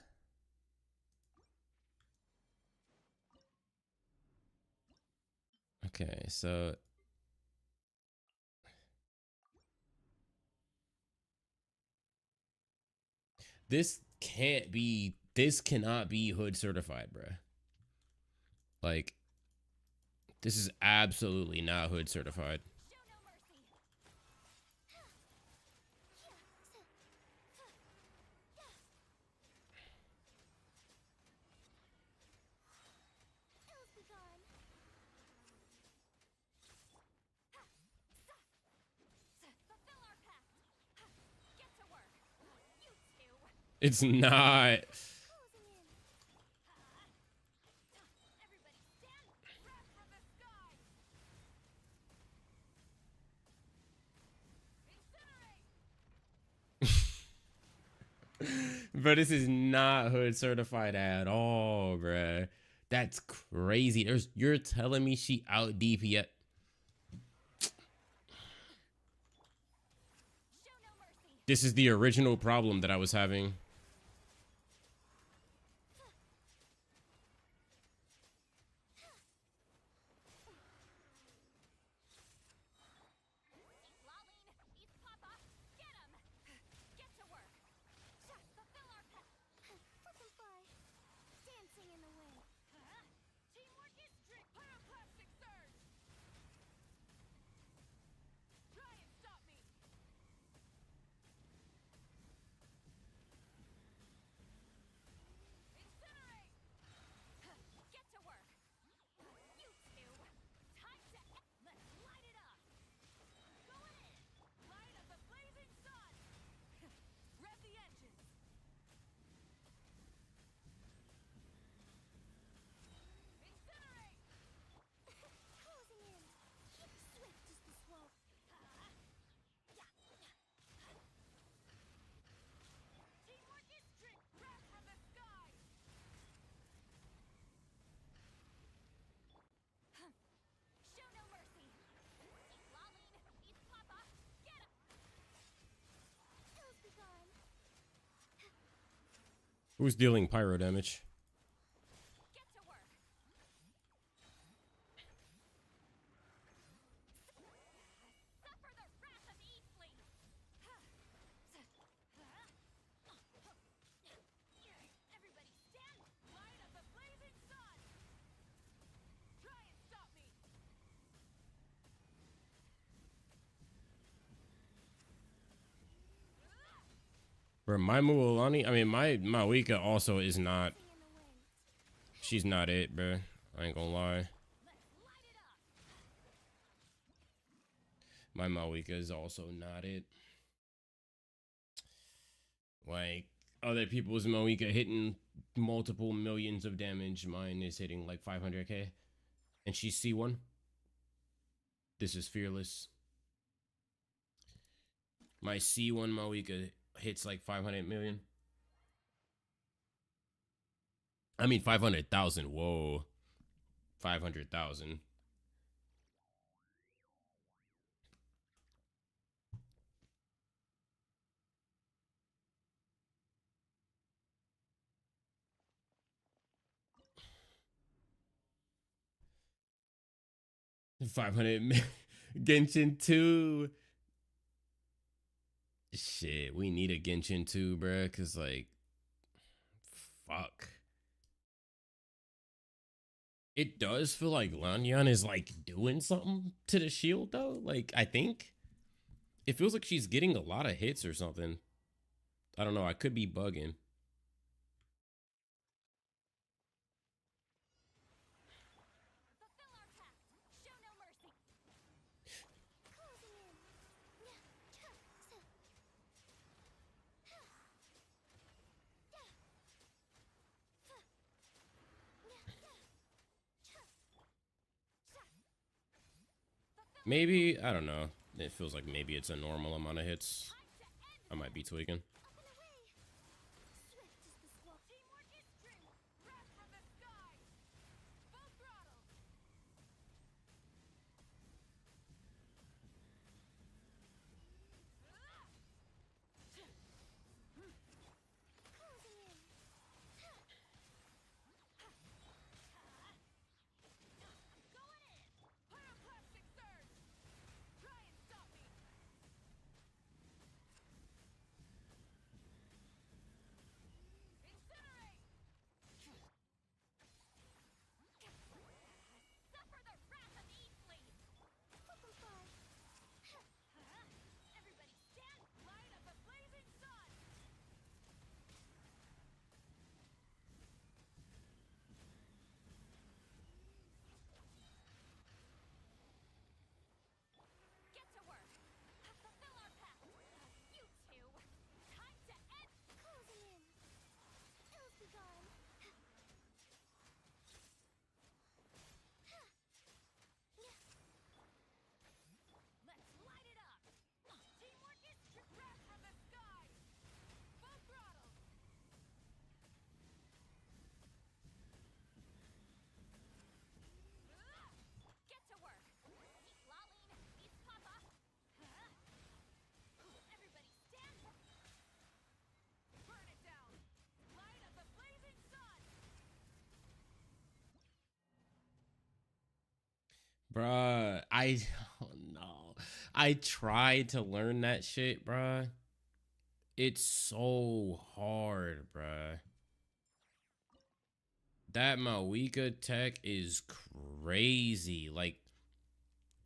Okay, so... This cannot be hood certified, bruh. Like, this is absolutely not hood certified. Show no mercy. Ills be gone. Fulfill our pact. Get to work. You two. It's not. Closing in. Everybody stand. Wrath from the skies. Incinerate. But this is not hood certified at all, bruh. That's crazy. You're telling me she out DPS. This is the original problem that I was having. Lolene, eat Papa. Get him. Get to work. Fulfill our pact. Let them fly. Dancing in the wind. Teamwork is strict. Pyroclastic surge. Try and stop me. Incinerate. Get to work. You two. Time to. Let's light it up. Going in. Light of the blazing sun. Rev the engines. Incinerate. Closing in. Swift as the slope. Teamwork is strict. Breath from the sky. Show no mercy. Lolene, eat Papa. Get him. Hills be gone. Who's dealing pyro damage? Get to work. Suffer the wrath of Eastling. Everybody stand. Light of the blazing sun. Try and stop me. Bro, my Mualani, I mean, my Mawika also is not, Dancing in the wind. she's not it, bro. I ain't gonna lie. Let's light it up. My Mawika is also not it. Like, other people's Mawika hitting multiple millions of damage. Mine is hitting like 500k. And she's C1. This is fearless. My C1 Mawika hits like 500 million. I mean 500,000. Whoa. 500,000. Genshin 2. Shit, we need a Genshin 2, bruh, cause like, fuck. It does feel like Lanyan is like doing something to the shield though. Like, I think it feels like she's getting a lot of hits or something. I don't know. I could be bugging. Fulfill our pact. Show no mercy. Closing in. Maybe, I don't know. It feels like maybe it's a normal amount of hits. I might be tweaking. Up and away. Swift as the slope. Teamwork is strict. Breath from the sky. Full throttle. Closing in. Going in. Pyroclastic surge. Try and stop me. Bruh, oh no. I tried to learn that shit, bruh. It's so hard, bruh. That Mawika tech is crazy. Like,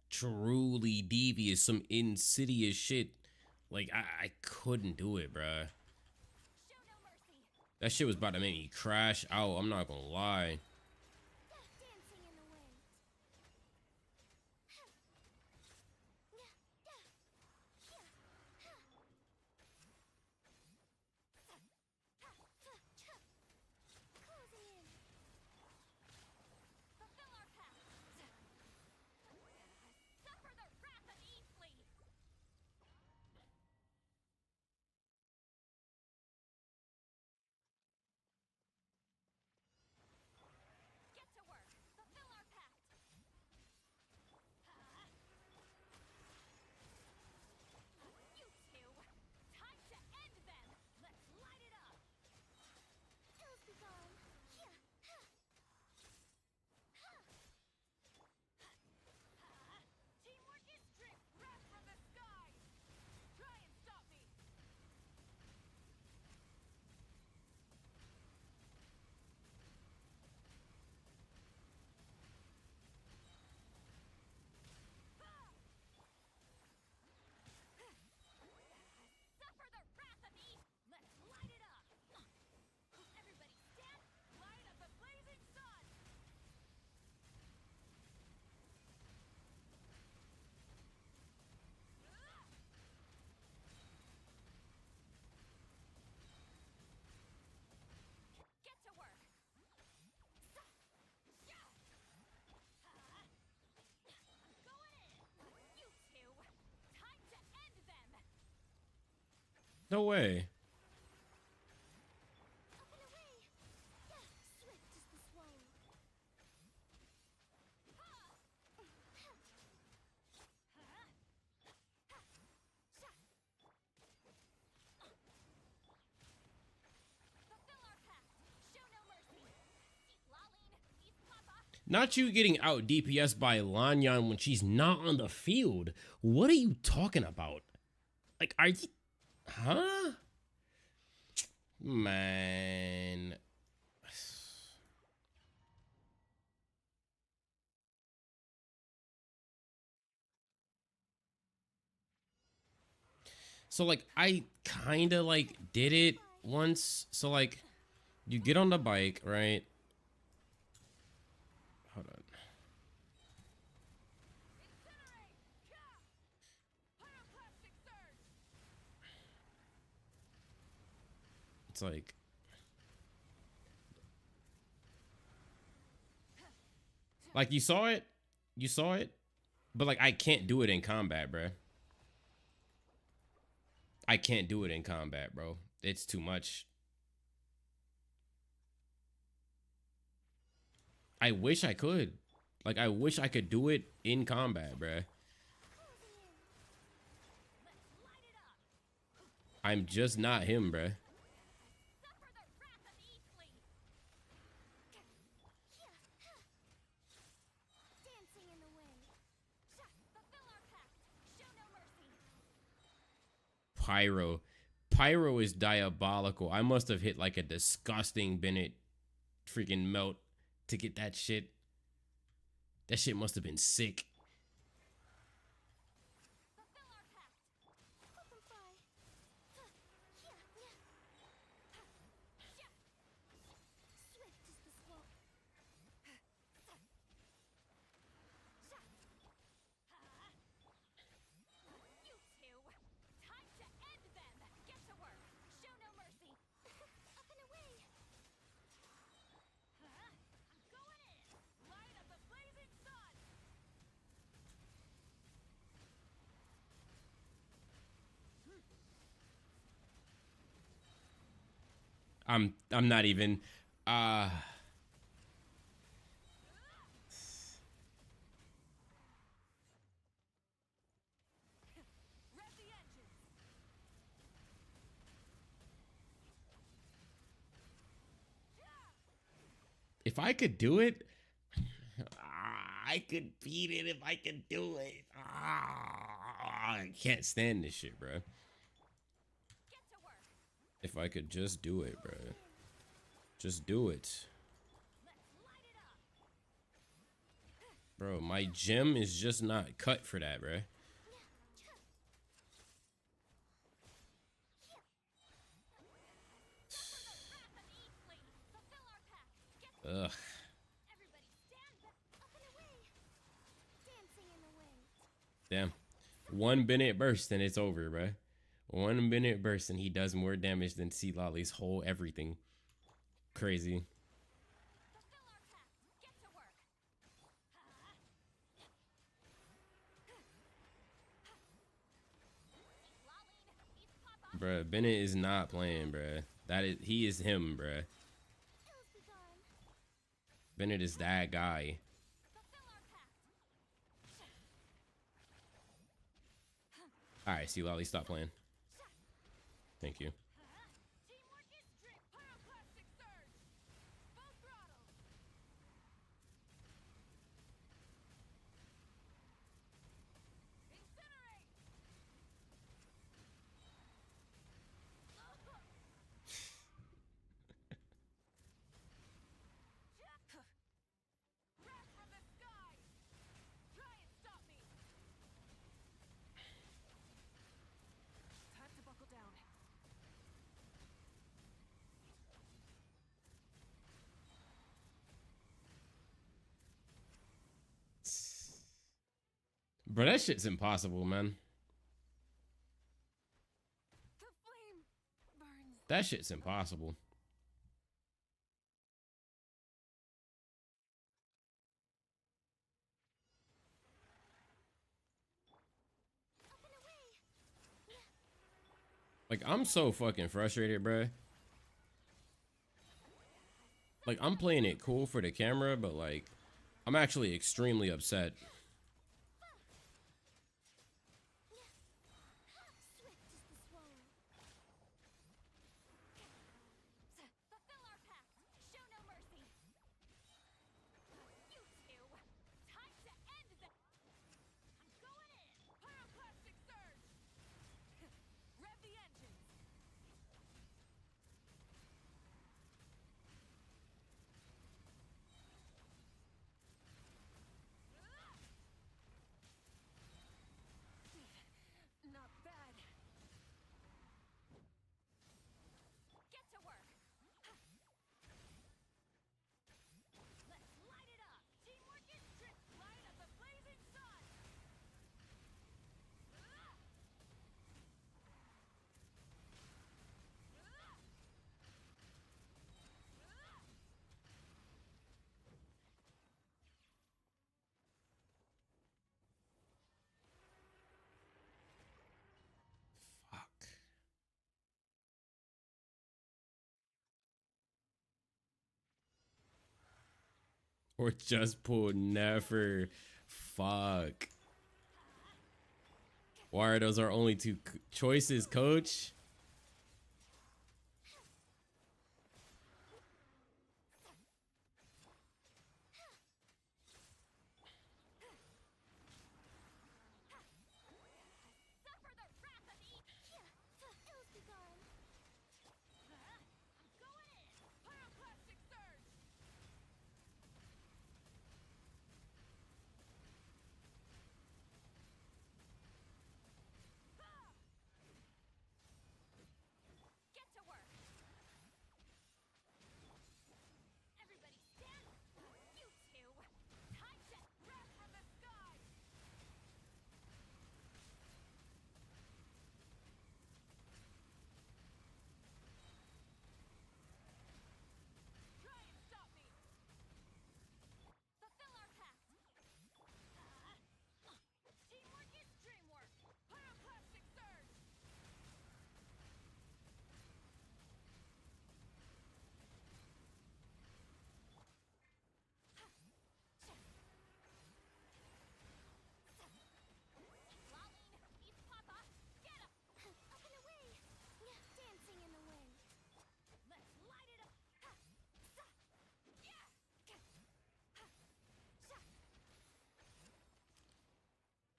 truly devious, some insidious shit. Like, I couldn't do it, bruh. Show no mercy. That shit was about to make me crash out. I'm not gonna lie. Dancing in the wind. Closing in. Fulfill our pact. Suffer the wrath of Eastleigh. Get to work. Fulfill our pact. You two. Time to end them. Let's light it up. Ills be gone. Teamwork is strength. Wrath from the skies. Try and stop me. Suffer the wrath of East. Let's light it up. Everybody stand. Light up the blazing sun. Get to work. I'm going in. You two. Time to end them. No way. Up and away. Swift as the swallow. Fulfill our pact. Show no mercy. Eat Laline. Eat Papa. Not you getting out DPS by Lanyan when she's not on the field. What are you talking about? Like, are you... Huh? Man. So, like, I kind of, like, did it once. So, like, you get on the bike, right? Hold on. Incinerate. Pyroclastic surge. It's like... Like, you saw it? You saw it? But, like, I can't do it in combat, bruh. I can't do it in combat, bro. It's too much. I wish I could. Like, I wish I could do it in combat, bruh. Closing in. Let's light it up. I'm just not him, bruh. Suffer the wrath of Eastleigh. Dancing in the wind. Fulfill our pact. Show no mercy. Pyro. Pyro is diabolical. I must have hit like a disgusting Bennett freaking melt to get that shit. That shit must have been sick. Fulfill our pact. Let them fly. Swift as the slope. You two. Time to end them. Get to work. Show no mercy. Up and away. I'm going in. Light up the blazing sun. I'm not even Rev the engines. if I could do it, I could beat it if I could do it. I can't stand this shit, bro. Get to work. If I could just do it, bro. Just do it. Let's light it up. Bro, my gym is just not cut for that, bro. Fulfill our pact. Get Ugh. everybody stand back. Up and away. Dancing in the wind. Damn. 1 minute burst and it's over, bro. 1 minute burst and he does more damage than Sea Lolly's whole everything. Crazy. Fulfill our pact. Get to work. Lolline, he's Papa. Bruh, Bennett is not playing, bruh. He is him, bruh. Ills be gone. Bennett is that guy. Fulfill our pact. Alright, Sea Lolly, stop playing. Thank you. Teamwork is strength. Pyroclastic surge. Full throttle. Incinerate. Wrath from the sky. Try and stop me. Time to buckle down. Bro, that shit's impossible, man. The flame burns. That shit's impossible. Up and away. Like, I'm so fucking frustrated, bruh. Like, I'm playing it cool for the camera, but, like, I'm actually extremely upset. Swift is the swallow. Fulfill our pact. Show no mercy. You two. Time to end this. I'm going in. Pyroclastic surge. Rev the engines. Not bad. Get to work. Let's light it up. Teamwork is strength. Light up the blazing sun. Fuck. Or just pull never. Fuck. Why are those our only two choices, coach? Suffer the wrath of ills be gone. I'm going in. Pyroclastic surge.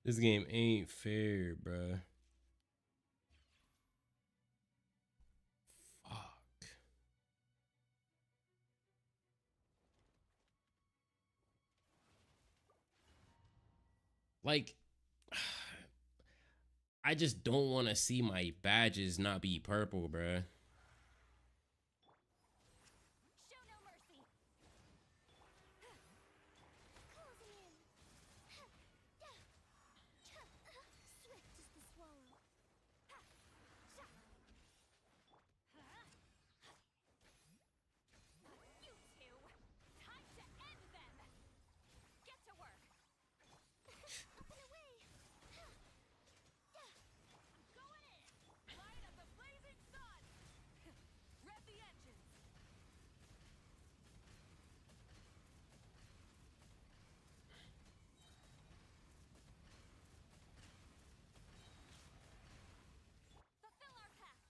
This game ain't fair, bruh. Fuck. Like, I just don't want to see my badges not be purple, bruh. Show no mercy. Closing in. Swift as the swallow. You two, time to end them. Get to work. Up and away. I'm going in. Light up the blazing sun. Rev the engines. Fulfill our pact.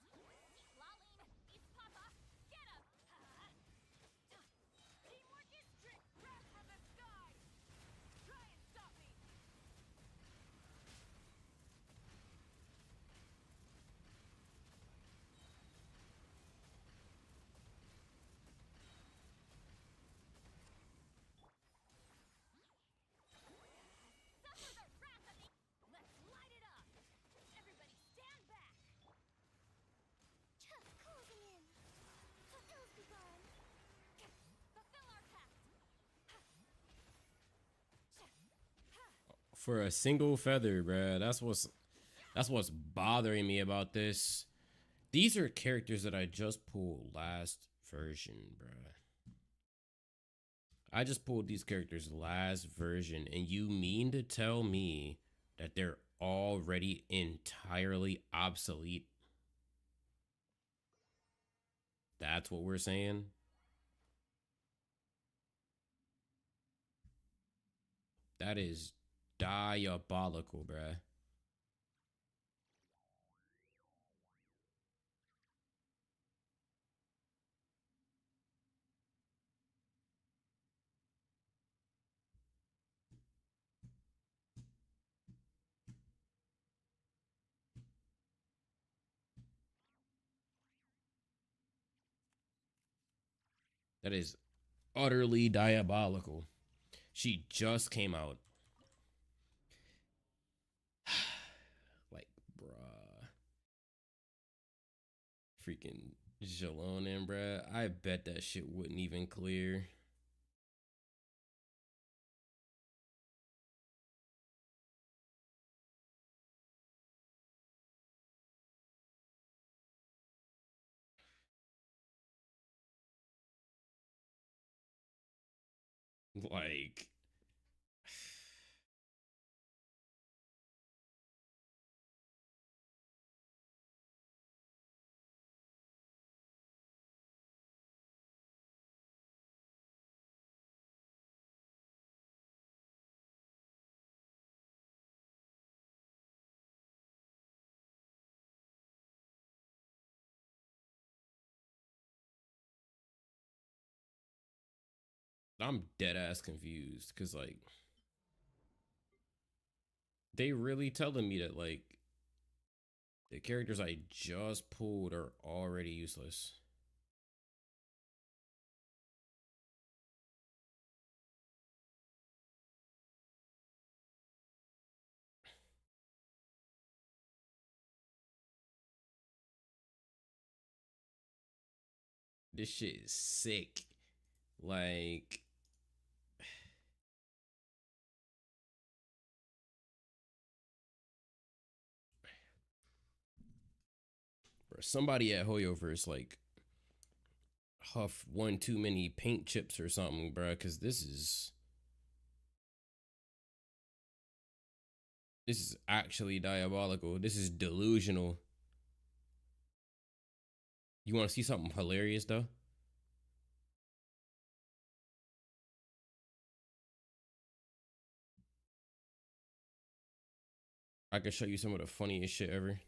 Laline, East Papa, get him. Teamwork is strength. Wrath from the sky. Try and stop me. Suffer the wrath of the... Let's light it up. Everybody stand back. Closing in. Fulfill's begun. Fulfill our pact. For a single feather, bruh. That's what's bothering me about this. These are characters that I just pulled last version, bruh. I just pulled these characters last version, and you mean to tell me that they're already entirely obsolete? That's what we're saying? That is diabolical, bruh. That is utterly diabolical. She just came out. Like, bruh. Freaking Jalonin, bruh. I bet that shit wouldn't even clear. Like, I'm dead ass confused because, like, they really telling me that, like, the characters I just pulled are already useless. This shit is sick. Like, bro, somebody at Hoyoverse, like, huff one too many paint chips or something, bro, because this is actually diabolical. This is delusional. You want to see something hilarious though? I can show you some of the funniest shit ever.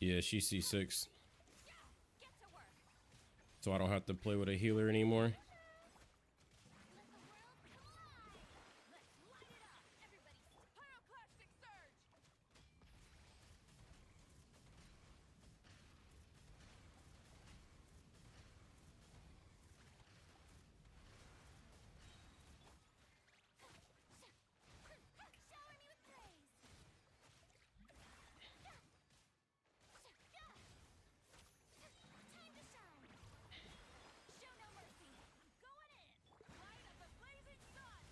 Yeah, she's C6. Get to work. So I don't have to play with a healer anymore. Let the world come alive. Let's light it up. Everybody, pyroclastic surge. Shower me with praise. Time to shine. Show no mercy. I'm going in. Light of the blazing sun.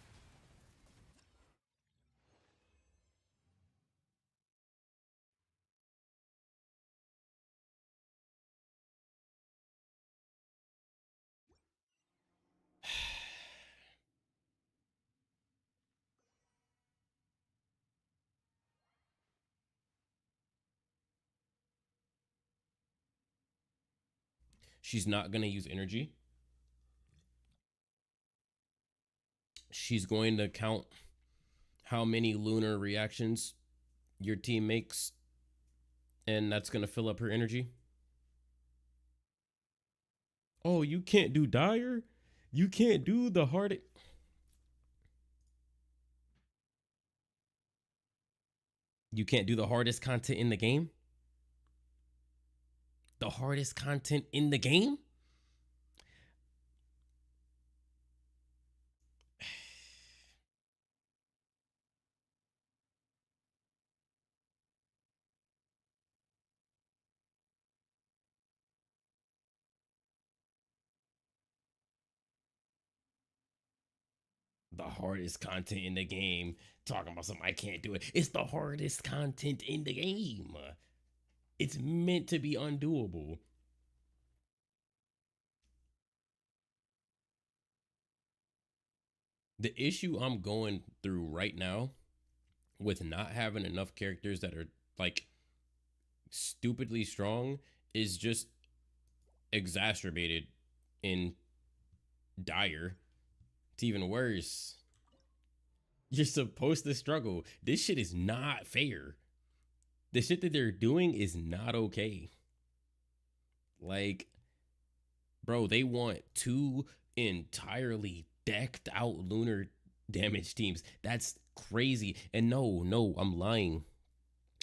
She's not going to use energy. She's going to count how many lunar reactions your team makes, and that's going to fill up her energy. Oh, you can't do Dire? You can't do the hard. You can't do the hardest content in the game? The hardest content in the game? The hardest content in the game. Talking about something I can't do it. It's the hardest content in the game. It's meant to be undoable. The issue I'm going through right now with not having enough characters that are like stupidly strong is just exacerbated in Dire. It's even worse. You're supposed to struggle. This shit is not fair. The shit that they're doing is not okay. Like, bro, they want two entirely decked out lunar damage teams. That's crazy. And no, I'm lying.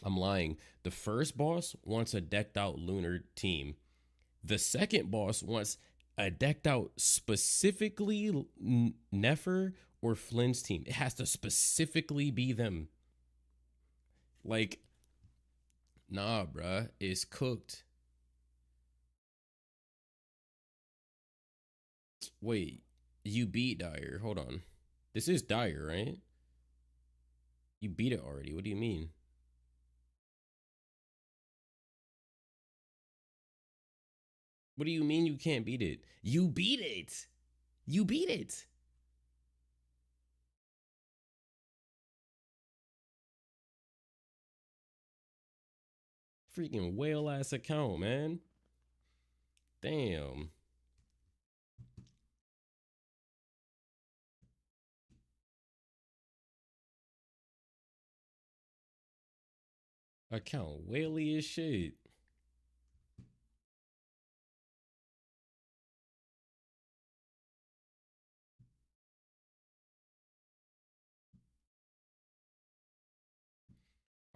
The first boss wants a decked out lunar team. The second boss wants a decked out specifically Nefer or Flynn's team. It has to specifically be them. Like, nah, bruh, it's cooked. Wait, you beat Dire. Hold on. This is Dire, right? You beat it already. What do you mean? What do you mean you can't beat it? You beat it. You beat it. Freaking whale ass account, man. Damn. Account whaley as shit.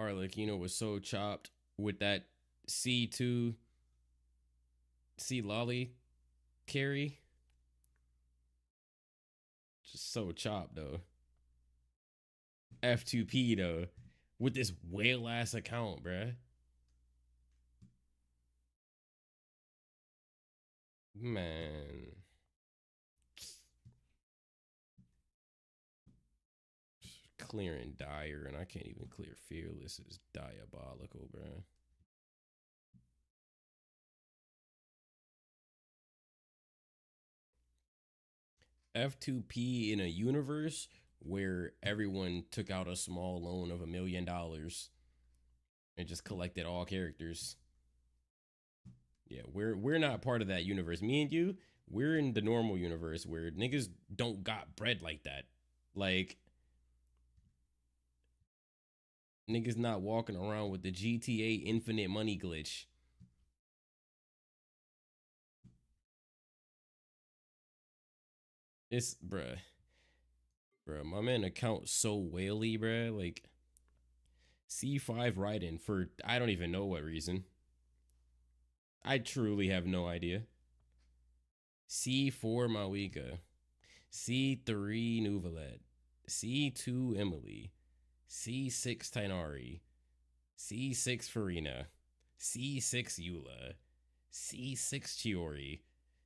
Arlecchino was so chopped with that C2 C Lolly carry. Just so chopped though. F2P though. With this whale ass account, bruh. Man. Clearing Dire, and I can't even clear Fearless is diabolical, bruh. F2P in a universe where everyone took out a small loan of $1 million and just collected all characters. Yeah, we're not part of that universe. Me and you, we're in the normal universe where niggas don't got bread like that. Like, Niggas not walking around with the GTA Infinite Money glitch. It's bruh. My man account so whaley, bruh. Like C5 Raiden for I don't even know what reason. I truly have no idea. C4 Mawika. C3 Nuvalet. C2 Emily. C6 Tainari. C6 Farina. C6 Eula. C6 Chiori.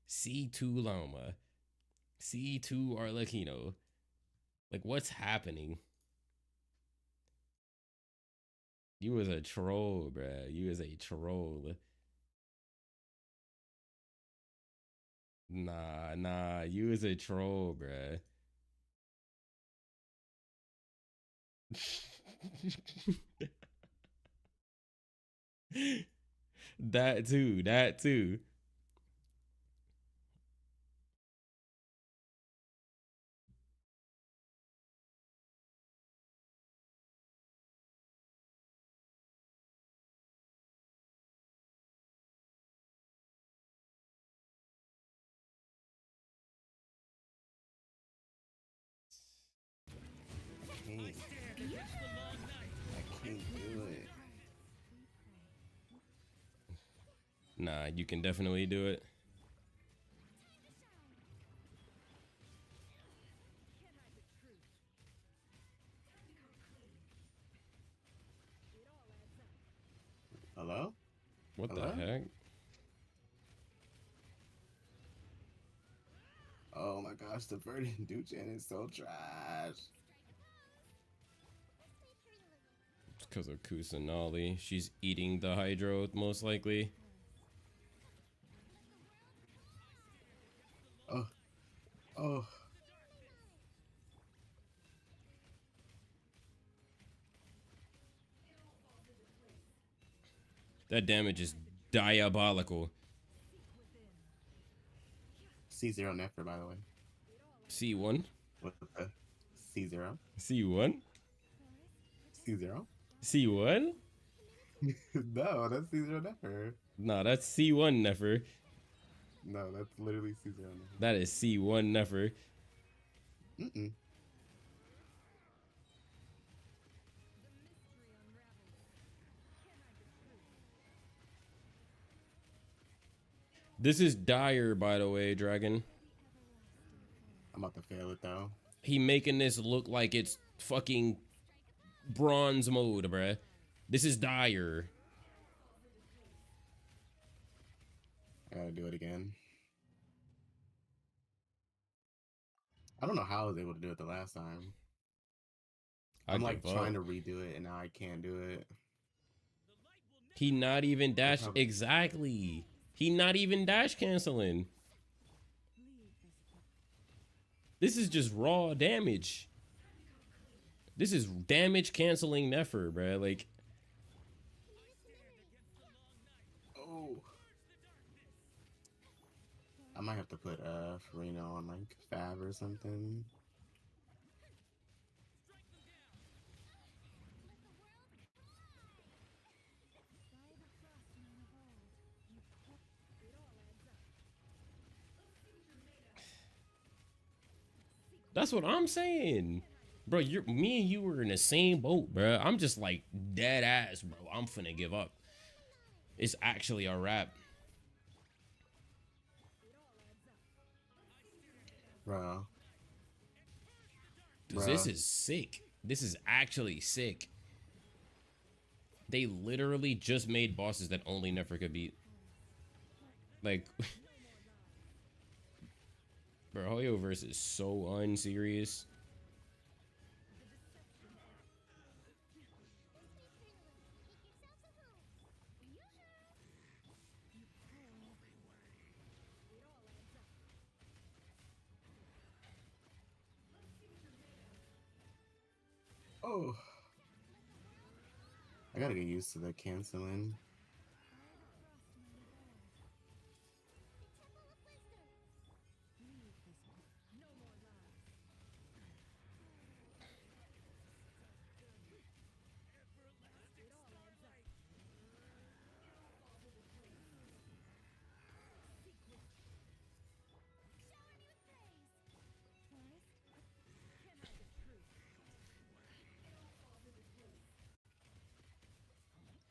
C2 Loma. C2 Arlecchino. Like, what's happening? You was a troll, bruh. You was a troll. Nah, you was a troll, bruh. that too. I can't do it. Nah, you can definitely do it. Hello? What Hello? the heck? Oh my gosh, the Verdant Duchan is so trash. It's because of Kusanali. She's eating the Hydro, most likely. Oh. Oh. That damage is diabolical. C0 Nefer, by the way. C1? What the? C0? C1? C0? C1? No, that's C0 Nefer. Nah, that's C1 Nefer. No, that's literally C0 Nefer. That is C1 Nefer. Mm-mm. This is dire, by the way, Dragon. I'm about to fail it, though. He making this look like it's fucking bronze mode, bruh. This is dire. I gotta do it again. I don't know how I was able to do it the last time. I'm like trying to redo it, and now I can't do it. He not even dash. Exactly. He not even dash canceling. This is just raw damage. This is damage canceling Nefer, bruh. Like, Oh. I might have to put Farina on like Fab or something. that's what I'm saying. Bro, me and you were in the same boat, bro. I'm just like dead ass, bro. I'm finna give up. It's actually a wrap. Bro. This is sick. This is actually sick. They literally just made bosses that only Nefer could beat. Like, bro, Hoyoverse is so unserious. Oh. I gotta get used to the canceling.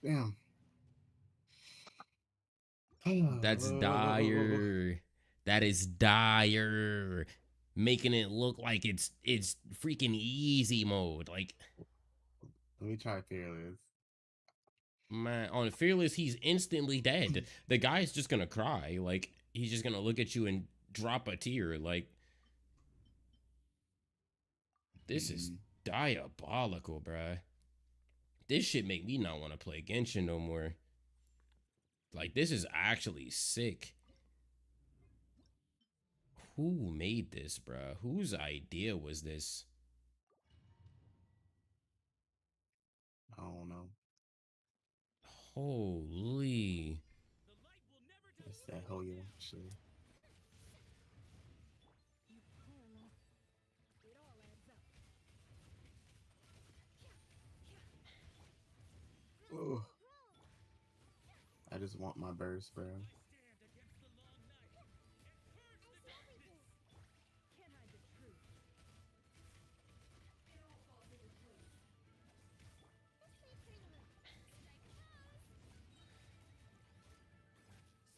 Damn. That's dire. That is dire. Making it look like it's freaking easy mode. Like, Let me try Fearless. man, on Fearless, he's instantly dead. The guy's just gonna cry. Like, he's just gonna look at you and drop a tear. Like, this is diabolical, bruh. This shit make me not want to play Genshin no more. Like, this is actually sick. Who made this, bruh? Whose idea was this? I don't know. Holy. It's that Hoyo shit. It all adds up. Oh, I just want my burst, bro. Can't hide the truth. Let my name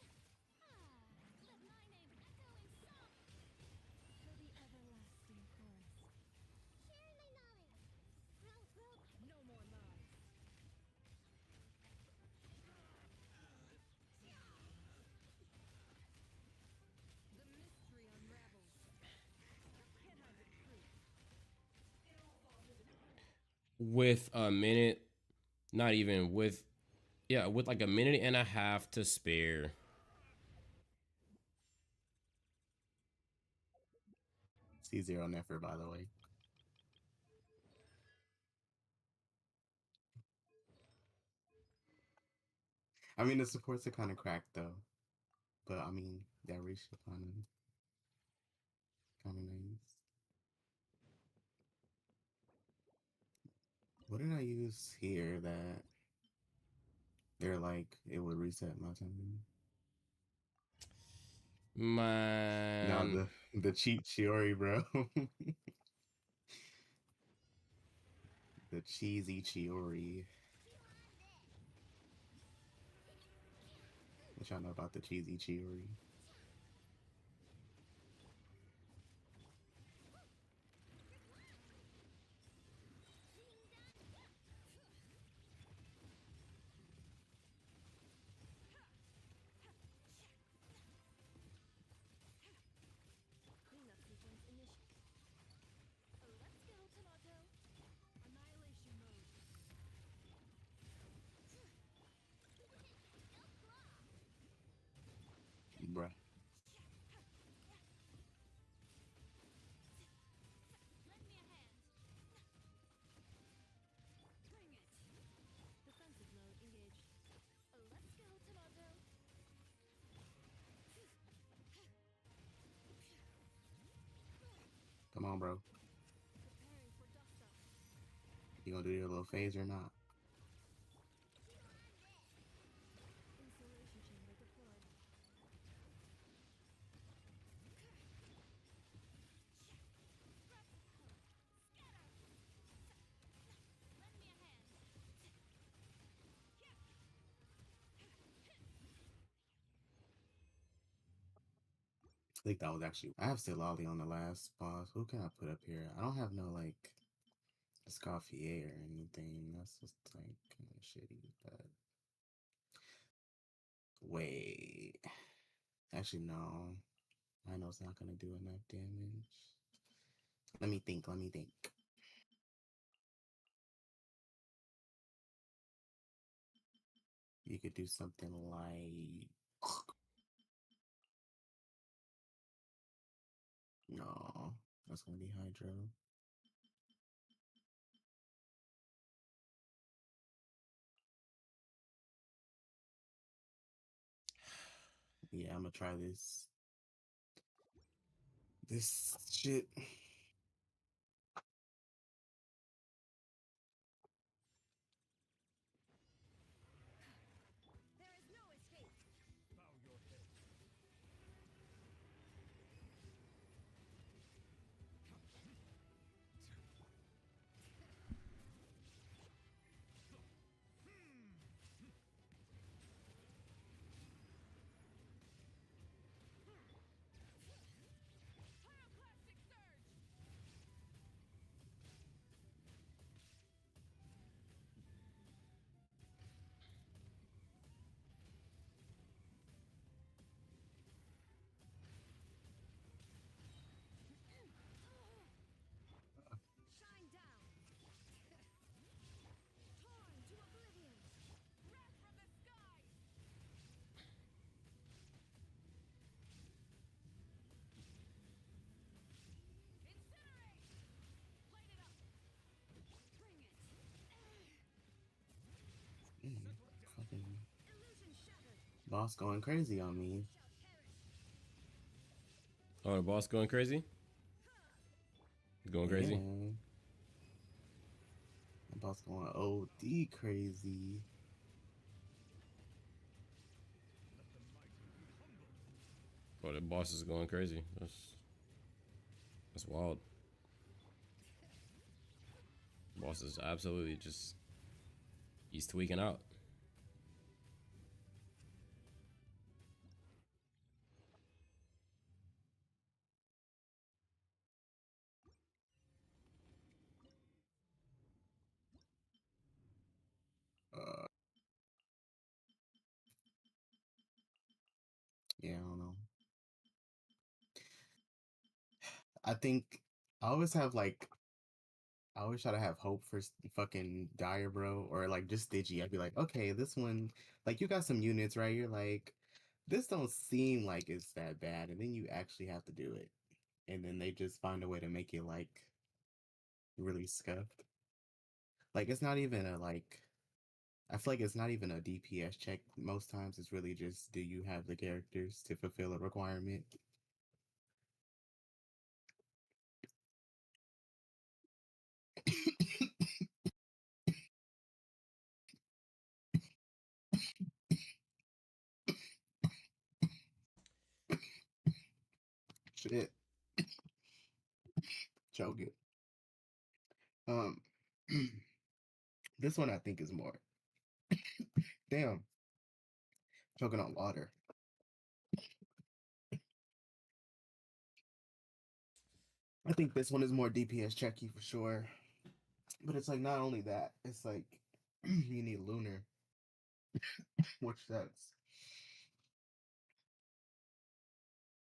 echo in song. For the everlasting chorus. Surely knowing. No more lies. The mystery unravels. Can't hide the truth. With a minute, not even with, yeah, with like a minute and a half to spare. C0 Nefer, by the way. I mean, the supports are kind of cracked though, but I mean, that ratio kind of nice. What did I use here that they're like it would reset my time? Now Man. the cheat Chiori, bro. The cheesy Chiori. What y'all know about the cheesy Chiori? Cleanup sequence initial. Let's go, Tomato. Annihilation mode. Bruh. Lend me a hand. Bring it. Defensive mode engaged. Let's go, Tomato. Come on, bro. Preparing for dust up. You gonna do your little phase or not? Insulation chamber deployed. Lend me a hand. I think that was actually. I have Silali on the last boss. Who can I put up here? I don't have no like Escoffier or anything. That's just like kind of shitty. But wait, actually no. I know it's not gonna do enough damage. Let me think. Let me think. You could do something like. No, that's gonna be Hydro. Yeah, I'm gonna try this. This shit. There is no escape. Bow your head. Boss going crazy on me. Oh, the boss going crazy? Going crazy? Yeah. The boss going OD crazy. Oh, the boss is going crazy. That's wild. Boss is absolutely just he's tweaking out. Uh, yeah, I don't know. I think I always have like I always try to have hope for fucking Dire Bro or like just Digi. I'd be like, okay, this one, like you got some units, right? You're like, this don't seem like it's that bad, and then you actually have to do it, and then they just find a way to make it like really scuffed. Like it's not even a like. I feel like it's not even a DPS check most times. It's really just do you have the characters to fulfill a requirement? Shit, choke it. Um, this one I think is more. Damn, choking on water. I think this one is more DPS checky for sure. But it's like not only that, it's like you need lunar, which sucks.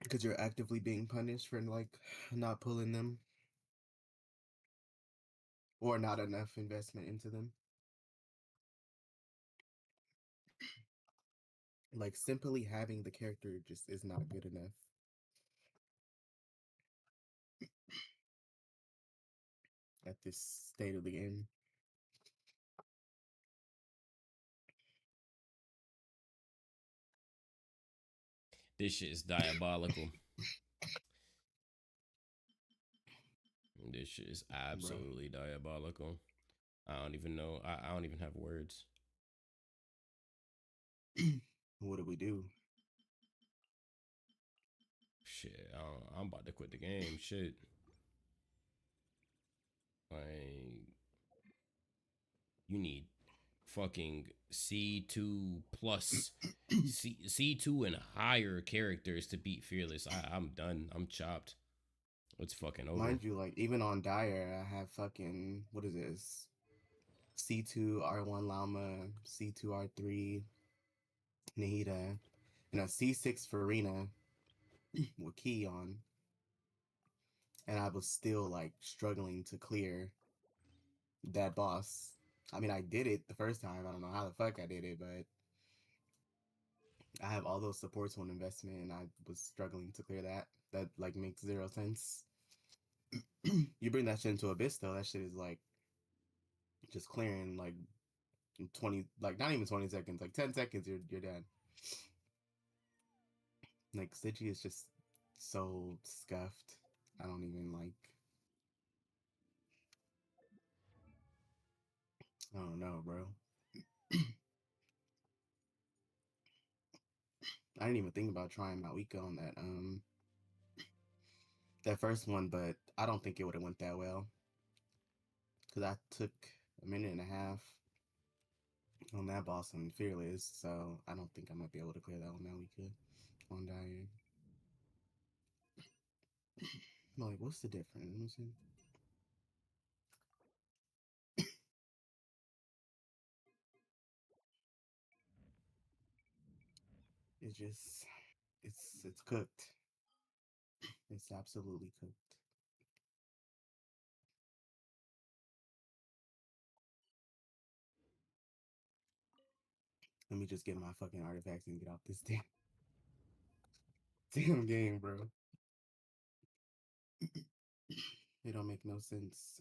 Because you're actively being punished for like not pulling them or not enough investment into them. Like simply having the character just is not good enough at this state of the game. This shit is diabolical. This shit is Bro, absolutely diabolical. I don't even know. I don't even have words. what do we do? Shit, I'm about to quit the game. Shit, like you need fucking C2 plus C2 and higher characters to beat Fearless. I'm done. I'm chopped. It's fucking over. Mind you, like even on Dire, I have fucking what is this? C2 R1 Llama, C2 R3 Nahida, and a C6 Farina with Key on, and I was still like struggling to clear that boss. I mean, I did it the first time. I don't know how the fuck I did it, but I have all those supports on investment, and I was struggling to clear that. That like makes zero sense. You bring that shit into Abyss though, that shit is like just clearing like 20, like not even 20 seconds, like 10 seconds, you're done. Like Stitchy is just so scuffed. I don't even like. I don't know, bro. I didn't even think about trying Mawika on that first one, but I don't think it would have went that well because I took a minute and a half on that boss on Fearless, so I don't think I might be able to clear that one Mawika on Dire. Like, what's the difference? Let me see. It's just, it's cooked. It's absolutely cooked. Let me just get my fucking artifacts and get off this damn game, bro. It don't make no sense.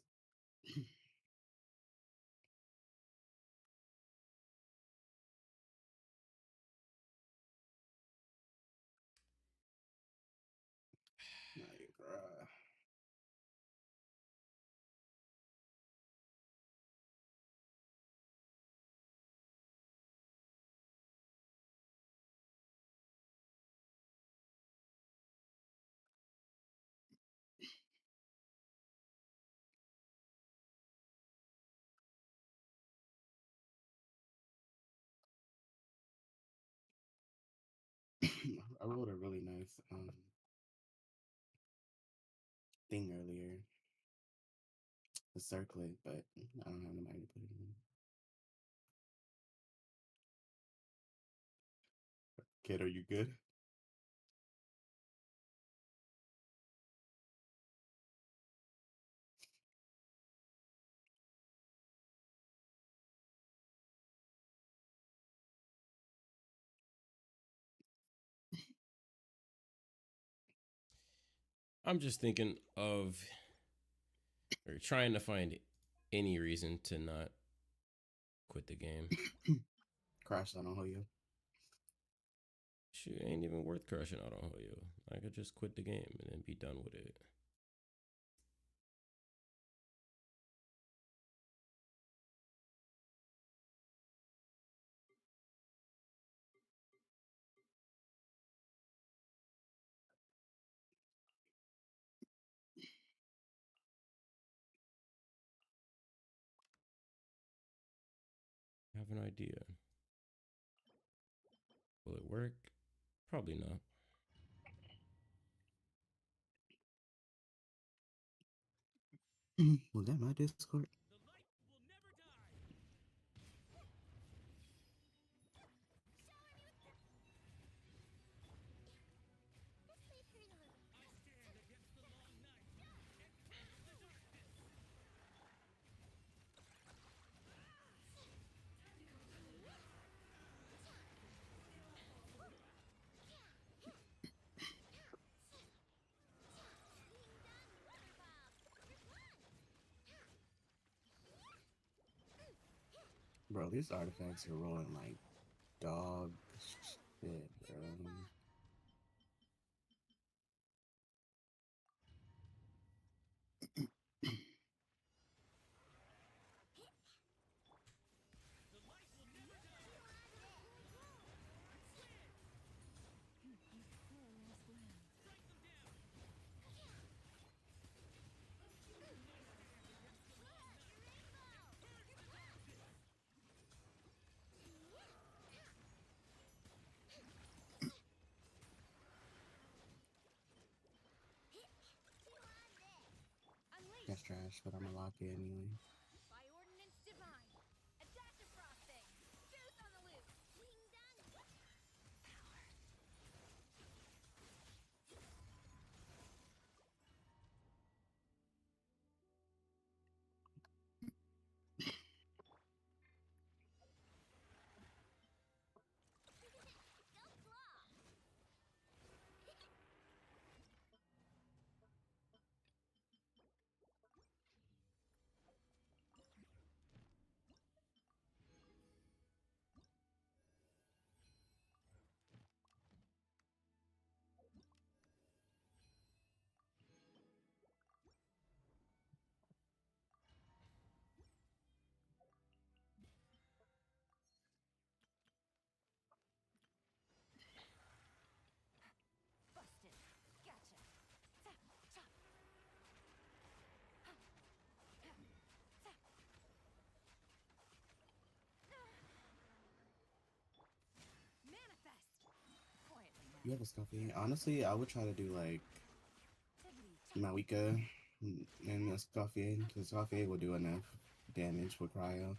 I rolled a really nice thing earlier, the circlet, but I don't have nobody to put it in. Kid, are you good? I'm just thinking of or trying to find any reason to not quit the game. Crash out on Hoyo. Shoot, ain't even worth crushing out on Hoyo. I could just quit the game and then be done with it. I have an idea. Will it work? Probably not. Was that my Discord? The light will never die. I stand against the long night and curse the darkness. Bro, these artifacts are rolling like dog shit, bro. The light will never die. Strike them down. I stand against the long night and purge the darkness. That's trash, but I'm gonna lock it anyway. By ordinance divine, a dash of frosting, juice on the loose. Ding dong. Power. Go claw. Busted. Gotcha. Tap, chop. Manifest. Quietly now. You have a Scoffy. Honestly, I would try to do like Delete. Mawika and a Scoffy, because Scoffy will do enough damage with Cryo.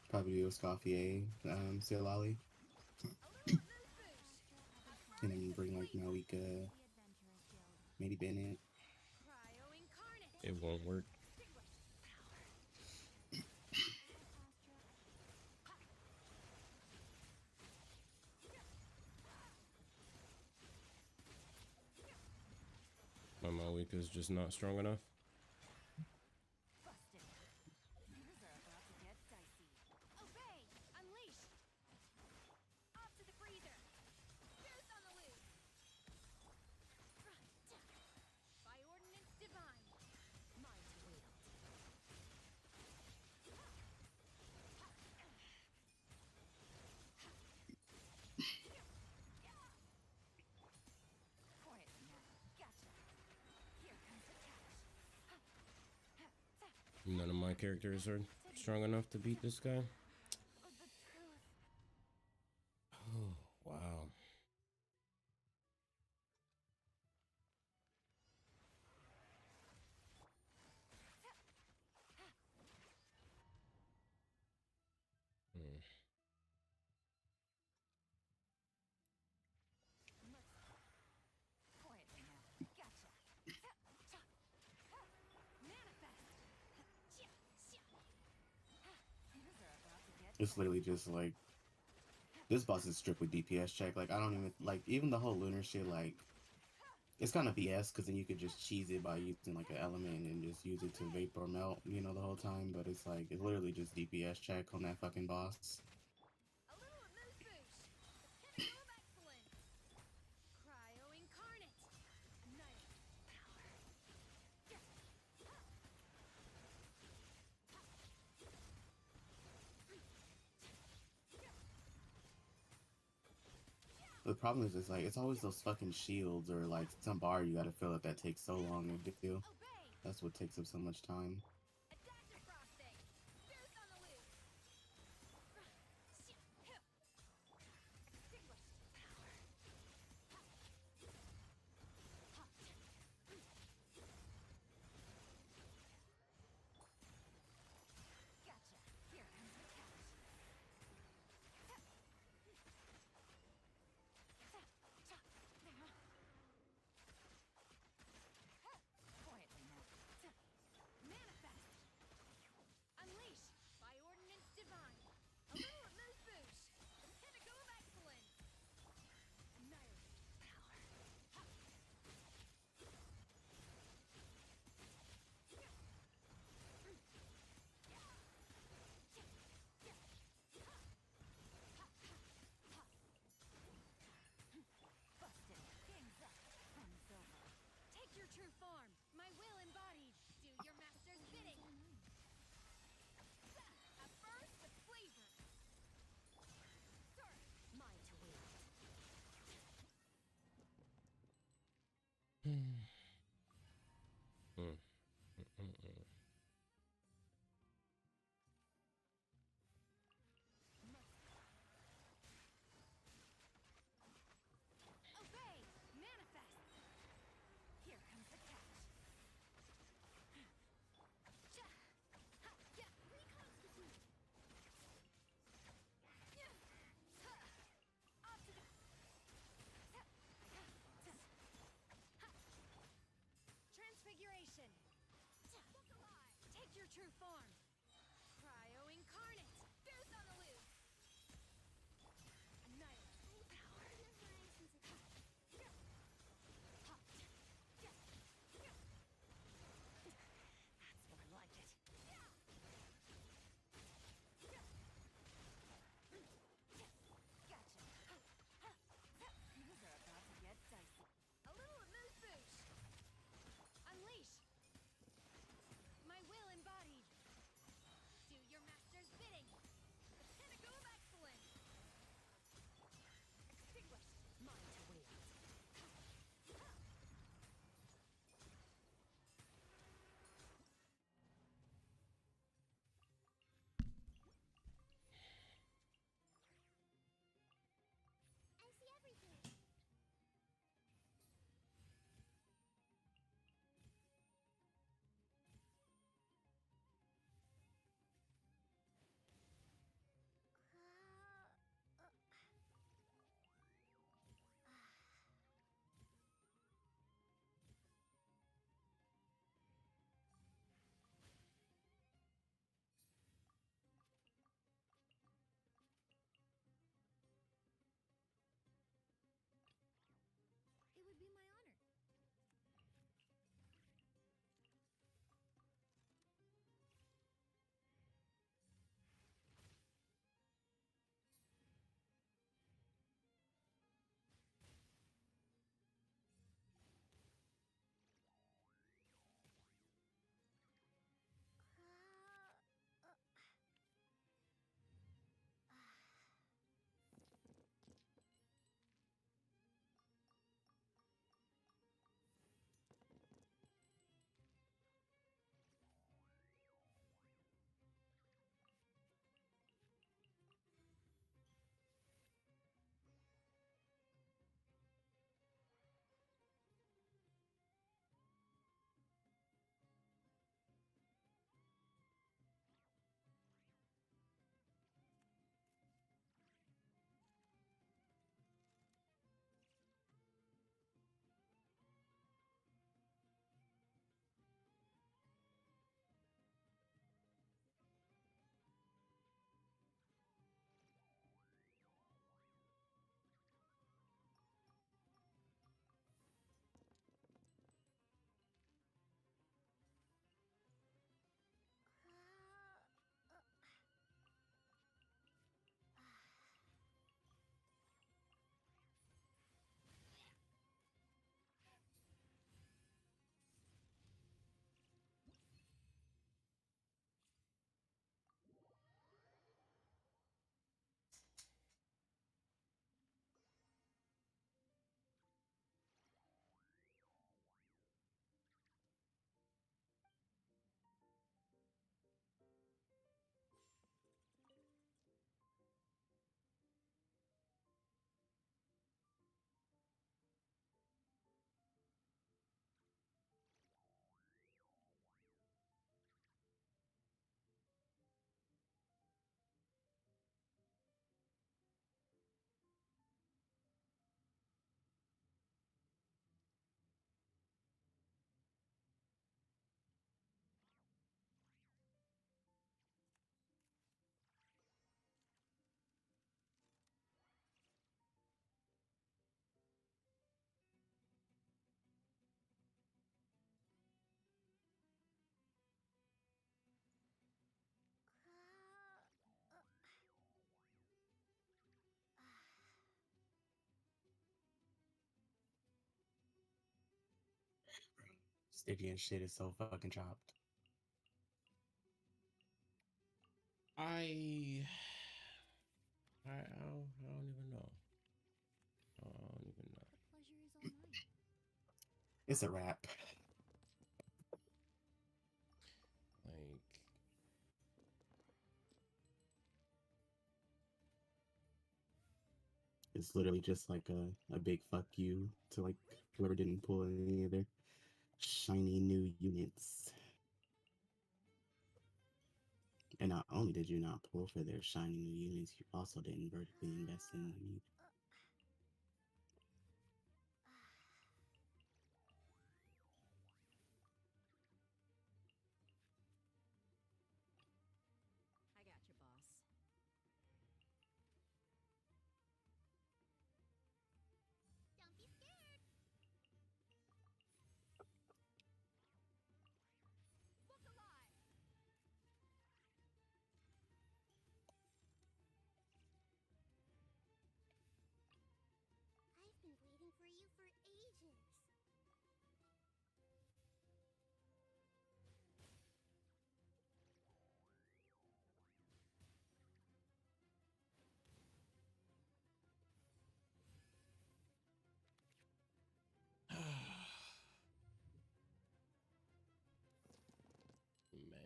Probably do a Scoffy, Silali, A little moose boosh. and then bring like Mawika, maybe Bennett. Cryo incarnate. It won't work. My Malika is just not strong enough. Busted. Things are about to get dicey. Obey. Unleash. Off to the freezer. Juice on the loose. By ordinance divine. Mine to wield. Quietly now. Gotcha. Here comes the catch. None of my characters are strong enough to beat this guy. The truth. Oh, wow. It's literally just like this boss is strictly DPS check. Like I don't even like even the whole lunar shit. Like it's kind of BS because then you could just cheese it by using like an element and just use it to vapor melt, you know, the whole time. But it's like it's literally just DPS check on that fucking boss. A little amuse bouche. The pinnacle of excellence. Cryo incarnate. Annihilate power. The problem is, it's like it's always those fucking shields or like some bar you gotta fill up that takes so long to do. Obey. That's what takes up so much time. Adaptive frosting. Boost on the loose. Extinguished power. Gotcha. Here comes the catch. Quietly now. Manifest. Unleash by ordinance divine. A little amuse bouche. The pinnacle of excellence. Annihilate power. Busted. Game's up. Fun's over. Take your true form. My will embodied. Do your master's bidding. A burst of flavor. Sir, mine to wield. Obey! Manifest! Here comes the catch. Reconstitute! Up to the... Transfiguration! Take your true form! Cryo incarnate! Boost on the loose! Annihilate power! That's more like it. Gotcha. These are about to get dicey. A little amuse bouche. Unleash. My will embodied. Stygian shit is so fucking chopped. I I don't even know. I don't even know. The pleasure is all mine. It's a wrap. Like, It's literally just like a big fuck you to like whoever didn't pull any of their shiny new units. And not only did you not pull for their shiny new units, you also didn't vertically invest in them either. I got you, boss. Don't be scared. Look alive. I've been waiting for you for ages. man.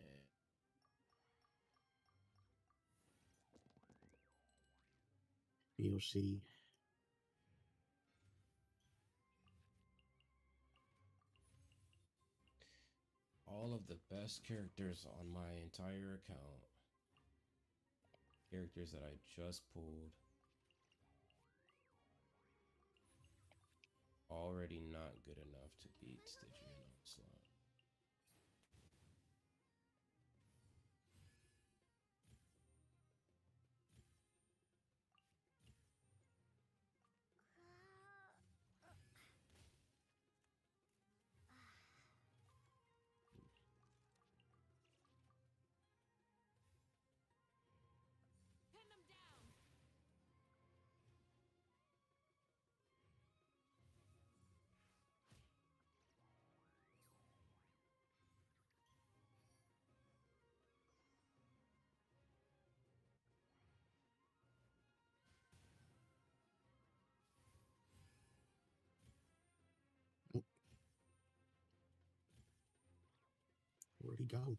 Feel shitty. All of the best characters on my entire account. Characters that I just pulled. Already not good enough to beat Stygian Onslaught. Pin them down. Where'd he go?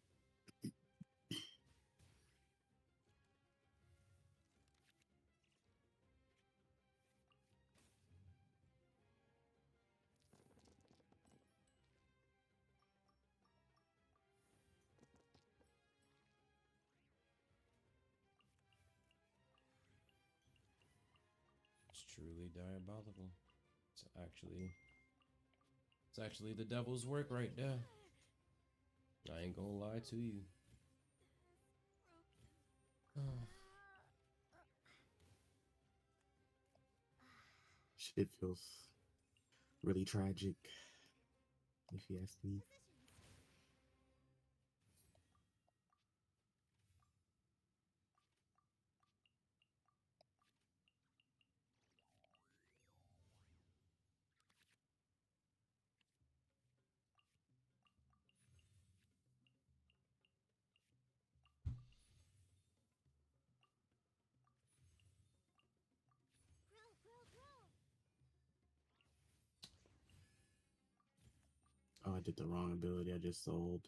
It's truly diabolical. It's actually the devil's work right there. I ain't gonna lie to you. Shit feels really tragic, if you ask me. Grow, grow, grow. Oh, I did the wrong ability. I just sold.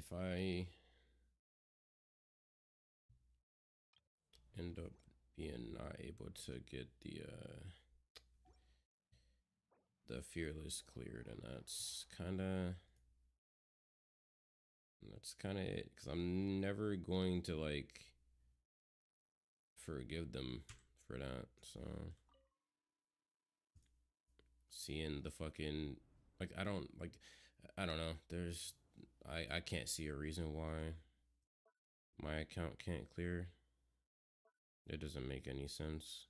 if I end up being not able to get the fearless cleared, and that's kind of it, because I'm never going to like forgive them for that. So seeing the fucking, like, I don't know, there's I can't see a reason why my account can't clear. It doesn't make any sense.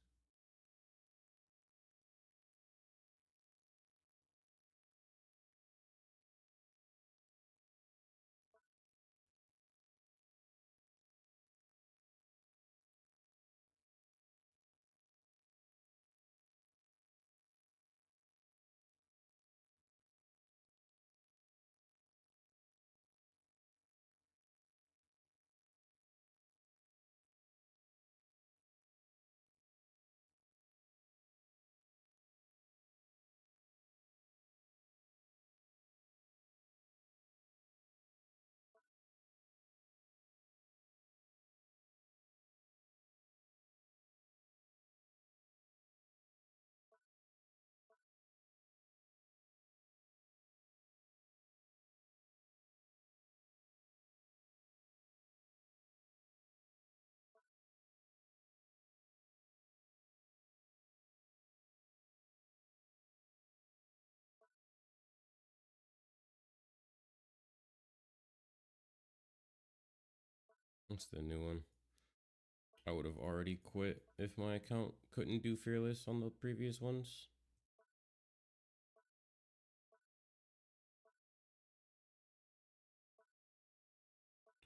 What's the new one? I would have already quit if my account couldn't do fearless on the previous ones.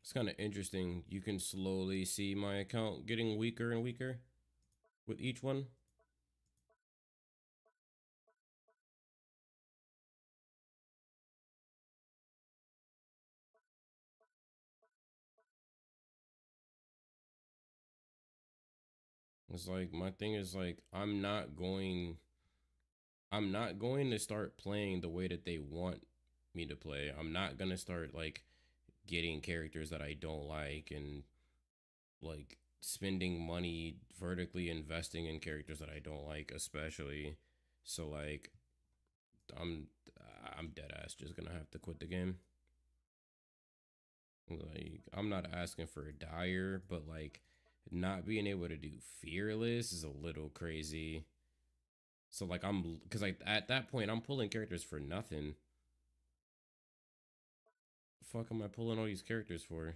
It's kind of interesting. You can slowly see my account getting weaker and weaker with each one. It's like, my thing is like, I'm not going to start playing the way that they want me to play. I'm not going to start like getting characters that I don't like, and like spending money vertically investing in characters that I don't like, especially. So like, I'm I'm dead ass just gonna have to quit the game. Like, I'm not asking for a dire, but like, not being able to do fearless is a little crazy. So like, because like at that point I'm pulling characters for nothing. The fuck am I pulling all these characters for?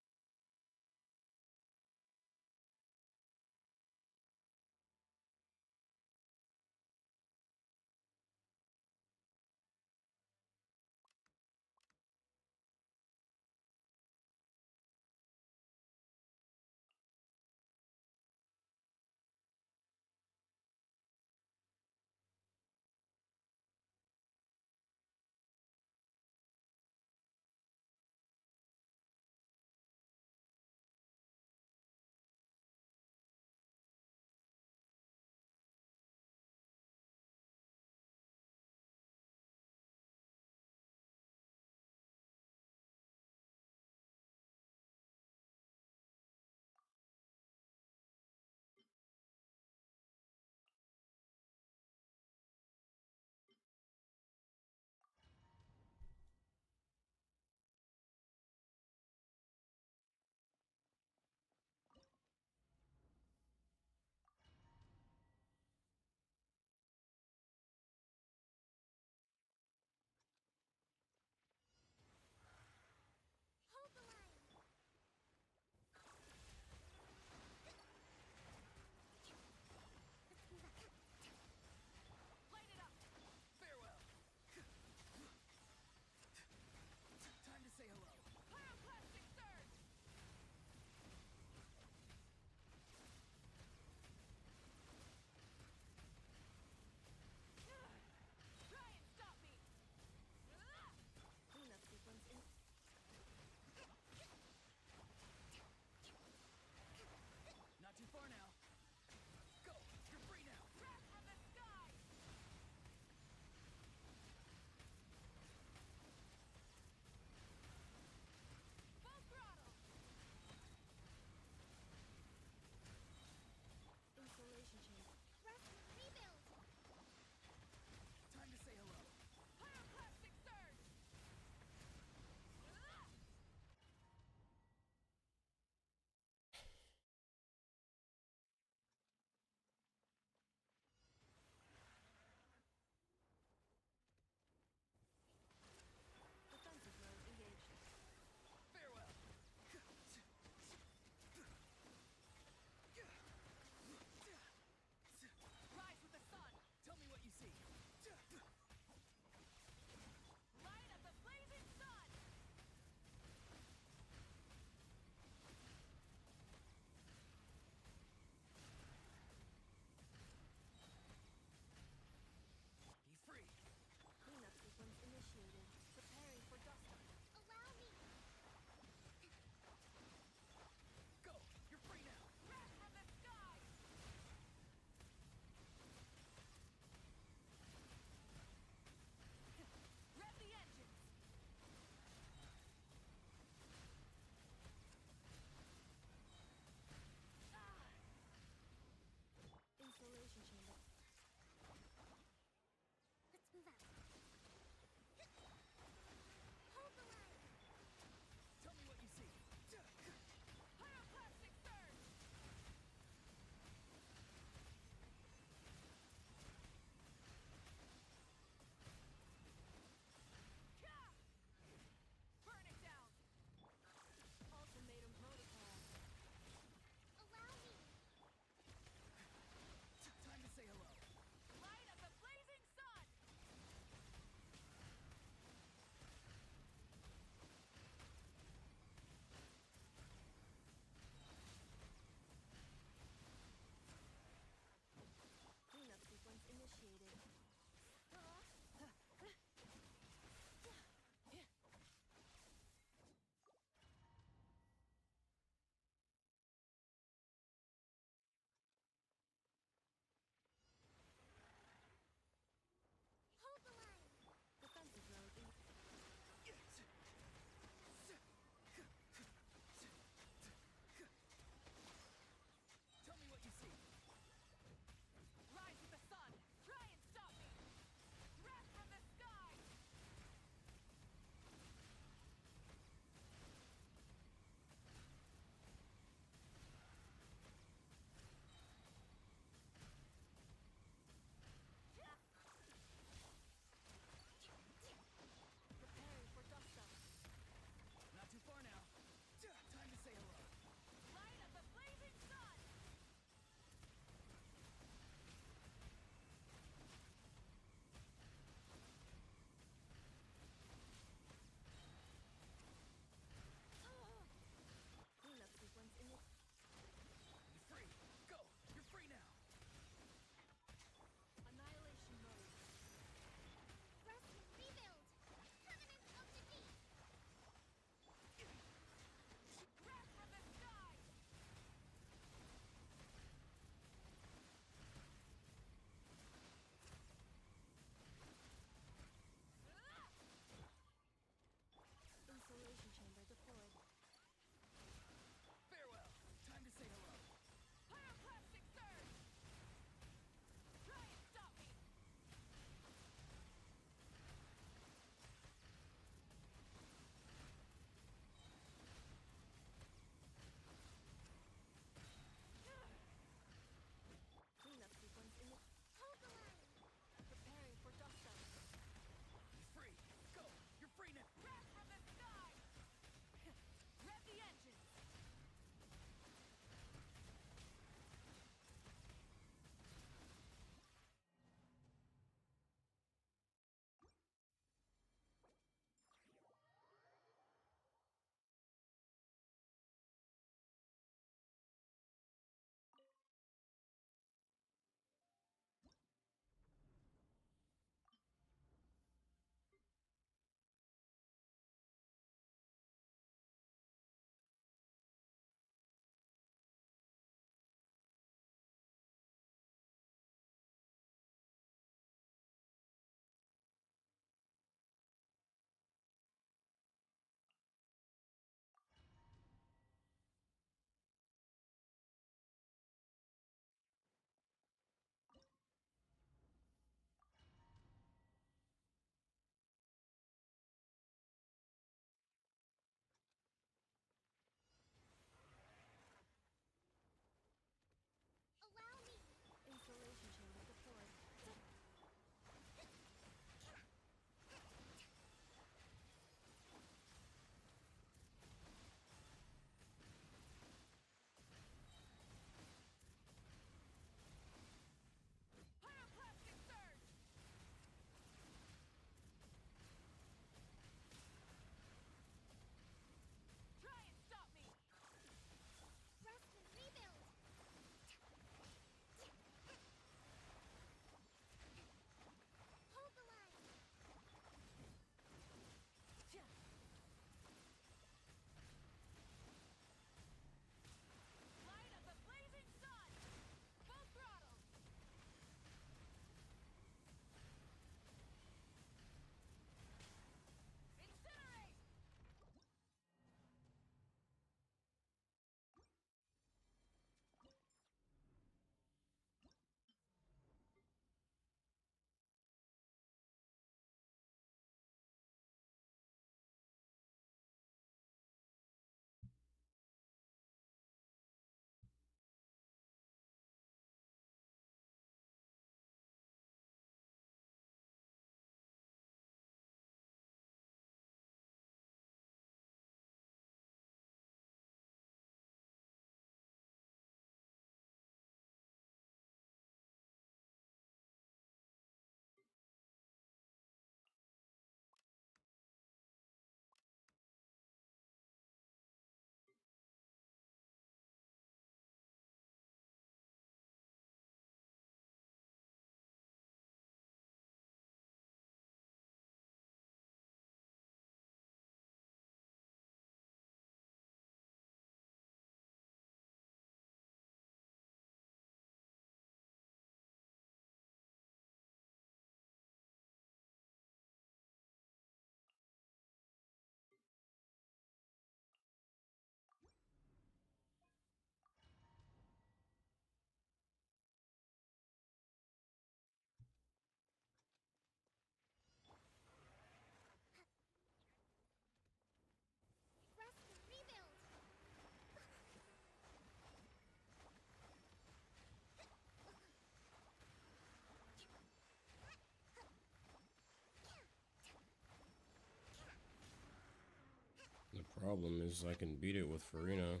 Problem is, I can beat it with Farina.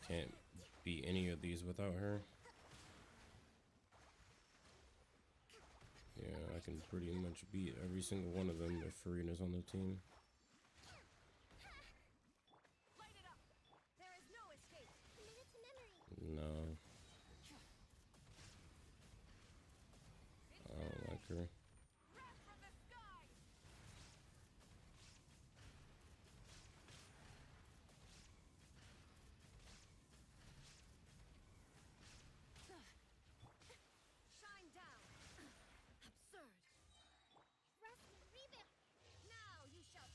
Can't beat any of these without her. Yeah, I can pretty much beat every single one of them if Farina's on the team. Light it up. There is no escape. Commit it to memory. No, I don't like her. Wrath from the skies. Shine down. Absurd. Rest and rebuild. Now you shall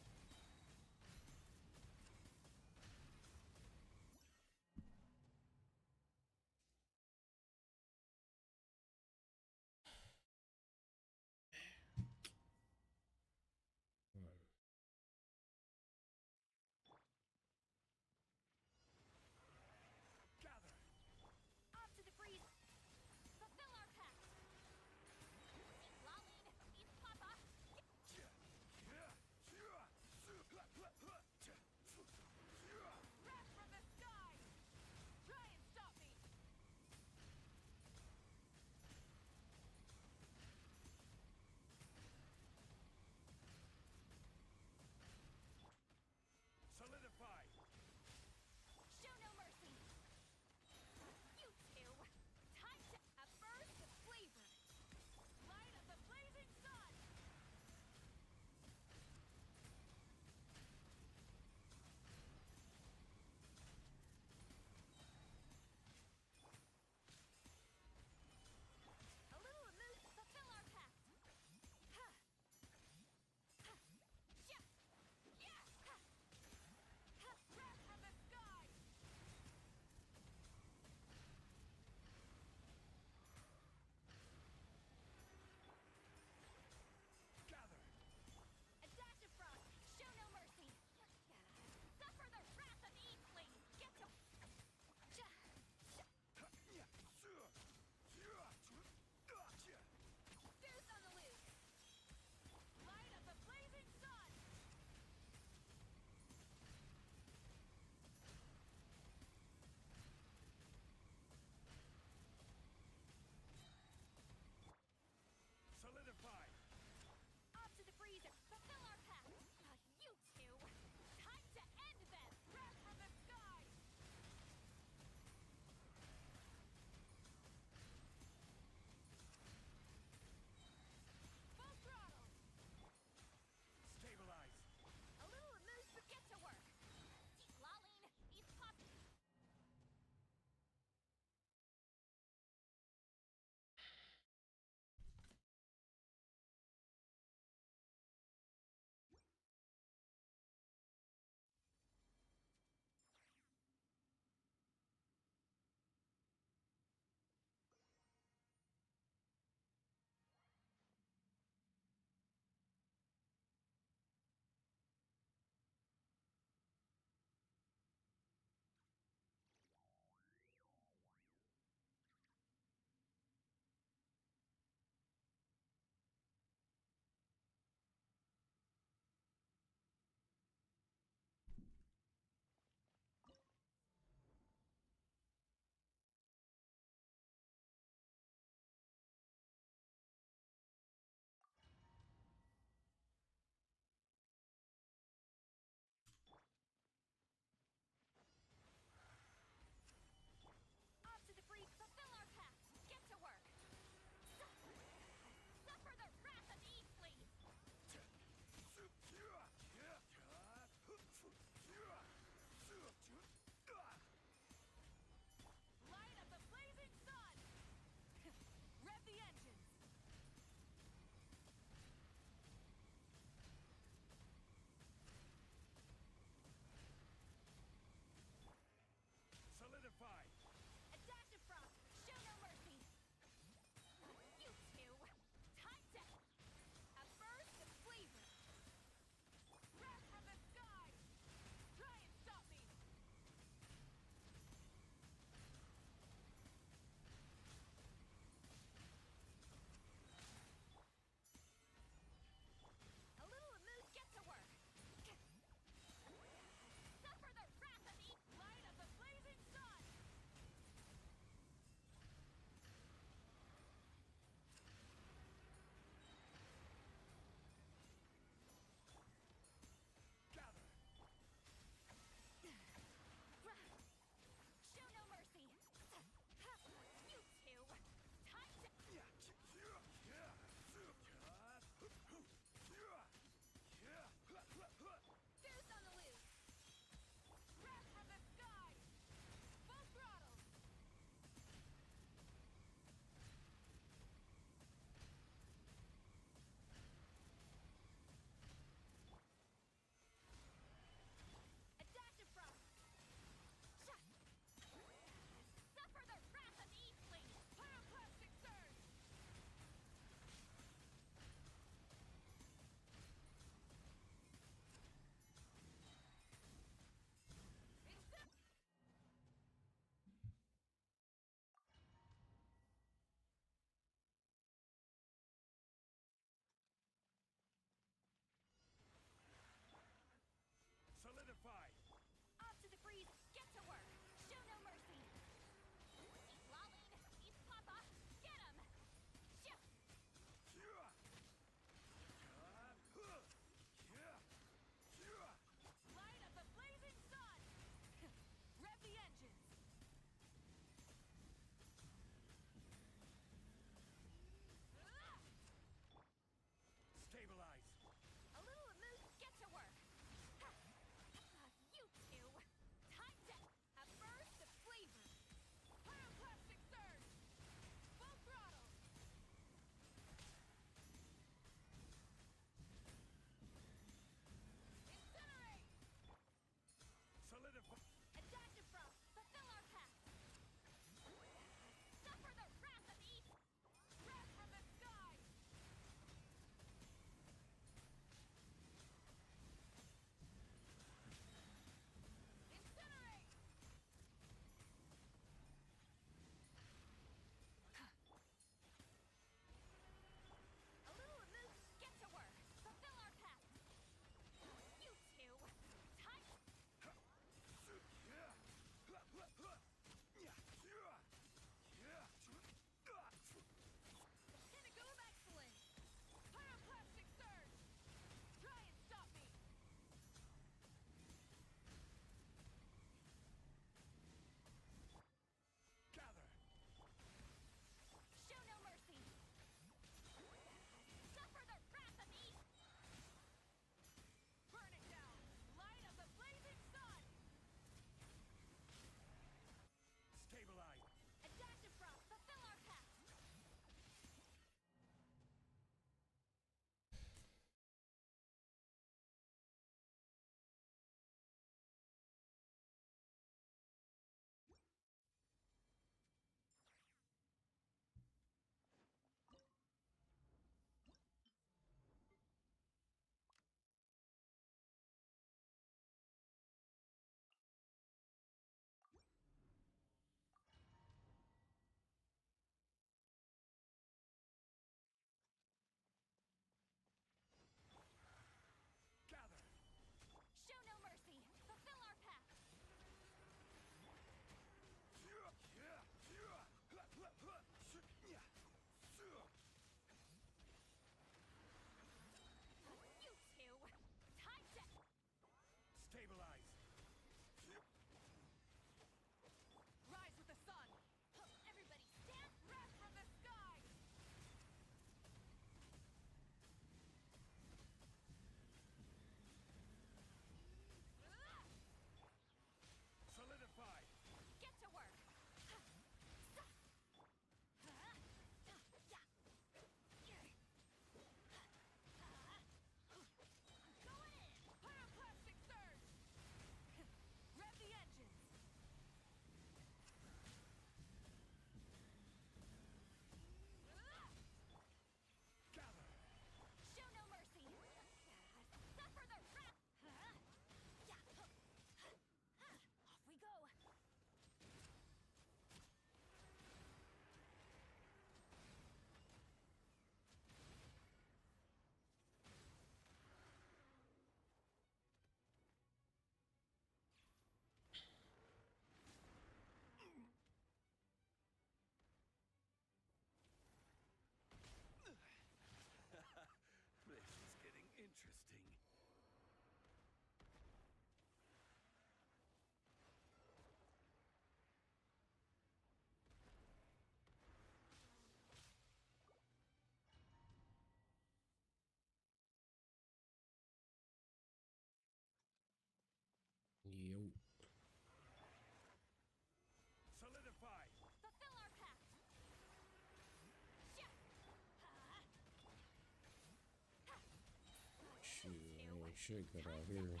shit good out here.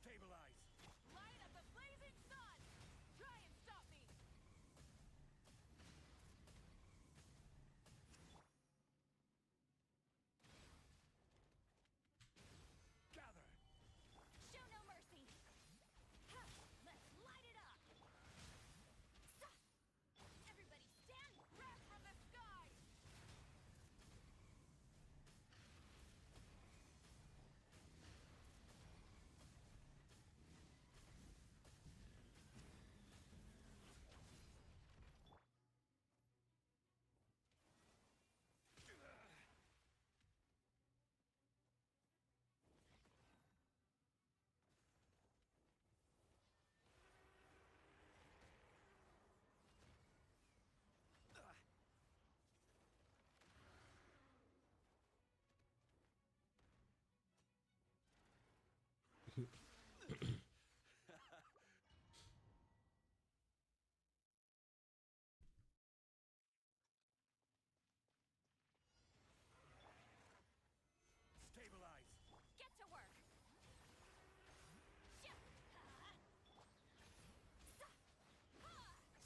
Stabilize. Light up the blazing sun! Try and stop me! Gather. Show no mercy! Ha! Let's light it up! Sa! Everybody stand! Wrath from the sky! Stabilize. Get to work! Shia! Ha! Sa! Ha!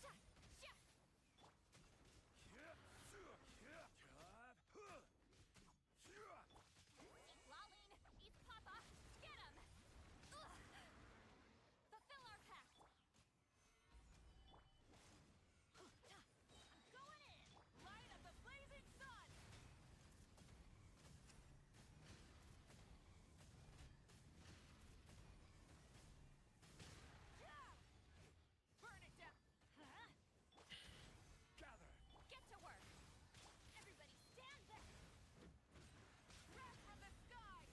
Sha! Shia! Keep lolling! Eat Papa! Get him! Ugh! Fulfill our pact! I'm going in! Light up the blazing sun! Yeah! Burn it down! Huh? Gather. Get to work! Everybody stand back! Wrath from the sky!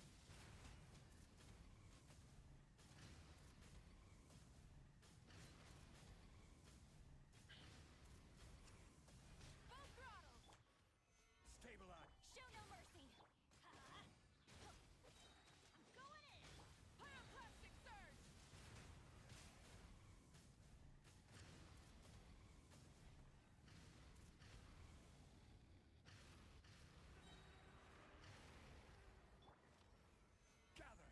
Both throttles! Stabilize. Show no mercy! Ha! I'm going in! Pyroclastic surge! Gather.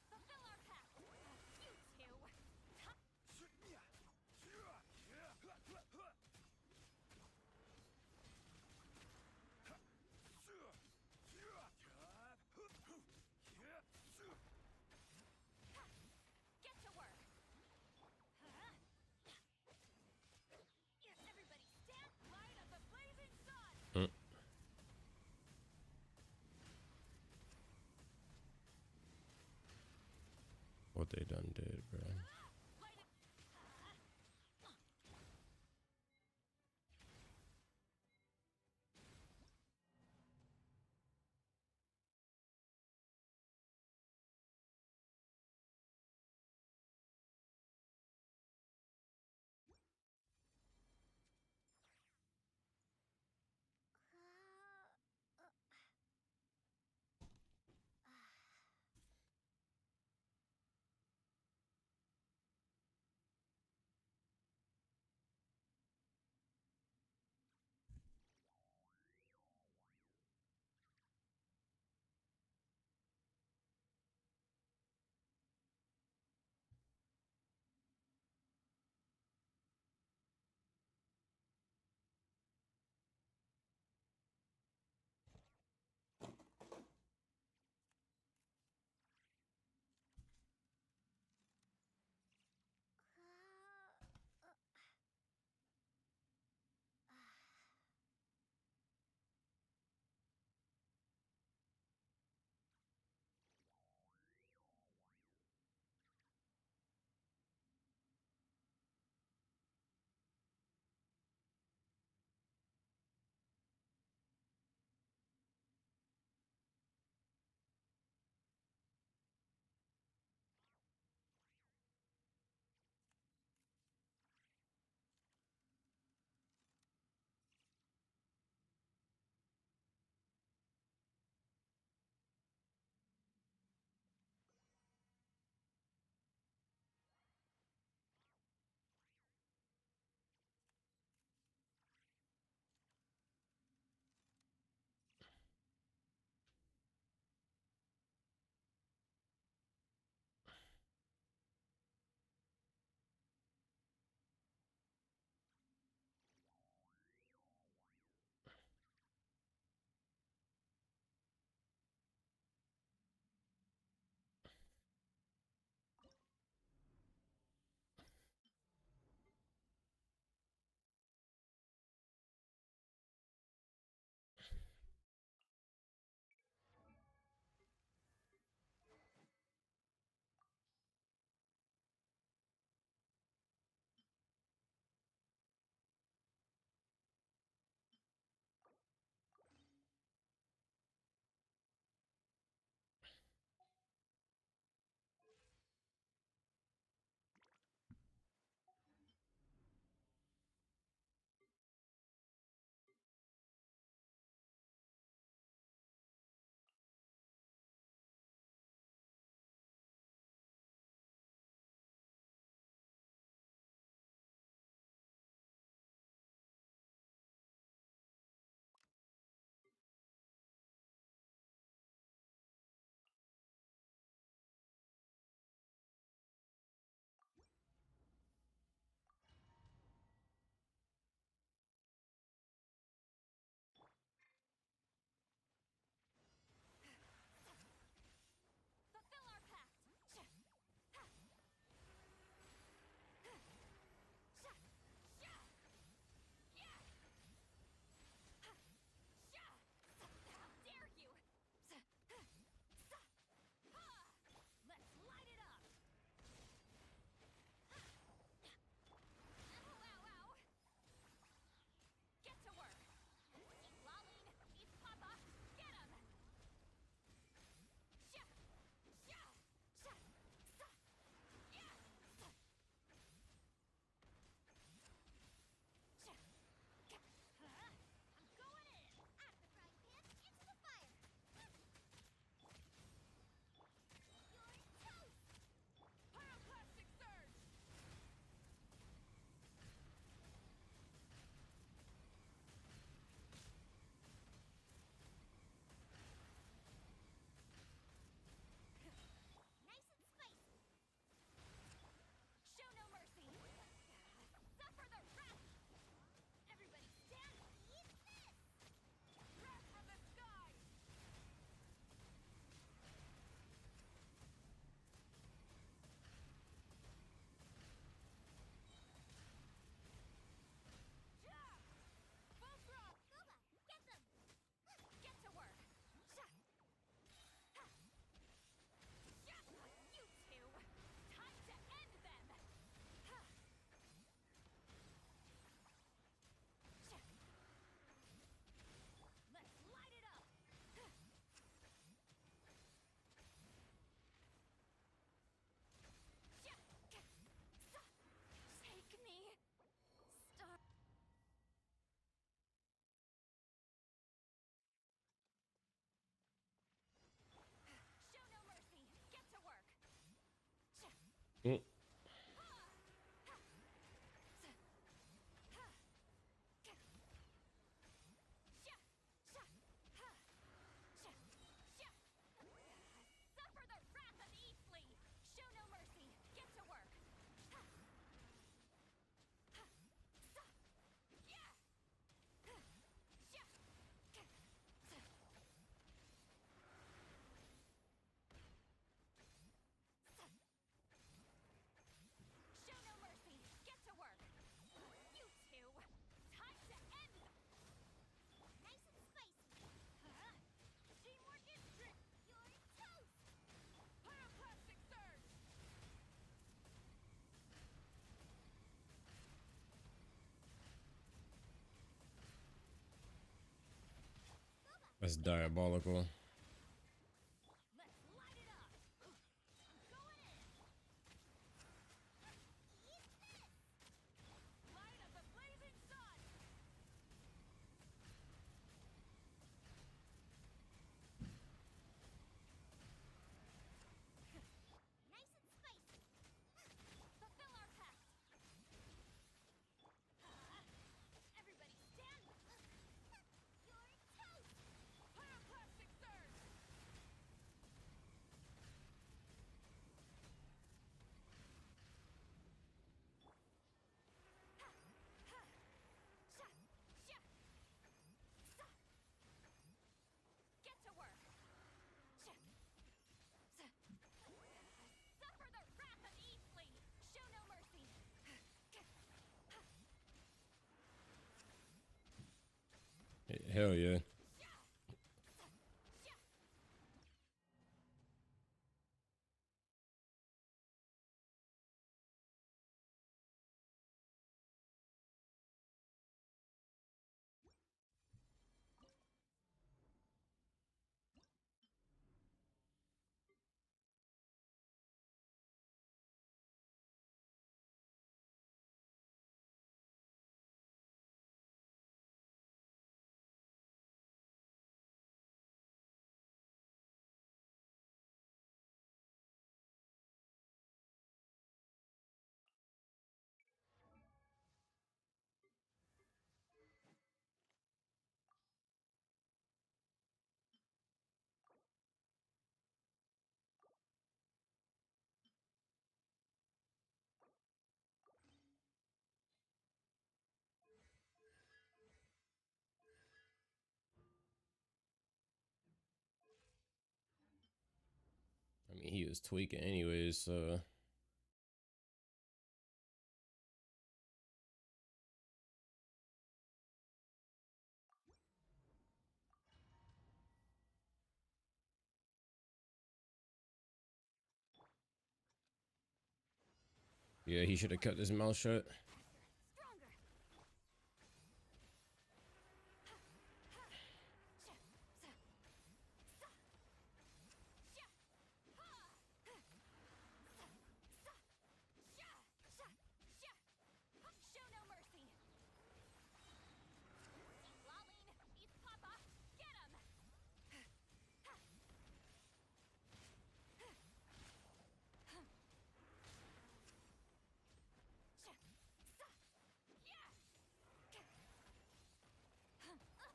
Fulfill our pact! You two! Get to work! Huh? Yes, everybody stand! Light up the blazing sun! Mm. What they done did, bro. Light it! Mm. Suffer the wrath of Eastleigh! Show no mercy! Get to work! Show no mercy! Get to work! You two! Time to end them! Nice and spicy! Teamwork is trick! You're toast! Pyroclastic surge! That's diabolical. Let's light it up! I'm going in! Eat this! Light of the blazing sun! Nice and spicy! Fulfill our pact! Everybody stand! You're toast! Pyroclastic surge! Get to work! Suffer the wrath of Eastleigh! Show no mercy! Hell yeah. I mean, he was tweaking anyways, so yeah, he should have kept his mouth shut. Stronger! Show no mercy! Eat Laline! Eat Papa! Get him!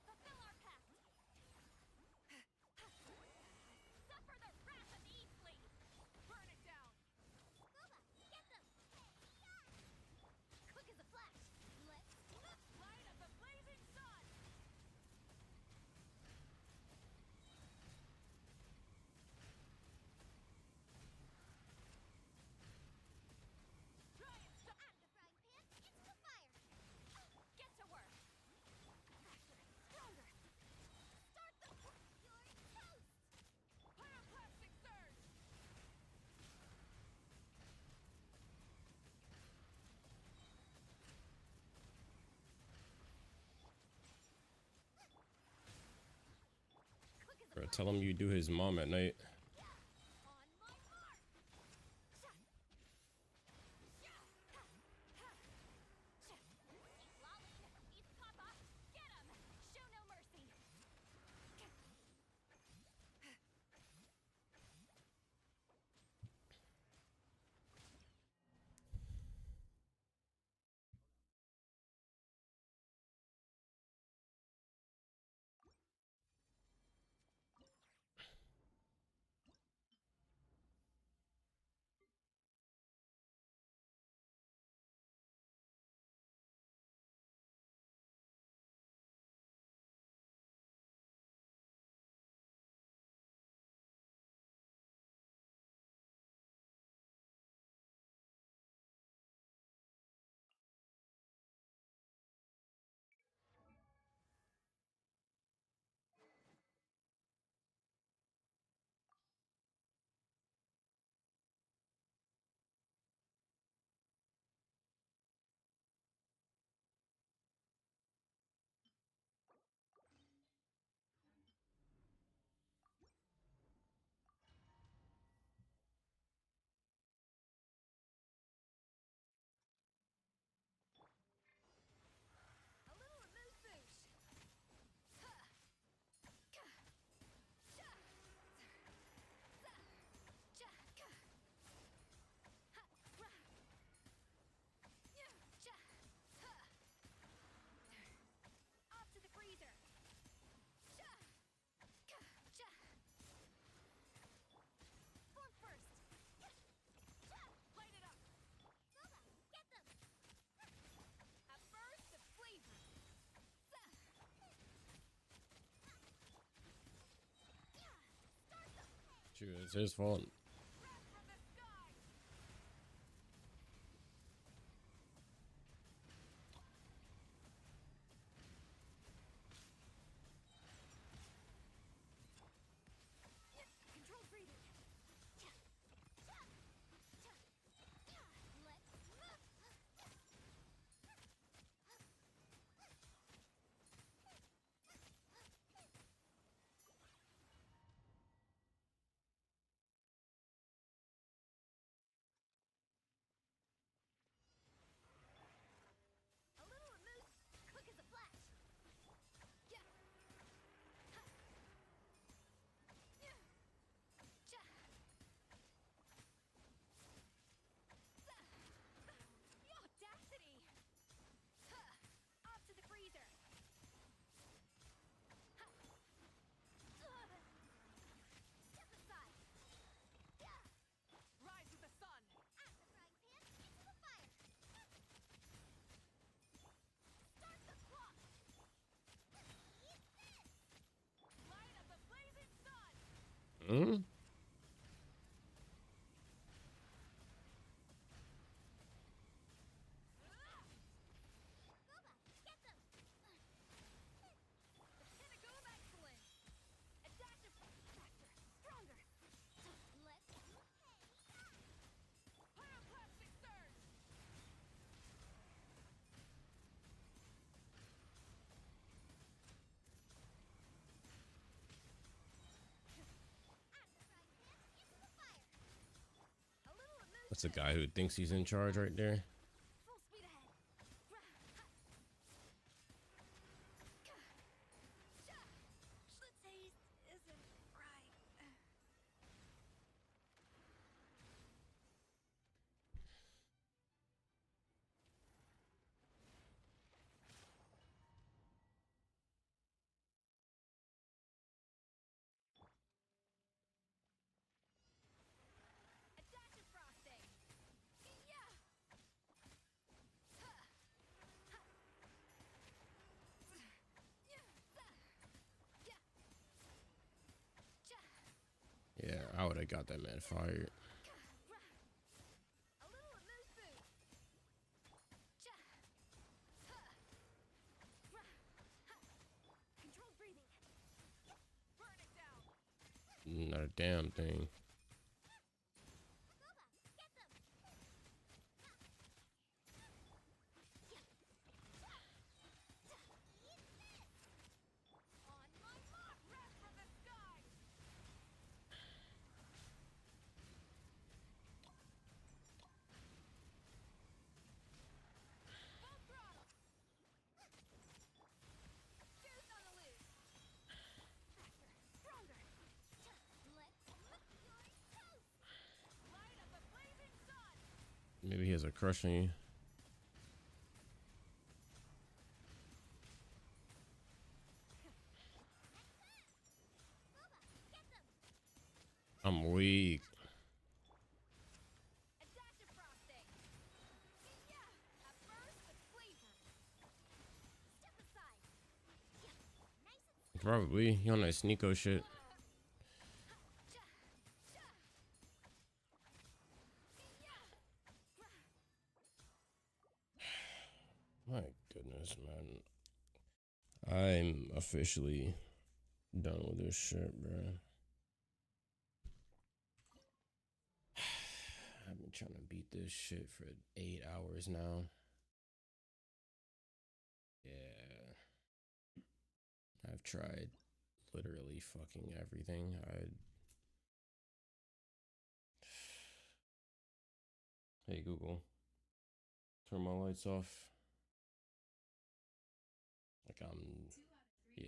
Fulfill our pact! Suffer the wrath of Eastleigh! Burn it down! Booba, get them! Quick as a flash! Let's light of the blazing sun! Try and stop! Out of the frying pan, into the fire! Get to work! Faster! Stronger! Start the... You're toast! Pyroclastic surge! Quick as a Bro, flash! tell him you do his mom at night. On my mark! Eat Laline! Eat Papa! Get him! Show no mercy! Shoot, it's his fault. Controlled breathing. A little moose, quick as a flash. Yeah. Yeah. Cha. The audacity! Off to the freezer. Step aside. Rise with the sun. At the frying pan, into the fire. Start the clock. Eat this. Light up the blazing sun. Hmm? Boba, get them. The pinnacle of excellence. A dash of faster, stronger. Let's pyroclastic surge. At the frying pan, into the fire. A little moose. That's a guy who thinks he's in charge right there. Full speed ahead. The taste isn't right. A dash of frosting. Yeah. Yeah, I would have got that man fired. A little moose boost. Controlled breathing. Burn it down. Not a damn thing. Boba, get them. On my mark, rest for the sky. Full throttle. Juice on the loose. Faster, stronger. Let's cook your toast. Light up the blazing sun. Maybe he has a crush on you. Boba, get them. I'm weak. A dash of frosting. Yeah, a burst of flavor. Step aside. Yeah, nice and Probably. He on that Sneeko shit. My goodness, man. I'm officially done with this shit, bro. I've been trying to beat this shit for 8 hours now. Yeah. I've tried literally fucking everything. Hey Google, turn my lights off. Like yeah,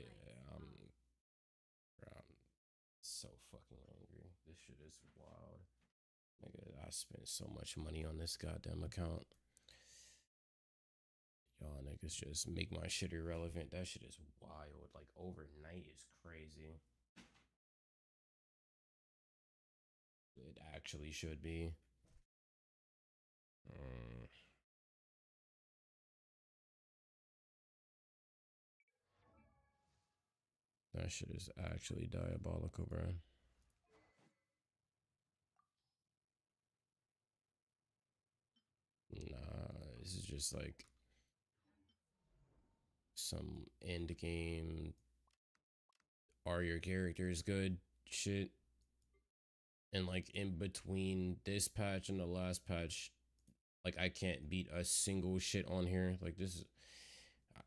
I'm so fucking angry. This shit is wild. Nigga, I spent so much money on this goddamn account. Y'all niggas just make my shit irrelevant. That shit is wild. Like overnight is crazy. It actually should be. That shit is actually diabolical, bro. This is just like some end game. Are your characters good shit? And like in between this patch and the last patch, like I can't beat a single shit on here. Like this is,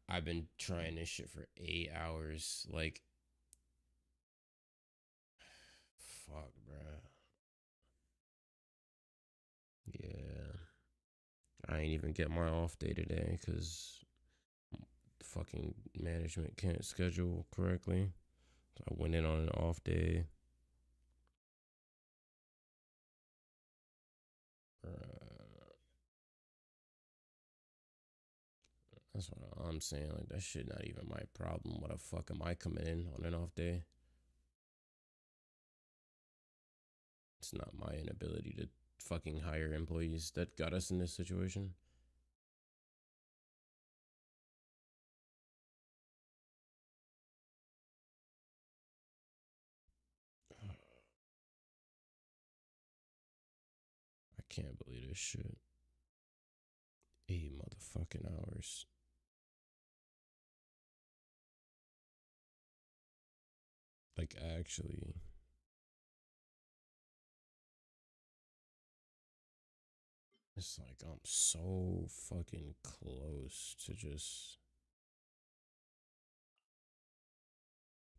I've been trying this shit for 8 hours. Like, fuck, bruh. Yeah, I ain't even get my off day today because fucking management can't schedule correctly. So I went in on an off day. That's what I'm saying. Like that shit not even my problem. What the fuck am I coming in on an off day? It's not my inability to fucking hire employees that got us in this situation. I can't believe this shit. 8 motherfucking hours. Like actually. It's like I'm so fucking close to just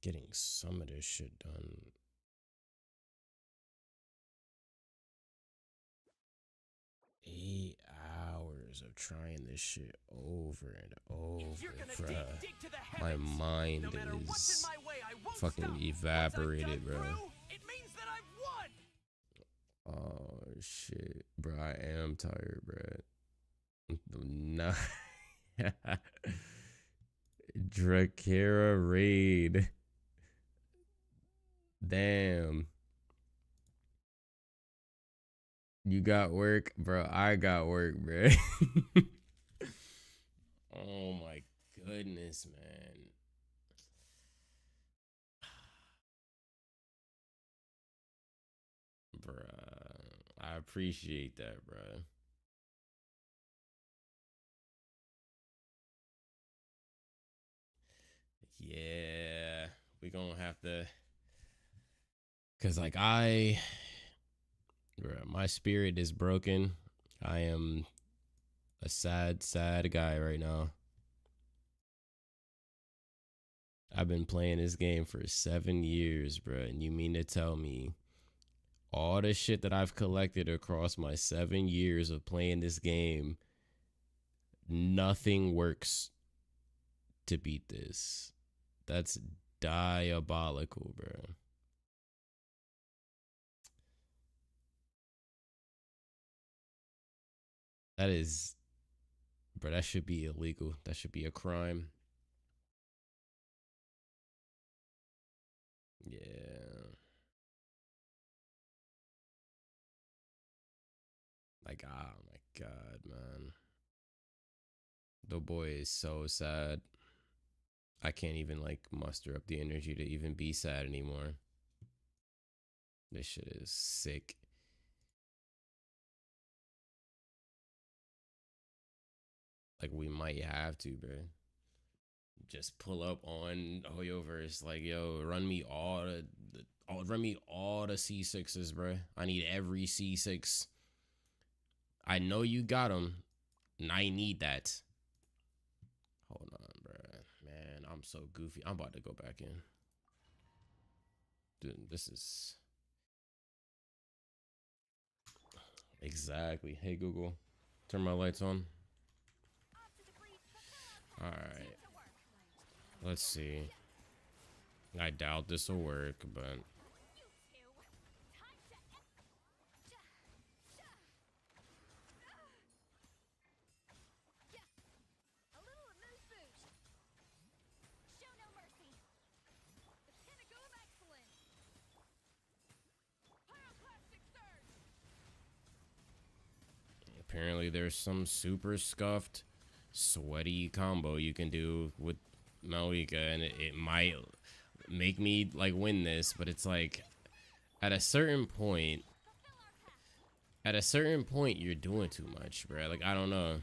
getting some of this shit done. 8 hours of trying this shit over and over, bruh. My mind is fucking evaporated, bro. It means that I've won. Oh shit, bro. I am tired, bro. Nah. Drakera raid. Damn. You got work, bro. I got work, bro. Oh my goodness, man. Bruh. I appreciate that, bruh. Yeah. We gonna have to. Cause like bruh, my spirit is broken. I am a sad, sad guy right now. I've been playing this game for 7 years, bruh. And you mean to tell me all the shit that I've collected across my 7 years of playing this game, nothing works to beat this? That's diabolical, bro. That is, bro, that should be illegal. That should be a crime. Yeah. Like, oh my God, man. The boy is so sad. I can't even like muster up the energy to even be sad anymore. This shit is sick. Like we might have to, bro. Just pull up on Hoyoverse. Like, yo, run me all the C6s, bro. I need every C6. I know you got them, and I need that. Hold on, bro. Man, I'm so goofy. I'm about to go back in. Dude, this is exactly. Hey Google, turn my lights on. All right. Let's see. I doubt this will work, but A little amuse-bouche. Show no mercy. The pinnacle of excellence. Pyroclastic surge. apparently there's some super scuffed, sweaty combo you can do with Malika, and it might make me like win this, but it's like at a certain point, you're doing too much, bro. Like I don't know.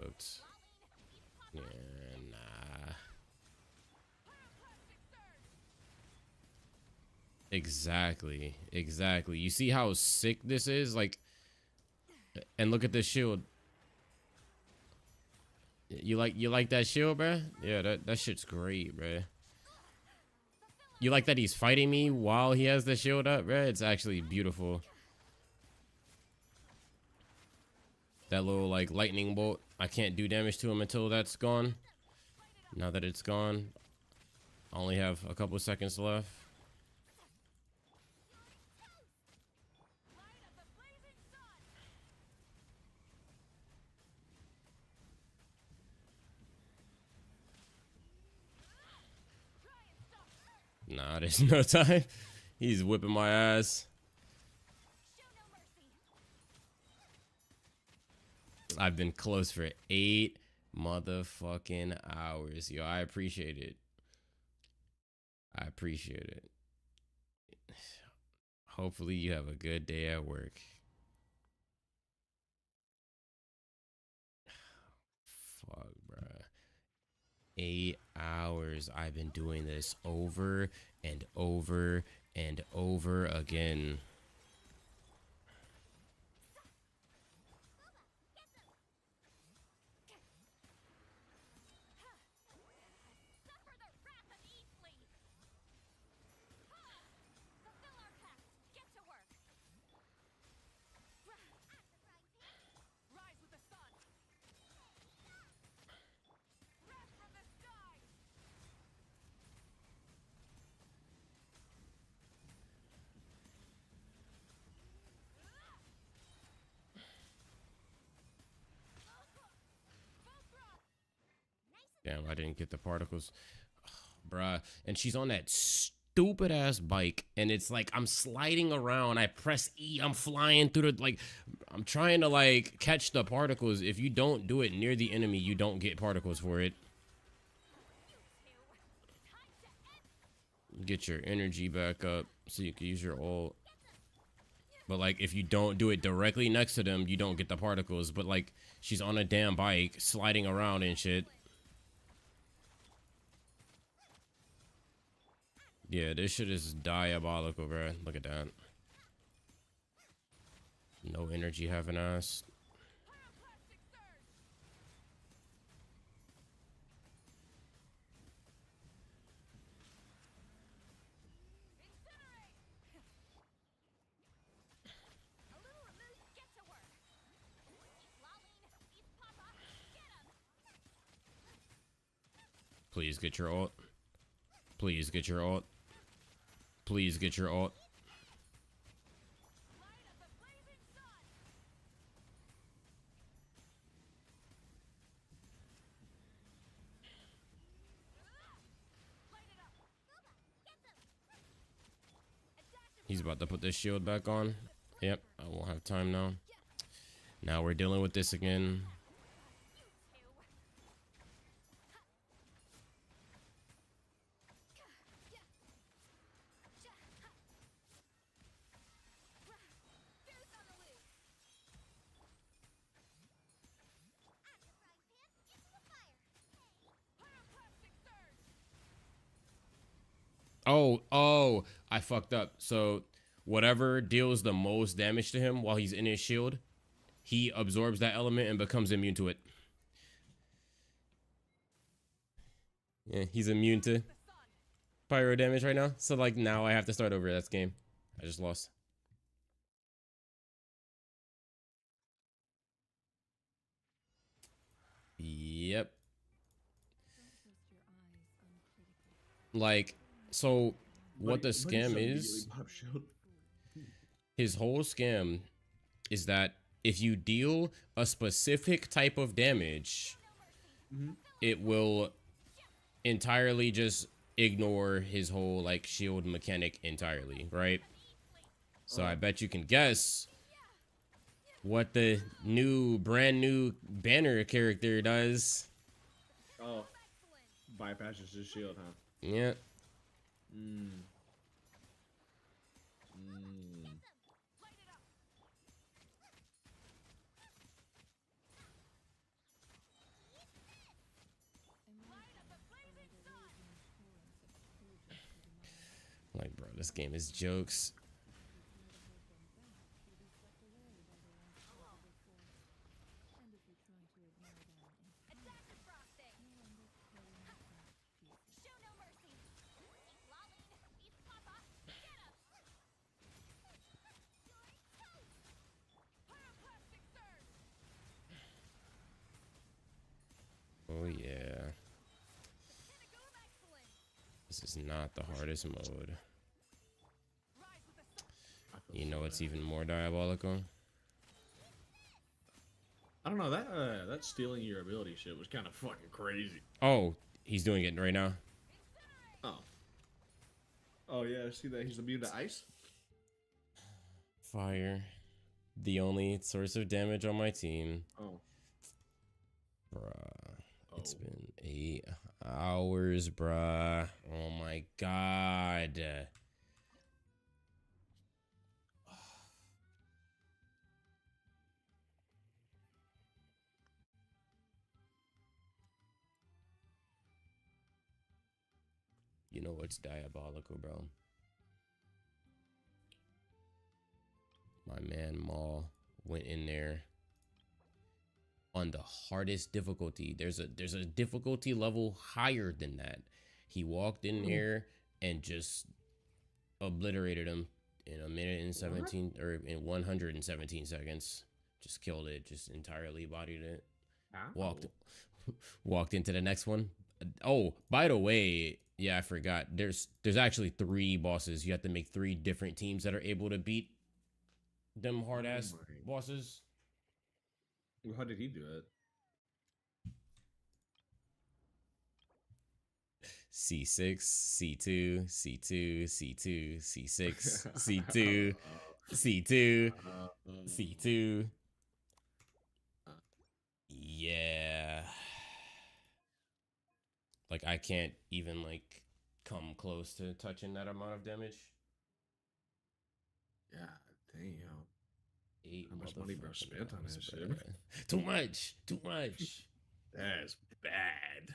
cooked. Yeah, nah. Exactly. Exactly. You see how sick this is? Like, and look at this shield. You like that shield, bruh? Yeah, that shit's great, bruh. You like that he's fighting me while he has the shield up, bruh? It's actually beautiful. That little like lightning bolt. I can't do damage to him until that's gone. Now that it's gone, I only have a couple seconds left. Nah, there's no time. He's whipping my ass. I've been close for 8 motherfucking hours. Yo, I appreciate it. I appreciate it. Hopefully you have a good day at work. Fuck, bruh. 8 hours. I've been doing this over and over and over again. Suffer the wrath of Eastleaf! Fulfill our pact! Get to work! Rise with the sun! Wrath from the skies! Damn, I didn't get the particles. Bruh. And she's on that stupid ass bike. And it's like I'm sliding around. I press E. I'm flying through the like I'm trying to like catch the particles. If you don't do it near the enemy, you don't get particles for it. Get your energy back up so you can use your ult. But like if you don't do it directly next to them, you don't get the particles. But like she's on a damn bike sliding around and shit. Yeah, this shit is diabolical, bro. Look at that. No energy having us. Please get your ult. Please get your ult. Please get your ult. He's about to put this shield back on. Yep, I won't have time now. Now we're dealing with this again. Oh, I fucked up. So whatever deals the most damage to him while he's in his shield, he absorbs that element and becomes immune to it. Yeah, he's immune to pyro damage right now. So like now I have to start over. That's game. I just lost. Yep. Like, so what the scam is, his whole scam is that if you deal a specific type of damage, it will entirely just ignore his whole like shield mechanic entirely, right? So I bet you can guess what the brand new banner character does. Oh, bypasses his shield, huh? Yeah. This game is jokes. Adaptive frosting. Show no mercy. Keep lolling. Beast Papa. Get him. You're toast. Pyroclastic surge. Oh yeah. Pinnacle of excellence. This is not the hardest mode. Rise with the sun. I feel You so know what's bad. even more diabolical? I don't know that stealing your ability shit was kind of fucking crazy. Oh, he's doing it right now. Oh. Oh yeah, see that he's immune to ice. Fire. The only source of damage on my team. Oh. Bruh. It's Oh. been 8 hours, bruh. Oh my god. You know what's diabolical, bro? My man Maul went in there on the hardest difficulty. There's a difficulty level higher than that. He walked in there and just obliterated him in a minute and 17 or in 117 seconds. Just killed it, just entirely bodied it. Ow. Walked into the next one. Oh, by the way, yeah, I forgot. There's actually 3 bosses. You have to make 3 different teams that are able to beat them hard ass my- bosses. Well, how did he do it? C6, C2, C2, C2, C6, C2, C2, C2. Yeah. Like I can't even like come close to touching that amount of damage. Yeah, damn. 8 How much money bro motherfucking spent on hours, that shit? bruh. Too much. Too much. That's bad.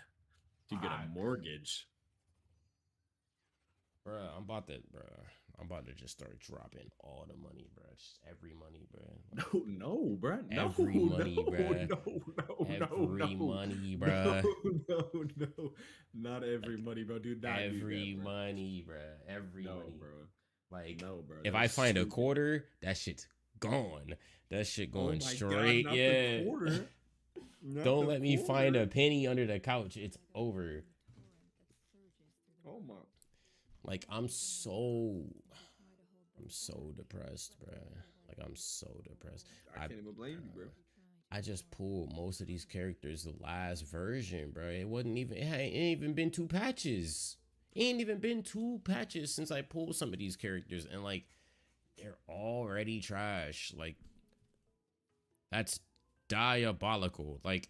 You get a Fuck. mortgage. Bruh, I'm about to just start dropping all the money, bruh. Just every money, bruh. Like, No, bro. No, Every money, no, bruh. Every money, bruh. No. Not every money, bro. Do not Every do that, bro. money, bruh. Every No, money. bro. Like, No, bro. if I find a quarter, that shit's gone. That shit going straight. not Yeah. the quarter. Not Don't the let me find a quarter. penny under the couch. It's over. Oh my. Like I'm so depressed, bruh. Like I'm so depressed. I can't even blame you, bro. I just pulled most of these characters the last version, bro. It ain't even been 2 patches. It ain't even been 2 patches since I pulled some of these characters, and like they're already trash. Like that's diabolical. Like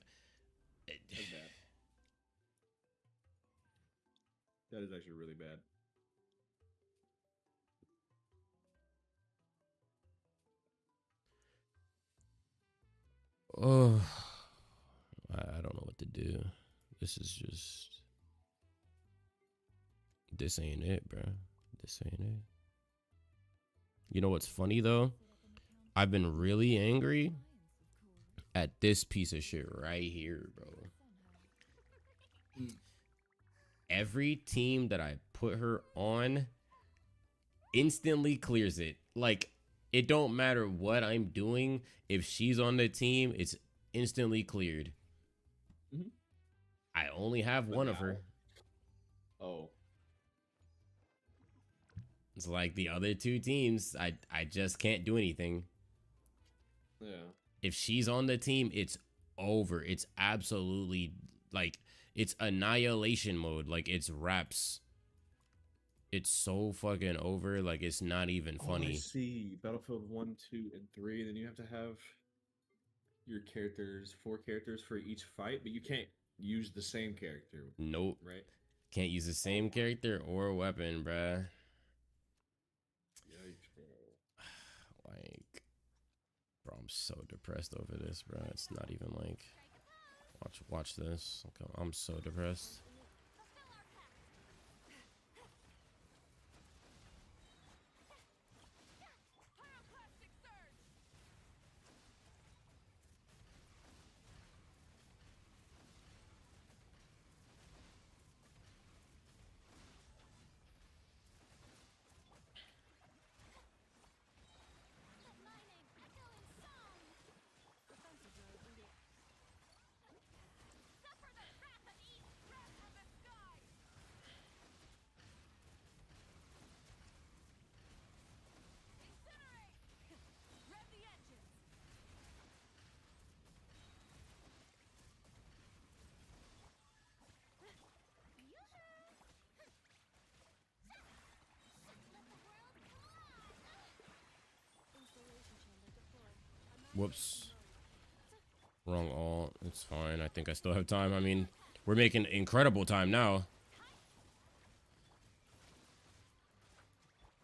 That's bad. That is actually really bad. oh, I don't know what to do. This is just. This ain't it, bro. This ain't it. You know what's funny though? I've been really angry at this piece of shit right here, bro. Every team that I put her on instantly clears it. Like, it don't matter what I'm doing. If she's on the team, it's instantly cleared. Mhm. I only have But one of now- her. Oh. It's like the other 2 teams, I just can't do anything. Yeah. If she's on the team, it's over. It's absolutely like it's annihilation mode. Like it's wraps. It's so fucking over. Like it's not even Oh, I funny. see. Battlefield 1, 2, and 3. Then you have to have your characters, 4 characters for each fight, but you can't use the same character, Nope. right? Can't use the same character or weapon, bruh. Yikes, bro. Like, bro, I'm so depressed over this, bro. It's not even like, watch this. Okay, I'm so depressed. Whoops. Wrong alt. It's fine. I think I still have time. I mean, we're making incredible time now.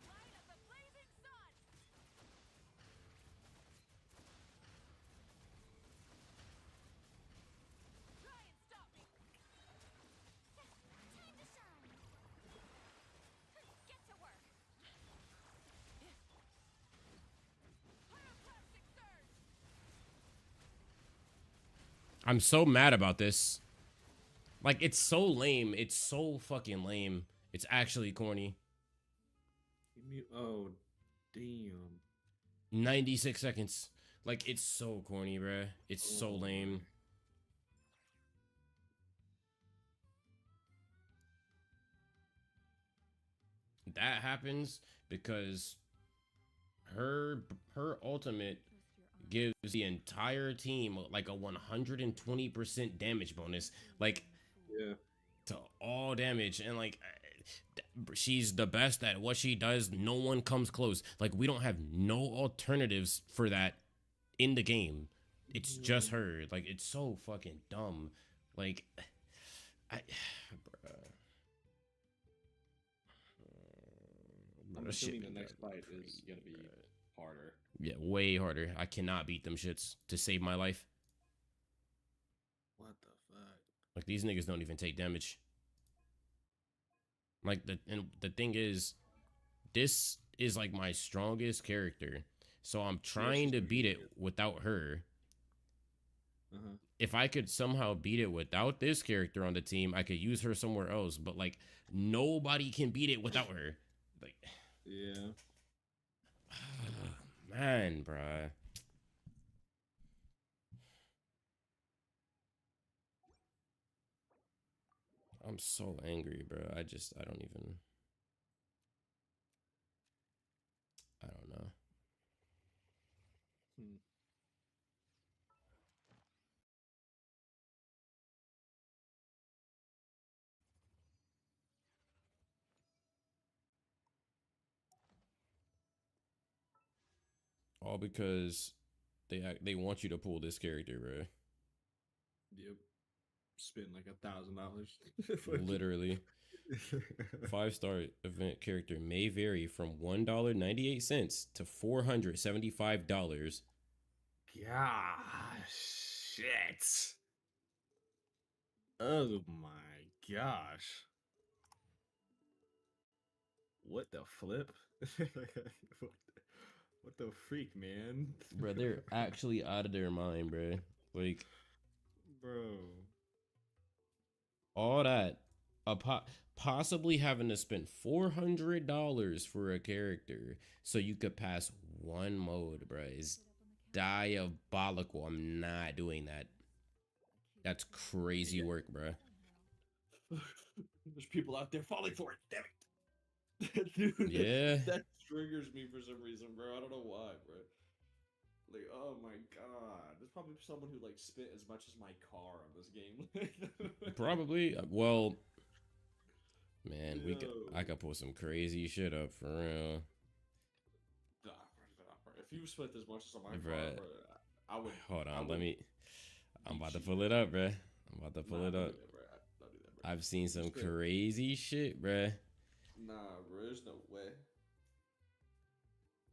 Light of the blazing sun. Try and stop me. Time to shine. Get to work. Pyroclastic surge. I'm so mad about this. Like, it's so lame. It's so fucking lame. It's actually corny. Oh, damn. 96 seconds. Like, it's so corny, bruh. It's so Oh, lame. That happens because her ultimate gives the entire team like a 120% damage bonus, like Yeah. to all damage, and like she's the best at what she does. No one comes close. Like, we don't have no alternatives for that in the game. It's just her. Like, it's so fucking dumb. Like, I I'm Shit assuming the been next done fight is crazy, gonna be bruh. harder. Yeah, way harder. I cannot beat them shits to save my life. What the fuck? Like, these niggas don't even take damage. Like, the thing is, this is like my strongest character, so I'm trying to beat it without her. Uh-huh. If I could somehow beat it without this character on the team, I could use her somewhere else. But like, nobody can beat it without her. Like, Yeah. man, bruh. I'm so angry, bro. I don't even. I don't know. Hmm. All because they want you to pull this character, bro. Yep. Spend like $1,000. Literally. 5-star event character may vary from $1.98 to $475. Gosh, shit. Oh my gosh. What the flip? what the freak, man? Bro, they're actually out of their mind, bro. Like, Bro. all that, possibly having to spend $400 for a character so you could pass one mode, bro, is diabolical. I'm not doing that. That's crazy work, bro. There's people out there falling for it. Damn it. Dude, Yeah. that triggers me for some reason, bro. I don't know why, bro. Like, oh my god. There's probably someone who like spent as much as my car on this game. Probably. Well, man, Yo. I could pull some crazy shit up for real. Nah, bro. If you spent as much as on my Bruh. car, bro, I would. Hold on, would I'm about to beat pull you. it up, bruh. I'm about to pull Nah, it don't up. do that, bro. Don't do that, bro. I've seen some spent- crazy shit, bruh. Nah, bro. There's no way.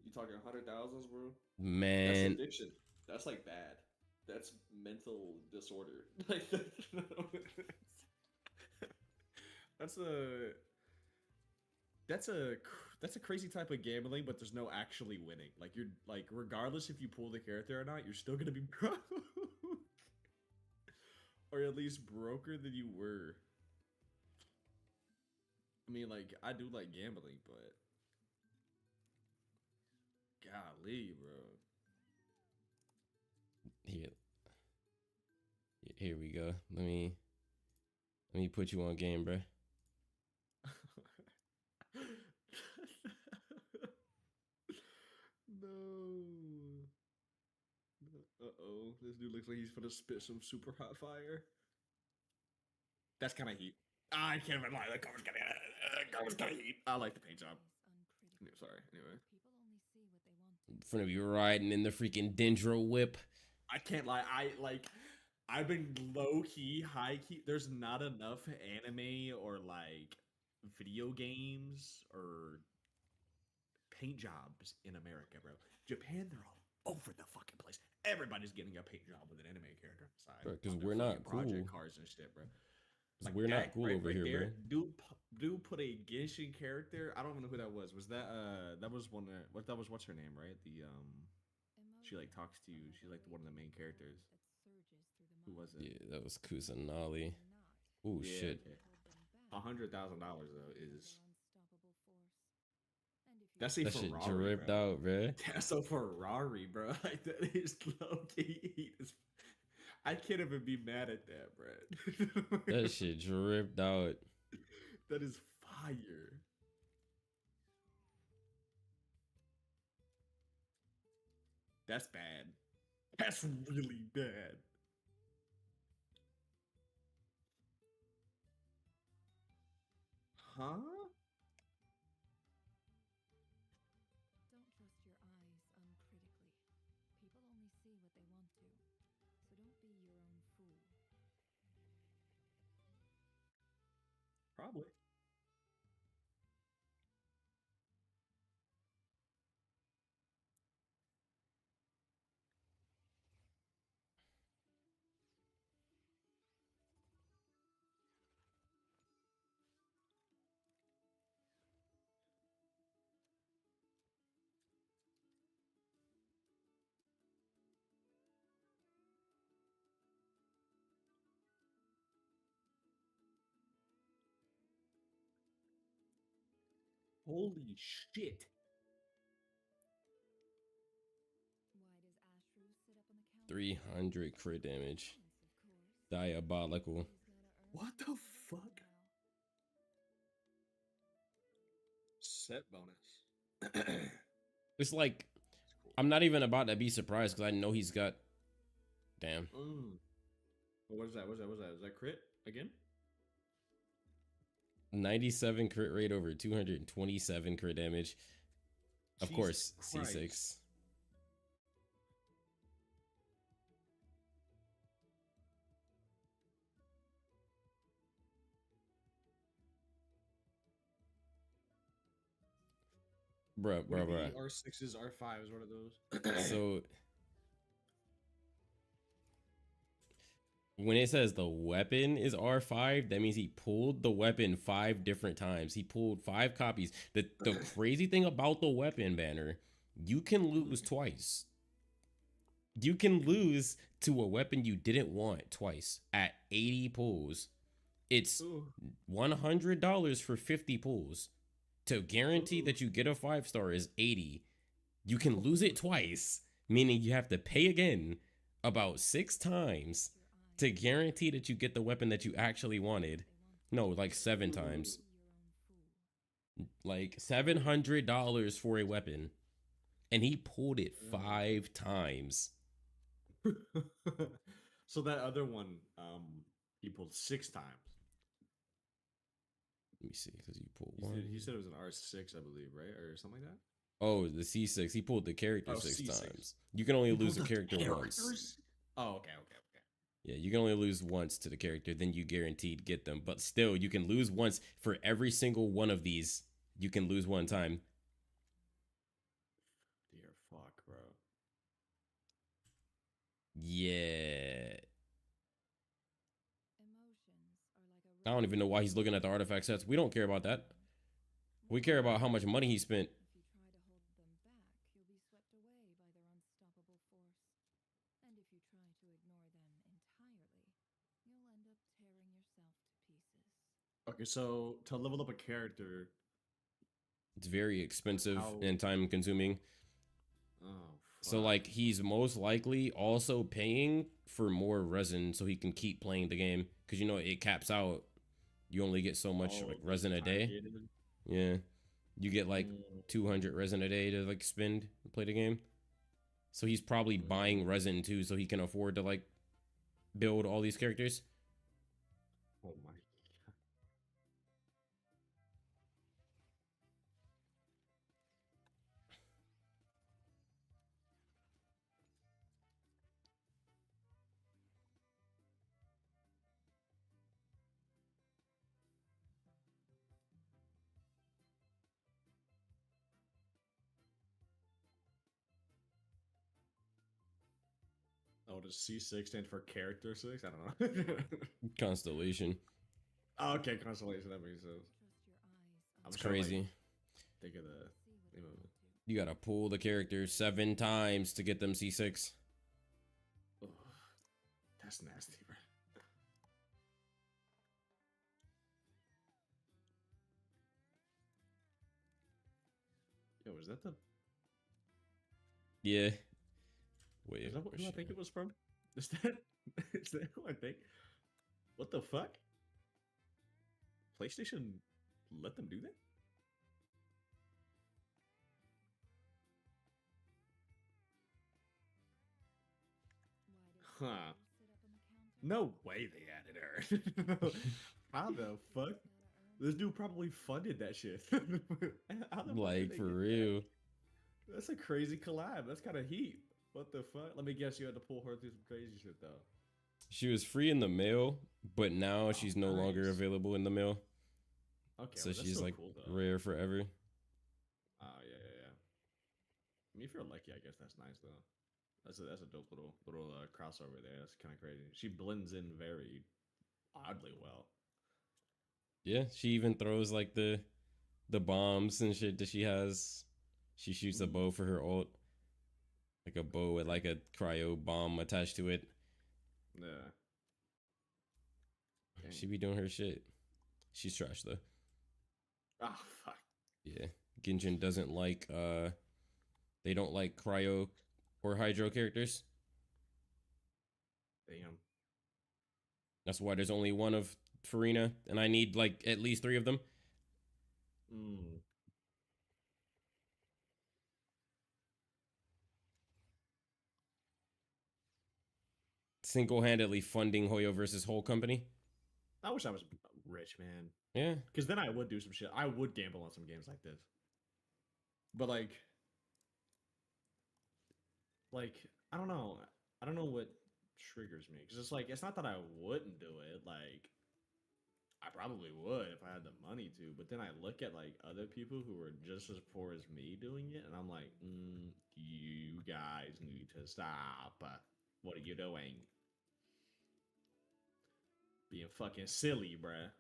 You talking hundred thousands, bro? That's Man, addiction. That's like bad. That's mental disorder. Like that's a that's a crazy type of gambling, but there's no actually winning. Like you're like regardless if you pull the character or not, you're still gonna be broke, or at least broker than you were. I mean, like I do like gambling, but golly, bro. here we go. Let me put you on game, bruh. No. Uh-oh. This dude looks like he's gonna spit some super hot fire. That's kind of heat. I can't even lie. That cover's kind of heat. I like the paint job. Sorry. Anyway. Gonna be riding in the freaking Dendro whip. I can't lie. I've been low key, high key. There's not enough anime or like video games or paint jobs in America, bro. Japan, they're all over the fucking place. Everybody's getting a paint job with an anime character on the side. Bro, 'cause on their we're fucking not cool. project cars and shit, bro. Because Like we're dang, not cool right, over right here, there, bro. dude put a Genshin character. I don't even know who that was. Was that was one what that was what's her name, right? The she like talks to you. She's like one of the main characters. Who was it? Yeah, that was Kusanali. Oh Yeah, shit. okay. $100,000 though is that's a That shit Ferrari, dripped bro. out, bro. That's a Ferrari, bro. Like that is low key. I can't even be mad at that, bro. That shit dripped out. That is fire. That's bad. That's really bad. Huh? Don't trust your eyes uncritically. People only see what they want to, so don't be your own fool. Probably. Holy shit. Why does Ashru sit up on the counter? 300 crit damage. Of course. Diabolical. He's gotta earn What his the money fuck? somehow. Set bonus. It's like, I'm not even about to be surprised because I know he's got. Damn. What is that? What is that? What is that? Is that crit again? 97 crit rate over 227 crit damage. Of Jesus course, Christ. C6. Bruh. R6s, R5s, what are those? So when it says the weapon is R5, that means he pulled the weapon 5 different times. He pulled 5 copies. The crazy thing about the weapon banner, you can lose twice. You can lose to a weapon you didn't want twice at 80 pulls. It's $100 for 50 pulls. To guarantee that you get a 5-star is 80. You can lose it twice, meaning you have to pay again about 6 times to guarantee that you get the weapon that you actually wanted. No, like 7 times. Like $700 for a weapon. And he pulled it 5 times. So that other one, he pulled 6 times. Let me see, because you pulled He one. said it was an R6, I believe, right? Or something like that? Oh, the C6. He pulled the character 6 C6. times. You can only He lose a pulled the character once. characters? Oh, okay. Yeah, you can only lose once to the character, then you guaranteed get them. But still, you can lose once for every single one of these. You can lose one time. Dear fuck, bro. Yeah. Emotions are like a I don't even know why he's looking at the artifact sets. We don't care about that. We care about how much money he spent. If you try to hold them back, you'll be swept away by their unstoppable force. And if you try to ignore them entirely, you'll end up tearing yourself to pieces. Okay, so to level up a character, It's very expensive How- and time consuming. oh, So fuck. like he's most likely also paying for more resin so he can keep playing the game. Cause you know it caps out. You only get so much Oh, like resin a time day. gated? Yeah. You get like Mm. 200 resin a day to like spend and play the game. So he's probably buying resin too so he can afford to like build all these characters. Oh my. know. Does C6 stand for character 6? I don't know. Constellation. Oh, okay, constellation. That makes sense. I'm It's trying to like crazy. think of the name of it. You gotta pull the characters 7 times to get them C6. Ugh, that's nasty, bro. Yo, is that the? Yeah. Wait, Is that where's who I she think at? it was from? Is that? Is that who I think? What the fuck? PlayStation let them do that? Huh. No way they added her. How the fuck? This dude probably funded that shit. How the fuck did Like, they for get that? real. That's a crazy collab. That's kind of heat. What the fuck? Let me guess you had to pull her through some crazy shit though. She was free in the mail, but now Oh, she's no longer nice. available in the mail. Okay, So well, that's she's so like cool though. rare forever. Oh yeah. I mean, if you're lucky, I guess that's nice though. That's a dope little crossover there. That's kind of crazy. She blends in very oddly well. Yeah, she even throws like the bombs and shit that she has. She shoots a bow for her ult. Like a bow with like a cryo bomb attached to it. Yeah. Dang. She be doing her shit. She's trash though. Oh fuck. Yeah. Genshin doesn't like they don't like cryo or hydro characters. Damn. That's why there's only one of Farina, and I need like at least 3 of them. Mm. Single-handedly funding Hoyo versus whole company. I wish I was rich, man. Yeah. Because then I would do some shit. I would gamble on some games like this. But like I don't know. I don't know what triggers me. Because it's like it's not that I wouldn't do it. Like I probably would if I had the money to. But then I look at like other people who are just as poor as me doing it, and I'm like, you guys need to stop. What are you doing? Being fucking silly, bruh.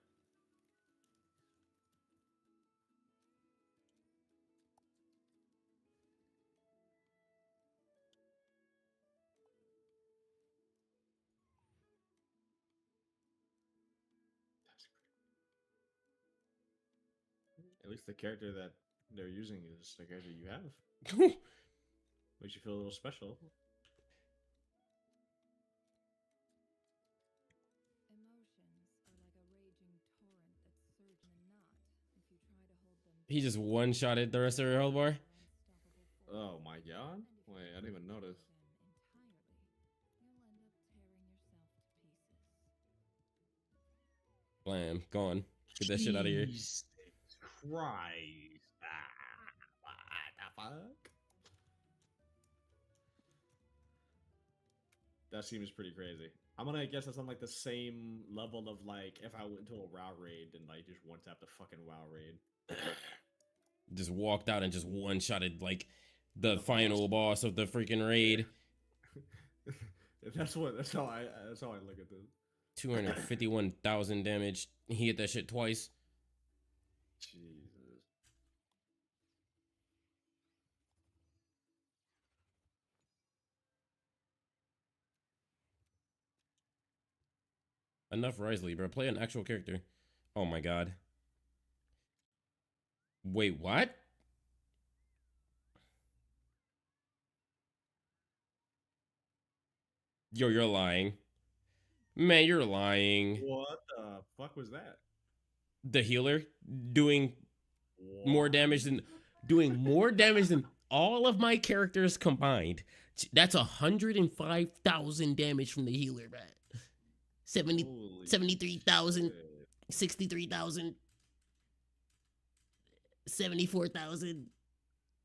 At least the character that they're using is the character you have. Makes you feel a little special. He just one-shotted the rest of her health bar. Oh my god. Wait, I didn't even notice. Blam. Gone. Get that shit out of here. Jesus Christ. What the fuck? That seems pretty crazy. I'm gonna guess that's on like the same level of like if I went to a WoW raid and like just one tap the fucking WoW raid. Just walked out and just one-shotted like the final boss of the freaking raid. That's how I look at this. 251,000 damage. He hit that shit twice. Jesus. Enough Risley, bro. Play an actual character. Oh my god. Wait, what? Yo, you're lying. Man, you're lying. What the fuck was that? The healer doing more What? damage than all of my characters combined. That's 105,000 damage from the healer, man. 73,000, shit. 63,000, 74,000,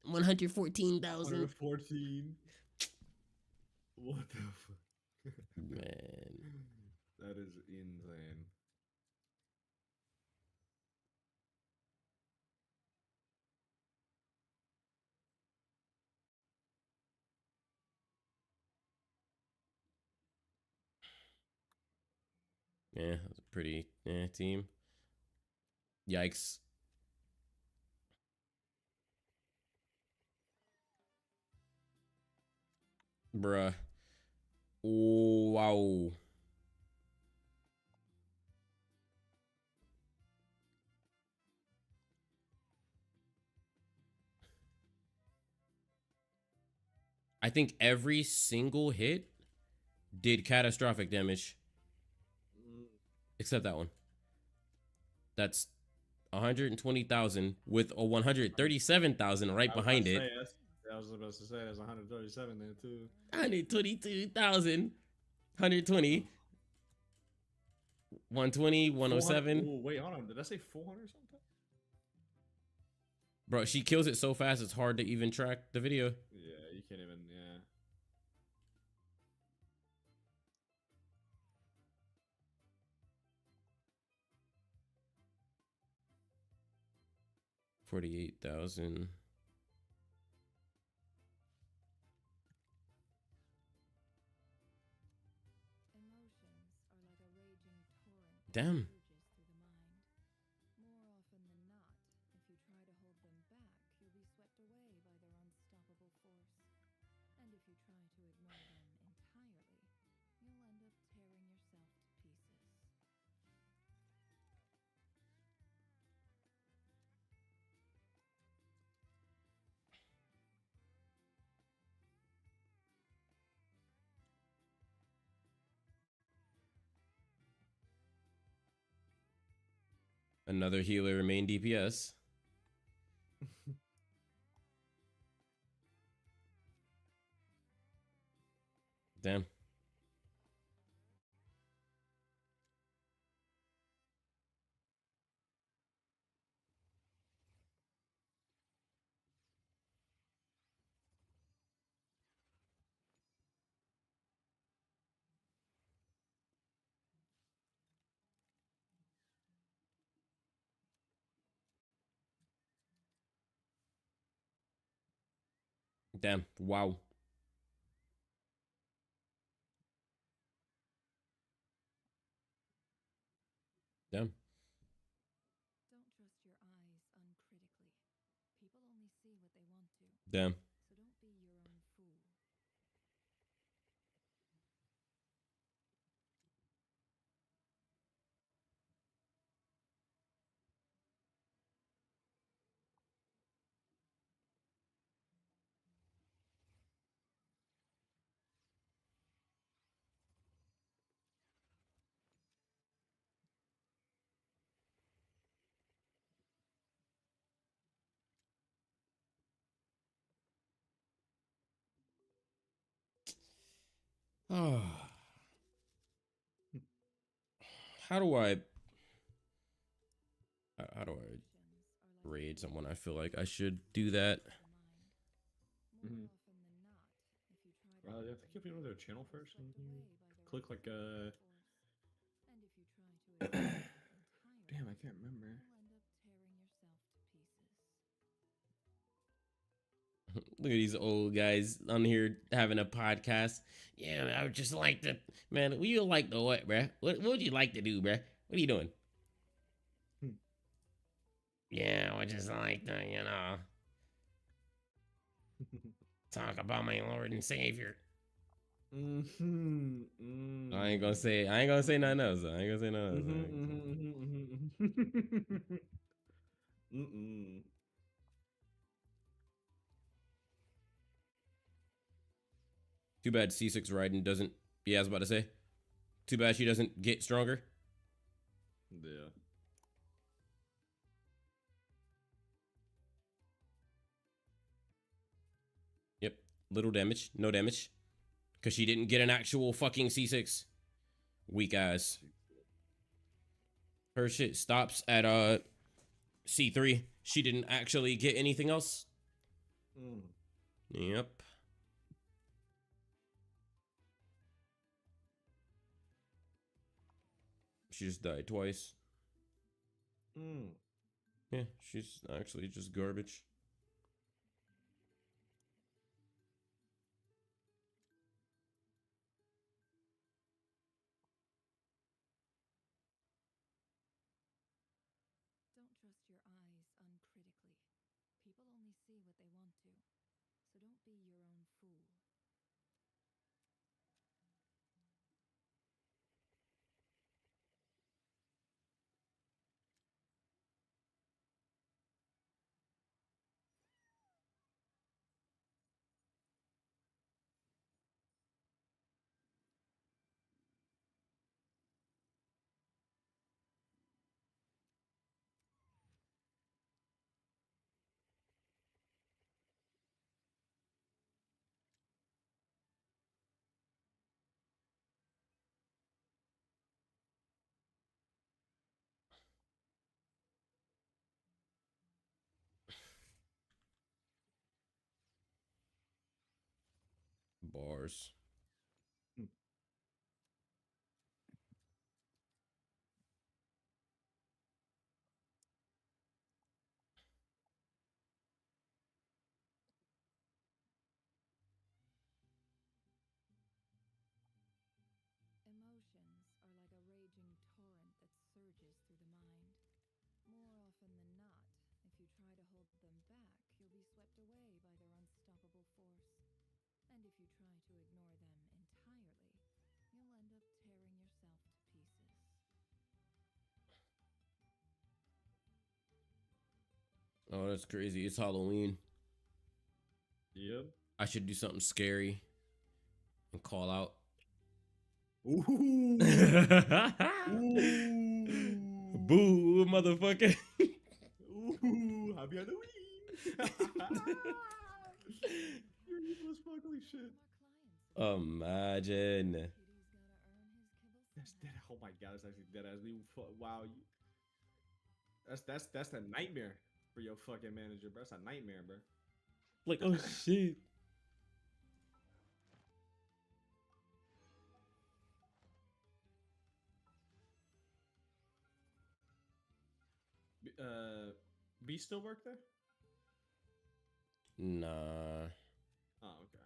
114,000. 114. What the fuck? Man. That is insane. Yeah, that's a pretty team. Yikes. Bruh. Wow. I think every single hit did catastrophic damage, except that one. That's 120,000 with a 137,000 right behind it. I was about to say that's 137 there too. 122,000, 120, 120, 107. Oh wait, hold on. Did I say 400 something? Bro, she kills it so fast it's hard to even track the video. Yeah, you can't even. Yeah. 48,000. Emotions are like a raging torrent that Damn. surges through the mind. More often than not, if you try to hold them back, you'll be swept away by their unstoppable force. And if you try to ignore them entirely, you'll end up tearing yourself to pieces. Another healer main DPS. Damn. Damn. Wow. Damn. Don't trust your eyes uncritically. People only see what they want to, Damn. so don't be your own fool. Oh. How do I raid someone? I feel like I should do that. Mhm. More often than not, if you try to You hold have to them give you back, their you'll channel be first and swept away by their click like unstoppable force. And if you try to ignore them entirely, Damn, I can't remember. you'll end up tearing yourself to pieces. Look at these old guys on here having a podcast. Yeah, I would just like to, man. What you like to what, bruh? What would you like to do, bruh? What are you doing? Yeah, I would just like to, talk about my Lord and Savior. I ain't gonna say nothing else. I ain't gonna say nothing else. Too bad C6 Raiden doesn't. Yeah, I was about to say. Too bad she doesn't get stronger. Yeah. Yep. Little damage. No damage. Because she didn't get an actual fucking C6. Weak ass. Her shit stops at C3. She didn't actually get anything else. Yep. She just died twice. Yeah, she's actually just garbage. your eyes uncritically. People only see what they want to, so don't be your own fool. Bars. Emotions are like a raging torrent that surges through the mind. More often than not, if you try to hold them back, you'll be swept away by their unstoppable force. And if you try to ignore them entirely, you'll end up tearing yourself to pieces. Oh, that's crazy. It's Halloween. Yep. I should do something scary and call out. Ooh. Boo, motherfucker. Ooh. Happy Halloween. You're evil as fuck. Holy shit. Imagine. Kitty's gotta earn his kibble That's somehow. dead. Oh my god, that's actually dead as we. Wow. That's a nightmare for your fucking manager, bro. That's a nightmare, bro. Like, oh shit. B still work there? Nah. Oh, okay.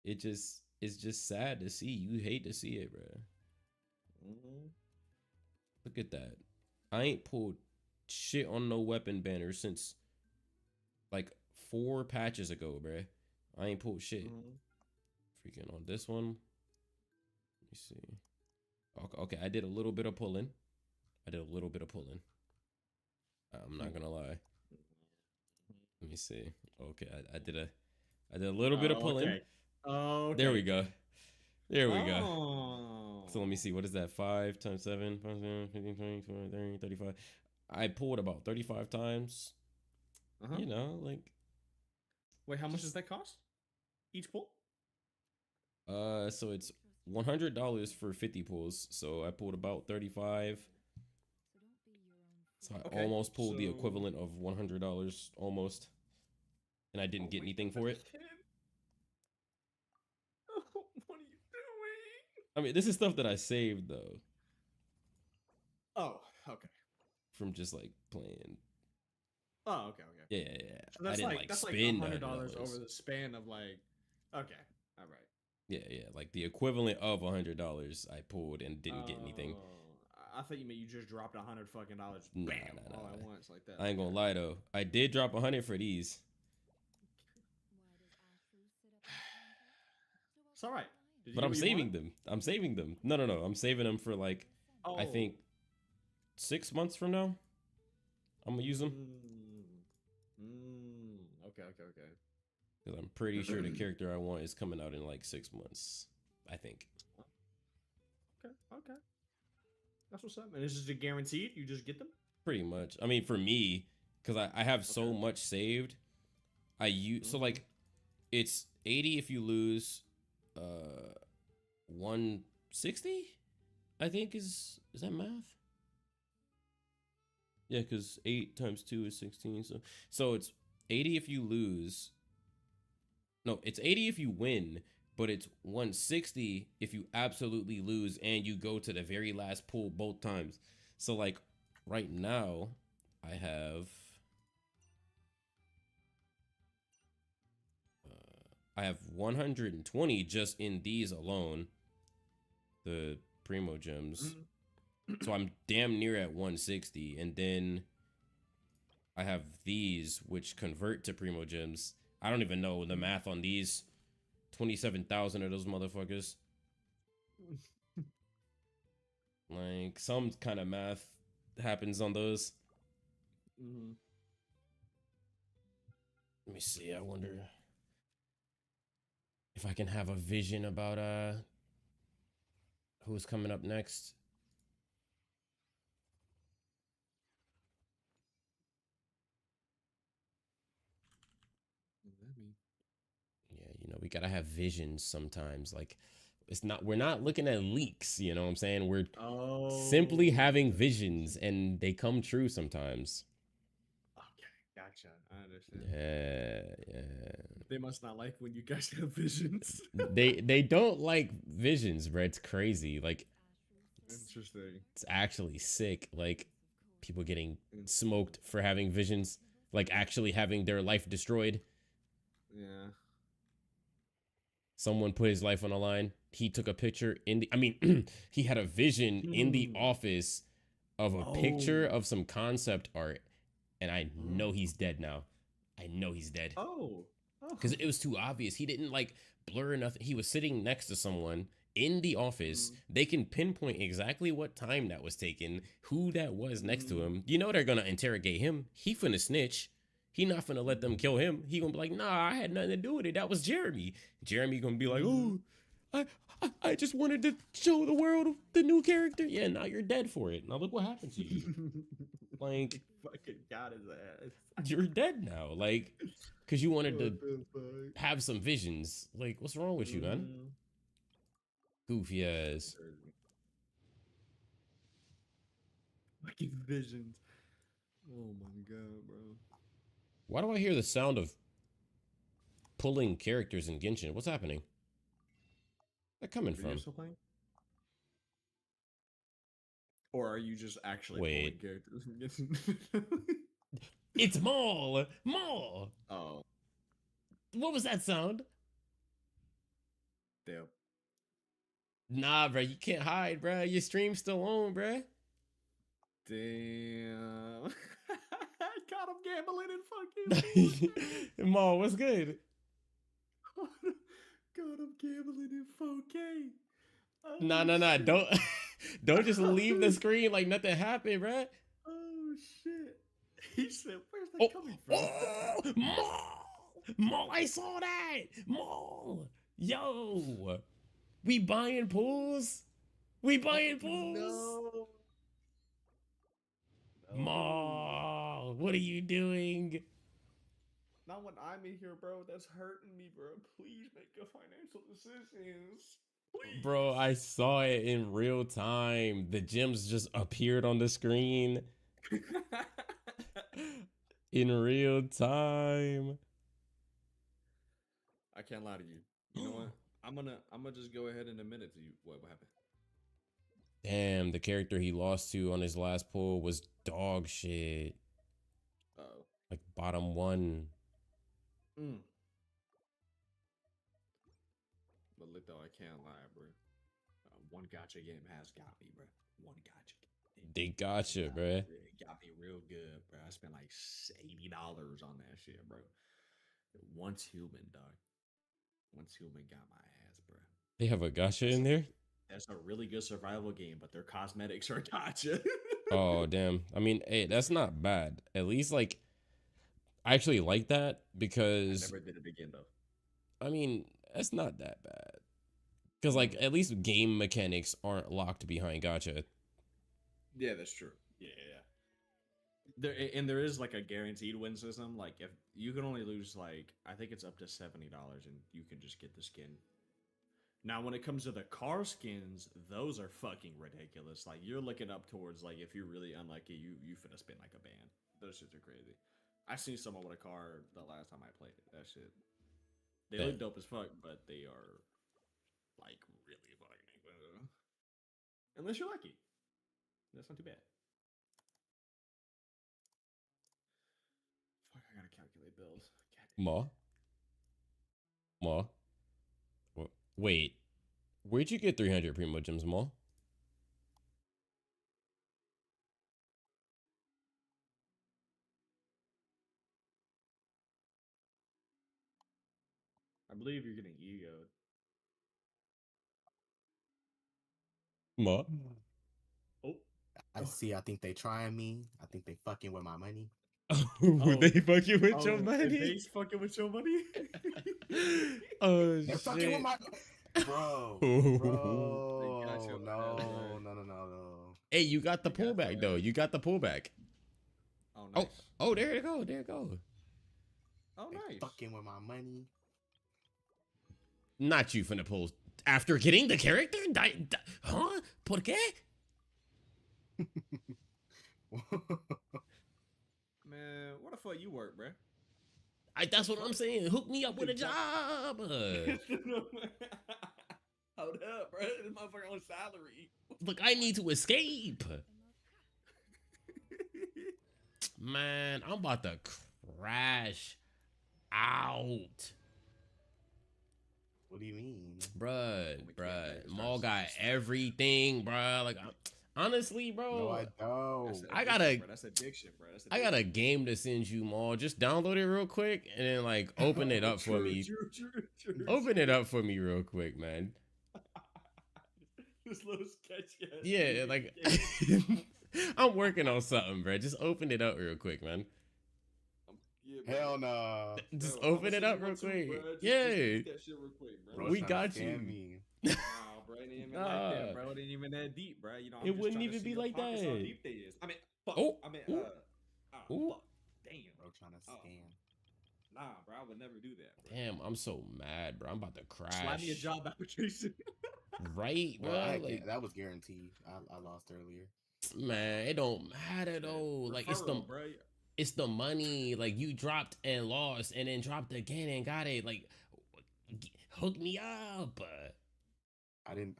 it's just sad to see. You hate to see it, bro. Mm-hmm. Look at that. I ain't pulled shit on no weapon banner since like 4 patches ago, bro. I ain't pulled shit. Mm-hmm. Freaking on this one. Let me see. Okay, I did a little bit of pulling. I'm not gonna lie. Let me see. Okay, I did a little bit of pulling. Okay. Okay. There we go. There we go. Oh. So let me see. What is that? 5 times 7, 15, 20, 30, 35. I pulled about 35 times. Uh-huh. You know, like. Wait, how much does that cost? Each pull? So it's $100 for 50 pulls. So I pulled about 35. So I Okay, almost pulled the so- equivalent of $100, almost. And I didn't get anything for it. What are you doing? I mean, this is stuff that I saved though, Oh, okay. from just like playing. Oh, okay, okay. Yeah. So that's I didn't like that's like spend $100 $100 over the span of like. Okay, all right. Yeah. Like the equivalent of $100 I pulled and didn't get anything. Oh, I thought you meant you just dropped $100 fucking dollars, Nah, bam, nah, all nah. at once like that. I ain't gonna lie though. I did drop 100 for these. It's all right. Did you But get I'm what you saving wanted? them. I'm saving them. No. I'm saving them for like, I Oh. think 6 months from now. I'm gonna use them. Okay. Because I'm pretty sure the character I want is coming out in like 6 months. I think. Okay. That's what's up. And this is a guaranteed. You just get them. Pretty much. I mean, for me, because I have so Okay. much saved, I use so like it's 80 if you lose, 160. I think is that math? Yeah, because 8 times 2 is 16. So it's 80 if you lose. No, it's 80 if you win, but it's 160 if you absolutely lose and you go to the very last pull both times. So like right now, I have I have 120 just in these alone, the Primo gems. So I'm damn near at 160, and then I have these which convert to Primo gems. I don't even know the math on these. 27,000 of those motherfuckers. Like some kind of math happens on those. Let me see. I wonder if I can have a vision about who's coming up next. Yeah, you know, we gotta have visions sometimes. Like we're not looking at leaks, you know what I'm saying? We're simply having visions and they come true sometimes. Okay, gotcha. I understand. Yeah. They must not like when you guys have visions. They don't like visions, bro. It's crazy. Like Interesting. it's actually sick. Like people getting smoked for having visions, like actually having their life destroyed. Yeah. Someone put his life on the line. He took a picture he had a vision in the office of a picture of some concept art, and I know he's dead now. I know he's dead. Because it was too obvious. He didn't like blur nothing. He was sitting next to someone in the office. They can pinpoint exactly what time that was taken, who that was next to him. You know they're gonna interrogate him. He finna snitch. He not finna let them kill him. He gonna be like, nah, I had nothing to do with it. That was Jeremy. Jeremy gonna be like, oh, I just wanted to show the world the new character. Yeah, now you're dead for it. Now look what happened to you. Like, fucking got his ass. You're dead now. Like, because you wanted to have some visions. Like, what's wrong with you, man? Goofy ass. Fucking visions. Oh my god, bro. Why do I hear the sound of pulling characters in Genshin? What's happening? Where's that coming from? Still playing? Or are you just actually Wait. pulling characters? It's Maul! Maul! Oh. What was that sound? Damn. Nah, bro, you can't hide, bro. Your stream's still on, bro. Damn. Got him gambling in fucking 4K. Mo, what's good? Got him gambling in 4K. Oh, Nah. shit. Don't just leave the screen like nothing happened, bro. Oh shit. He said, "Where's that Oh, coming from?" Mo, I saw that. Mo, yo, we buying pools. We buying pools. No. Mo, what are you doing? Not when I'm in here, bro. That's hurting me, bro. Please make good financial decisions. Please. Bro, I saw it in real time. The gems just appeared on the screen in real time. I can't lie to you. You know what? I'm gonna just go ahead and admit it to you. What happened? Damn, the character he lost to on his last pull was dog shit. Uh-oh. Like bottom one. But look though, I can't lie, bro. One gotcha game has got me, bro. One gotcha game. They gotcha, bro. It got me real good, bro. I spent like $80 on that shit, bro. Once human, dog. Once human got my ass, bro. They have a gotcha in there? That's a really good survival game, but their cosmetics are gotcha. Oh, damn. I mean, hey, that's not bad. At least, like, I actually like that I because, never did it again though. I mean, that's not that bad. Because, like, at least game mechanics aren't locked behind gotcha. Yeah, that's true. Yeah. There is like a guaranteed win system. Like if you can only lose like I think it's up to $70 and you can just get the skin. Now when it comes to the car skins, those are fucking ridiculous. Like you're looking up towards like if you're really unlucky, you finna spin like a band. Those shits are crazy. I seen someone with a car the last time I played it. That shit. They look dope as fuck, but they are like really fucking expensive. Unless you're lucky. That's not too bad. Fuck, I gotta calculate bills. Ma? Wait. Where'd you get 300 Primo Gems, Ma? I believe you're getting egoed. Ma? Oh. I see. I think they trying me. I think they fucking with my money. They fucking with your If money? they's fucking with your money? Oh, They're fucking shit. with my bro. They Bro, got your no, ass, bro. no. Hey, you got the They got pullback, your though. ass. You got the pullback. Oh, nice. Oh, there you go. There you go. Oh, They nice. fucking with my money. Not you finna pull after getting the character? Huh? ¿Por qué? Man, what the fuck you work, bruh? That's what I'm saying. Hook me up with a job. Hold up, bro. This motherfucker on salary. Look, I need to escape. Man, I'm about to crash out. What do you mean? Bruh. Start Maul got some- everything, bruh. Like, honestly, bro. No, I don't. I got a- bro. That's addiction, bro. That's I got a game to send you, Maul. Just download it real quick and then like open it up for me. True. Open it up for me real quick, man. This little sketchy ass Yeah, nigga like game. I'm working on something, bro. Just open it up real quick, man. Yeah, bro. Hell no. Just Bro, I'ma open it send up you real one too, quick. bro. Just Yeah. read that shit real quick, bro. Bro's We trying to got scam you. me. Nah, bro, it ain't even like Nah. that, bro. It ain't even that deep, bro. You know, I'm It just wouldn't trying to even see be your like pockets, how that. deep they is. I mean, fuck. Oh, I mean, ooh. Ooh. fuck. Damn. Bro trying to Oh. scam. Nah, bro, I would never do that, bro. Damn, I'm so mad, bro. I'm about to crash. Slide me a job application. Right, bro. Well, Like, that was guaranteed. I lost earlier. man, it don't matter though. Like, Referral, bro. it's the money. Like, you dropped and lost, and then dropped again and got it. Like, hook me up. I didn't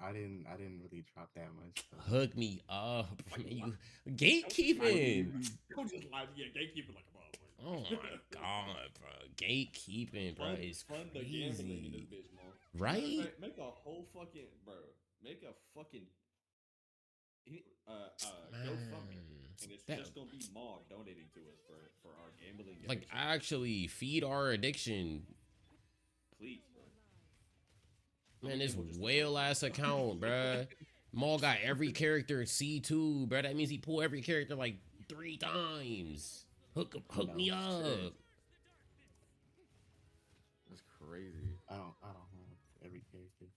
really drop that much. So. Hook me up. You gatekeeping. Don't just lie to you. Gatekeeping like a motherfucker. Oh my god, bro. Gatekeeping, bro, is Fun the gambling in this crazy. bitch, man. Matter of right? fact, make a whole fucking bro. Make a fucking GoFundMe, Man, and it's that just gonna be Maul donating to us for our gambling like addiction. actually feed our addiction. Please, bro. I'm Man, gonna this gamble just to whale troll ass account, bruh. Maul got every character C2, bruh. That means he pulled every character like 3 times. Hook me No shit. up. That's crazy. I don't have every character.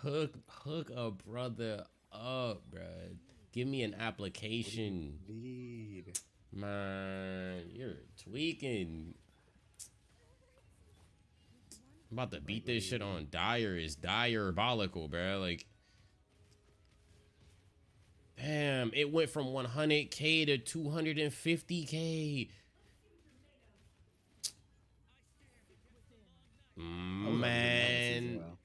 Hook a brother up, bruh. Give me an What do you application. need? Man, you're tweaking. I'm about to Like, beat what do this you shit need? on Dire. Is diabolical, bruh. Like, damn, it went from 100K to 250K. I was already hitting that as Man, well.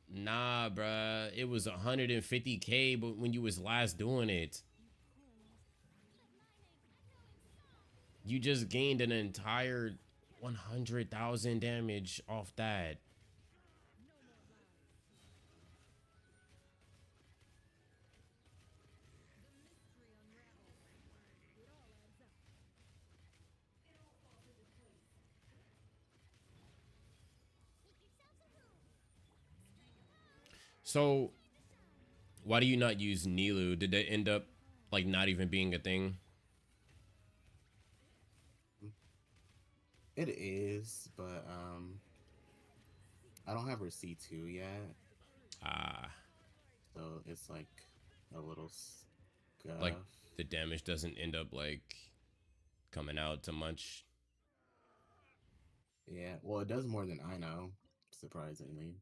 nah, bruh. It was 150K, but when you was last doing it, you just gained an entire 100,000 damage off that. So, why do you not use Nilu? Did they end up like not even being a thing? It is, but I don't have her C2 yet, Ah, so it's like a little like scuff. the damage doesn't end up like coming out too much. Yeah, well, it does more than I know, surprisingly.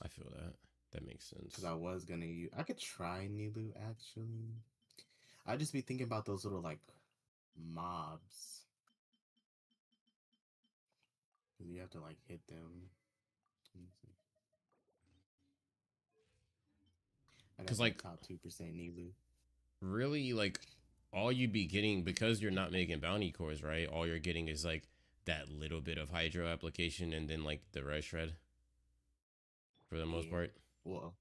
I feel that. That makes Because sense. I was gonna use, I could try Nilu actually. I just be thinking about those little like mobs. Because you have to like hit them. Let me see. I got Cause that like top 2% Nilu. really like all you'd be getting because you're not making bounty cores, right? All you're getting is like that little bit of hydro application and then like the red shred for the most Yeah. part. Well,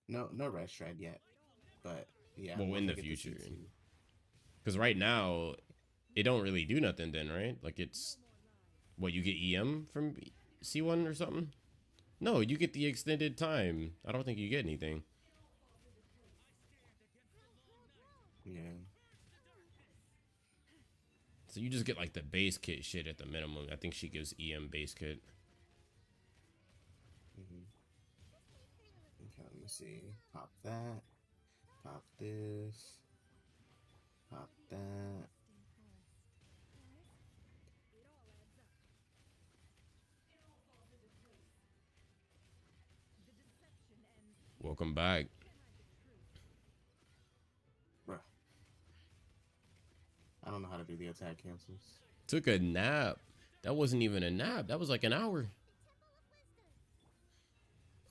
no red shred yet. But yeah, Well, once in I the get the future. C2. Because right now it don't really do nothing then, right? Like it's what you get EM from C1 or something? No, you get the extended time. I don't think you get anything. Yeah. So you just get like the base kit shit at the minimum. I think she gives EM base kit. Hmm. Okay, let me see. Pop that. Pop this. Pop that. Welcome back. Bruh. I don't know how to do the attack cancels. Took a nap. That wasn't even a nap. That was like an hour.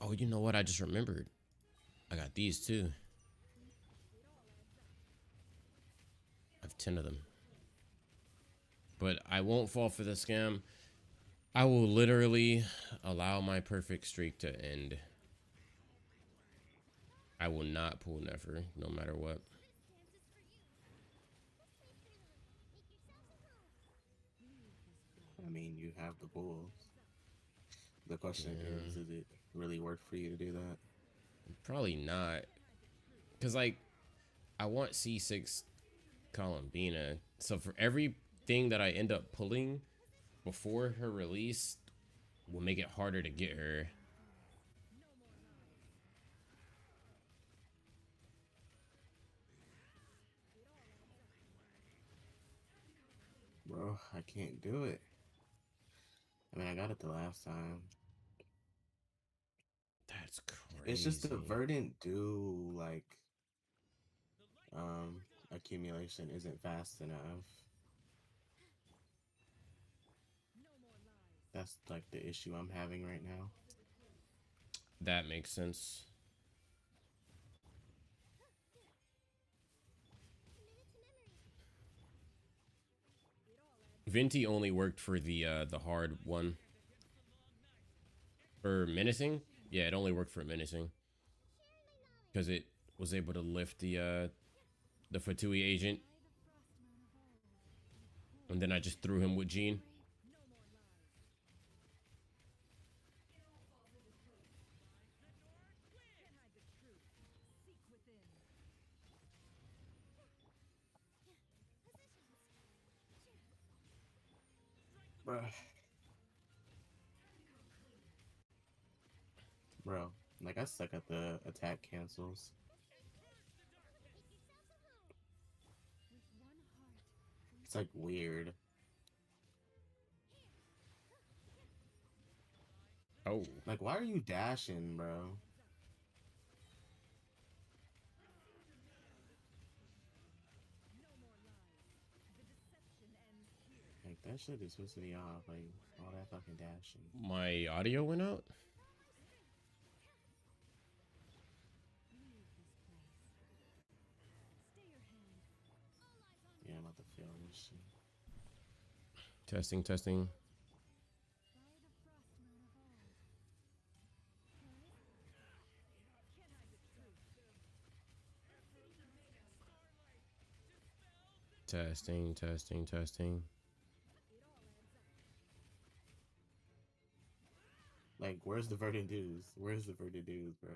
Oh, you know what? I just remembered. I got these too. I have 10 of them. But I won't fall for the scam. I will literally allow my perfect streak to end. I will not pull Nefer, no matter what. I mean, you have the bulls. The question Yeah, is it really worth for you to do that? probably not. Because, like, I want C6 Columbina. So for everything that I end up pulling before her release will make it harder to get her. Bro, I can't do it. I mean, I got it the last time. That's It's just the crazy. verdant dew, like, accumulation isn't fast enough. That's like the issue I'm having right now. That makes sense. Venti only worked for the hard one. For menacing? Yeah, it only worked for menacing because it was able to lift the Fatui agent, and then I just threw him with Gene. Bruh. Bro, like I suck at the attack cancels. It's like weird. Oh, Like, why are you dashing, bro? Like, that shit is supposed to be off. Like, all that fucking dashing. my audio went out. Yeah, I'm about to fail this shit. Testing, testing. Testing, testing, testing. Like, where's the verdant dudes? Where's the verdant dudes, bro?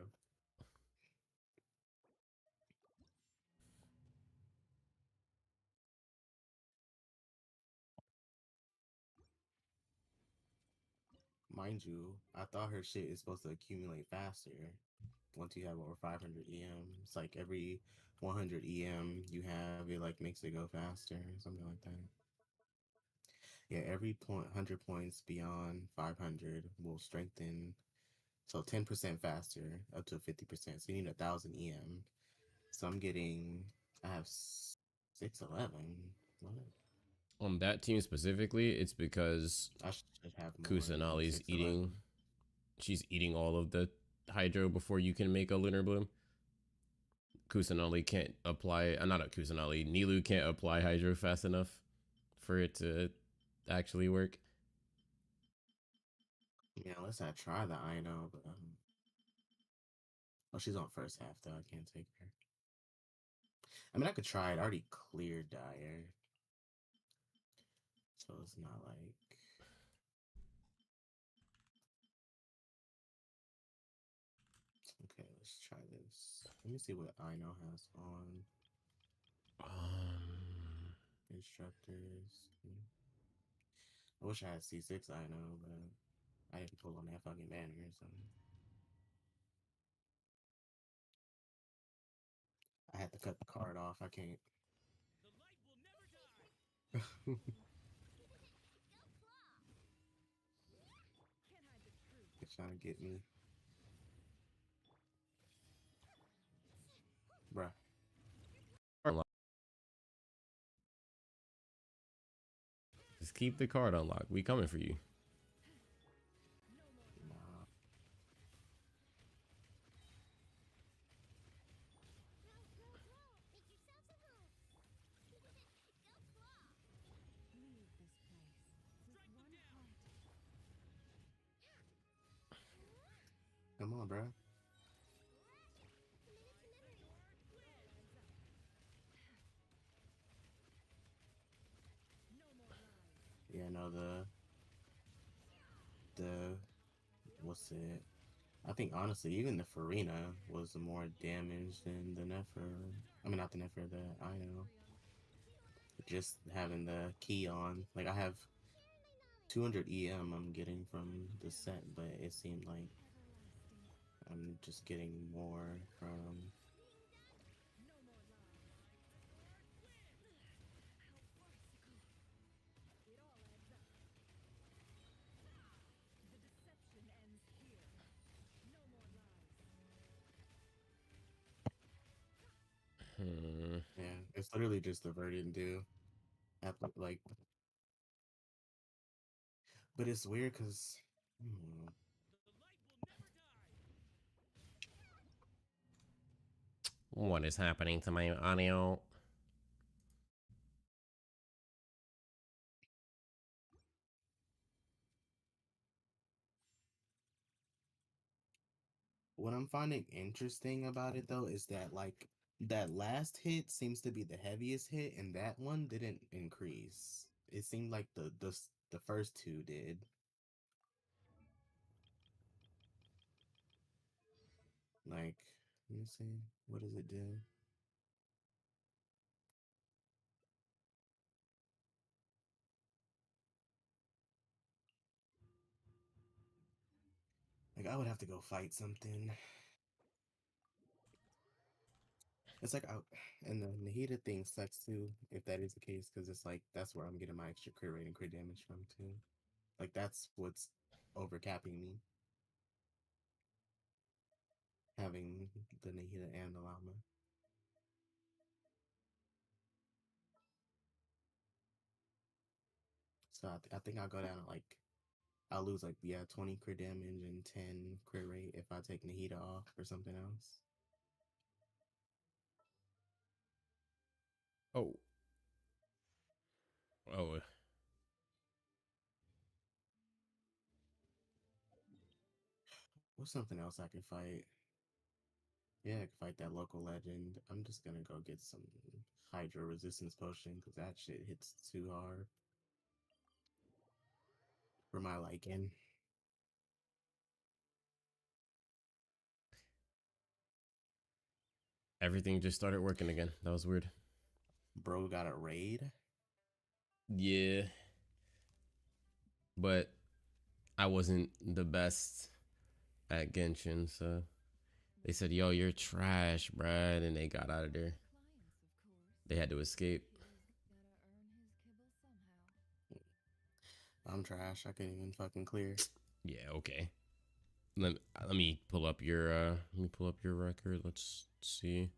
Mind you, I thought her shit is supposed to accumulate faster once you have over 500 EM. It's like every 100 EM you have, it like makes it go faster or something like that. Yeah, every 100 points beyond 500 will strengthen. So 10% faster up to 50%. So you need 1,000 EM. So I'm getting, I have 611. What? On that team specifically, it's because I should have more than Kusanali's 611. she's eating all of the hydro before you can make a lunar bloom. Kusanali can't apply, not a Kusanali, Nilu can't apply hydro fast enough for it to actually work. Yeah, unless I try the Ino, but oh, she's on first half though. I can't take her. I mean, I could try it. I already cleared Dire, so it's not like. Okay, let's try this. Let me see what Ino has on Um, instructors. I wish I had C6 Ino, but I didn't pull on that fucking banner or something. I had to cut the card off. I can't. The light will never die. It's trying to get me. Bruh. just keep the card unlocked. We coming for you. Nah. Come on, bruh. Yeah, no, the what's it? I think honestly, even the Farina was more damage than the Nefer. I mean, not the Nefer, the Ino. Just having the key on, like I have 200 EM I'm getting from the set, but it seemed like I'm just getting more from. Yeah, it's literally just the verdant do. Like, but it's weird because. What is happening to my audio? I'm finding interesting about it though is that like that last hit seems to be the heaviest hit, and that one didn't increase. It seemed like the first two did. Like, let me see, what does it do? Like, I would have to go fight something. It's like out, and the heated thing sucks too, if that is the case, because it's like that's where I'm getting my extra crit rate and crit damage from too. Like that's what's overcapping me, having the Nahida and the Llama. So I think I'll go down to like I'll lose like 20 crit damage and 10 crit rate if I take Nahida off or something else. Oh. Oh. What's something else I can fight? Yeah, I can fight that local legend. I'm just gonna go get some Hydro resistance potion because that shit hits too hard for my liking. Everything just started working again. That was weird. Bro got a raid. Yeah. But I wasn't the best at Genshin, so they said, "Yo, you're trash, Brad," and they got out of there. They had to escape. I'm trash. I couldn't even fucking clear. Yeah, okay. Let me pull up your record. Let's see.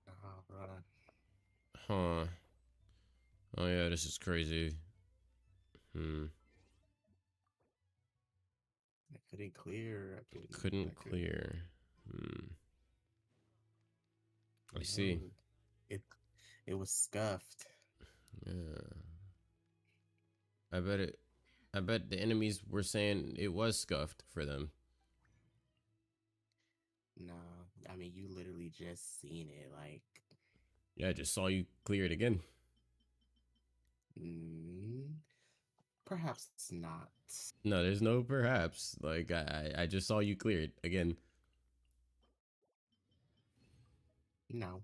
Oh, bro. Huh. Oh yeah, this is crazy. Hmm. I couldn't clear. Couldn't I couldn't. clear. Hmm. I see. No, it it was scuffed. Yeah. I bet it. I bet the enemies were saying it was scuffed for them. No, I mean you literally just seen it. Like, Yeah, I just saw you clear it again. mm, perhaps not. No, there's no perhaps. Like I just saw you clear it again. No,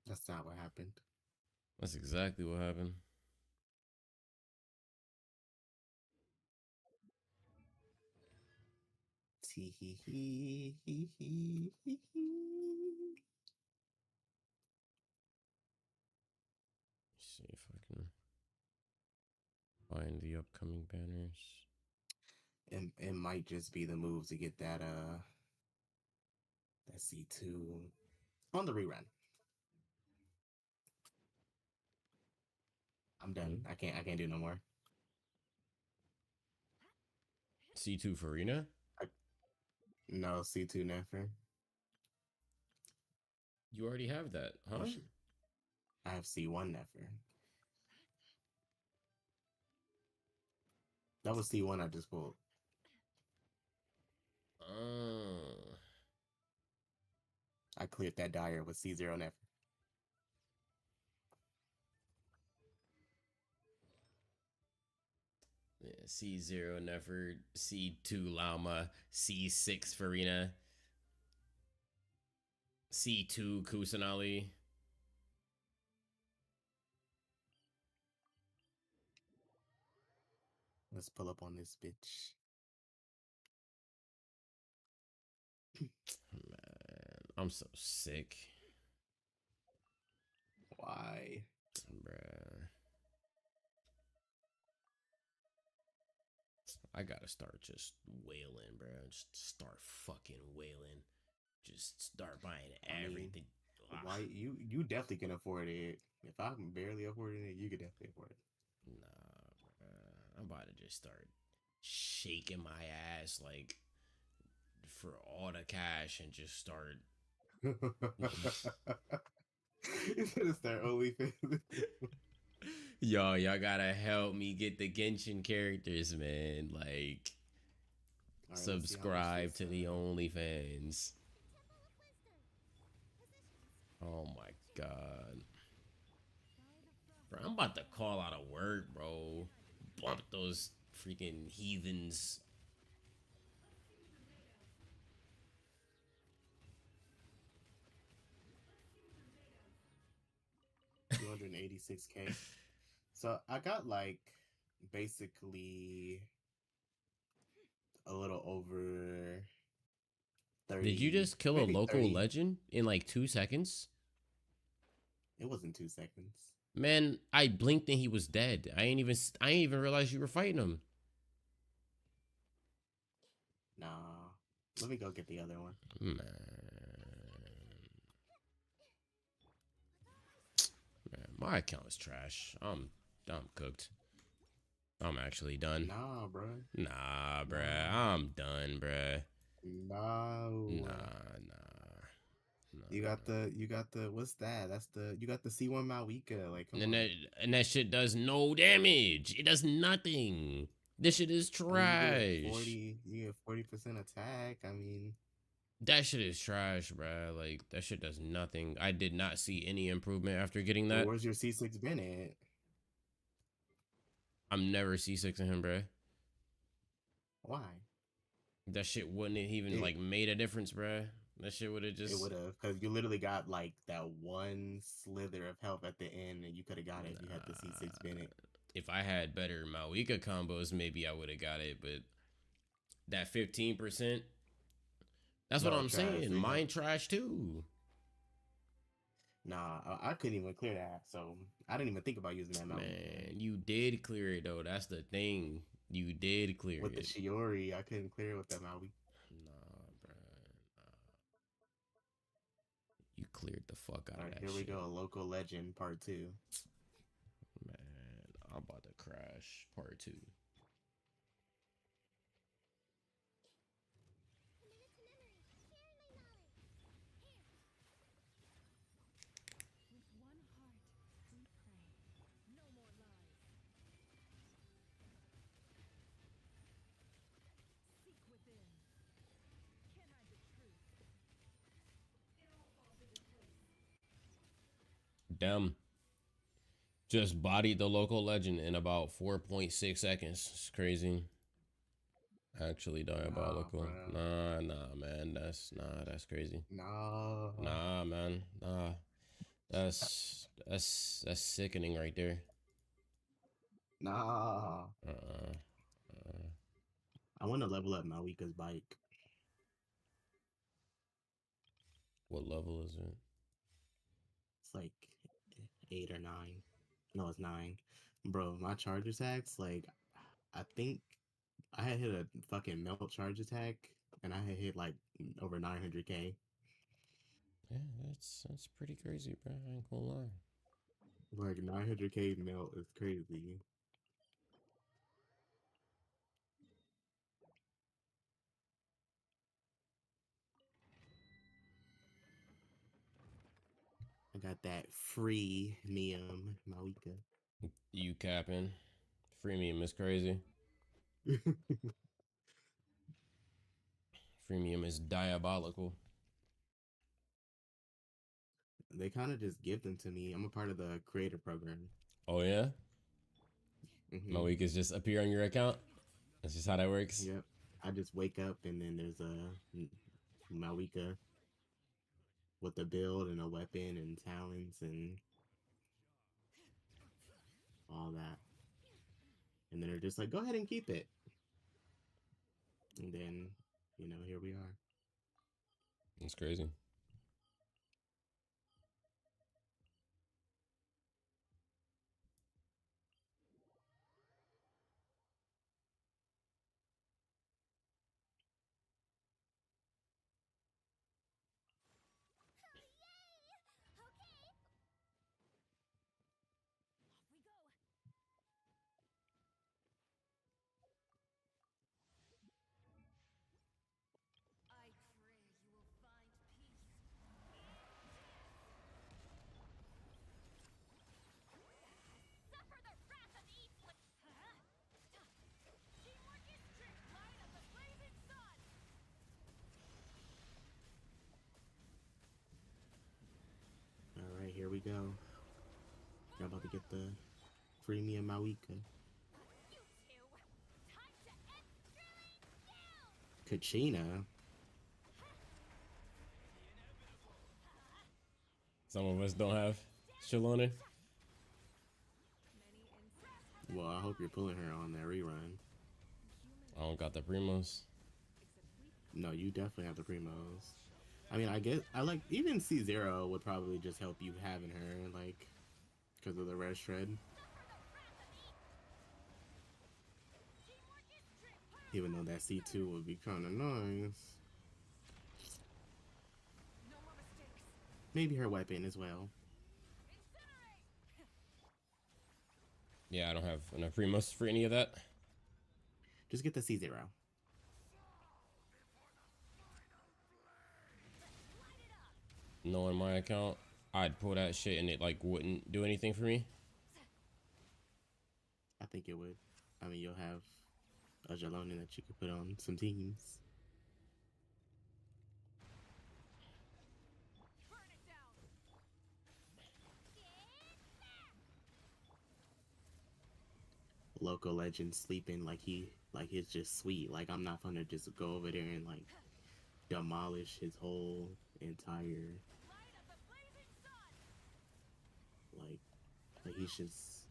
that's not what happened. That's exactly what happened. Tee hee hee hee hee hee hee. See if I can find the upcoming banners. It might just be the move to get that C2 on the rerun. I'm done. Hmm? I can't do no more. C2 Farina? I, no C2 Nefer. You already have that, Oh huh? shit. I have C1 Nefer. That was C1 I just pulled. Oh. I cleared that Dire with C0 Nefer. Yeah, C0 Nefer, C2 Llama, C6 Farina, C2 Kusanali. Let's pull up on this bitch. Man, I'm so sick. Why? Bruh. I gotta start just wailing, bro. Just start fucking wailing. Just start buying I mean, everything. why you definitely can afford it. If I'm barely affording it, you could definitely afford Nah, bro. I'm about to just start shaking my ass like for all the cash and just start. it. It's gonna start OnlyFans. Yo, y'all gotta help me get the Genshin characters, man. Like, All right, let's see how much subscribe this. to the OnlyFans. Temple of Wisdom. Positions. Oh my god. By the Bro, I'm about to call out of work, bro. Bump those freaking heathens. 286K. So I got like basically a little over 30. Did you just kill a Maybe local 30. legend in like 2 seconds? It wasn't 2 seconds. Man, I blinked and he was dead. I ain't even realize you were fighting him. Nah. Let me go get the other one. Man, my account is trash. I'm cooked. I'm actually done. Nah, bro. Nah, bruh. Nah. I'm done, bruh. No. Nah. You got the what's that? You got the C1 Malika. Like, come on. And that shit does no damage. It does nothing. This shit is I mean, trash. you get 40% attack. I mean, That shit is trash, bruh. Like, that shit does nothing. I did not see any improvement after getting well, that. where's your C6 been at? I'm never C6 in him, bruh. Why? That shit wouldn't have even, like, made a difference, bruh. That shit would have It just... would have, because you literally got like that one slither of health at the end, and you could have got it if you had the C6 Bennett. If I had better Mawika combos, maybe I would have got it, but that 15%, that's what No, I'm trash. saying. They have, Mine trash too. nah, I couldn't even clear that, so I didn't even think about using that mountain. Man, you did clear it though. That's the thing. You did clear With the it. Shiori, I couldn't clear it with that Maui. Nah, bro. Nah. You cleared the fuck out All of right, that here we shit. go. Local Legend Part 2. Man, I'm about to crash part 2. Commit it to memory. Sharing my knowledge. Here. With one heart, we pray. No more lies. Seek within. Can't hide the truth. It all falls into place. Damn. Just bodied the local legend in about 4.6 seconds. It's crazy. Actually diabolical. Nah, Nah, man. That's crazy. Nah. Nah, man. Nah. That's sickening right there. Nah. Uh-uh. I want to level up Mawika's bike. What level is it? It's like 8 or 9. No, it's 9. Bro, my charge attacks, like, I think I had hit a fucking melt charge attack, and I had hit like over 900K. Yeah, that's pretty crazy, bro. I ain't gonna lie. Like 900K melt is crazy. I got that free Mium Mawika. You capping. Freemium is crazy. Freemium is diabolical. They kind of just give them to me. I'm a part of the creator program. Oh yeah? My Mm-hmm. week is just appear on your account. That's just how that works. Yep. I just wake up and then there's a Mawika with a build and a weapon and talents and all that. And then they're just like, go ahead and keep it. And then, here we are. It's crazy. I pray you will find peace. to get the premium Mawika. You two, time to end screwing you! Kachina. Some of us don't have Shalona. Well, I hope you're pulling her on that rerun. I don't got the primos. No, you definitely have the primos. I mean, I guess I like even C0 would probably just help you having her, like, because of the red shred. Even though that C2 would be kind of nice. No more mistakes. Maybe her weapon as well. Yeah, I don't have enough primos for any of that. Just get the C0. Knowing my account, I'd pull that shit and it like wouldn't do anything for me. I think it would. I mean, you'll have a Jalona that you could put on some teams. Burn it down. Local legend sleeping like it's just sweet. Like I'm not gonna just go over there and like demolish his whole entire Light of the blazing sun. like he's just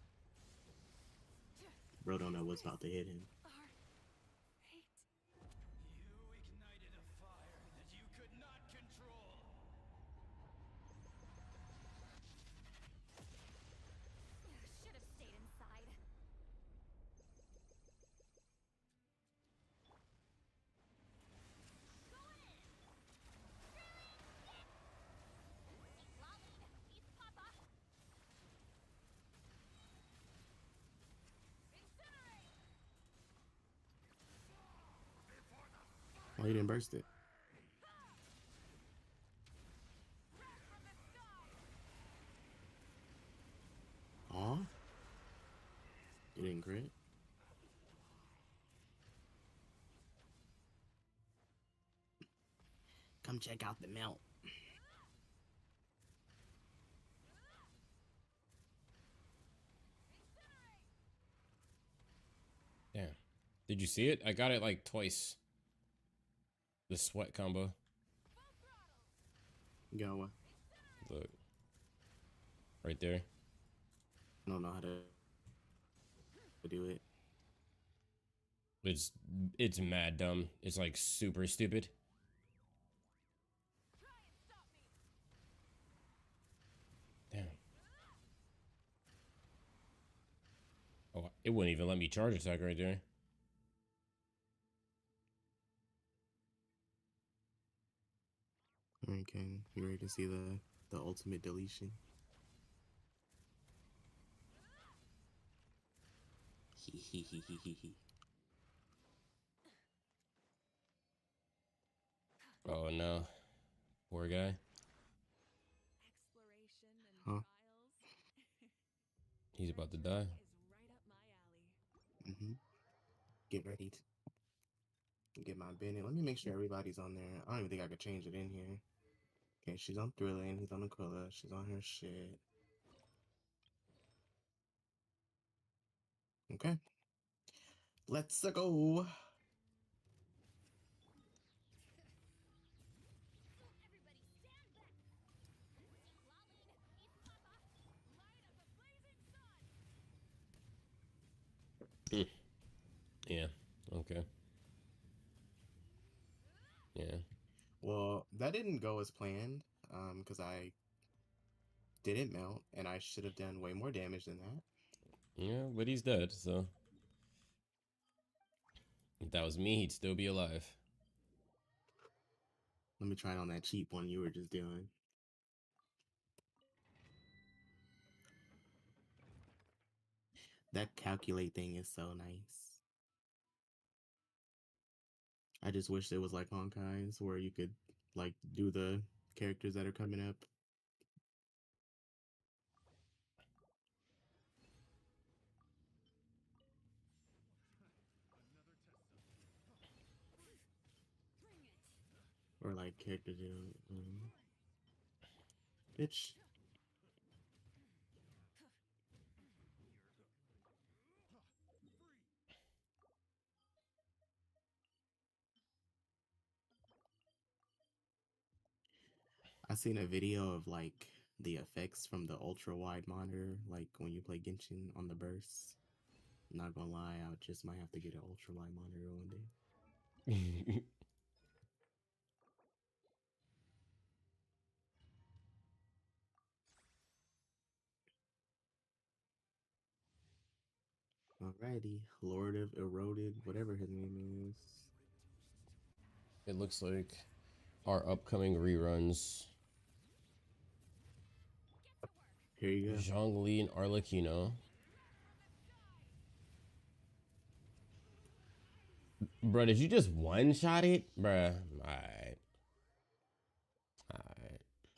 bro don't know what's about to hit him. Our hate. You ignited a fire that you could not control. Should have stayed inside. Going in. Lolly, eat Papa. Incinerate. Oh, he didn't burst it. Wrath from the sky. Aw. It didn't crit. Come check out the melt. Damn. Did you see it? I got it like twice. The sweat combo. Go. Look. Right there. I don't know how to do it. It's mad dumb. It's like super stupid. Try and stop me. Damn. Oh, it wouldn't even let me charge attack right there. Alright, Ken, you ready to see the ultimate deletion? Oh no. Poor guy. Exploration and Huh? trials. He's about to die. Is right up my alley. Mm-hmm. Get ready to get my Bennett. Let me make sure everybody's on there. I don't even think I could change it in here. Okay, she's on Thrilling. He's on Aquila. She's on her shit. Okay. Let's go. Everybody stand back. Lolly, eat Papa. Light of the blazing sun. Yeah. Okay. Yeah. Well, that didn't go as planned. Because I didn't melt, and I should have done way more damage than that. Yeah, but he's dead, so if that was me, he'd still be alive. Let me try it on that cheap one you were just doing. That calculate thing is so nice. I just wish there was like Honkai's where you could like do the characters that are coming up. Bring it. Or like characters you bitch. I seen a video of like the effects from the ultra wide monitor, like when you play Genshin on the bursts. Not gonna lie, I just might have to get an ultra wide monitor one day. Alrighty, Lord of Eroded, whatever his name is. It looks like our upcoming reruns. Here you go. Zhongli and Arlecchino. Bro, did you just one-shot it? Bruh. Alright.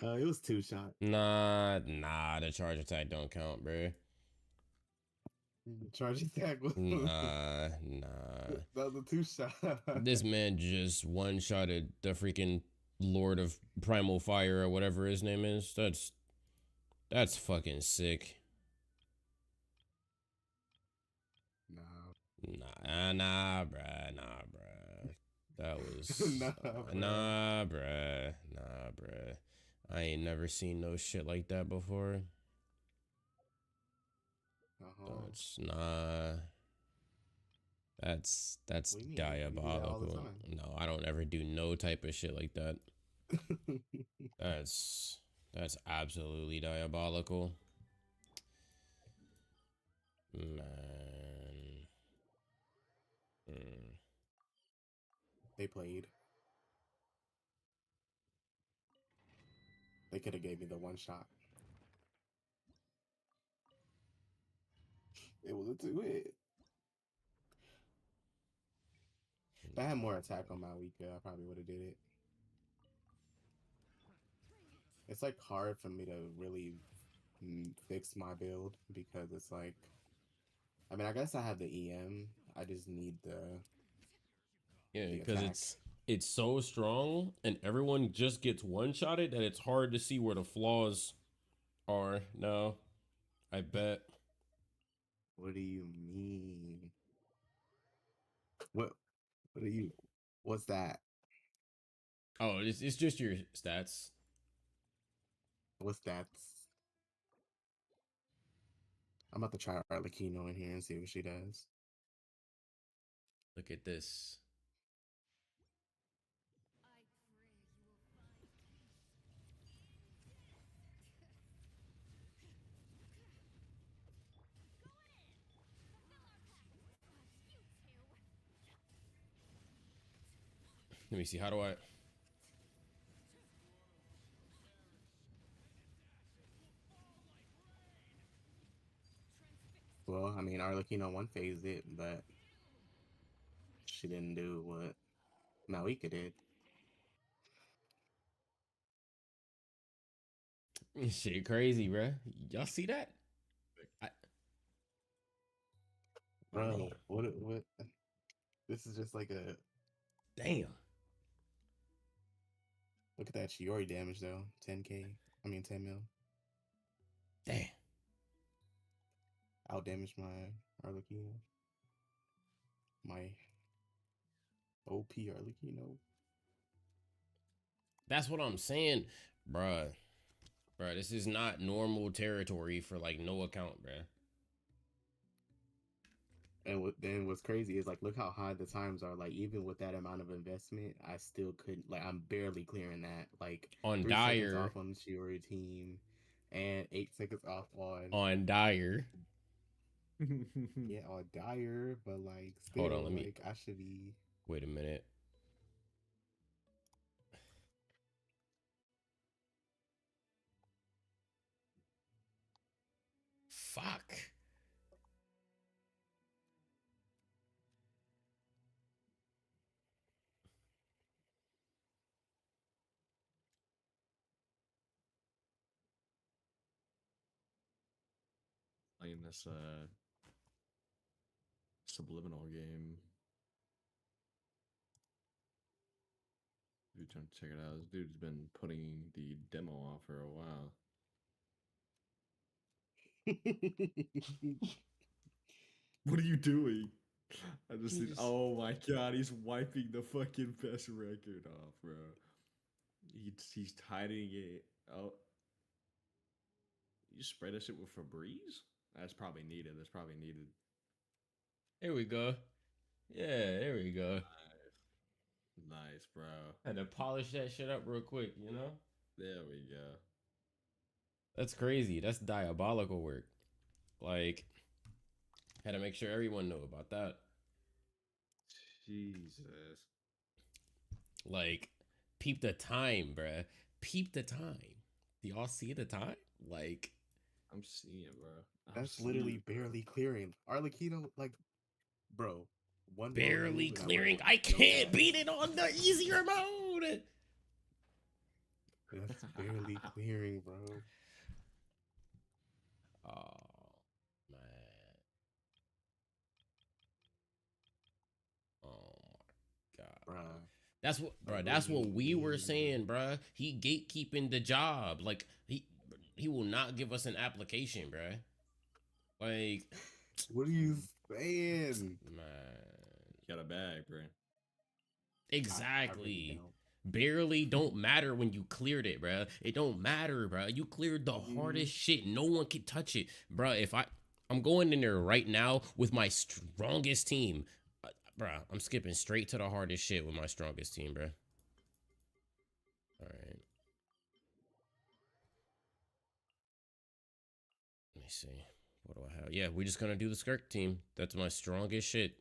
Alright. It was 2 shot. Nah, the charge attack don't count, bruh. Charge attack was Nah. that was a 2 shot. This man just one-shotted the freaking Lord of Primal Fire or whatever his name is. That's fucking sick. Nah, bruh. That was nah, bruh. I ain't never seen no shit like that before. That's diabolical. No, I don't ever do no type of shit like that. That's absolutely diabolical. Man. They played. They could have gave me the 1 shot. It was a 2-hit. If I had more attack on my Wika, I probably would have did it. It's like hard for me to really fix my build because it's like, I mean, I guess I have the EM. I just need the because it's so strong and everyone just gets one-shotted that it's hard to see where the flaws are. No, I bet. What do you mean? What do you? What's that? Oh, it's just your stats. What's that? I'm about to try Arlecchino in here and see what she does. Look at this. Let me see. How do I? Well, I mean, Arlecchino one-phased it, but she didn't do what Malika did. Shit crazy, bro. Y'all see that? Bro, what? This is just like a... Damn. Look at that Shiori damage, though. 10K. I mean, 10 mil. Damn. Out damage my Arlecchino. My OP Arlecchino. That's what I'm saying, bruh. This is not normal territory for like no account, bruh. And then what's crazy is like, look how high the times are. Like, even with that amount of investment, I still couldn't. Like, I'm barely clearing that. Like, on 3 Dire seconds off on the Shiori team, and 8 seconds off on Dire. Yeah, on Dire, but like, still, hold on, let me. Like, I should be. Wait a minute. Fuck. Playing this subliminal game. Dude, trying to check it out. This dude's been putting the demo off for a while. What are you doing? I just think, oh my god, he's wiping the fucking best record off, bro. He's hiding it. Oh, you spray that shit with Febreze? That's probably needed. That's probably needed. Here we go. Yeah, there we go. Nice, bro. Had to polish that shit up real quick, you know? There we go. That's crazy. That's diabolical work. Like, had to make sure everyone knew about that. Jesus. Like, peep the time, bruh. Peep the time. Do y'all see the time? Like, I'm seeing, bro. That's literally barely clearing. Arlecchino, like, bro, one wrong barely move and I'm clearing. like, I can't beat it on the easier mode. that's barely clearing, bro. Oh, man. Oh, my God. Bruh. That's what, bro. That's what we were saying, bro. He gatekeeping the job. Like he will not give us an application, bro. Like, What are you saying? man, Got a bag, bro. exactly. don't. Barely don't matter when you cleared it, bro. It don't matter, bro. You cleared the hardest shit. No one can touch it, bro. If I'm going in there right now with my strongest team. Bro, I'm skipping straight to the hardest shit with my strongest team, bro. All right. Let me see. What do I have? Yeah, we're just gonna do the Skirk team. That's my strongest shit.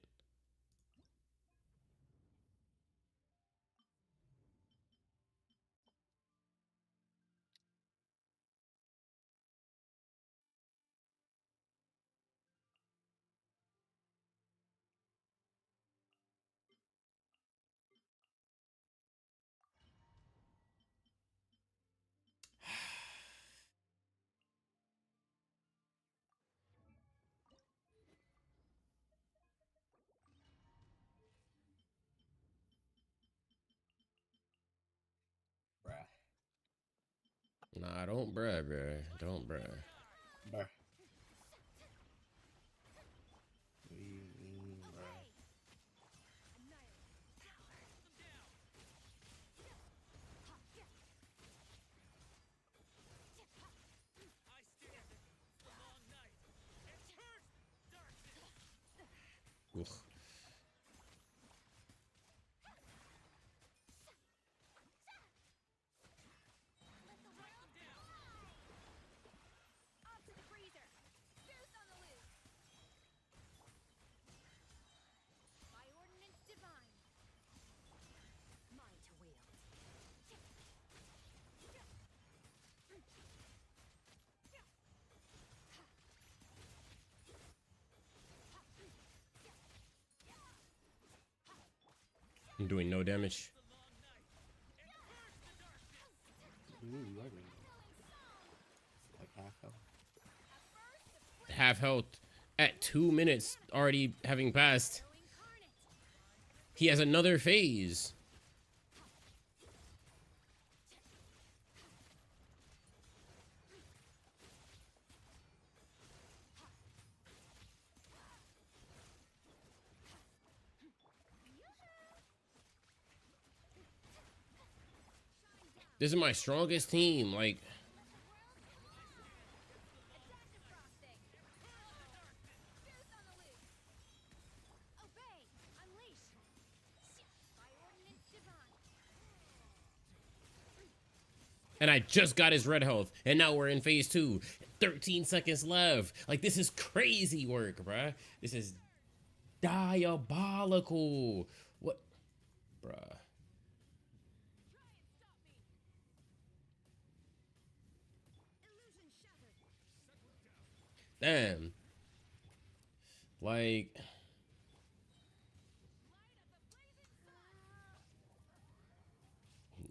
Bruh. Nah, don't bruh, bruh. Don't bruh. Bruh. What do you mean, bruh? I stand against the long night and curse darkness. Ugh. Off to the freezer. Zeus on the loose. By ordinance divine. Mine to wield. I'm doing no damage. You are doing like half health. Half health at 2 minutes already having passed. He has another phase. This is my strongest team. Like, and I just got his red health, and now we're in phase 2. 13 seconds left. Like, this is crazy work, bruh. This is diabolical. What, bruh? Damn. Like,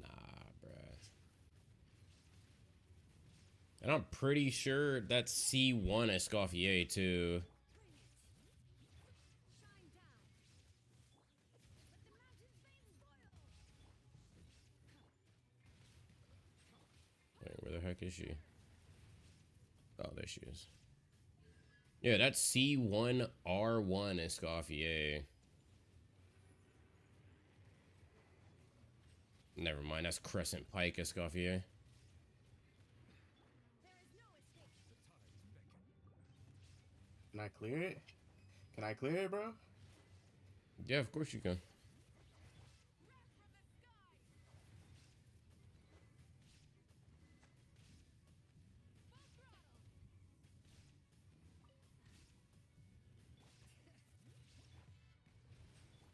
nah, bruh. And I'm pretty sure that's C1 Escoffier too. Wait, where the heck is she? Oh, there she is. Yeah, that's C1 R1 Escoffier. Never mind. That's Crescent Pike Escoffier. There is no escape. Can I clear it? Can I clear it, bro? Yeah, of course you can.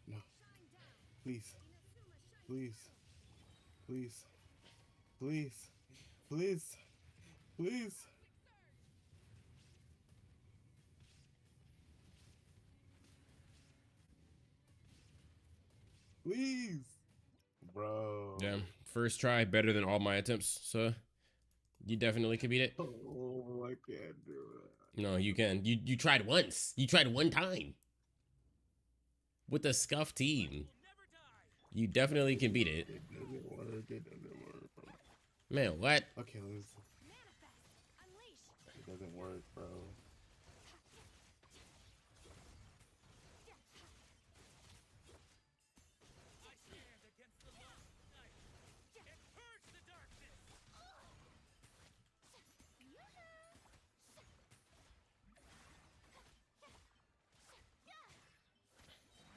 No. Please. Please. Please. Please. Please. Please. Please. Bro. Yeah, first try better than all my attempts. So you definitely can beat it. Oh, I can't do it. No, you can. You tried once. You tried one time with the scuff team. You definitely can beat it. It doesn't work. It doesn't work, bro. Man, what? Okay, let's. Manifest. Unleash. It doesn't work, bro. I stand against the lost night. And purge the darkness.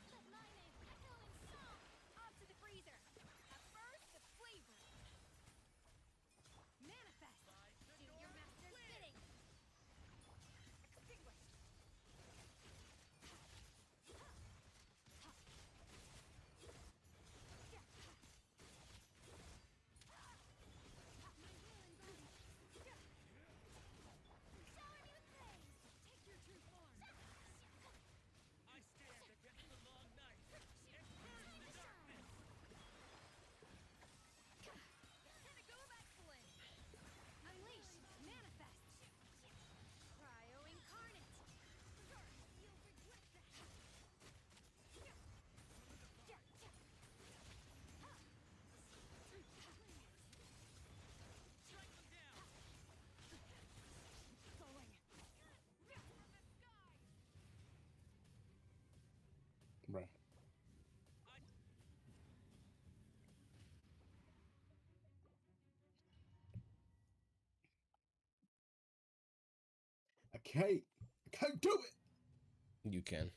Let my name echo in song. Off to the freezer. At first, the flavor. Manifest. Do your master's bidding. Extinguish. My will embodied. Shower me with praise. Take your true form. I stand against the long night. And purge the darkness. Pinnacle of excellence. Unleash. Manifest. Cryo incarnate. You'll regret that. Strike them down. Going. Bro. I can't do it. You can.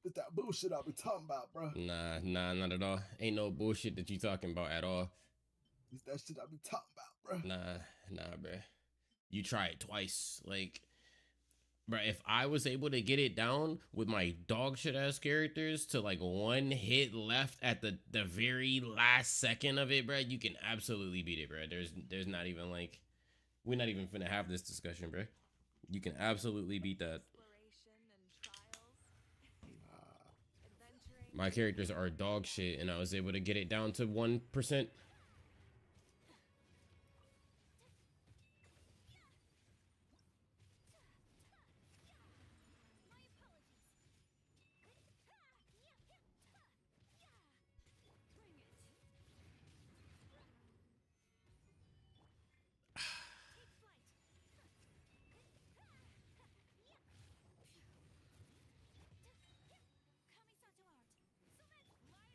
It's that bullshit I be talking about, bro. Nah, not at all. Ain't no bullshit that you talking about at all. It's that shit I be talking about, bro. Nah, bruh. You tried twice. Like, bruh, if I was able to get it down with my dog shit ass characters to like one hit left at the very last second of it, bruh, you can absolutely beat it, bruh. There's not even like, we're not even finna have this discussion, bruh. You can absolutely beat that. Exploration and trials. Adventuring. My characters are dog shit, and I was able to get it down to 1%. My apologies. Bring it. Take flight. Kamisato art. Summit. Light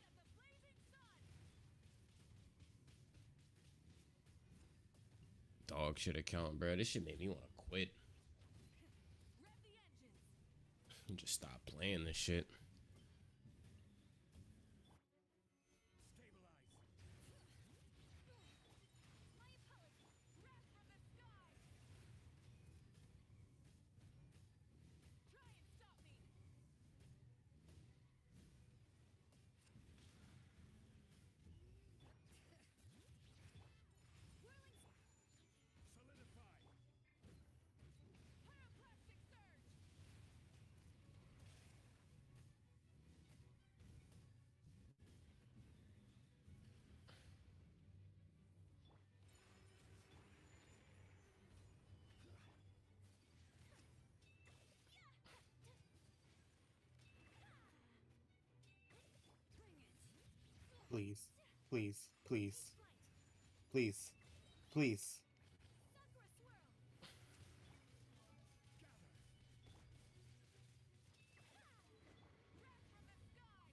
of the blazing sun. Dog shit account, bruh. This shit made me want to quit Rev the engines. and just stop playing this shit. My apologies. Wrath from the sky. Try and stop me. Whirling pyroclastic surge. Bring it. Please. Please. Please. Please. Please. Sakura swirl. Wrath from the sky.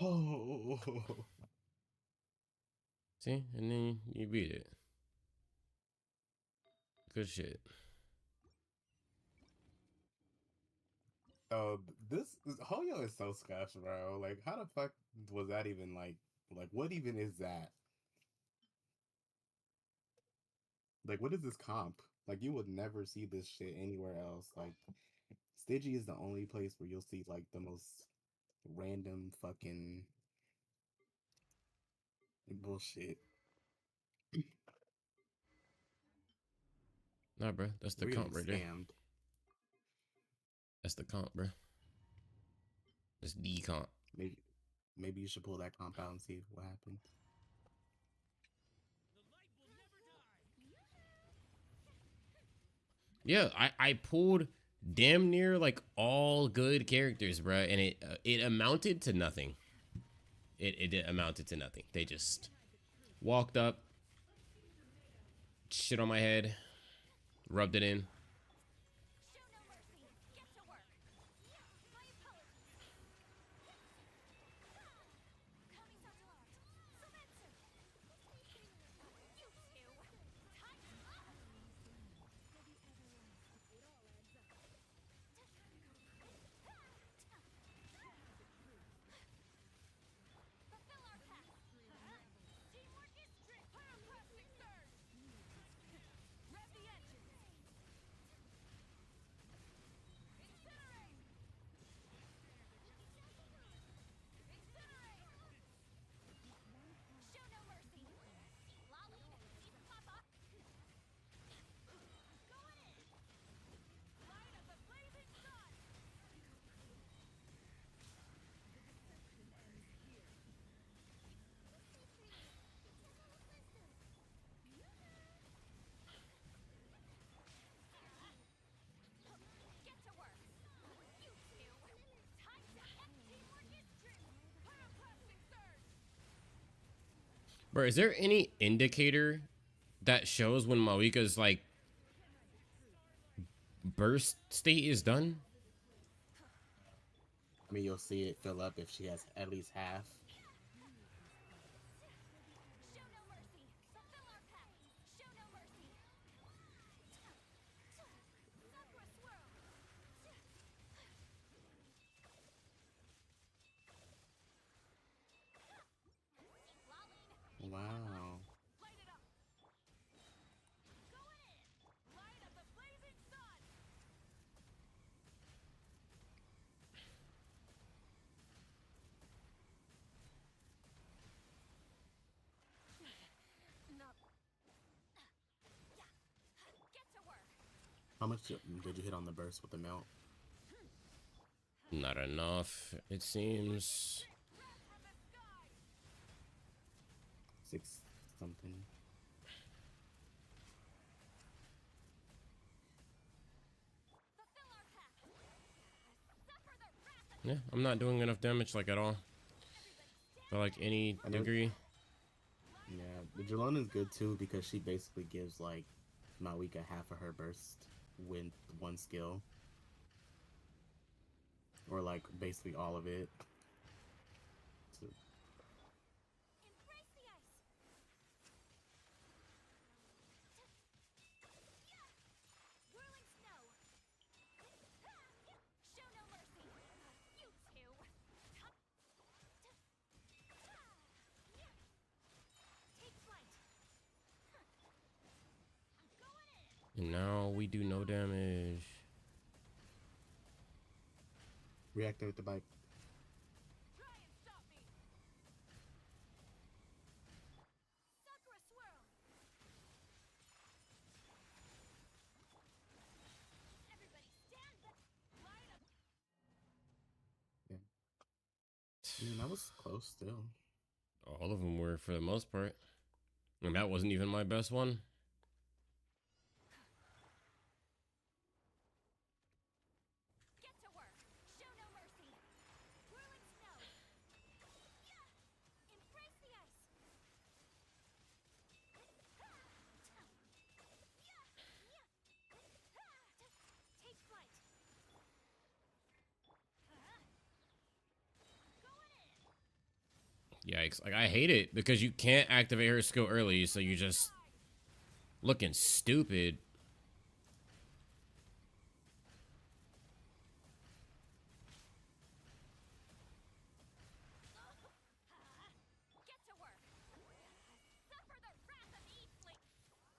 Oh, See, and then you beat it. Good shit. oh, this Hoyo is so scuffed, bro. Like, how the fuck was that even like what even is that? Like, what is this comp? Like, you would never see this shit anywhere else. Like, Stygian is the only place where you'll see like the most random fucking bullshit. Nah, bro, that's the We're comp getting right there. scammed. That's the comp, bro. That's the comp. Maybe maybe you should pull that comp out and see what happens. Yeah, I pulled damn near like all good characters, bro, and it amounted to nothing. It amounted to nothing. They just walked up, shit on my head, rubbed it in. Show no mercy. Get to work. My apologies. Kami-Satoran. Sometsu. You two. Time's up. Fulfill our pact. Teamwork is strength. Pyroclastic surge. Rev the engines. Incinerate. Incinerate. Show no mercy. Lolly, Papa. Go in. Light of the blazing sun. Get to work. You two. Time to teamwork is strength. Pyroclastic surge. Bro, is there any indicator that shows when Mawika's like burst state is done? I mean, you'll see it fill up if she has at least half. Show no mercy. Fulfill our pact. Show no mercy. Sakura swirl. Lolling. Wow. Light it up. Go in. Light of the blazing sun. No. Get to work. How much did you hit on the burst with the melt? Not enough, it seems. Wrath from the sky. 6 something. Fulfill our pact. Suffer the wrath of Yeah, I'm not doing enough damage like at all. For like any I know- degree. Yeah, the Jelona is good too because she basically gives like Mawika half of her burst with one skill. Or like basically all of it. So, embrace the ice. Whirling snow. Show no mercy. You two. Take flight. I'm going in. And now we do no damage. reactivate the bike. Try and stop me. Sakura swirl. Everybody stand back. Light up. I mean, that was close still. All of them were for the most part. And that wasn't even my best one. Get to work. Show no mercy. Whirling snow. Embrace the ice. Take flight. I'm going in. Yikes. Like, I hate it because you can't activate her skill early, so you just looking stupid. Get to work. Suffer the wrath of Eastling.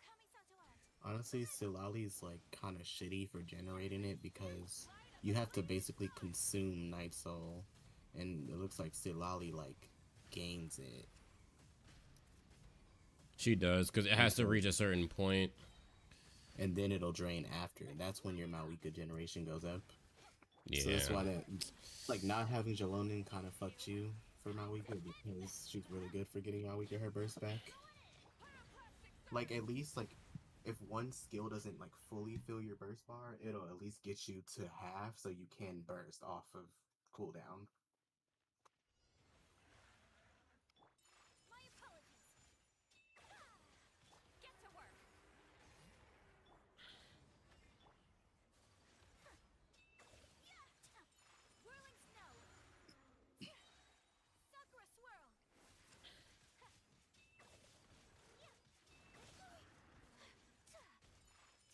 Kami-san's aunt. Honestly, Silali's like kind of shitty for generating it because you have to basically consume Night Soul, and it looks like Silali like gains it. She does, because it has to reach a certain point. And then it'll drain after. That's when your Mawika generation goes up. Yeah. So that's why that, like, not having Jalonin kind of fucked you for Mawika because she's really good for getting Mawika her burst back. Like, at least, like, if one skill doesn't, like, fully fill your burst bar, it'll at least get you to half so you can burst off of cooldown. My apologies. Get to work. Whirling snow. Sakura swirl.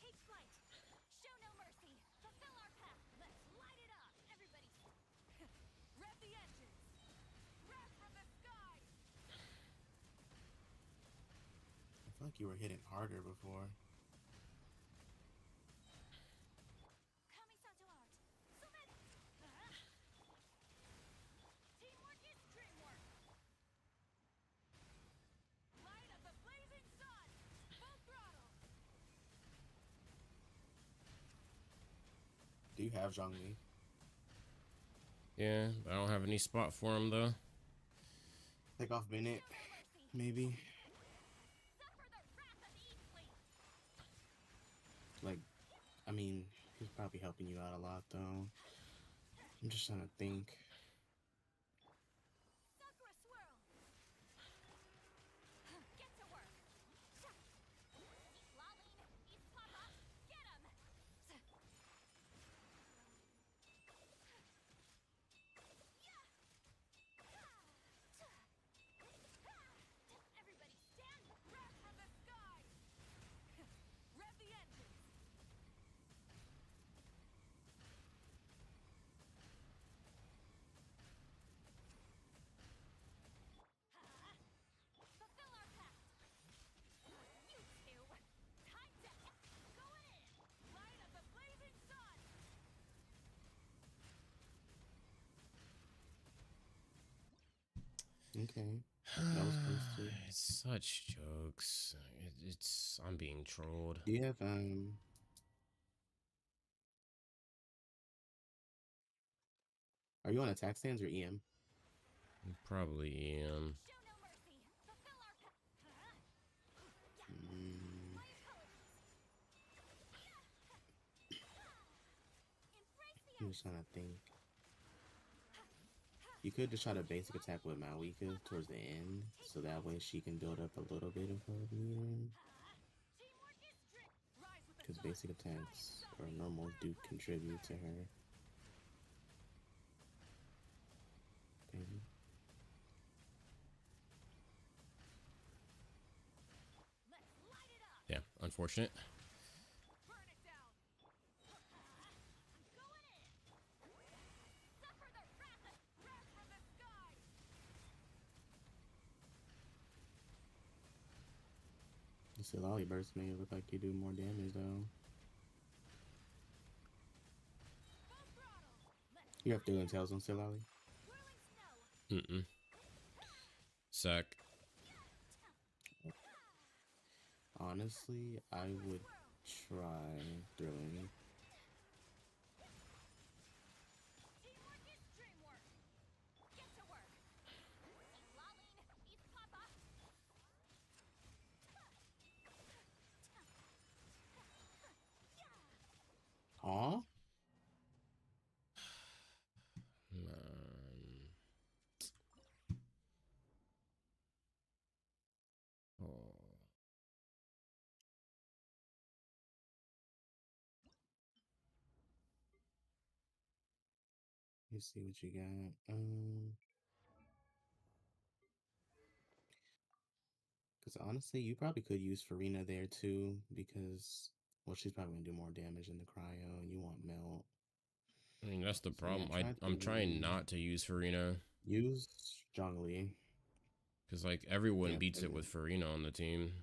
Take flight. Show no mercy. Fulfill our path. Let's light it up. Everybody. Rev the engines. Rev from the sky. I feel like you were hitting harder before. Kami-san's aunt. Summit. Teamwork is dreamwork. Light of the blazing sun. Full throttle. Do you have Zhongli? Yeah, I don't have any spot for him, though. Take off Bennett, Mercy. maybe? Suffer the wrath of Eastling. Like, I mean, he's probably helping you out a lot, though. I'm just trying to think. Sakura swirl. Get to work. Laline, East Papa, get him. Everybody stand. Rev from the sky. Rev the engines. Fulfill our pact. You two. Time to going in. Light of the blazing sun. Okay. That was close too. It's such jokes. It's I'm being trolled. Do you have, are you on attack stands or EM? Probably Show no mercy. Fulfill our pact. Mm, My apologies. Embrace the I'm just trying to think. You could just try to basic attack with Mawika towards the end, so that way she can build up a little bit of her meter. teamwork is dream. Rise with the Because sun. basic attacks or normals do contribute to her. Maybe. Let's light it up. yeah, unfortunate. Burn it down. I'm going in. Suffer the wrath of wrath from the sky. You still Lolly Burst may look like you do more damage though. Full throttle. Let's You have 2 Tails on still Lolly? whirling snow. Mm-mm. Sack. Honestly, I would try Thrilling. Teamwork is dreamwork. Get to work. Laline, East Papa. Aw? Oh. Let's see what you got. Because honestly, you probably could use Farina there too, because well, she's probably gonna do more damage in the cryo, and you want melt. I mean, that's the So yeah, problem. try I'm trying to not to use Farina use Zhongli. because like everyone Yeah, beats it and with Farina on the team.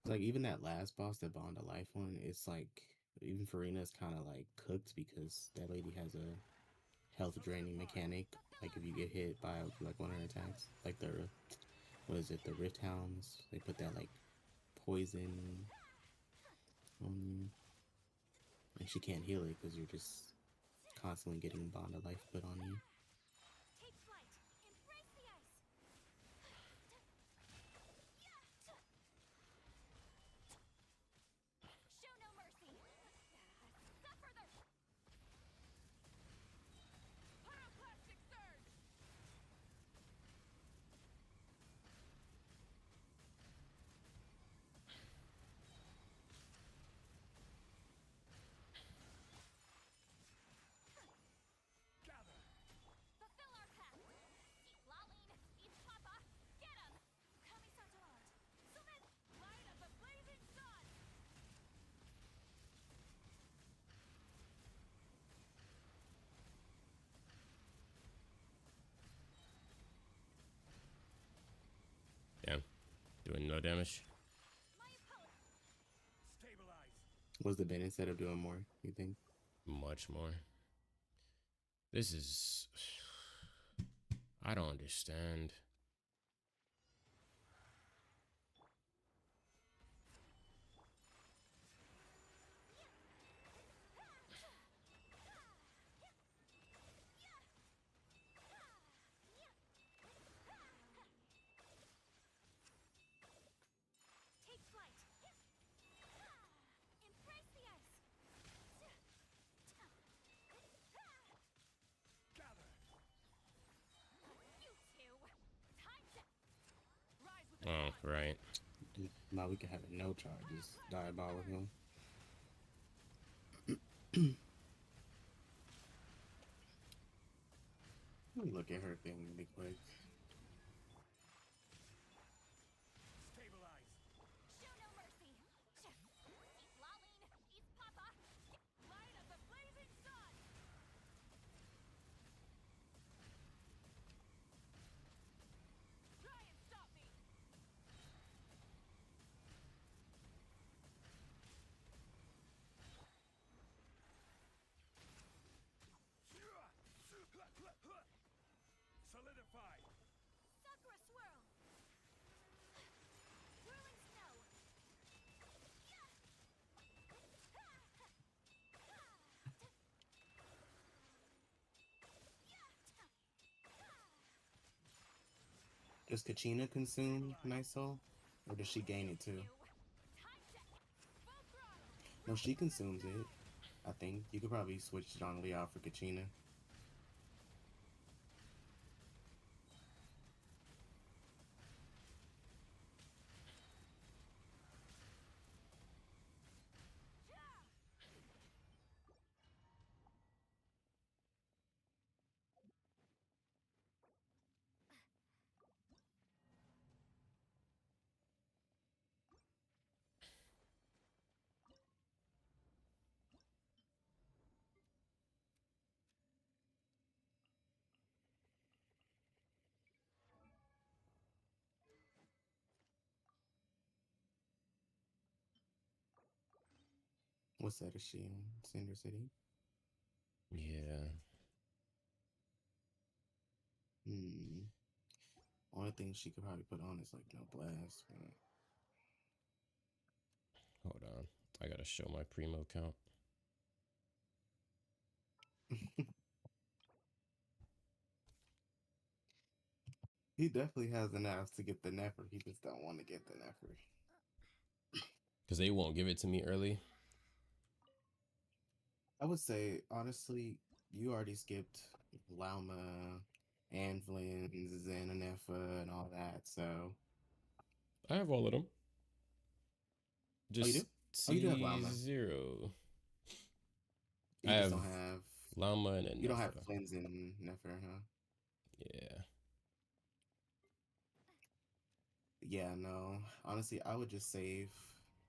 like even that last boss, the Bond of Life one, it's like even Farina is kind of like cooked because that lady has a health draining mechanic. Like if you get hit by like one of her attacks, like the what is it, the Rift Hounds? They put that like poison on you, and she can't heal it because you're just constantly getting Bond of Life put on you. Take flight. Embrace the ice. Show no mercy. Suffer the pyroclastic surge. Gather. Fulfill our pact. Eat Laline, eat Papa. Get him. Kami Satalant. Summit. Light of the blazing sun. Damn, doing no damage. My opponent. Stabilize. Was the Bennett instead of doing more? You think? Much more. This is. I don't understand. Take flight. Embrace the ice. Gather. You two. Time to Rise with the Oh, tide. right. Now we can have it no charges. Diabolical. Let me look at her thing really quick. Stabilize. show no mercy. Eat Laline, eat Papa. Light of the blazing sun. Try and stop me. Solidify. Sakura swirl. Whirling snow. Does Kachina consume Night Soul? Or does she gain it too? You. Time to full throttle. No, she consumes it. I think. You could probably switch Zhongli out for Kachina. What set is she on? Cinder City? Yeah. Only thing she could probably put on is like no blast. Hold on. I gotta show my primo count. He definitely has enough to get the Nefer. He just don't want to get the Nefer. Because they won't give it to me early. I would say, honestly, you already skipped Lauma, Anvlin, Xananefa, and all that, so... I have all of them. Oh, you do? Just Oh, you do have Lauma. C0. You I just have don't have... Llama and You don't have Nefa. Flynn's and Nefer, huh? Yeah. Yeah, no. Honestly, I would just save.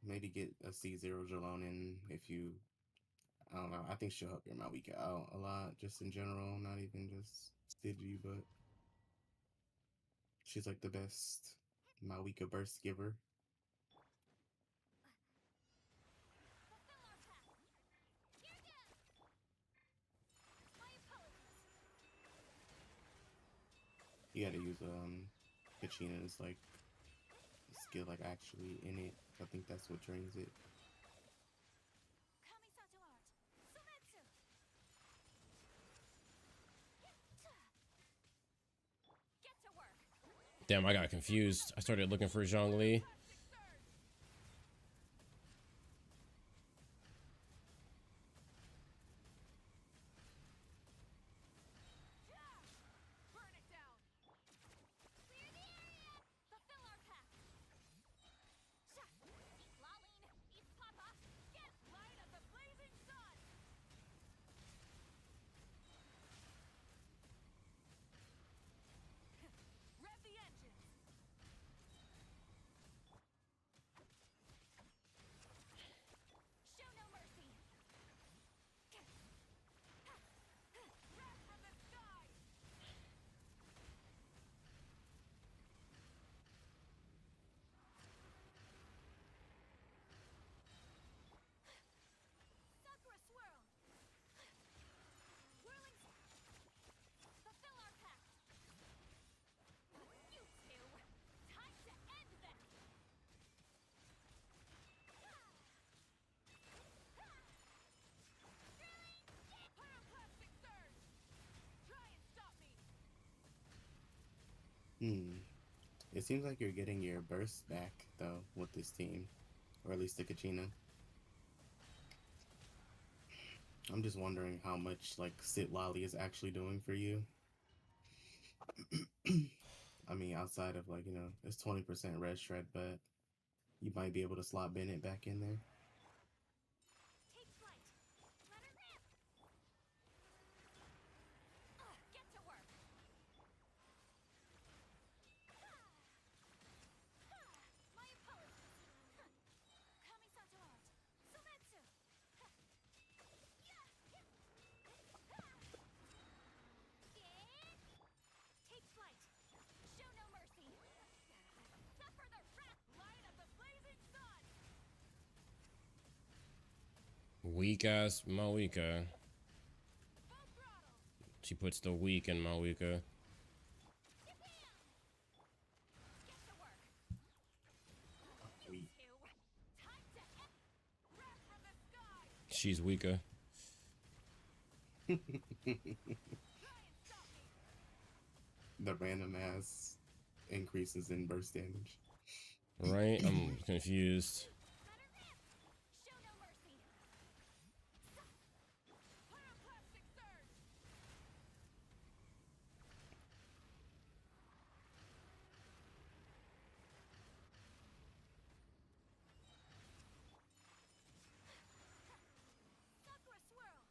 Maybe get a C0 Jalonin if you. I don't know. I think she'll help your Malika out a lot, just in general, not even just Stidgy, but she's like the best Malika burst giver. Fulfill our pact. Here goes. My apologies. You gotta use Kachina's like skill like actually in it. I think that's what drains it. Kamisato art. Sumetsu. Get to work. Damn, I got confused. I started looking for Zhongli. Plastic surge. Burn it down. Clear the area. Fulfill our pact. Eat Laline. Eat Papa. Get light of the blazing sun. Rev the engines. Show no mercy. Wrath from the sky. Sakura swirl. Whirling. Fulfill our pact. You two. Time to end them. Pyroclastic surge. Try and stop me. It seems like you're getting your burst back though with this team, or at least the Kachina. I'm just wondering how much like Sit Lolly is actually doing for you. I mean, outside of like it's 20% red shred, but you might be able to slot Bennett back in there. Take flight. Let her rip. Get to work. My apologies. Kamisato art. Sumetsu. Take flight. Show no mercy. Suffer the wrath. Light of the blazing sun. Weak ass Malika. Full throttle. She puts the weak in Malika. Yam. Get to work. We- Two. Time to end. Wrath from the sky. She's weaker. Try and stop me. The random ass increases in burst damage. Right? I'm confused. Let her rip. Show no mercy. Pyroclastic surge. Sakura swirl.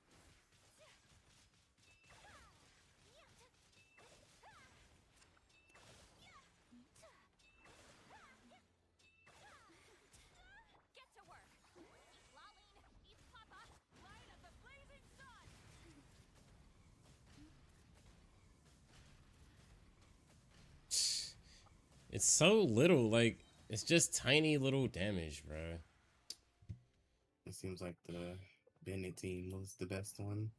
Get to work. Eat Laline. Eat Papa. Light of the blazing sun. It's so little, like it's just tiny little damage, bro. It seems like the Bennett team was the best one.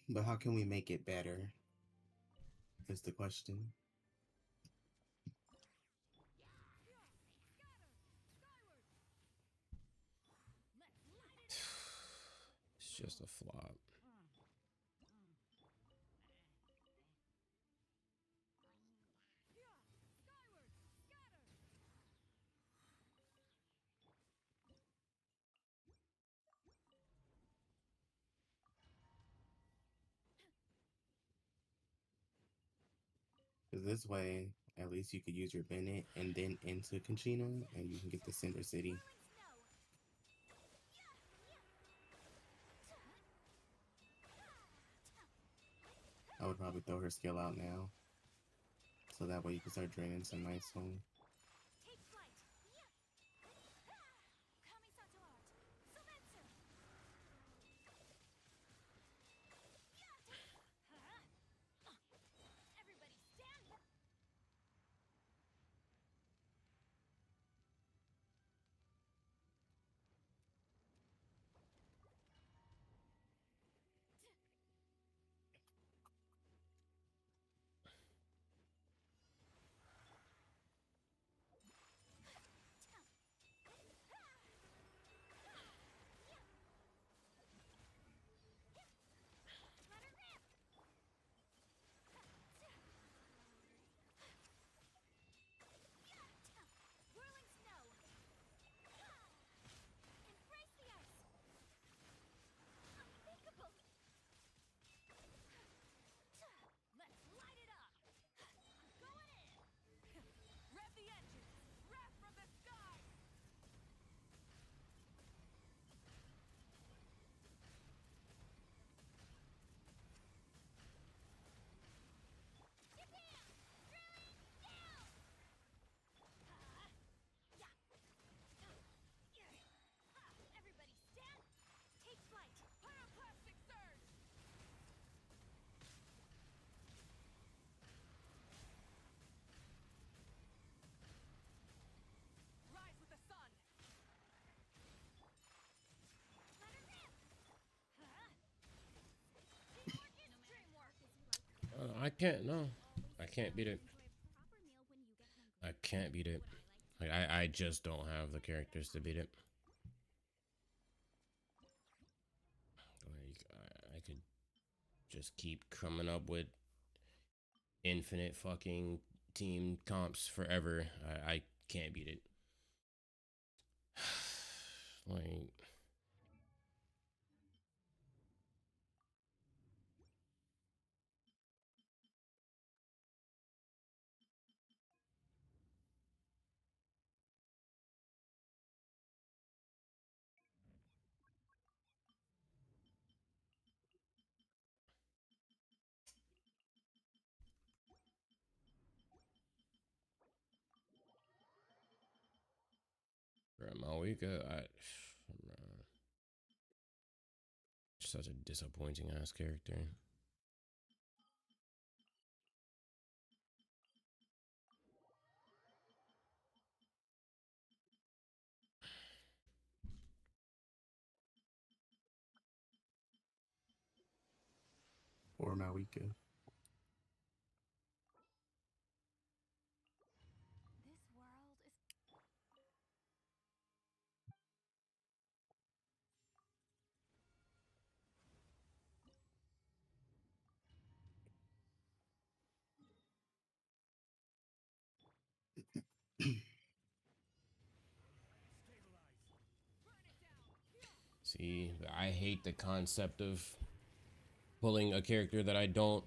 But how can we make it better? Is the question. It's just a flop. Because this way, at least you could use your Bennett and then into Conchina, and you can get the Cinder City. I would probably throw her skill out now So that way you can start draining some nice home. Take flight. Yeah. Kamisato art. Sometsu. Everybody stand back. Let her rip. Whirling snow. Embrace the ice. Unthinkable. Let's light it up. I'm going in. Rev the engine. Rev from the sky. Japan! Drilling down! Everybody stand! Take flight! Pyroclastic surge! Rise with the sun! Let her rip! Teamwork is dreamwork! I can't. No, I can't beat it. I can't beat it. Like I just don't have the characters to beat it. Like I could just keep coming up with infinite fucking team comps forever. I can't beat it. Like Maoika, such a disappointing ass character. Or Maoika. This world is... See, I hate the concept of pulling a character that I don't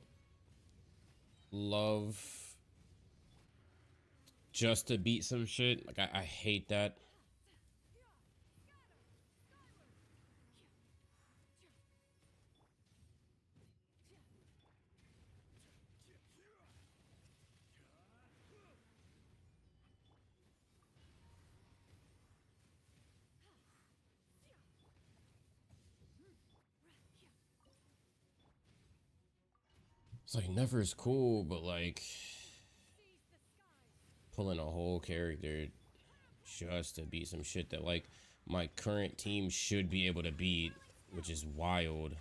love just to beat some shit. Like I hate that. It's like never is cool, but like pulling a whole character just to beat some shit that like my current team should be able to beat, which is wild.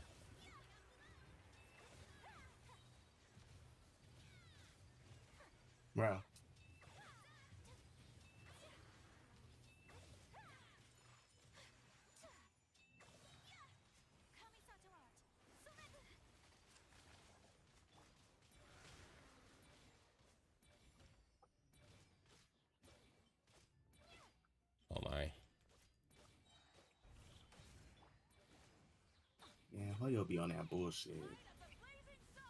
Bro. Kamisato art. Sometsu. Oh my. Yeah, how you'll be on that bullshit. Light of the blazing sun.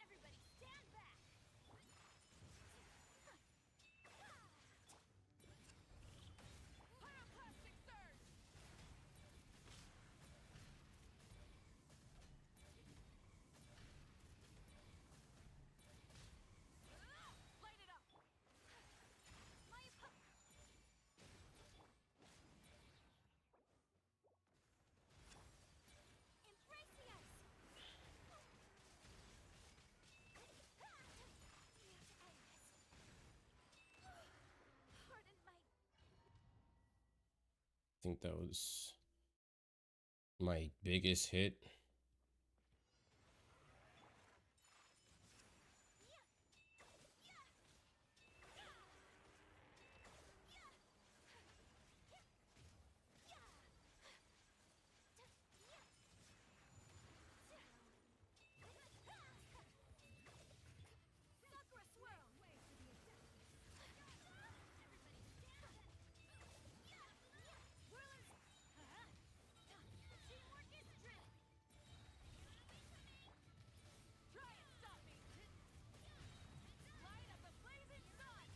Everybody think that was my biggest hit. Sakura swirl! Whirlers! Teamwork is drill! Try and stop me! Light up the blazing sun!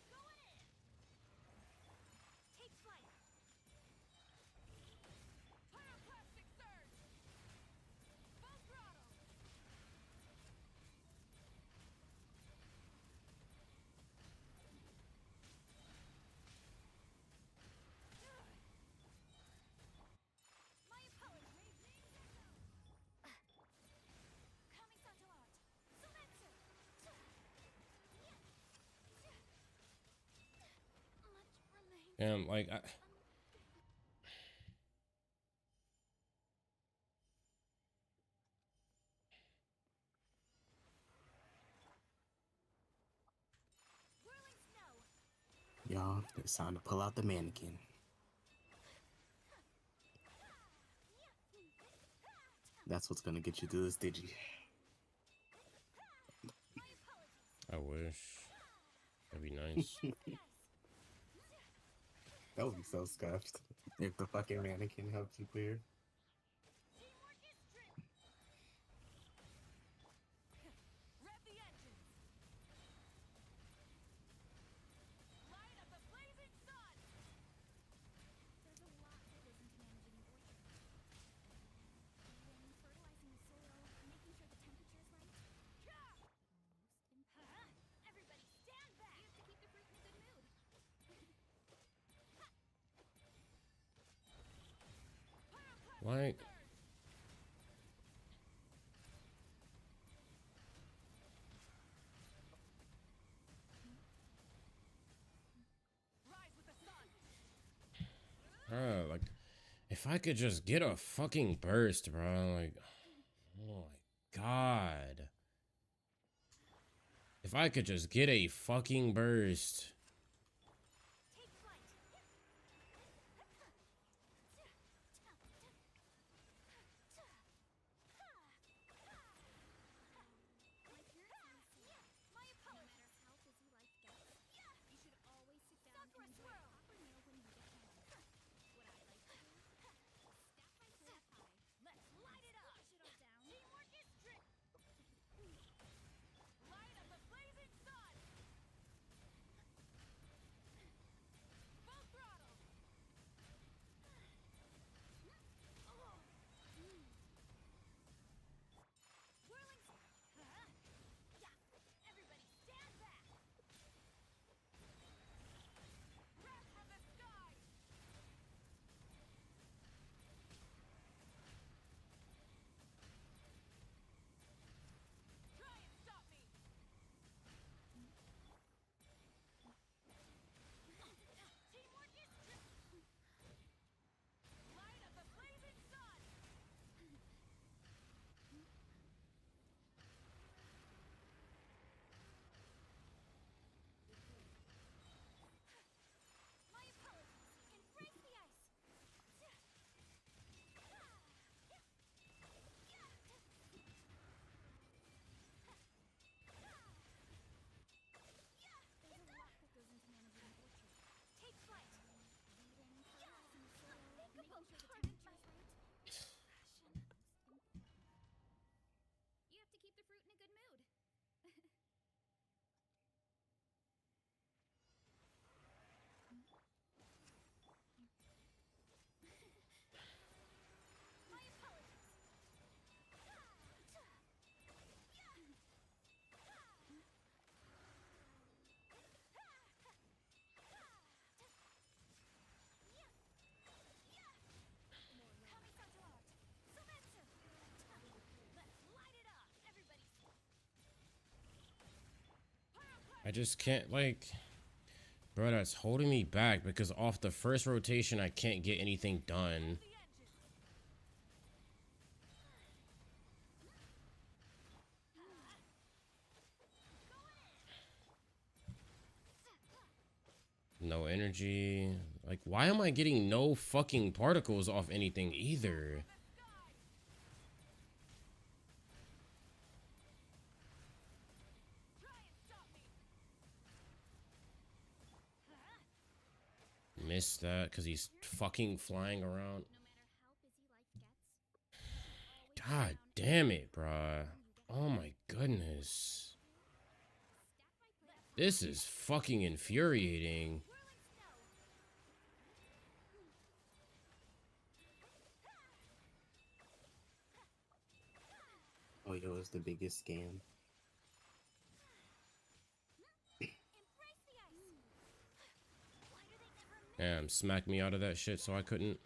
Going in! Take flight! Pyroclastic surge! Full throttle! My apologies! Kamisato art! Soumetsu! Much remains. And like Whirling snow! Y'all, it's time to pull out the mannequin. That's what's gonna get you through this digi. My apologies! I wish. That'd be nice. Yes! That would be so scuffed if the fucking mannequin helped you clear. Teamwork is drill! Rev the engines! Light up the blazing sun! There's a lot that goes into managing an orchard. When fertilizing the soil, making sure the temperature is right. Everybody stand back! You have to keep the fruit in a good mood. Like Rise with the sun! like if I could just get a fucking burst, bro. Like, oh my god. If I could just get a fucking burst. Take flight! My apologies. No matter how busy life gets, you should always sit down and enjoy a proper meal when you get home. What I like to do? Stack my plate high. Let's light it up! Squash it all down. Teamwork is strict! Light up the blazing sun! I just can't, like, bro, that's holding me back because off the first rotation, I can't get anything done. No energy. Like, why am I getting no fucking particles off anything either? Missed that because he's fucking flying around. God damn it, bruh. Oh my goodness. This is fucking infuriating. Oh, yo, it's the biggest scam. Damn, smacked me out of that shit so I couldn't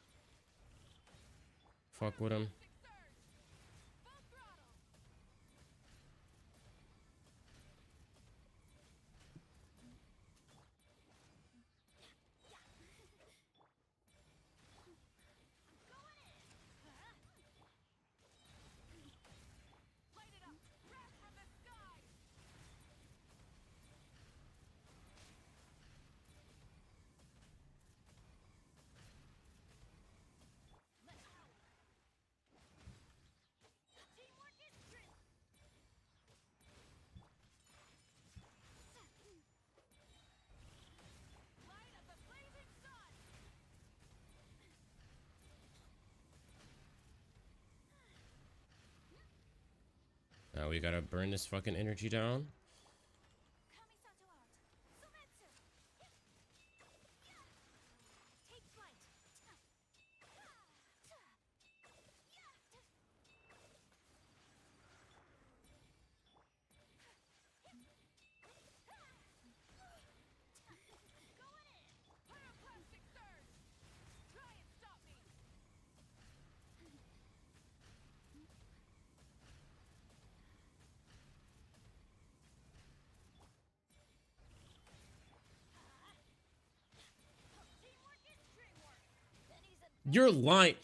fuck with him. Now we gotta burn this fucking energy down. You're lying.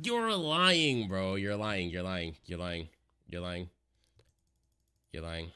You're lying, bro. You're lying. You're lying. You're lying. You're lying. You're lying.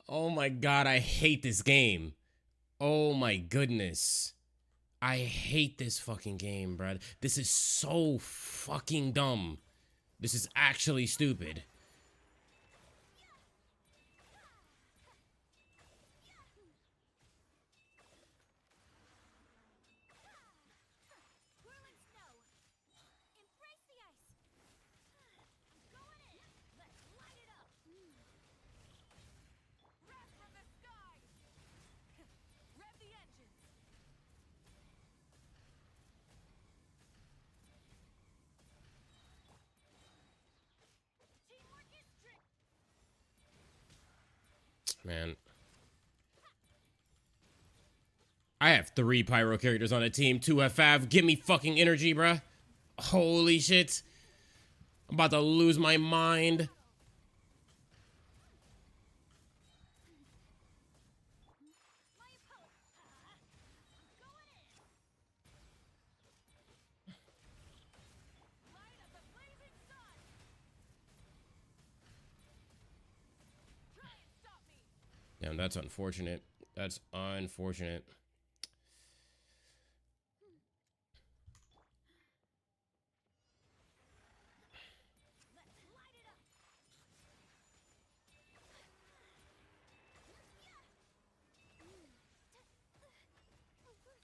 Oh my god, I hate this game. Oh my goodness. I hate this fucking game, bruh. This is so fucking dumb. This is actually stupid. Man. I have 3 pyro characters on a team, 2 FF. Give me fucking energy, bruh. Holy shit. I'm about to lose my mind. Damn, that's unfortunate. That's unfortunate.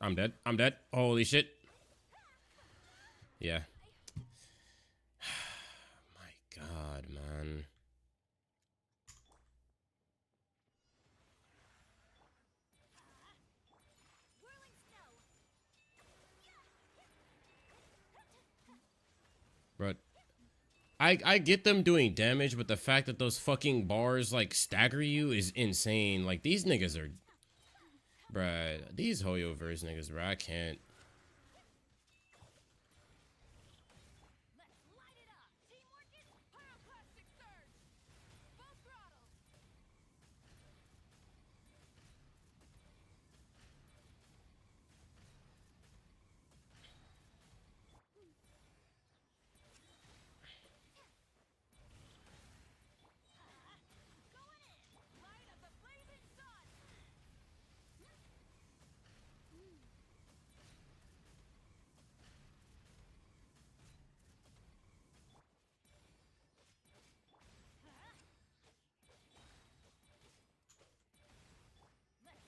I'm dead. I'm dead. Holy shit. Yeah. My God, man. But I get them doing damage, but the fact that those fucking bars like stagger you is insane. Like these niggas are, bruh. These Hoyoverse niggas, bruh. I can't.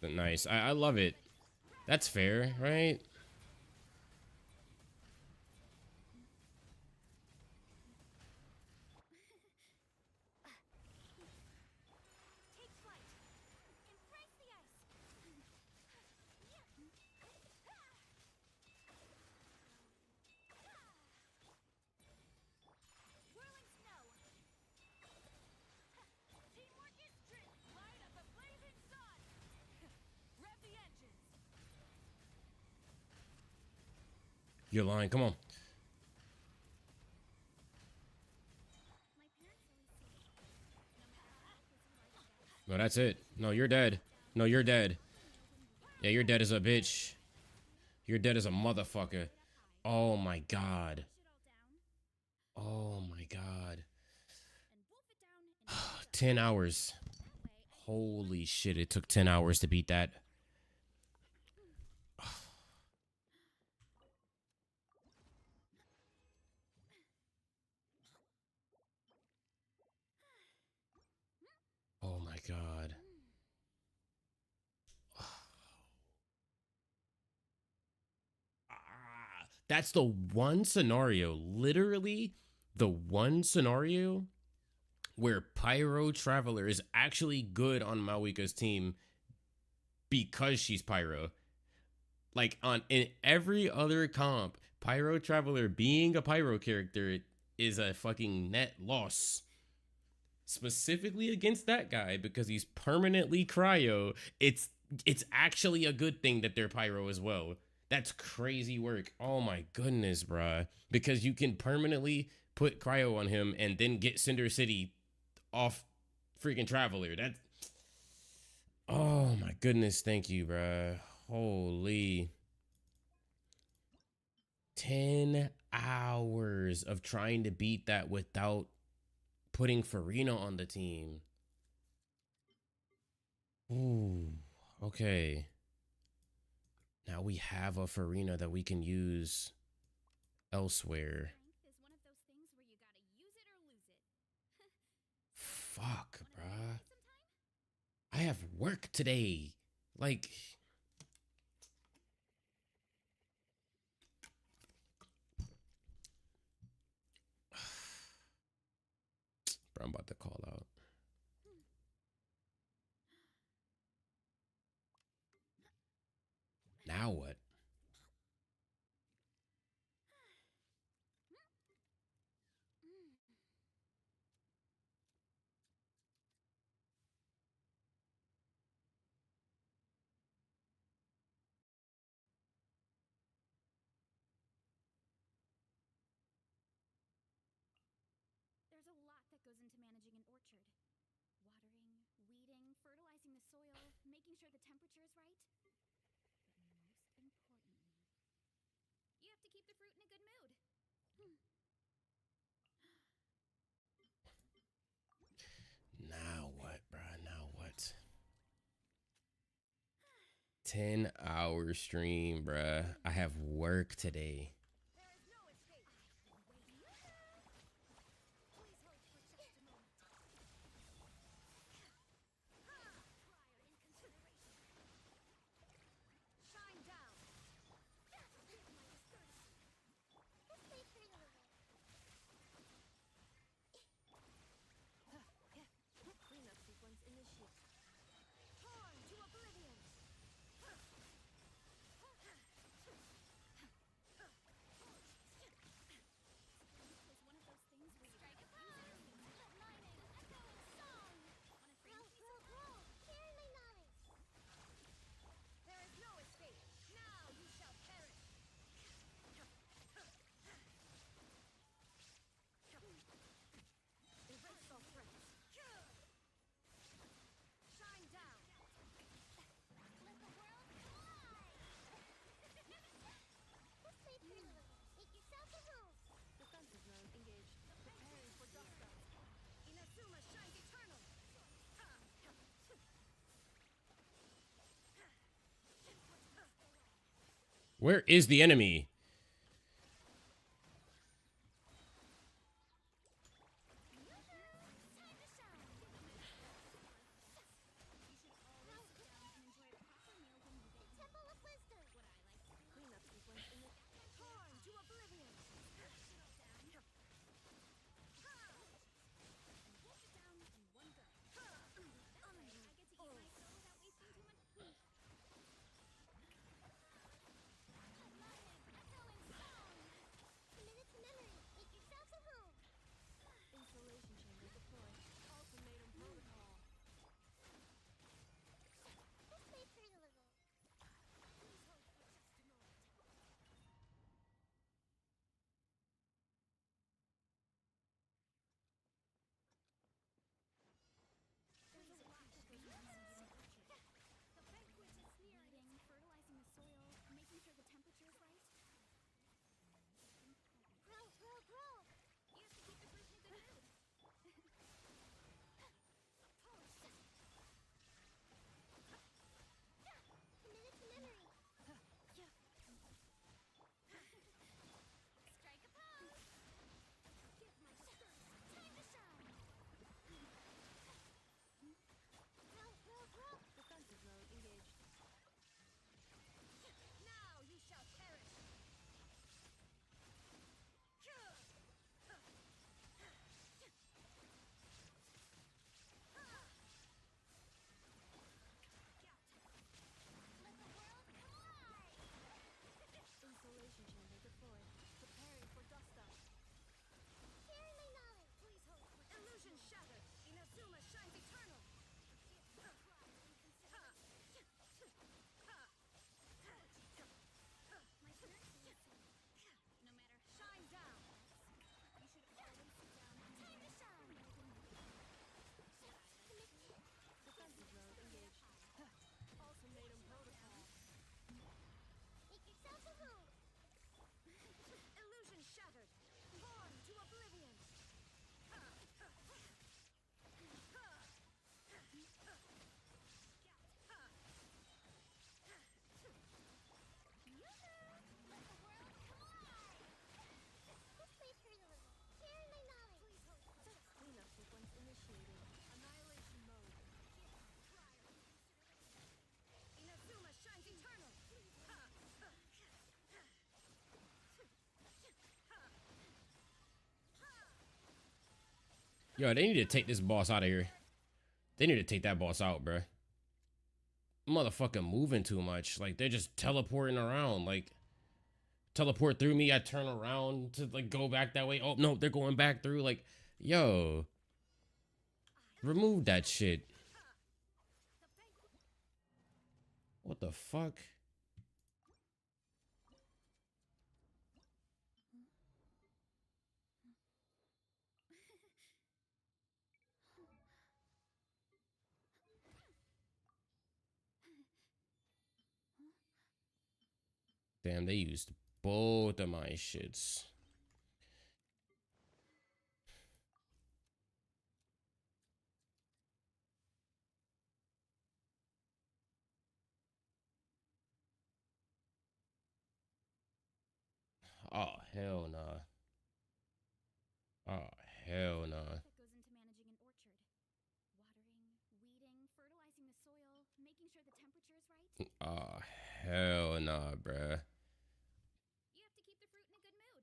But nice. I love it. That's fair, right? You're lying. Come on. No, that's it. No, you're dead. No, you're dead. Yeah, you're dead as a bitch. You're dead as a motherfucker. Oh my God. Oh my God. 10 hours. Holy shit, it took 10 hours to beat that. Oh my God. That's the one scenario, literally the one scenario where Pyro Traveler is actually good on Mawika's team because she's Pyro. Like on in every other comp, Pyro Traveler being a Pyro character is a fucking net loss. Specifically against that guy because he's permanently cryo. It's actually a good thing that they're Pyro as well. That's crazy work. Oh my goodness, bruh. Because you can permanently put cryo on him and then get Cinder City off freaking Traveler. That's, oh my goodness, thank you, bruh. Holy. 10 hours of trying to beat that without putting Farina on the team. Ooh, okay. Now we have a Farina that we can use elsewhere. Fuck, bruh. I have work today. Like, bro, I'm about to call out. Now what? There's a lot that goes into managing an orchard. Watering, weeding, fertilizing the soil, making sure the temperature is right. But most importantly, you have to keep the fruit in a good mood. Now what, bruh? Now what? 10-hour stream, bruh. I have work today. There is no escape. Please hold for just a moment. Prior in consideration. Shine down. Here's my discourtesy. This may hurt a little. Cleanup sequence initiated. Torn to oblivion. This was one of those things where you strike a pose. Let mine in echoing song. Wanna bring me some roll? Here in my knowledge. There is no escape. Now you shall perish. Erase all threats. Shine down. Let the world collide. This may hurt a little. Make yourself a move. Defensive mode engaged. Preparing for dust up. Inazuma shines eternal. Where is the enemy? Time to shine. You should always sit down and enjoy a proper meal when you get Temple of Wisdom. What I like to cleanup sequence in the torn to oblivion. Sit all down. And wash it down in one go. That's right. I get to eat my fill without wasting too much food. Echoing song. Commit it to memory. Make yourself a home. Insulation chamber deployed. Ultimatum protocol. This may hurt a little. Please hold for just a moment. There's a lot that goes into agriculture. The banquet is nearing. Fertilizing the soil, making sure the temperature is right. Grow, grow, grow! You have to keep the fruit in a good mood. Committed to memory. Strike a pose. Give my discourtesy. Time to shine. Grow, grow, grow. Defensive mode engaged. Now you shall perish. Let the world collide. Insulation chamber deployed. Preparing for dust up. Here in my knowledge. Please hold for illusion shattered. Inazuma shines eternal. My turn. No matter shine down. You should always sit down and time to shine. Defensive mode engaged. Ultimatum protocol. Make yourself a home. Illusion shattered. Torn to oblivion. Let the world collide. This may hurt a little. Here in my knowledge. Please hold for just cleanup sequence initiated. Annihilation mode. Inazuma shines eternal. Yo, they need to take this boss out of here. They need to take that boss out, bruh. Motherfucker moving too much. Like, they're just teleporting around. Like, teleport through me, I turn around to, like, go back that way. Oh, no, they're going back through. Like, yo. Remove that shit. What the fuck? Damn, they used both of my shits. Oh hell nah. Oh hell nah. That goes into managing an orchard. Watering, weeding, fertilizing the soil, making sure the temperature is right. Oh hell nah, bruh. You have to keep the fruit in a good mood.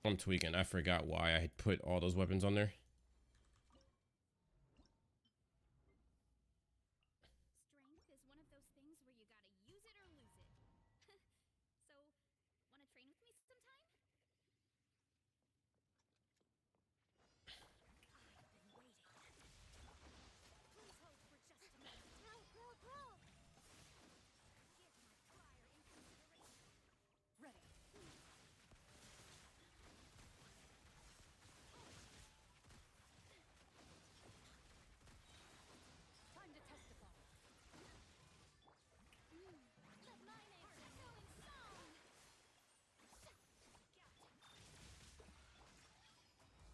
I'm tweaking. I forgot why I put all those weapons on there. Strength is one of those things where you gotta use it or lose it. So, wanna train with me sometime? I've been waiting. Please hold for just a moment. Grow! Give my flyer in consideration. Ready. Time to testify. Let my name echo in song.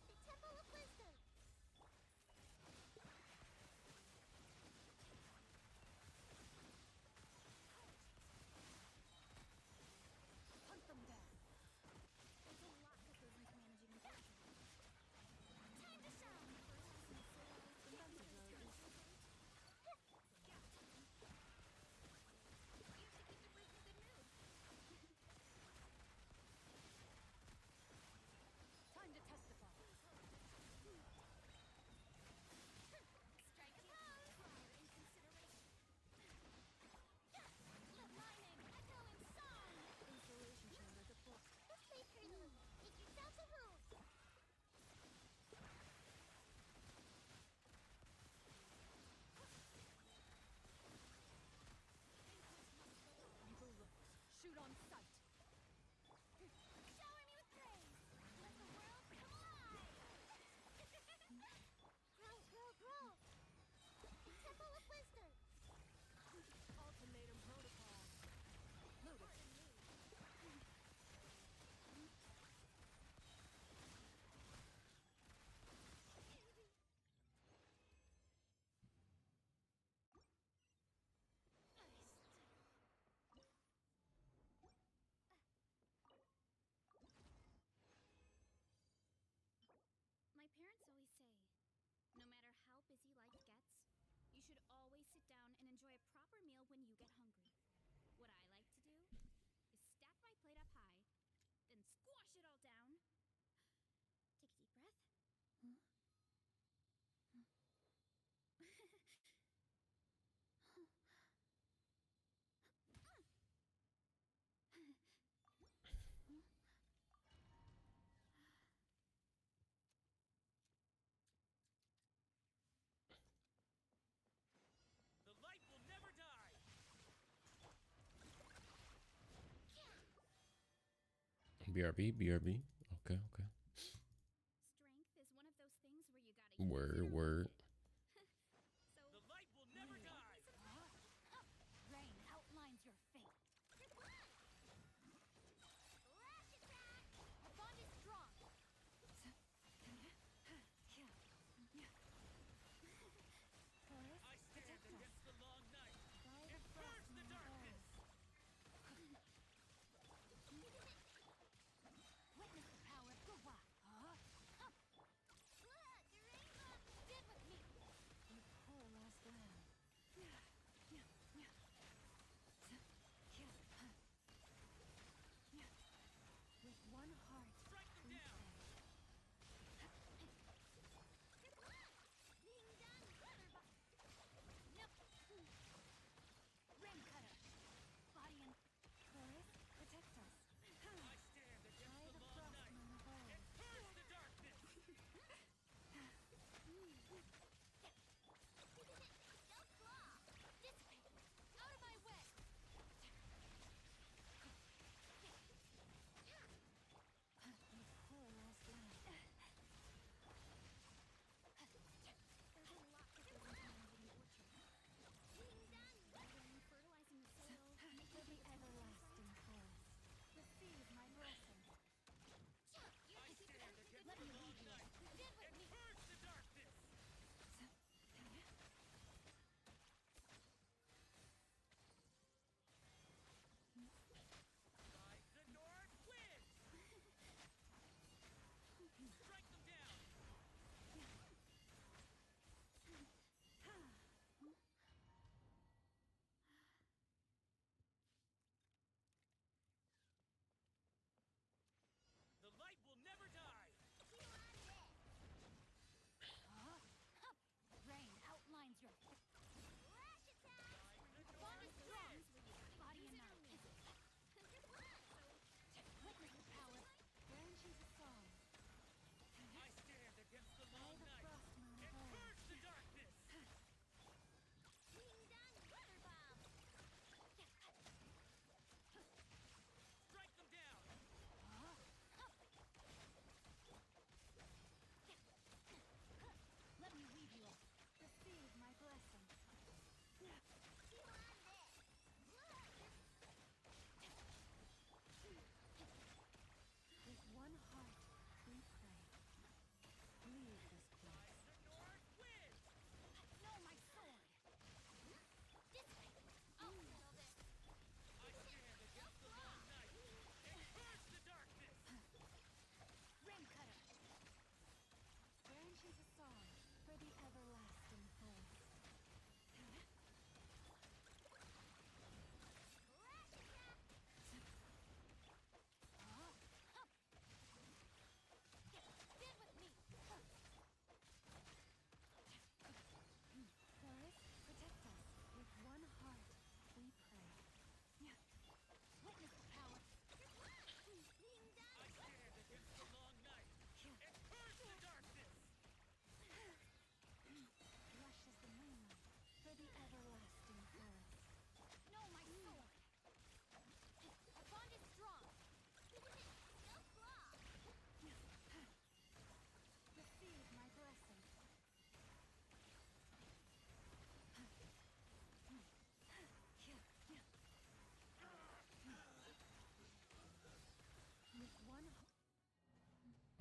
The Temple of Wisdom. Hunt them down. There's a lot that goes into managing an orchard. Time to shine. Time to testify. Strike a pose. Flyer in consideration. Let my name echo in song. Installation chamber deployed. Let's play Colonel. Make yourself a home. Evil looks. Shoot on sight. Shower me with praise. Let the world come alive. Grow. Temple of Wisdom. Ultimatum protocol. Loaded. My parents always say, no matter how busy life gets, you should always sit down and enjoy a proper meal when you get hungry. What I like to do is stack my plate up high, then squash it all down. Take a deep breath. The light will never die! BRB. Okay. Strength is one of those things where you gotta use it or lose Word. it. So, The light will never die! rain outlines your fate. Lash attack! The bond is strong. I stand against the long night! It burns the darkness! Witness the power of the wild. The rainbow! Stand with me.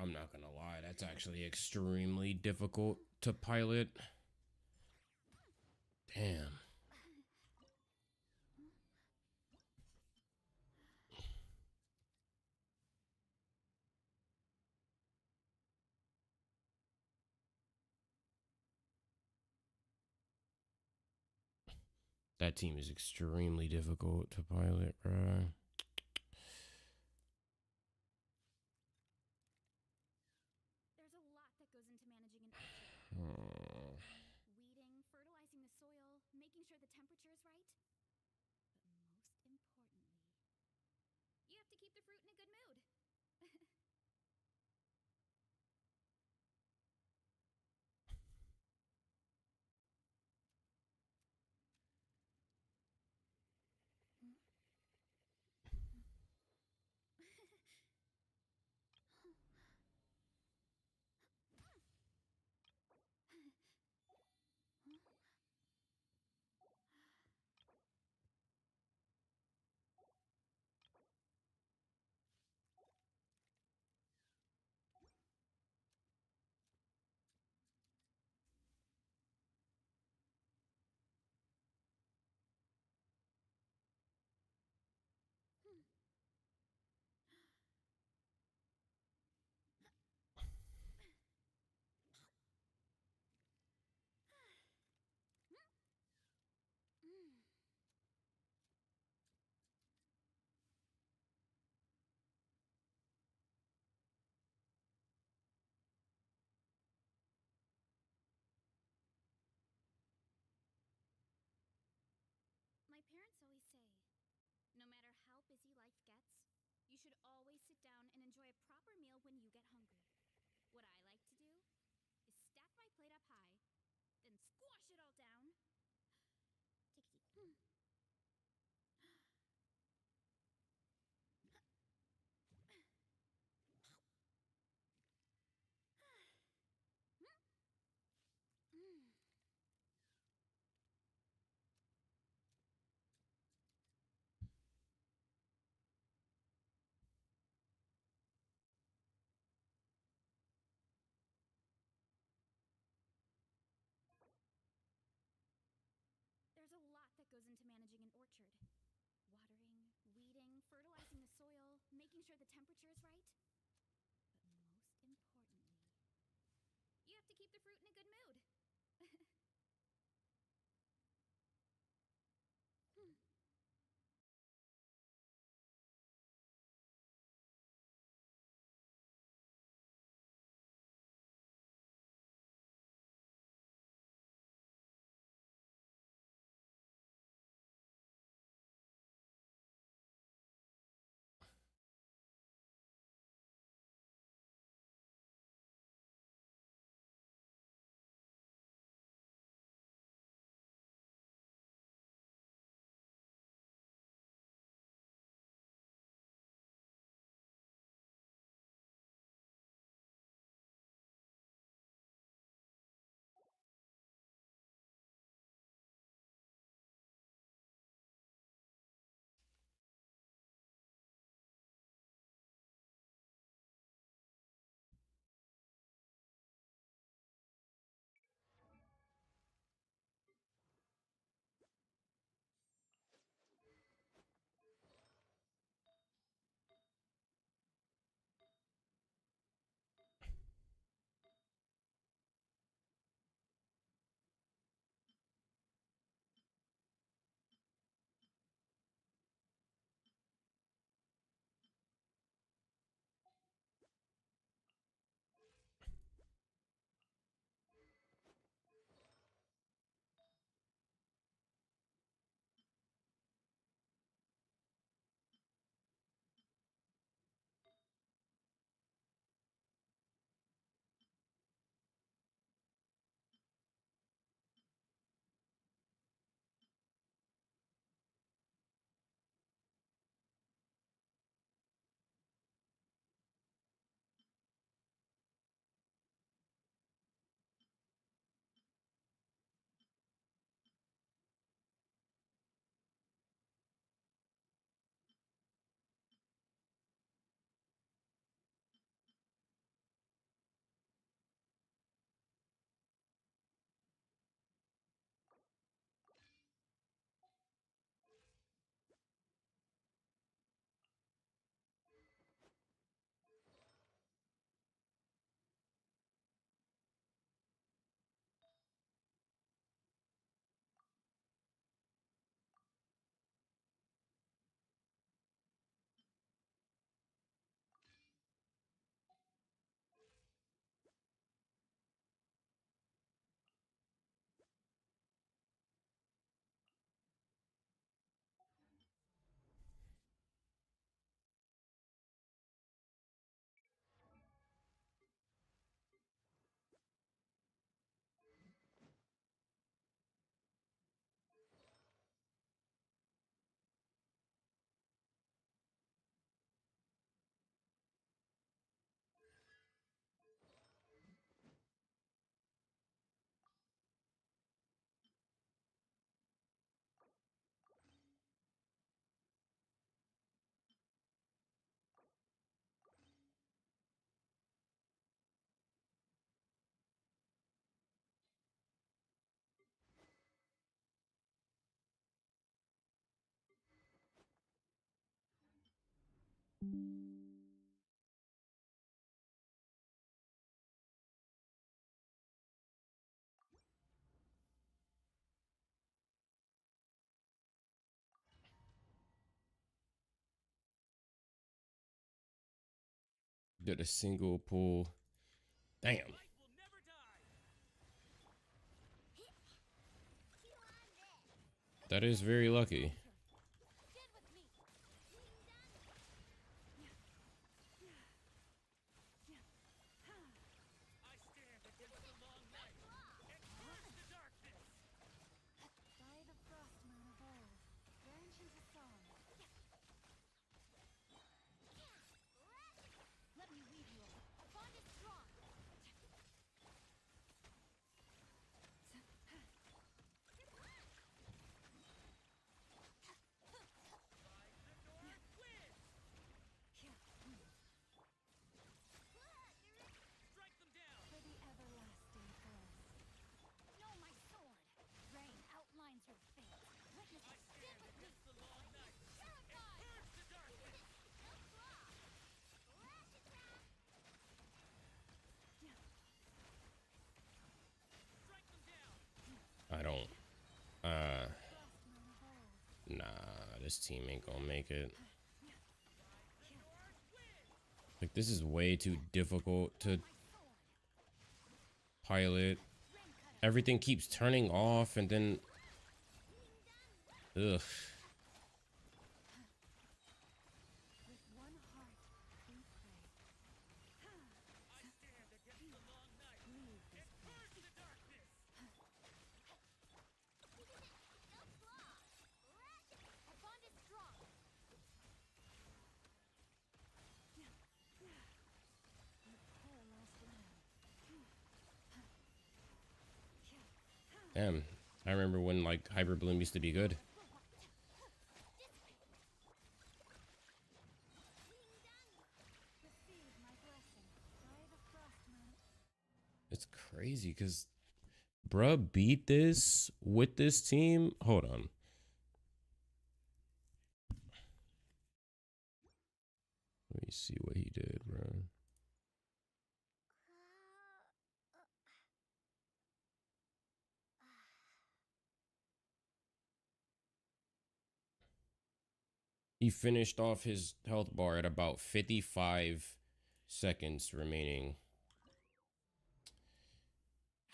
I'm not gonna lie, that's actually extremely difficult to pilot. Damn. That team is extremely difficult to pilot, bro. There's a lot that goes into managing an orchard. Hmm. Weeding, fertilizing the soil, making sure the temperature is right. But most importantly, you have to keep the fruit in a good mood. My parents always say, no matter how busy life gets, you should always sit down and enjoy a proper meal when you get hungry. What I like to do is stack my plate up high, then squash it all down. Take it easy. There's a lot that goes into managing an orchard. Watering, weeding, fertilizing the soil, making sure the temperature is right. But most importantly, you have to keep the fruit in a good mood. Did a single pull. Damn. Light will never die. That is very lucky. Stand with me. I stand against the long night and curse the darkness. By the frost moon of old, branch into song. Let me weave you. A bond is strong. Rise the north wind. Strike them down. For the everlasting curse. Know my sword. Rain outlines your fate. Witness I it. Stand stand with me. against the long night and Terrified. purge the darkness. Strike them down. I don't. Frost moon of old. Nah, this team ain't gonna make it. Rise the north wind. Like, this is way too difficult to My sword. pilot. Rain cutter. Everything keeps turning off and then. Ugh. With one heart, we pray. I stand against the long night Leave this and purge the darkness. Our bond is strong. Your paralyzed land. Damn. I remember when, like, Hyper Bloom used to be good. Receive my blessing. By the frost moon. It's crazy because bruh beat this with this team. Hold on. Let me see what he did, bro. He finished off his health bar at about 55 seconds remaining.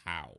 How?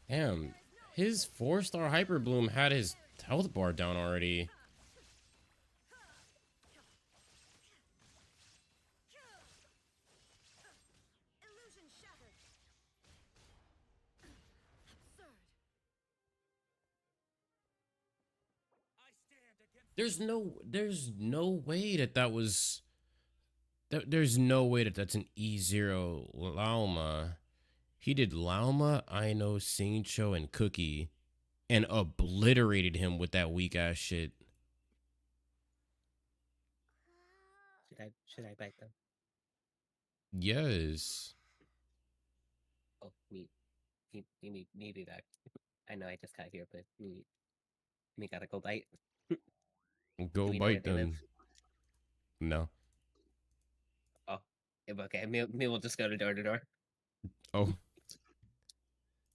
Damn, his 4-star Hyper Bloom had his health bar down already. Illusion shattered. Absurd. I stand against There's no way that was. There's no way that's an E0 Lauma. He did Lauma, Ino, Singcho, and Cookie, and obliterated him with that weak ass shit. Should I bite them? Yes. Oh, me do that. I know I just got here, but me gotta go bite. Do Go we know where bite they live? them. No. Oh, okay. Me will just go to door. Oh,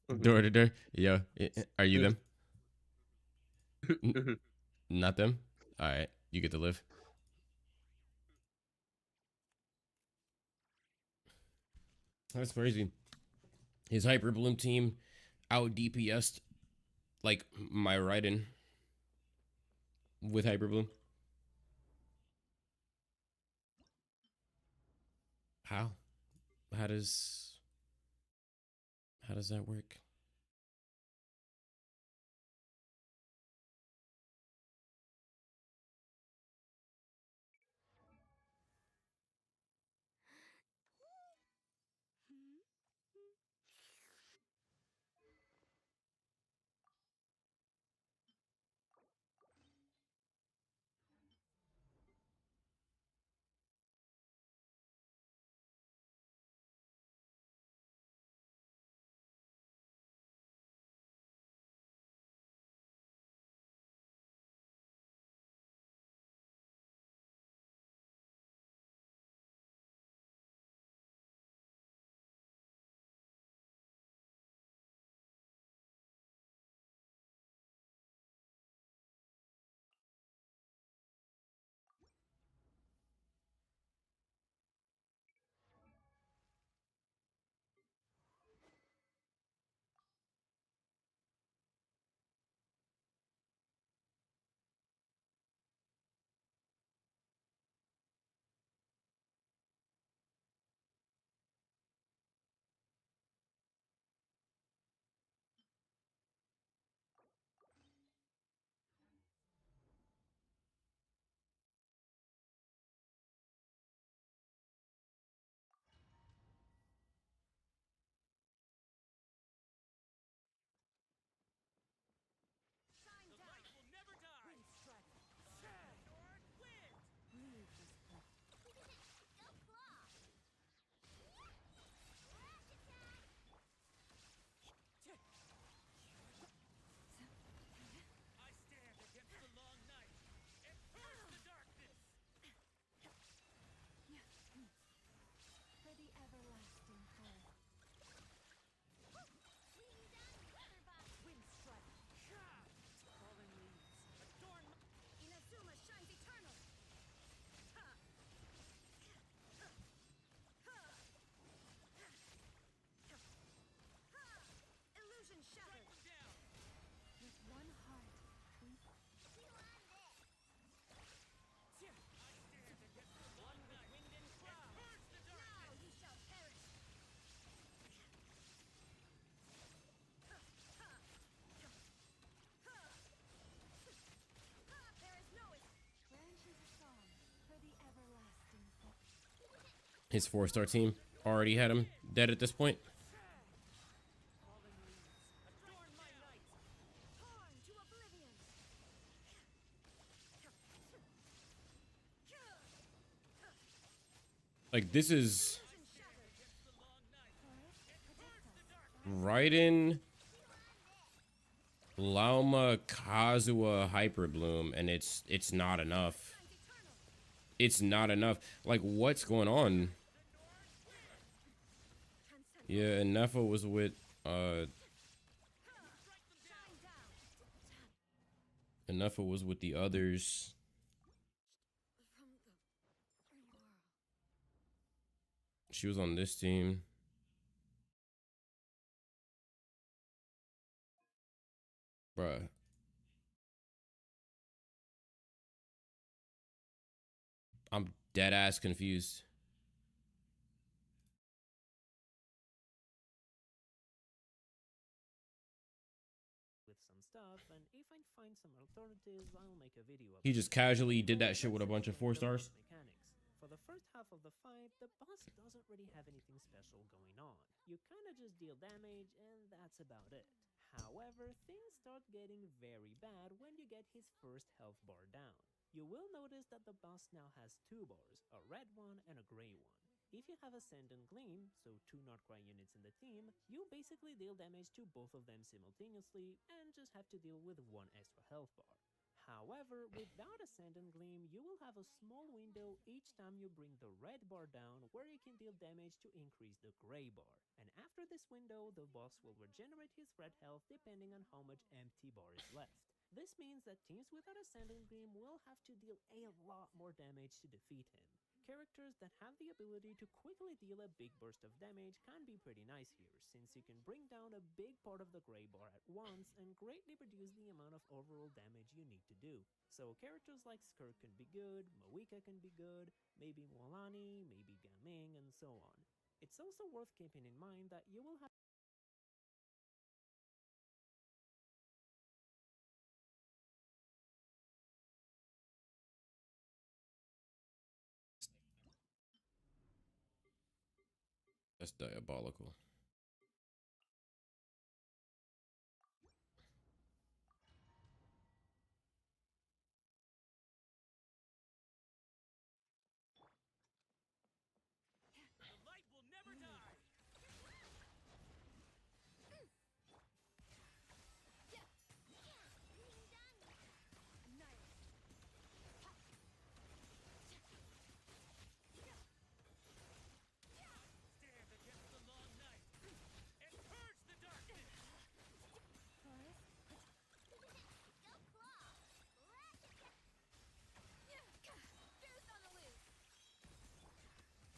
Mhm. door to door. Yeah. Are you them? Mhm. Not them? All right. You get to live. That's crazy. His Hyper Bloom team out DPS'd like my Raiden with Hyper Bloom. How? How does how does that work? Shine the down. light will never die. Nord wins. Leave this place. Go claw. Ratchet attack. I stand against the long night and purge the darkness. For the everlasting foe. Swing down weather box. Wind strike. Fallen leaves adorn my Inazuma shines eternal. Ha! Illusion shattered. them down. With one heart, we chew on this. I stand against the long night wind and purge the Now darkness. you shall perish. There is no branches a song for the everlasting foe. His 4-star team already had him dead at this point. Fallen leaves adorn my night. Torn to oblivion. Like this is Illusion shattered. Against the long night For it protects us. Raiden, Lauma, Kazuha, Hyper Bloom, and it's not enough. Shines eternal. It's not enough. Like what's going on? Transcend. Yeah, and Nefa was with Shine down. Nefa was with the others. From the free world. She was on this team. Bruh. I'm dead ass confused. with some stuff, and if I find some alternatives, I'll make a video about He just it. casually did that So shit with a let's bunch of explain 4 the boss stars. mechanics. For the first half of the fight, the boss doesn't really have anything special going on. You kinda just deal damage, and that's about it. However, things start getting very bad when you get his first health bar down. You will notice that the boss now has two bars, a red one and a gray one. If you have Ascendant Gleam, so two Nordcry units in the team, you basically deal damage to both of them simultaneously and just have to deal with one extra health bar. However, without Ascendant Gleam, you will have a small window each time you bring the red bar down where you can deal damage to increase the gray bar. And after this window, the boss will regenerate his red health depending on how much empty bar is left. This means that teams without Ascendant Gleam will have to deal a lot more damage to defeat him. Characters that have the ability to quickly deal a big burst of damage can be pretty nice here, since you can bring down a big part of the gray bar at once and greatly reduce the amount of overall damage you need to do. So characters like Skirk can be good, Moika can be good, maybe Mualani, maybe Gaming, and so on. It's also worth keeping in mind that you will have That's diabolical. The light will never die. Stand against the long night and purge the darkness. Go claw! Ratchet! Fierce on the loose!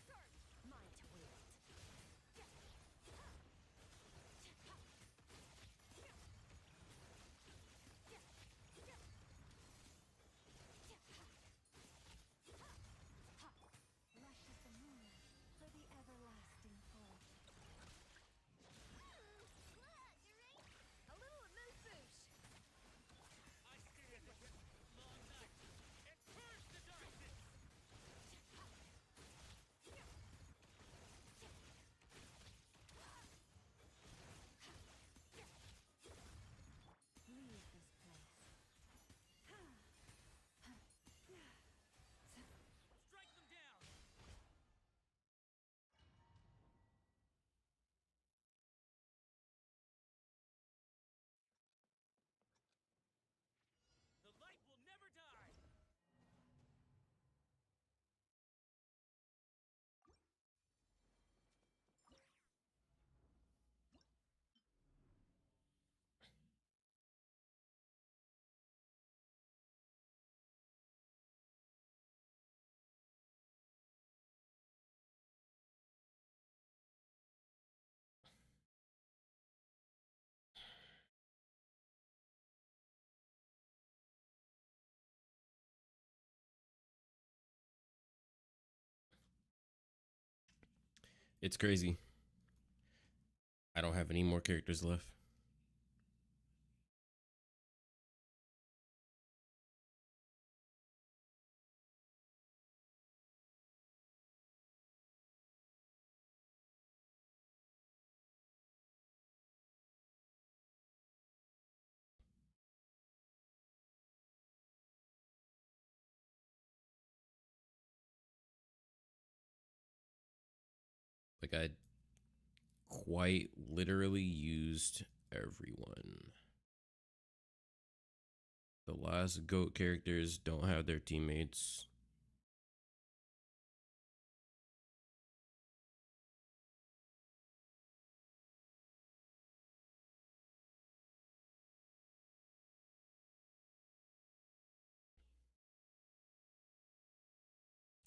Surge! My twist! Rush as the moon for the everlasting flow. A little moose boosh! I stand against the long night and purge the darkness. Leave this place. Strike them down. The light will never die. It's crazy. I don't have any more characters left. Like I quite literally used everyone. The last GOAT characters don't have their teammates.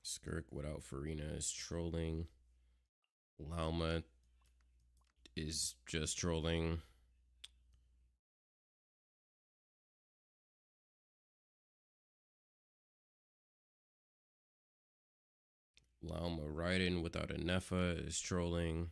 Skirk without Farina is trolling. Lauma is just trolling. Lauma Raiden without a Nefa is trolling.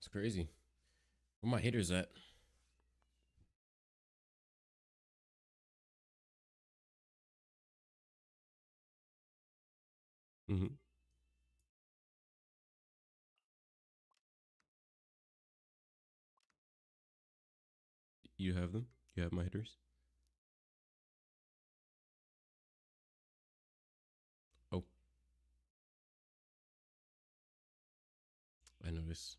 It's crazy. Where my hitters at? Mm-hmm. You have them? You have my hitters? Oh, I notice.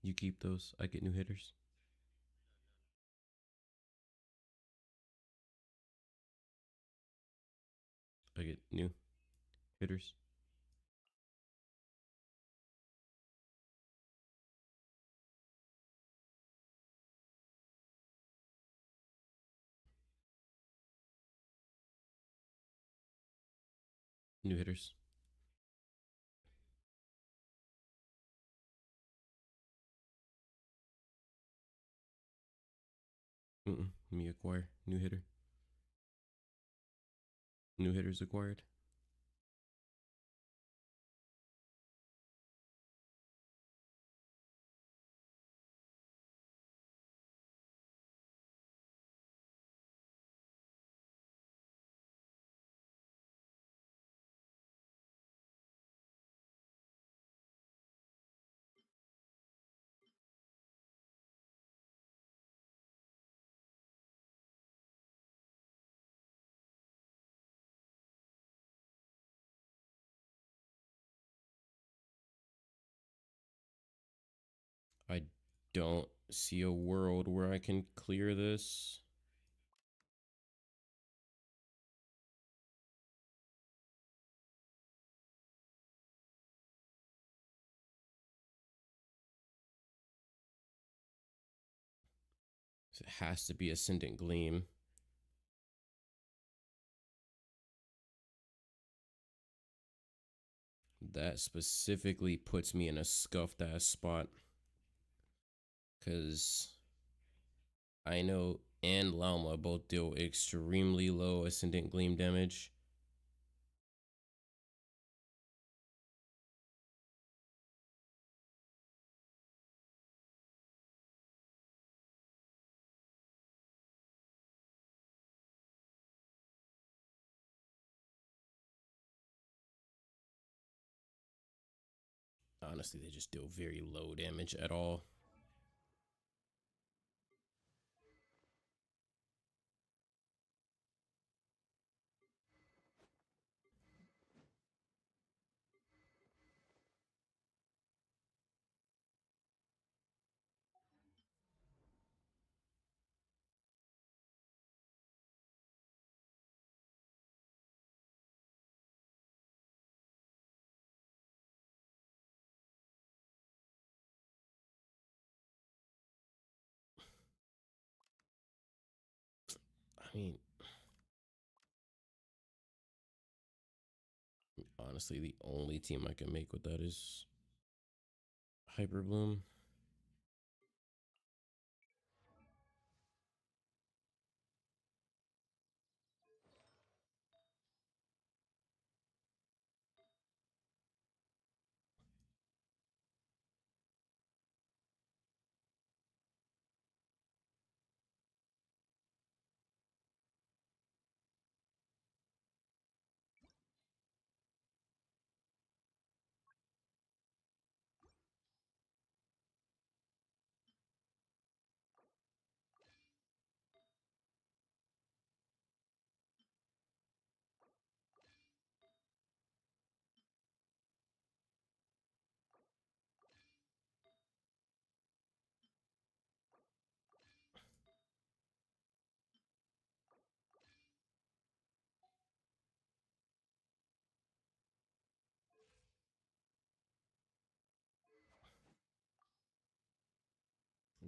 You keep those. I get new hitters. I get new hitters. New hitters. Me acquire. New hitter. New hitters acquired. I don't see a world where I can clear this. It has to be Ascendant Gleam. That specifically puts me in a scuffed ass spot. Because I know and Lauma both deal extremely low Ascendant Gleam damage. Honestly, they just deal very low damage at all. I mean, honestly, the only team I can make with that is Hyper Bloom.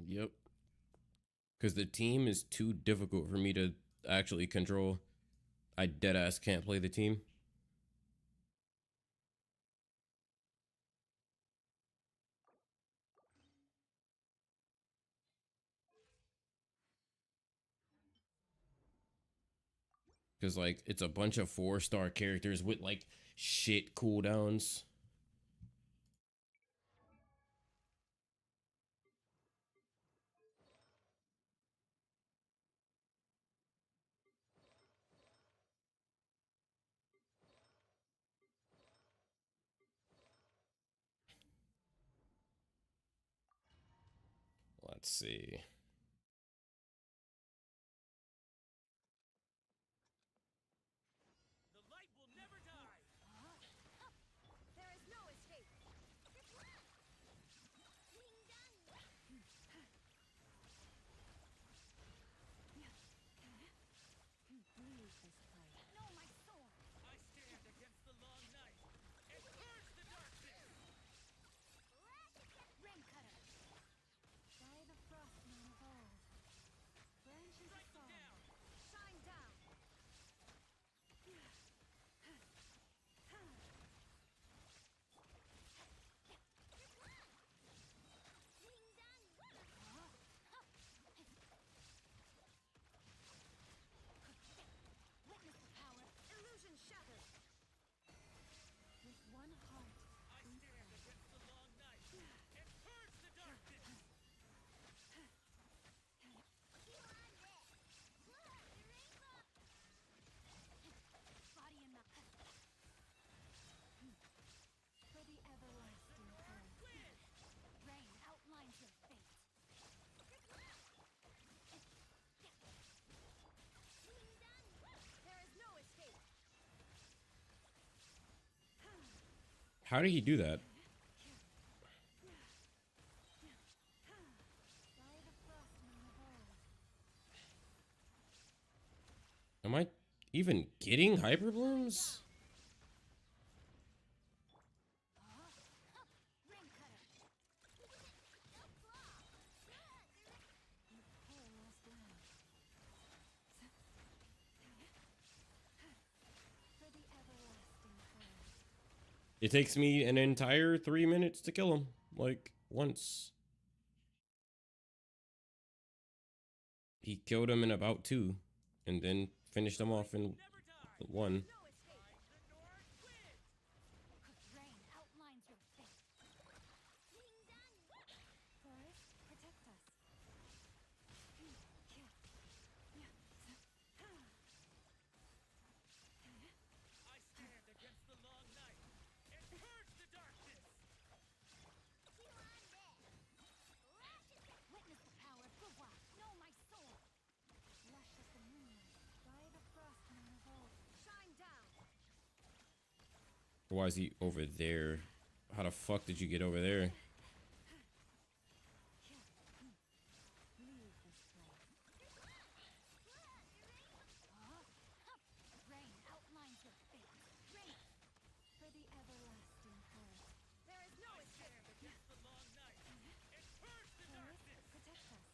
Yep. Because the team is too difficult for me to actually control. I deadass can't play the team. Because, like, it's a bunch of 4-star characters with, like, shit cooldowns. Let's see. The light will never die. There is no escape. Leave this place. No, my sword. I stand against the long night and purge the darkness. Rain cutter. By the frost moon of old. Branches Strike them down. Shine down. Witness the power. Illusion shattered. with one heart. I stand against the long night and purge the darkness. Body in the For the everlasting earth. rain outlines your fate. There is no escape. How did he do that? By the frost moon of old. Am I even getting hyper blooms? Rain cutter. Pull us down. For the everlasting earth. It takes me an entire 3 minutes to kill him. Like, once. He killed him in about 2. And then finished him off in Never die. 1. No escape. The North wins. Rain outlines your fate. Forest, protect us. I stand against the long night and purge the darkness. Witness the power. Gua. No, my sword. Lush as the moonlight. By the frost moon of old. Shine down. Why is he over there? How the fuck did you get over there? Leave this place. Rain outlines your fate. Rain. For the everlasting earth. There is no escape. Stand against the long night and purge the Forest, darkness. protect us.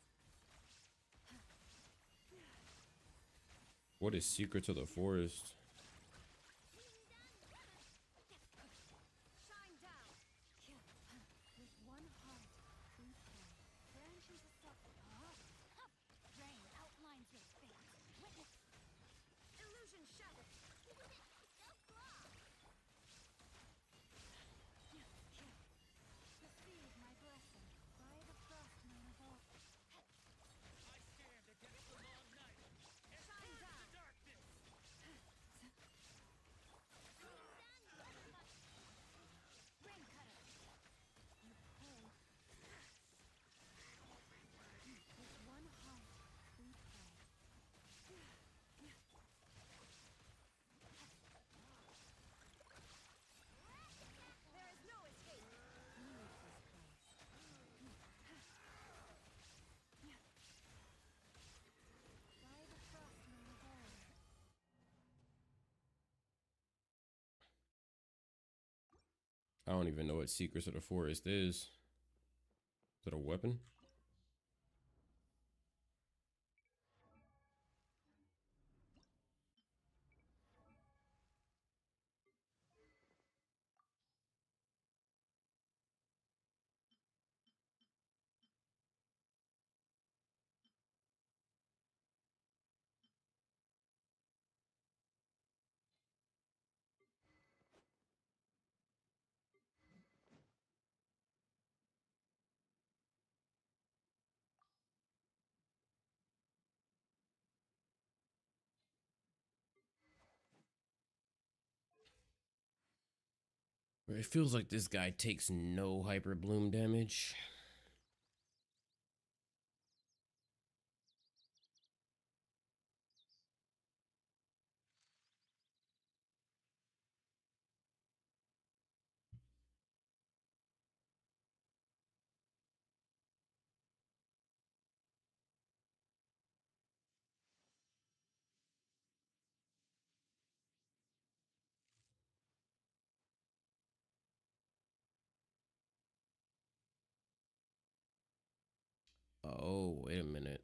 What is Secrets of the Forest? Shine down. With one heart, we pray. Branches aside. Rain outlines your fate. Witness. Illusion shattered. Receive my blessing. By the frost moon of old. I stand against the long night and Shine purge down. the darkness. Rain cutter. You pull. With one heart, we pray. There is no escape. Leave this place. By the frost moon of old. I don't even know what Secrets of the Forest is. Is it a weapon? It feels like this guy takes no hyper bloom damage. Oh, wait a minute.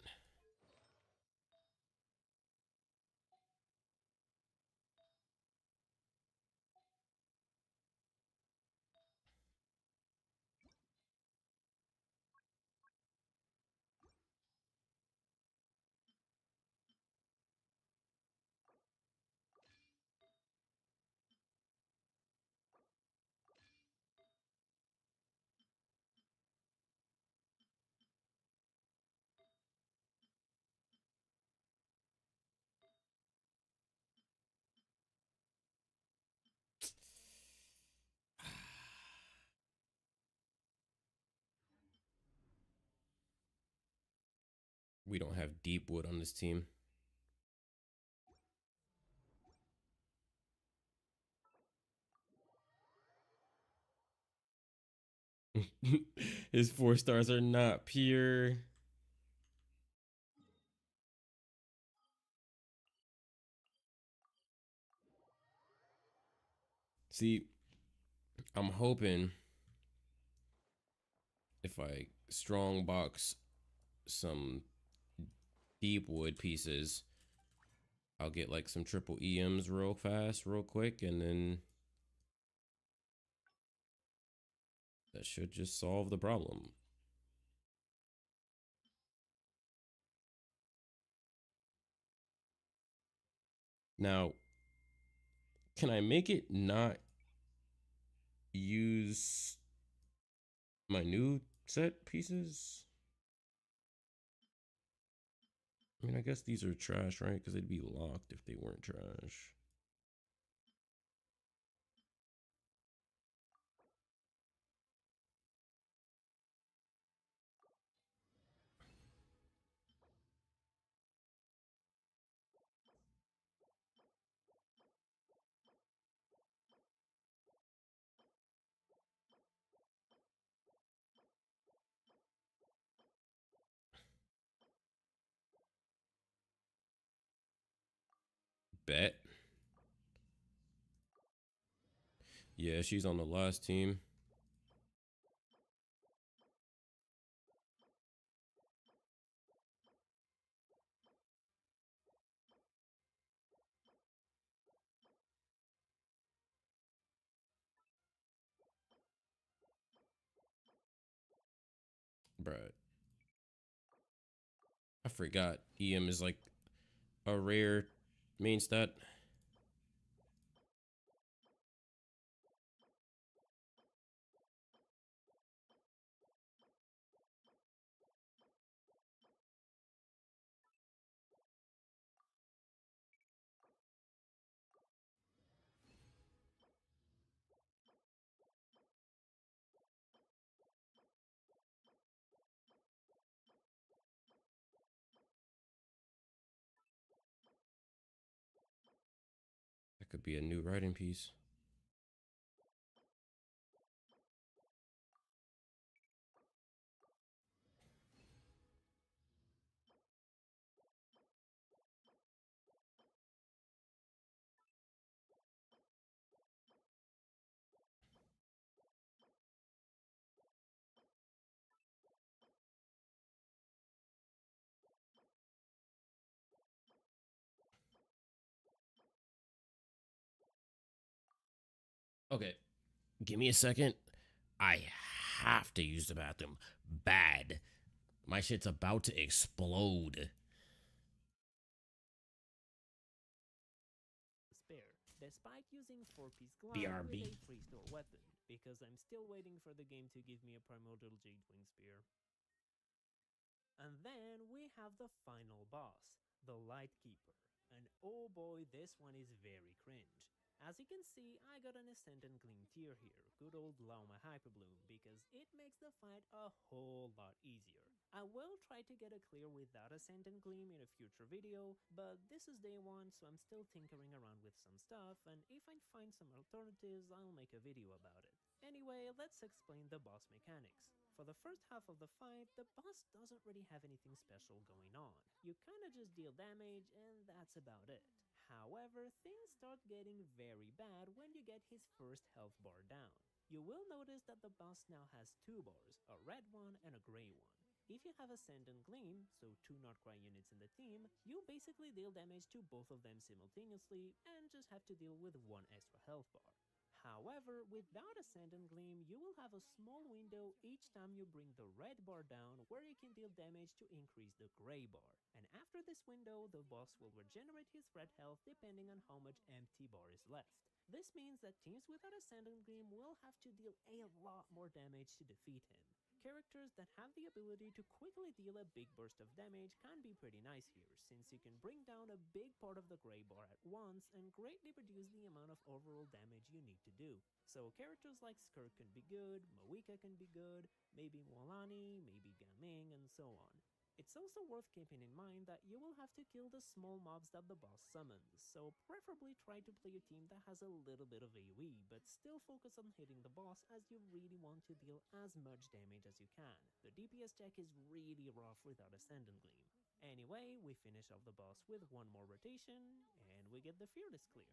We don't have deep wood on this team. His 4 stars are not pure. See, I'm hoping if I strong box some deep wood pieces, I'll get like some triple EMs real fast, real quick, and then that should just solve the problem. Now, can I make it not use my new set pieces? I mean, I guess these are trash, right? Because they'd be locked if they weren't trash. Bet. Yeah, she's on the last team. Bruh. I forgot EM is like a rare main stat. That could be a new writing piece. Okay, give me a second. I have to use the bathroom. Bad. My shit's about to explode. Spare, despite using 4-piece glide with BRB. a 3-star weapon, because I'm still waiting for the game to give me a primordial jade wing spear. And then we have the final boss, the Light Keeper. And oh boy, this one is very cringe. As you can see, I got an Ascendant Gleam tier here, good old Lauma Hyperbloom, because it makes the fight a whole lot easier. I will try to get a clear without Ascendant Gleam in a future video, but this is day 1, so I'm still tinkering around with some stuff, and if I find some alternatives, I'll make a video about it. Anyway, let's explain the boss mechanics. For the first half of the fight, the boss doesn't really have anything special going on. You kinda just deal damage, and that's about it. However, things start getting very bad when you get his first health bar down. You will notice that the boss now has 2 bars, a red one and a gray one. If you have Ascendant Gleam, so 2 Notcry units in the team, you basically deal damage to both of them simultaneously and just have to deal with 1 extra health bar. However, without Ascendant Gleam, you will have a small window each time you bring the red bar down where you can deal damage to increase the gray bar. And after this window, the boss will regenerate his red health depending on how much empty bar is left. This means that teams without Ascendant Gleam will have to deal a lot more damage to defeat him. Characters that have the ability to quickly deal a big burst of damage can be pretty nice here, since you can bring down a big part of the gray bar at once and greatly reduce the amount of overall damage you need to do. So characters like Skirk can be good, Moika can be good, maybe Mualani, maybe Gaming, and so on. It's also worth keeping in mind that you will have to kill the small mobs that the boss summons, so preferably try to play a team that has a little bit of AoE, but still focus on hitting the boss as you really want to deal as much damage as you can. The DPS check is really rough without Ascendant Gleam. Anyway, we finish off the boss with 1 more rotation, and we get the Fearless clear.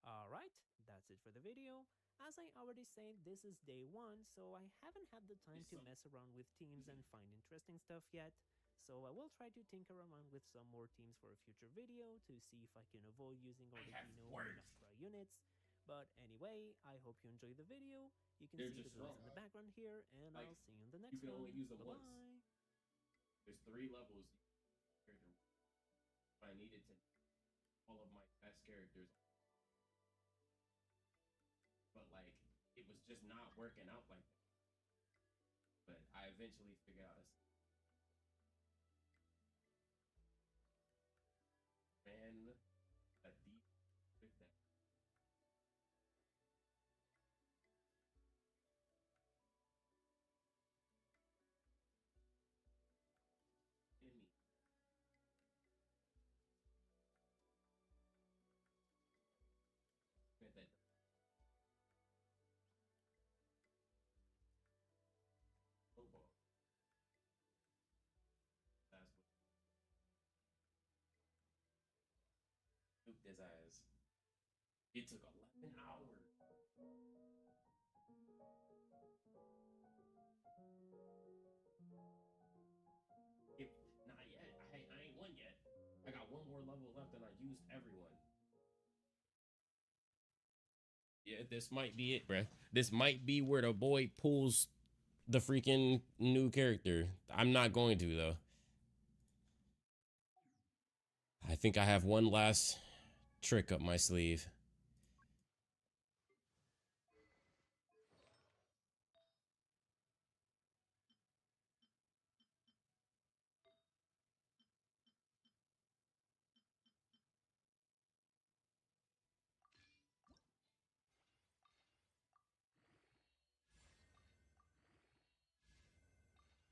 Alright, that's it for the video. As I already said, this is day 1, so I haven't had the time to mess around with teams and find interesting stuff yet. So I will try to tinker around with some more teams for a future video to see if I can avoid using Origino or Noctra units. But anyway, I hope you enjoyed the video. You can see the guys in the background here, and I'll see you in the next one. Bye-bye. There's 3 levels. I needed to all of my best characters, but like it was just not working out like that. But I eventually figured out ran a deep with that. In me. With that football. That's what duped his ass. It took 11 hours. If not yet, I ain't won yet. I got 1 more level left and I used everyone. Yeah, this might be it, bruh. This might be where the boy pulls the freaking new character. I'm not going to, though. I think I have one last trick up my sleeve.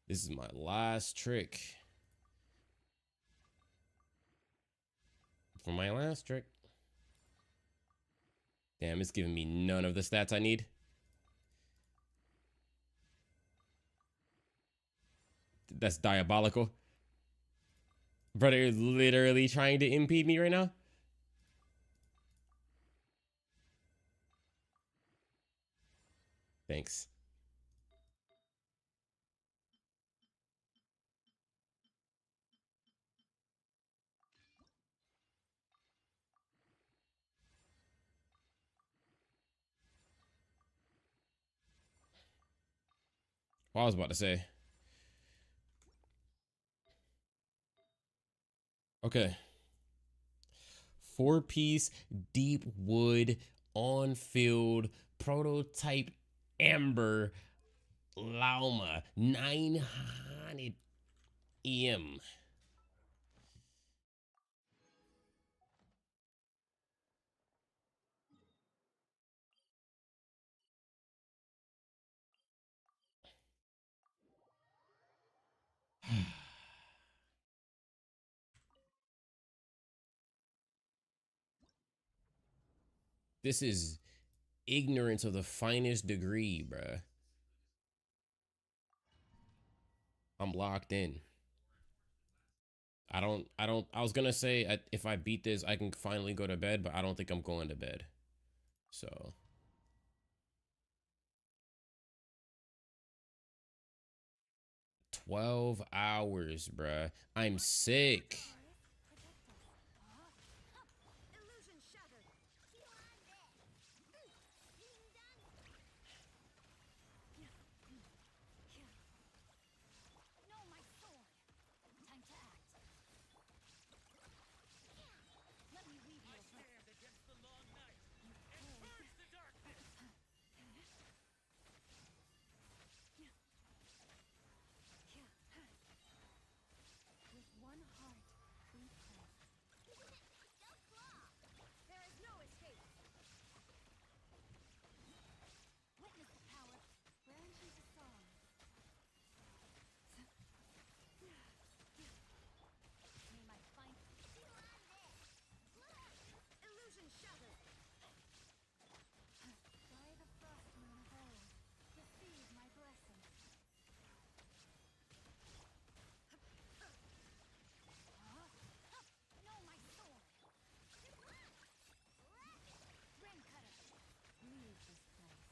This is my last trick. For my last trick. Damn, it's giving me none of the stats I need. That's diabolical. Brother is literally trying to impede me right now. Thanks. What I was about to say. Okay. 4-piece deep wood on field prototype amber Lauma 900 EM. This is ignorance of the finest degree, bruh. I'm locked in. I was gonna say if I beat this, I can finally go to bed, but I don't think I'm going to bed. So. 12 hours, bruh. I'm sick. Illusion shattered. No, my sword. Time to act. Let me weave you I a breath. stand against the long night and purge the darkness. With one heart, we pray. There is no escape. Witness the power. Branch into song. May my find. Illusion shattered. By the frost moon of old, receive my blessing. No, my sword. Rain cutter. Leave this place.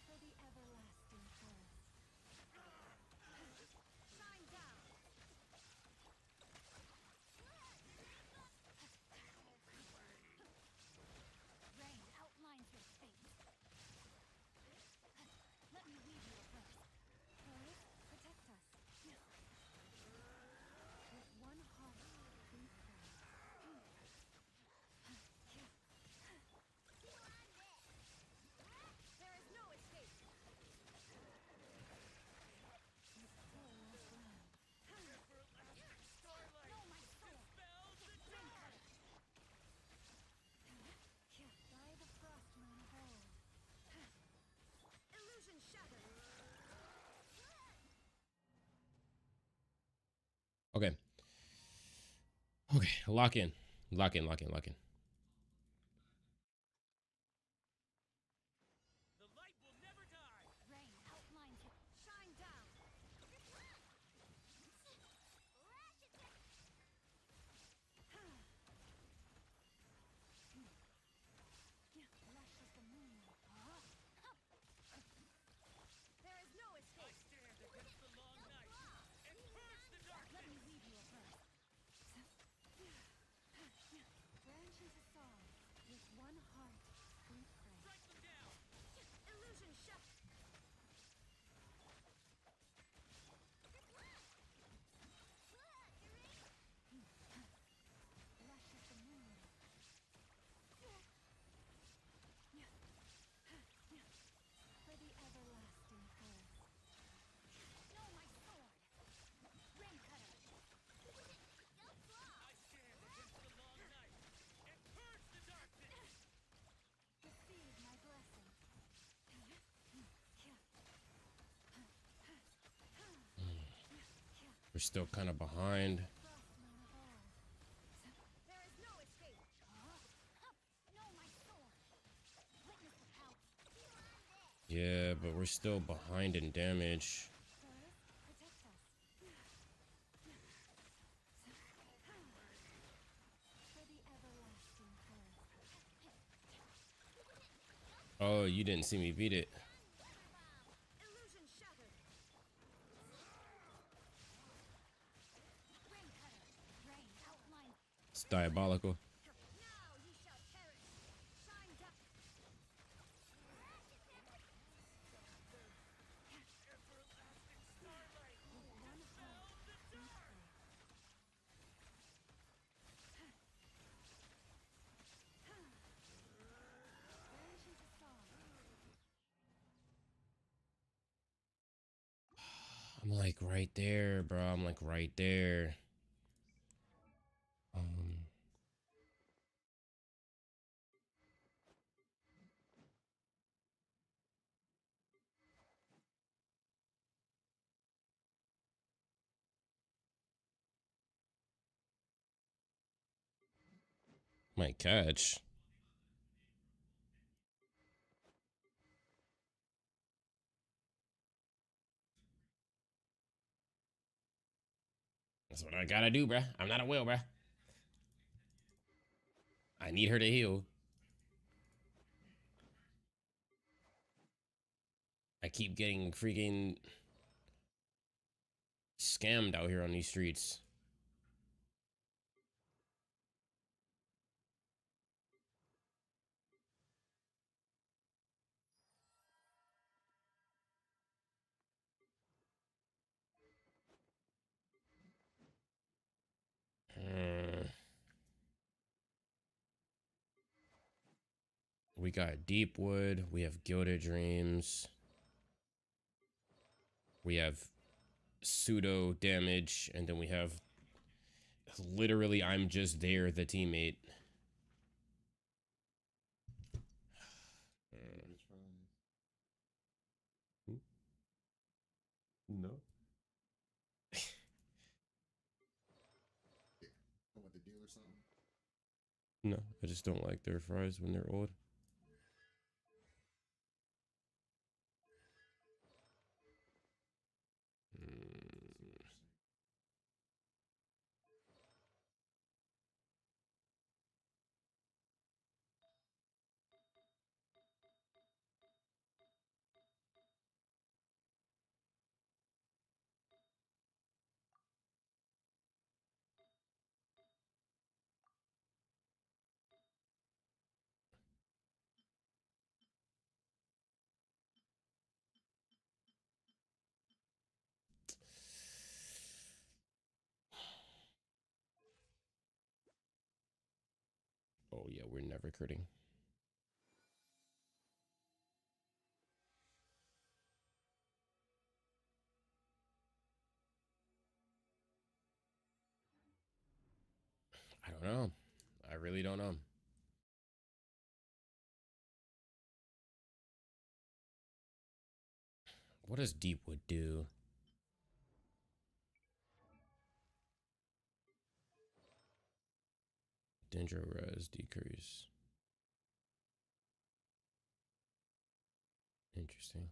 For the everlasting forest. Shine down. Rain outlines your fate. Let me weave you a verse. Forest, protect us. With one heart, we pray. There is no escape. Everlasting starlight. No, my sword. Dispel the Rain dark. cutter. By the frost moon of old. Illusion shattered. Okay. Okay. Lock in. Lock in. Lock in. Lock in. The light will never die. Rain outlines it. Shine down. Lush as the moonlight. There is no I escape. stand against the long night and purge the Let darkness. me weave you a verse. Branch into song. With one heart, we pray. Strike them down. Illusion shut. Lush as the moonlight. For the everlasting forest. No, my sword. Rain cutter. I stand against the long night and purge the darkness. Receive my blessing. We're still kind of behind. Frost moon of old. There is no escape. No, my sword. Witness the power. Yeah, but we're still behind in damage. Forest, protect us. For the everlasting forest. Oh, you didn't see me beat it. Illusion shattered. Rain cutter. Rain outline. It's diabolical. Now you shall perish. Shine down. Everlasting starlight. With one heart, The we dark. pray. Branch into song. I'm like right there, bro. I'm like right there. Um, might catch. That's what I gotta do, bruh. I'm not a whale, bruh. I need her to heal. I keep getting freaking scammed out here on these streets. Uh, we got Deepwood. We have Gilded Dreams. We have pseudo damage, and then we have literally I'm just there, the teammate. No. No, I just don't like their fries when they're old. Oh yeah, we're never critting. I don't know. I really don't know. What does Deepwood do? Dendro res decrease. Interesting.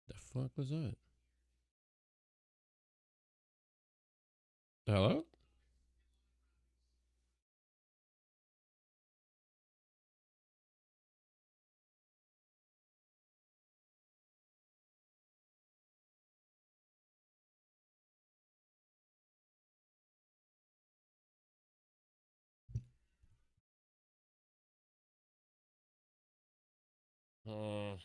The fuck was that? Hello? Hmm.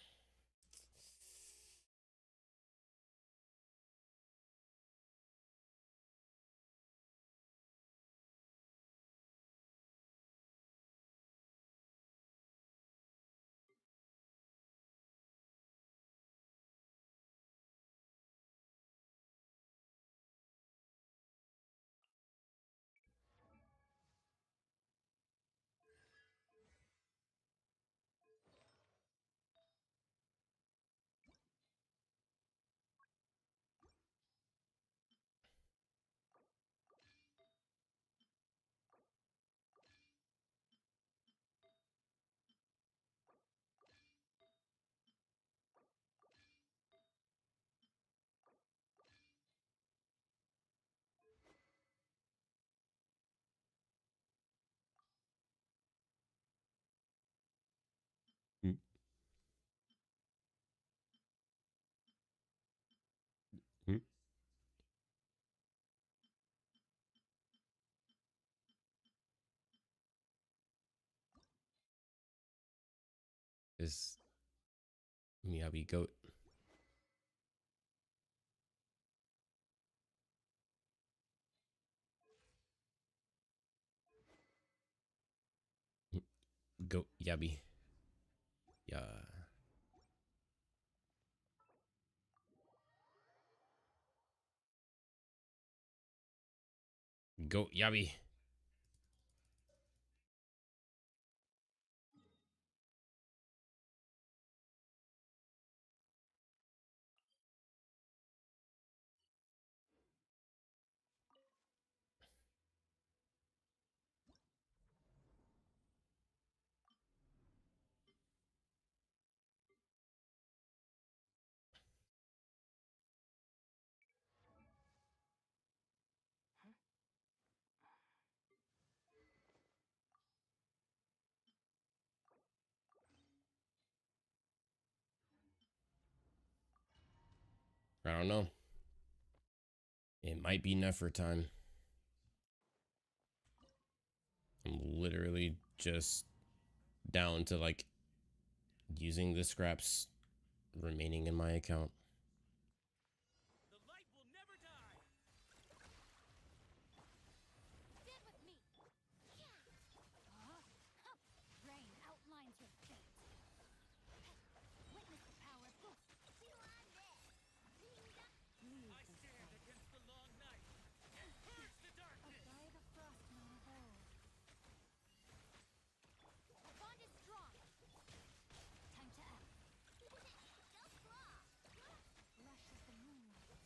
Mm, mm. Is Miyabi goat? Mm, Goat Yabi. Yeah. Goat Yabi. I don't know. It might be Nefer time. I'm literally just down to like using the scraps remaining in my account. The light will never die. Stand with me. Yeah. Rain outlines your fate. Witness the power of Ghost. I stand against the long night and purge the darkness. By the frostman of old. Our bond is strong. Time to act. Lush as the moonlight.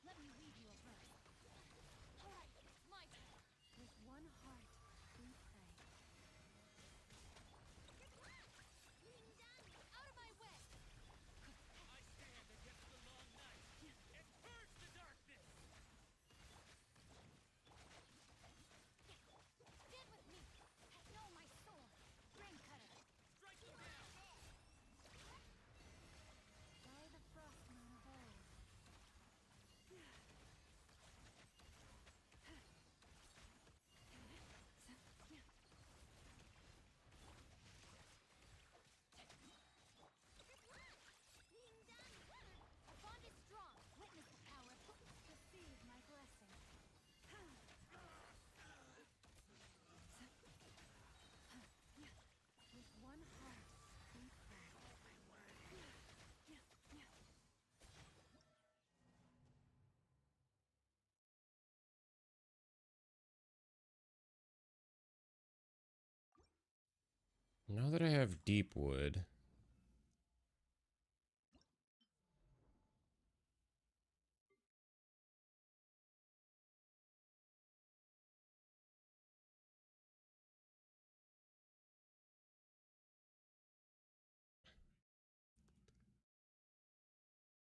Let me read you a verse. Alright, it's my turn. With one heart, we pray. Out of my way! I stand against the long night and purge the darkness. Stand with me! Know my sword! Rain cutter! Strike them down. By the frostman of old. Our bond is strong. Witness the power of receive my blessing. With one heart, we pray. Now that I have deep wood,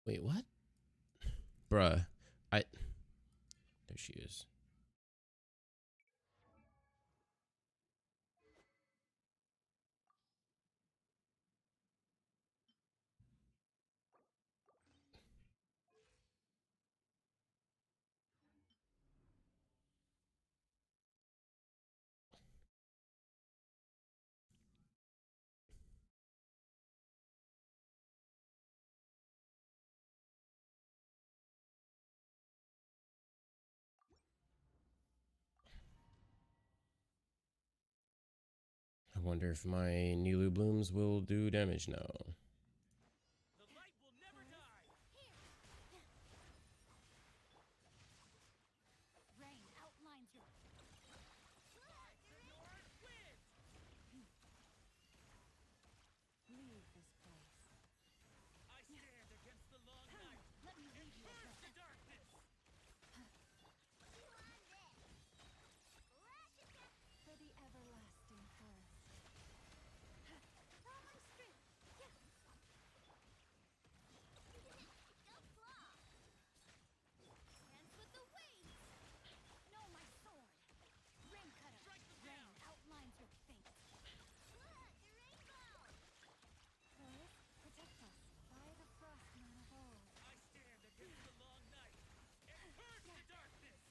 wait, what? Bruh, I. There she is. wonder if my Nilu blooms will do damage now. The light will never die. Rain outlines your Leave this place. I stand against the long night. let me lead you Burst across the darkness. For the everlasting forest. all my strength. Go claw. Dance with the waves. Know my sword. Rain cutter. Rain outlines your fate. Look, the rainbow. Forest, protect us by the frostman of old. I stand against the long night and purge the darkness.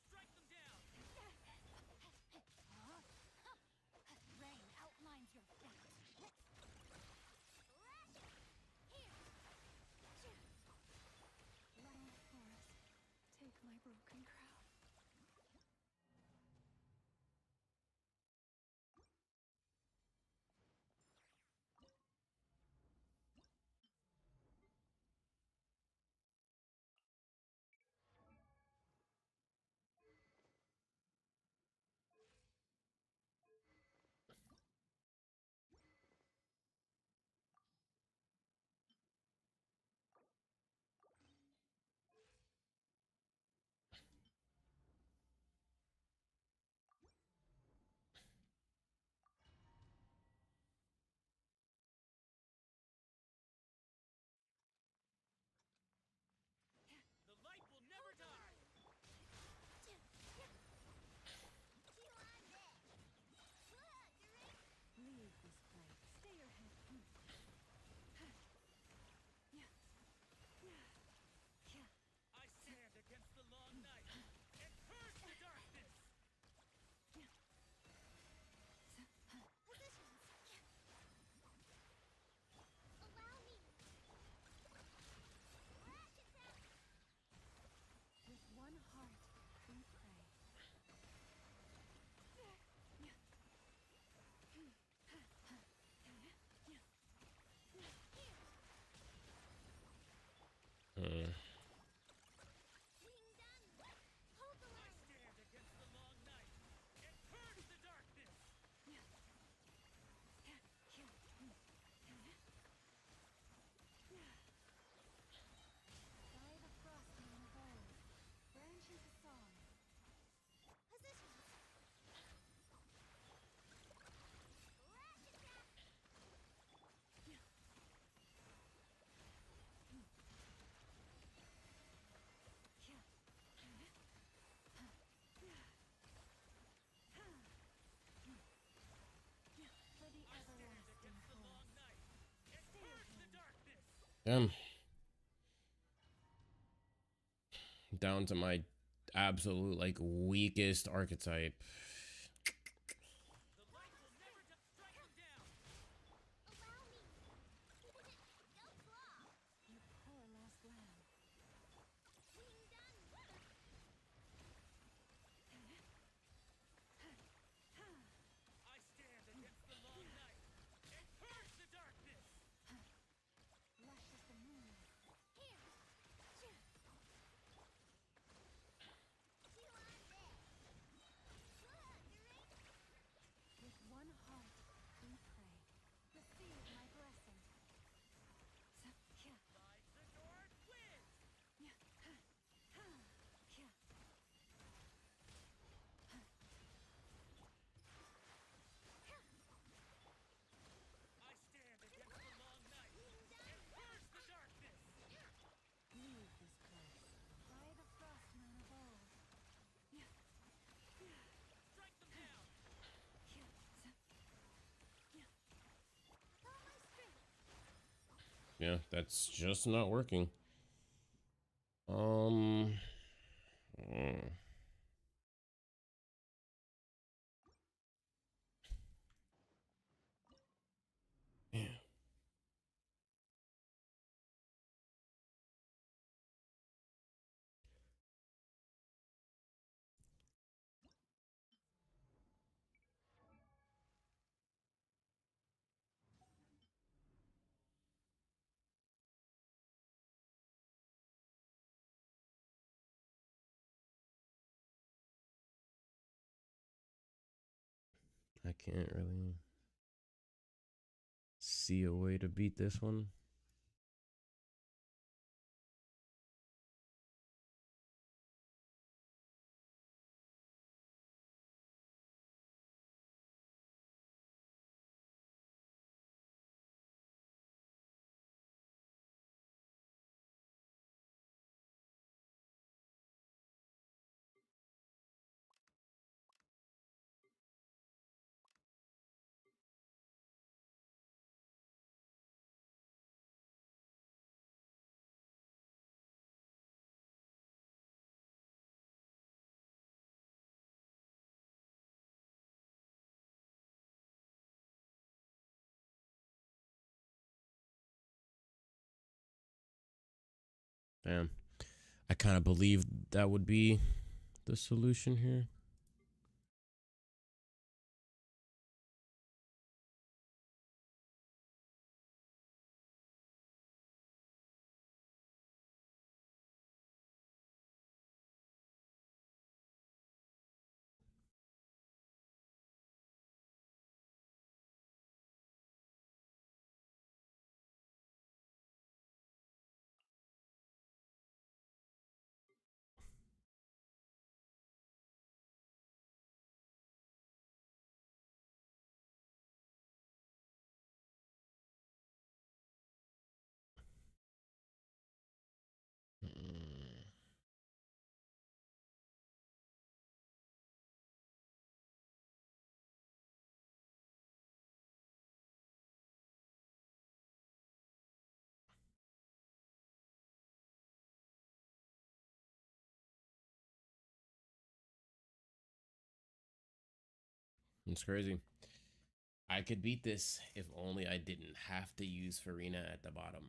Strike them down. Rain outlines your fate. Long forest, take my broken crown. The light will never die. Leave this place. Stay your head. I stand against the long night and purge the darkness. Allow me. With one heart, we pray. Hold the I line. stand against the long night and purge the darkness. By the frostman of old. Branch into song. Positions. For the everlasting Against the long forest. night and purge the darkness. Damn. Down to my absolute like weakest archetype. The light will never die. Strike them down. Allow me. Go claw. You poor lost lamb. Being done. I stand against the long night and purge the darkness. Lush as the moon. Here. With one heart, we pray. Receive my blessing. Life's adored wins. I stand against the long night and purge the darkness. Leave this place. By the frostman of old. Strike them down. All my strength. Yeah, that's just not working. Yeah. I can't really see a way to beat this one. Damn. I kind of believe that would be the solution here. Mm. It's crazy. I could beat this if only I didn't have to use Farina at the bottom.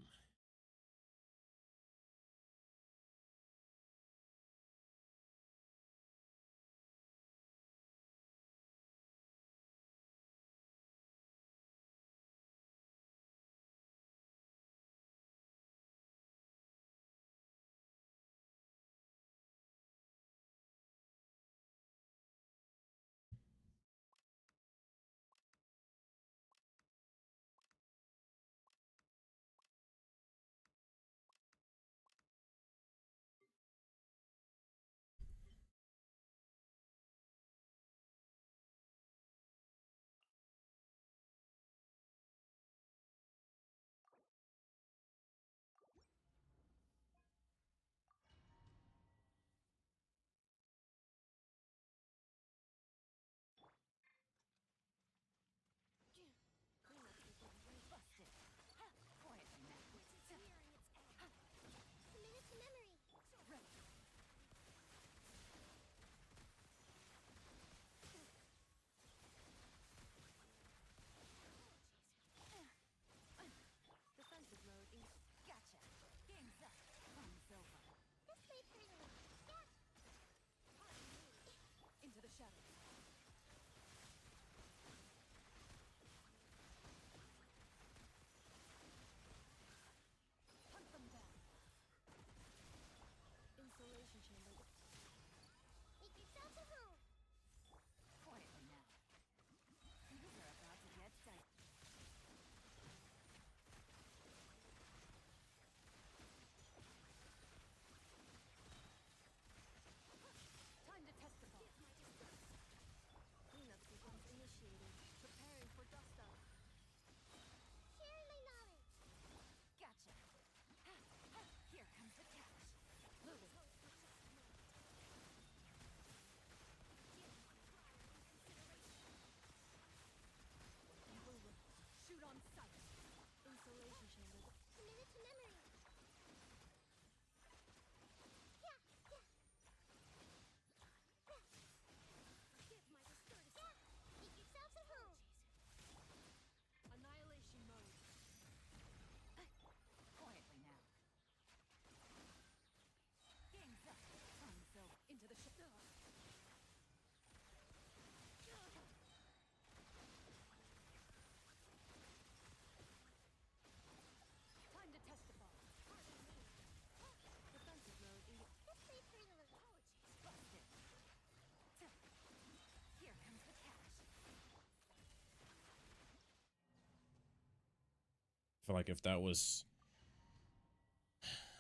feel like if that was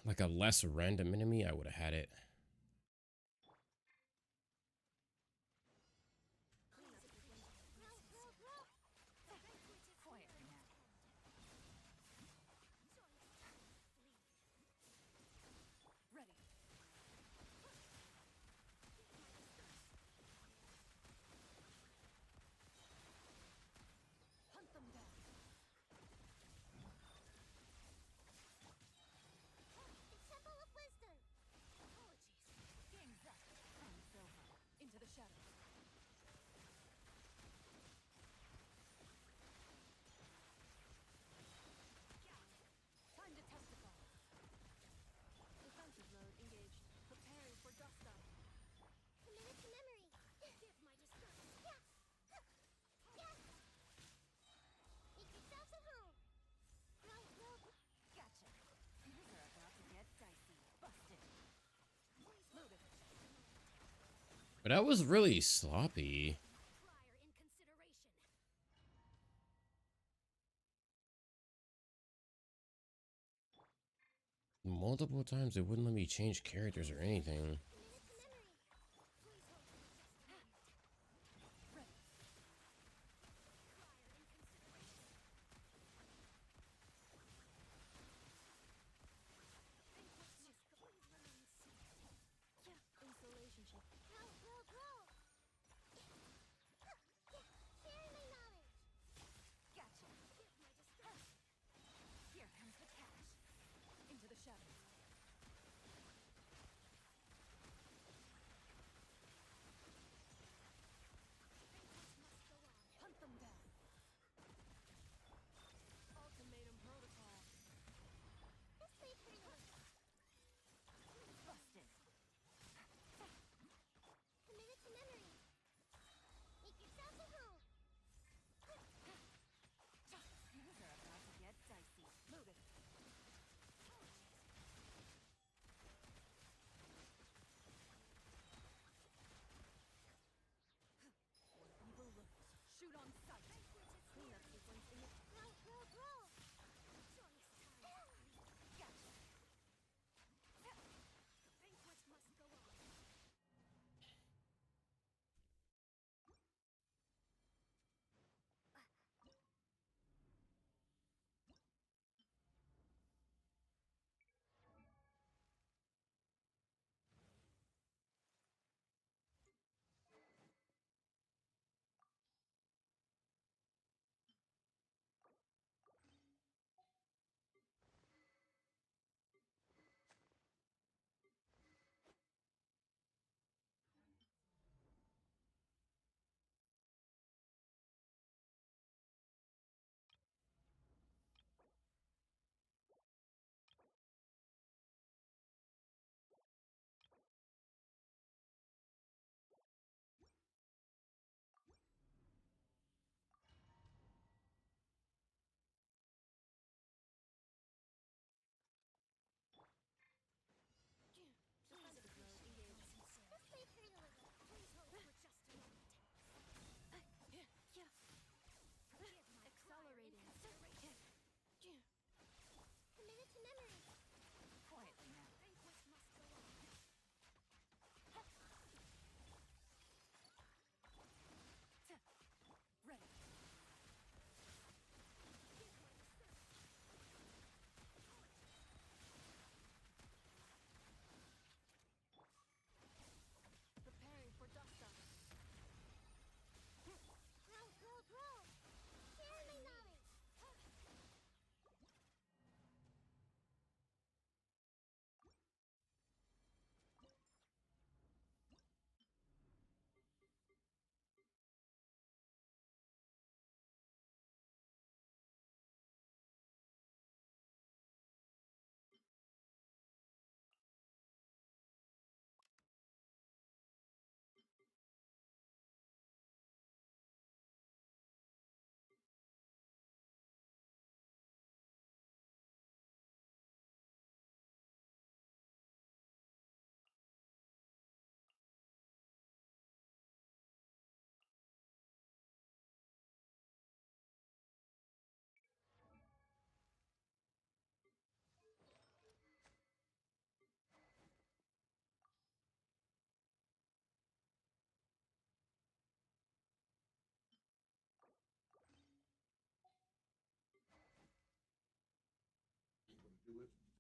like a less random enemy, I would have had it. Hunt them down. The Temple of Wisdom. Apologies. Game's up. Time's over. Into the shadows. Time to testify. Defensive mode engaged. Preparing for dust up. Commit it to memory. Give my disturbance. Yeah. Yes. Make yourselves at home. No. Gotcha. Things are about to get dicey. Busted. Loaded. But that was really sloppy. Prior in consideration. Multiple times it wouldn't let me change characters or anything. Commit it to memory. Please hold me. Ready. Prior in consideration. Insulation ship. Grow. Sharing my knowledge. Gotcha. Give my disturbance. Here comes the cash. Into the shadows.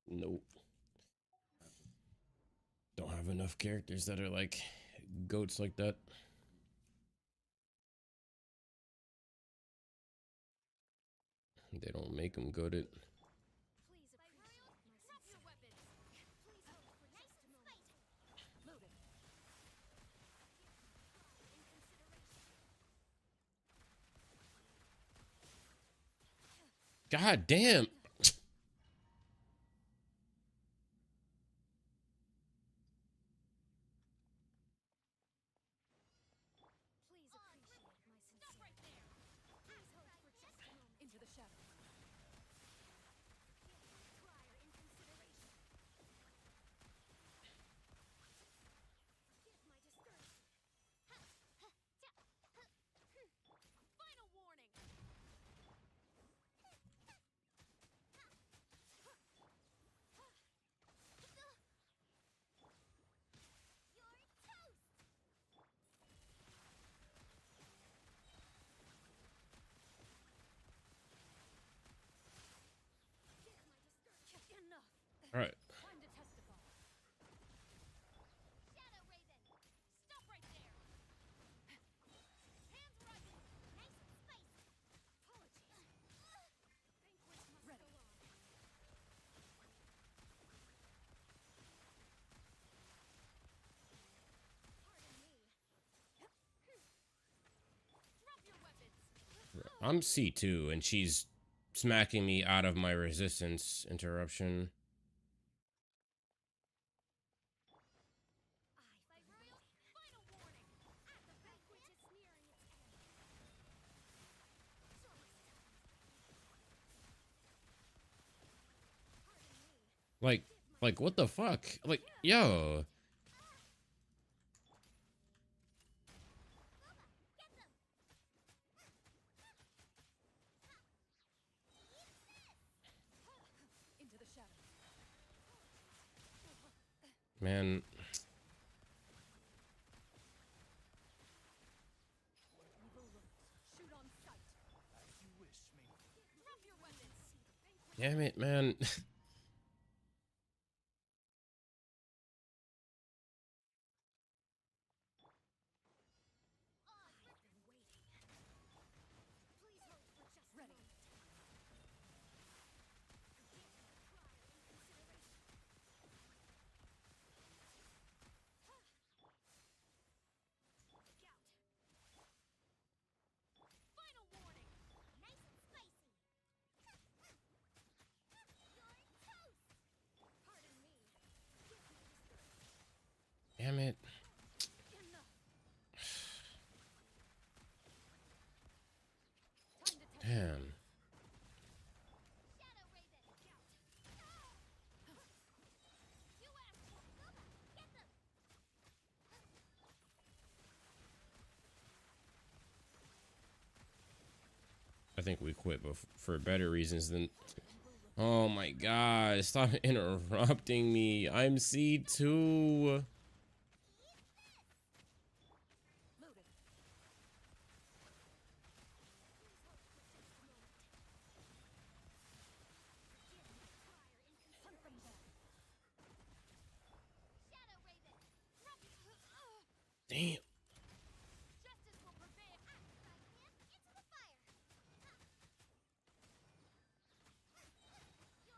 Nope. Don't have enough characters that are like goats like that. They don't make them goated. Please appreciate my drop your weapons. Please hold for just a moment. Loaded. In consideration. God damn. Please appreciate my sincerity. Stop right there. Please hold for just a moment. Into the shadows. Prior in consideration. Forgive my discouragement. Final warning. You're toast. Forgive my discouragement. Enough. All right. Time to testify. Shadow Raven, stop right there. Hands rising. Nice and spicy. Apologies. The banquet must go on. Pardon me. Drop your weapons. I'm C2 and she's smacking me out of my resistance interruption. Final warning. The banquet is nearing its end. Pardon me. Like what the fuck? Like, yo. Get them. Into the shadows. Man, Shoot on sight. As you wish, me. Drop your weapons. damn it, man. I've been waiting. Please hold for just a moment. Final warning. Nice and spicy. You're toast. Pardon me. Give my discouragement. Damn it. Enough. Time to test. Damn. Shadow Raven. You asked for it. Get them. I think we quit for better reasons than. Oh my god, stop interrupting me. I'm C2. Loaded. Hunt them down. Shadow Raven. Drop it. Damn. Justice will prevail. Into the fire.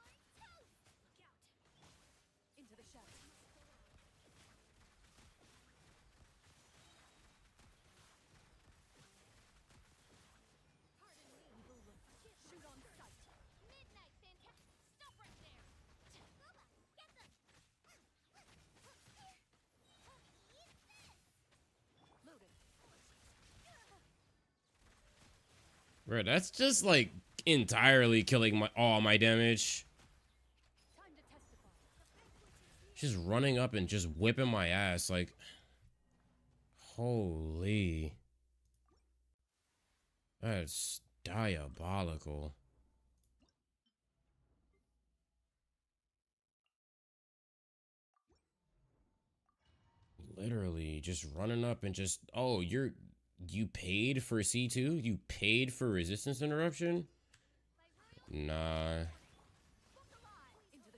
You're toast. Look out. Into the shadows. Pardon me. Shoot on sight. Midnight, fantastic. Stop right there. Get them. Loaded. Bro, that's just like entirely killing my all my damage. Time to testify. She's running up and just whipping my ass like holy. That's diabolical. Literally just running up and just you paid for C2? You paid for resistance interruption? Nah. Book alive. Into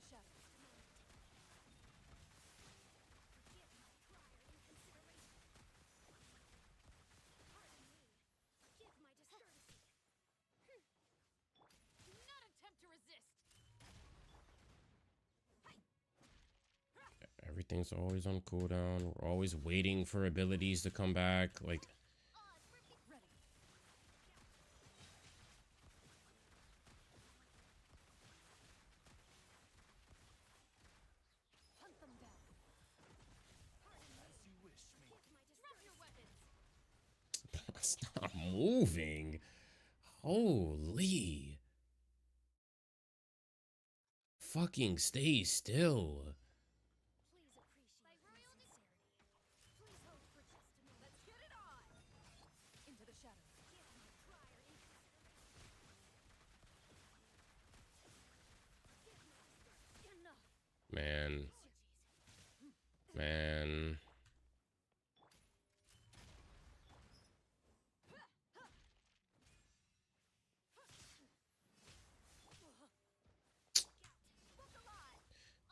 Everything's always on cooldown. We're always waiting for abilities to come back. Like, Hunt them down. As you wish, me. Drop your weapons. stop moving. Holy. Fucking stay still. Please appreciate my royal sincerity. Please hold for just a moment. Let's get it on. Into the shadows. Give my prior in consideration. Enough. Man. Man.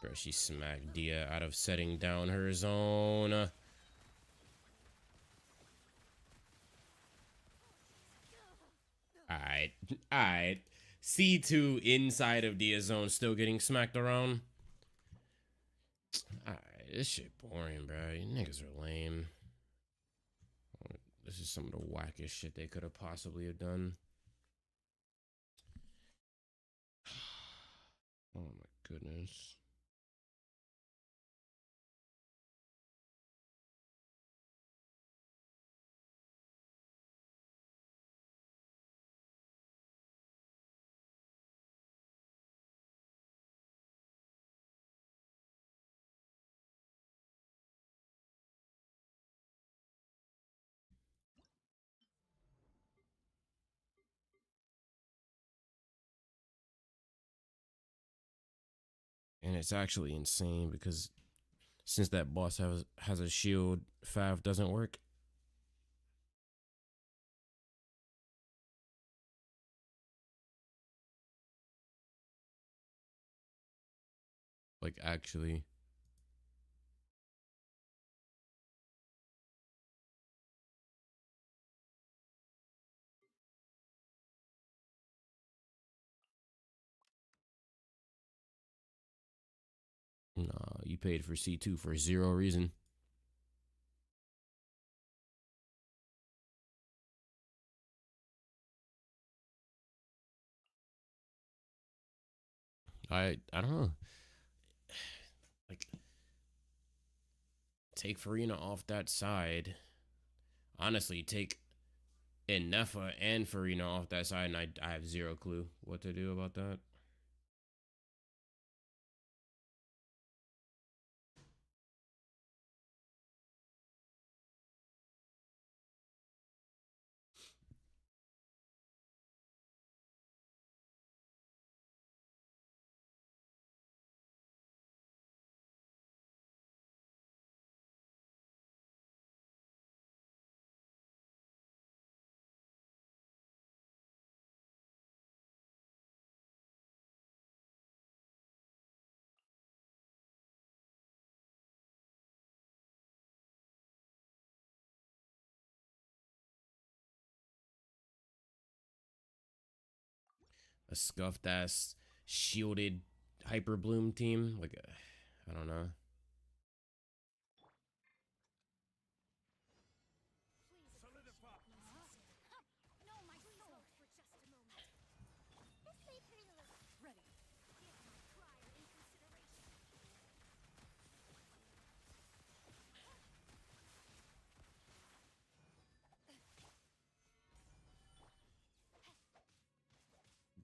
Bro, she smacked Dia out of setting down her zone. Alright. Alright. C2 inside of Dia's zone still getting smacked around. Alright, this shit boring, bro. You niggas are lame. This is some of the wackest shit they could have possibly have done. Oh my goodness. And it's actually insane because since that boss has a shield, Fav doesn't work. Like, actually. Nah, you paid for C2 for zero reason. I don't know. Like, take Farina off that side. Honestly, take Inefa and Farina off that side, and I have zero clue what to do about that. A scuffed ass shielded hyper bloom team. Like, I don't know. Solidify. No, my soul for just a moment. Ready. Give my prior in consideration.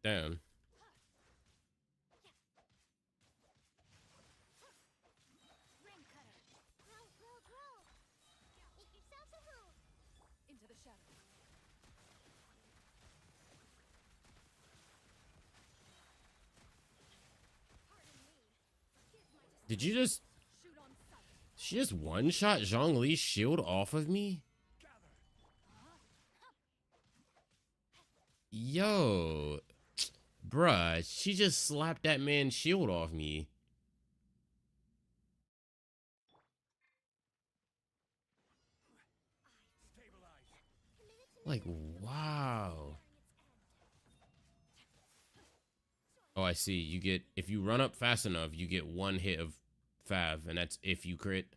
Damn. Ring cutter. Grow. Make yourselves a room. Into the shadows. Pardon me. Forgive my Did you just... shoot on sight. She just one-shot Zhongli's shield off of me? Yo. Bruh, she just slapped that man's shield off me. Like, wow. Oh, I see. You get, if you run up fast enough, you get one hit of Fav, and that's if you crit.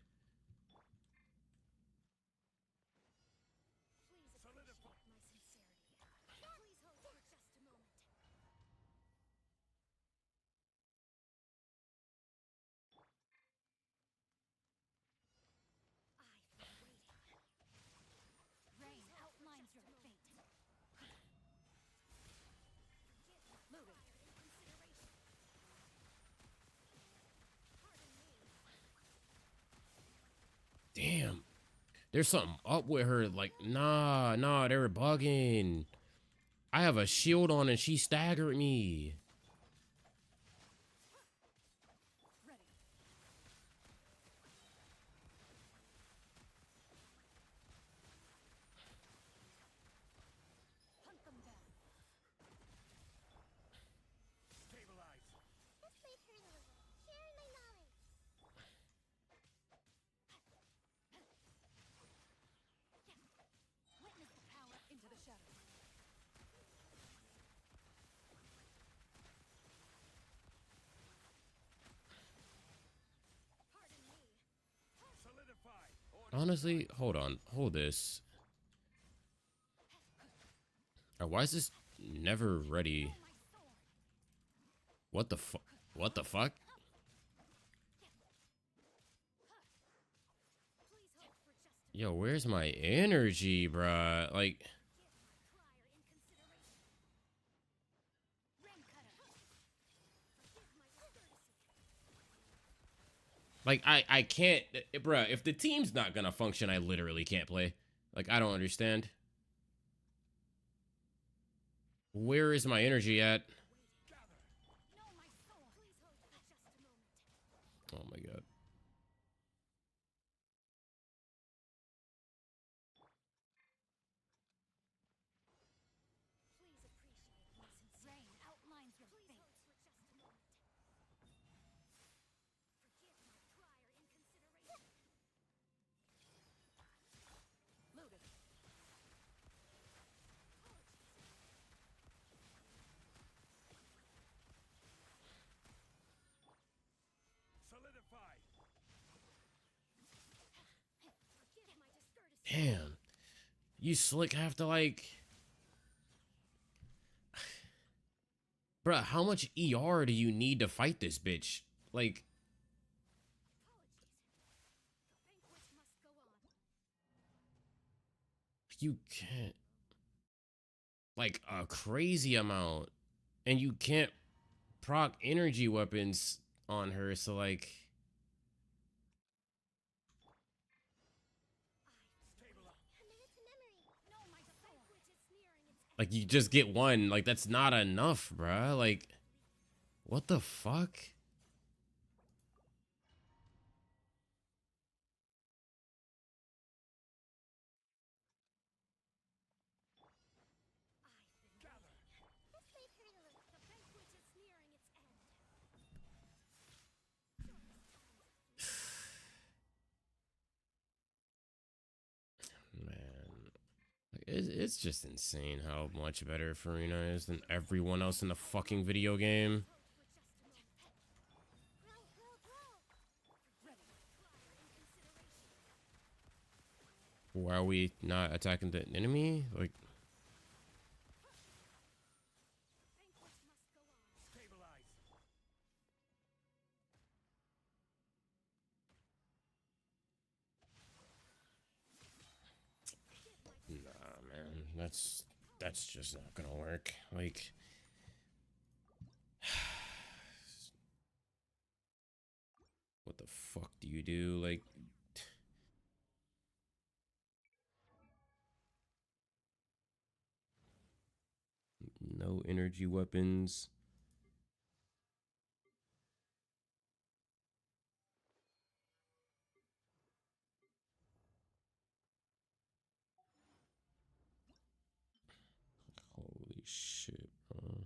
Rain outlines your fate. Moving. Damn. There's something up with her. Like, nah, they were bugging. I have a shield on and she staggered me. Hunt them down. Stabilize. Let's play tournament. Sharing my knowledge. Witness the power into the shadows. Pardon me. Solidify. Honestly, hold on. Hold this. Why is this never ready? What the fuck? What the fuck? Yo, where's my energy, bruh? Like, I can't, bruh. If the team's not gonna function, I literally can't play. Like, I don't understand. Where is my energy at? Oh my god. Rain outlines your fate. Loaded. Solidify. Damn. You slick have to, like... Bruh, how much ER do you need to fight this bitch? Like... You can't... Like, a crazy amount. And you can't proc energy weapons on her, so, like... Like, you just get one. Like, that's not enough, bruh. Like, what the fuck? Man. Like, it's just insane how much better Farina is than everyone else in the fucking video game. Why are we not attacking the enemy? Like, Stabilize. nah, man. That's just not gonna work. Like, what the fuck do you do? Like, no energy weapons. Holy shit, bro.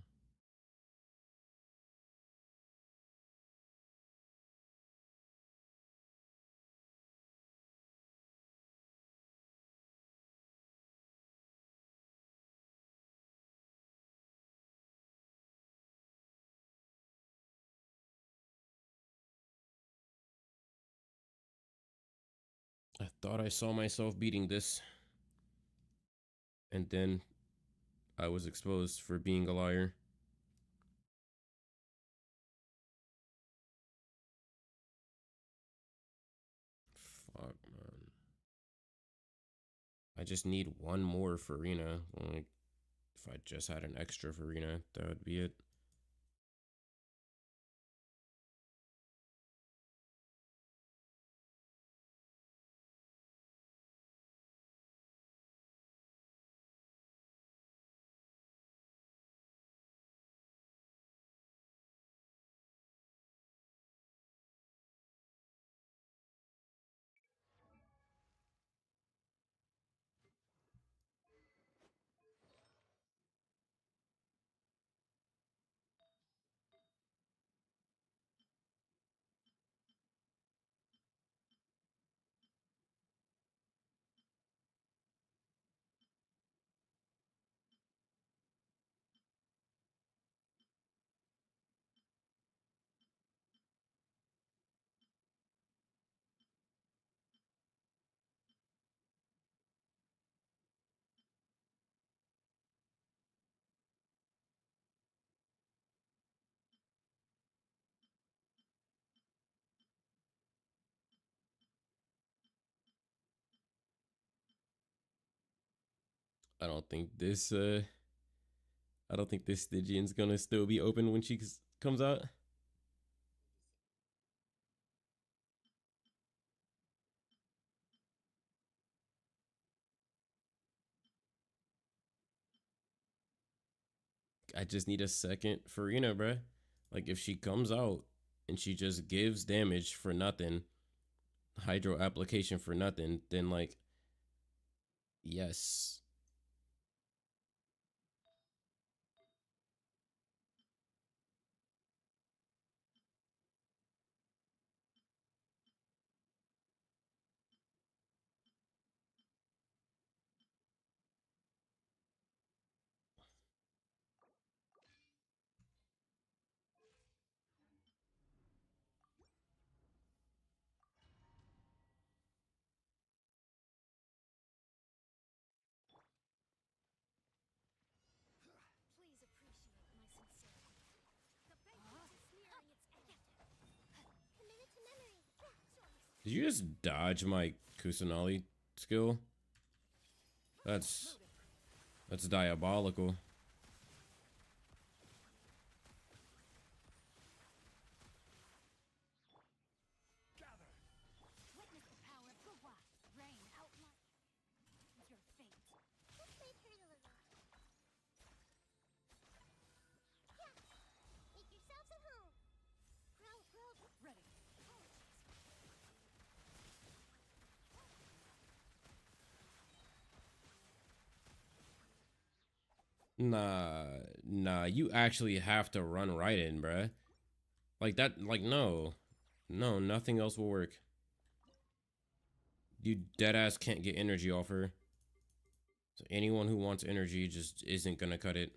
I thought I saw myself beating this, and then I was exposed for being a liar. Fuck, man. I just need one more Farina. Like, if I just had an extra Farina, that would be it. I don't think this I don't think this Stygian's gonna still be open when she comes out. I just need a second Farina, bruh. Like, if she comes out and she just gives damage for nothing, hydro application for nothing, then like, yes. Please appreciate my sincerity. The banquet is nearing its end. Commit to memory. Did you just dodge my Kusanali skill? That's diabolical. Witness the power of the wild. Rain outline your fate. Let's play turn a little. Yeah. Make yourselves at home. Grow. Ready. Nah, you actually have to run right in, bruh. Like that, like, no. No, nothing else will work. You dead ass can't get energy off her. So anyone who wants energy just isn't gonna cut it.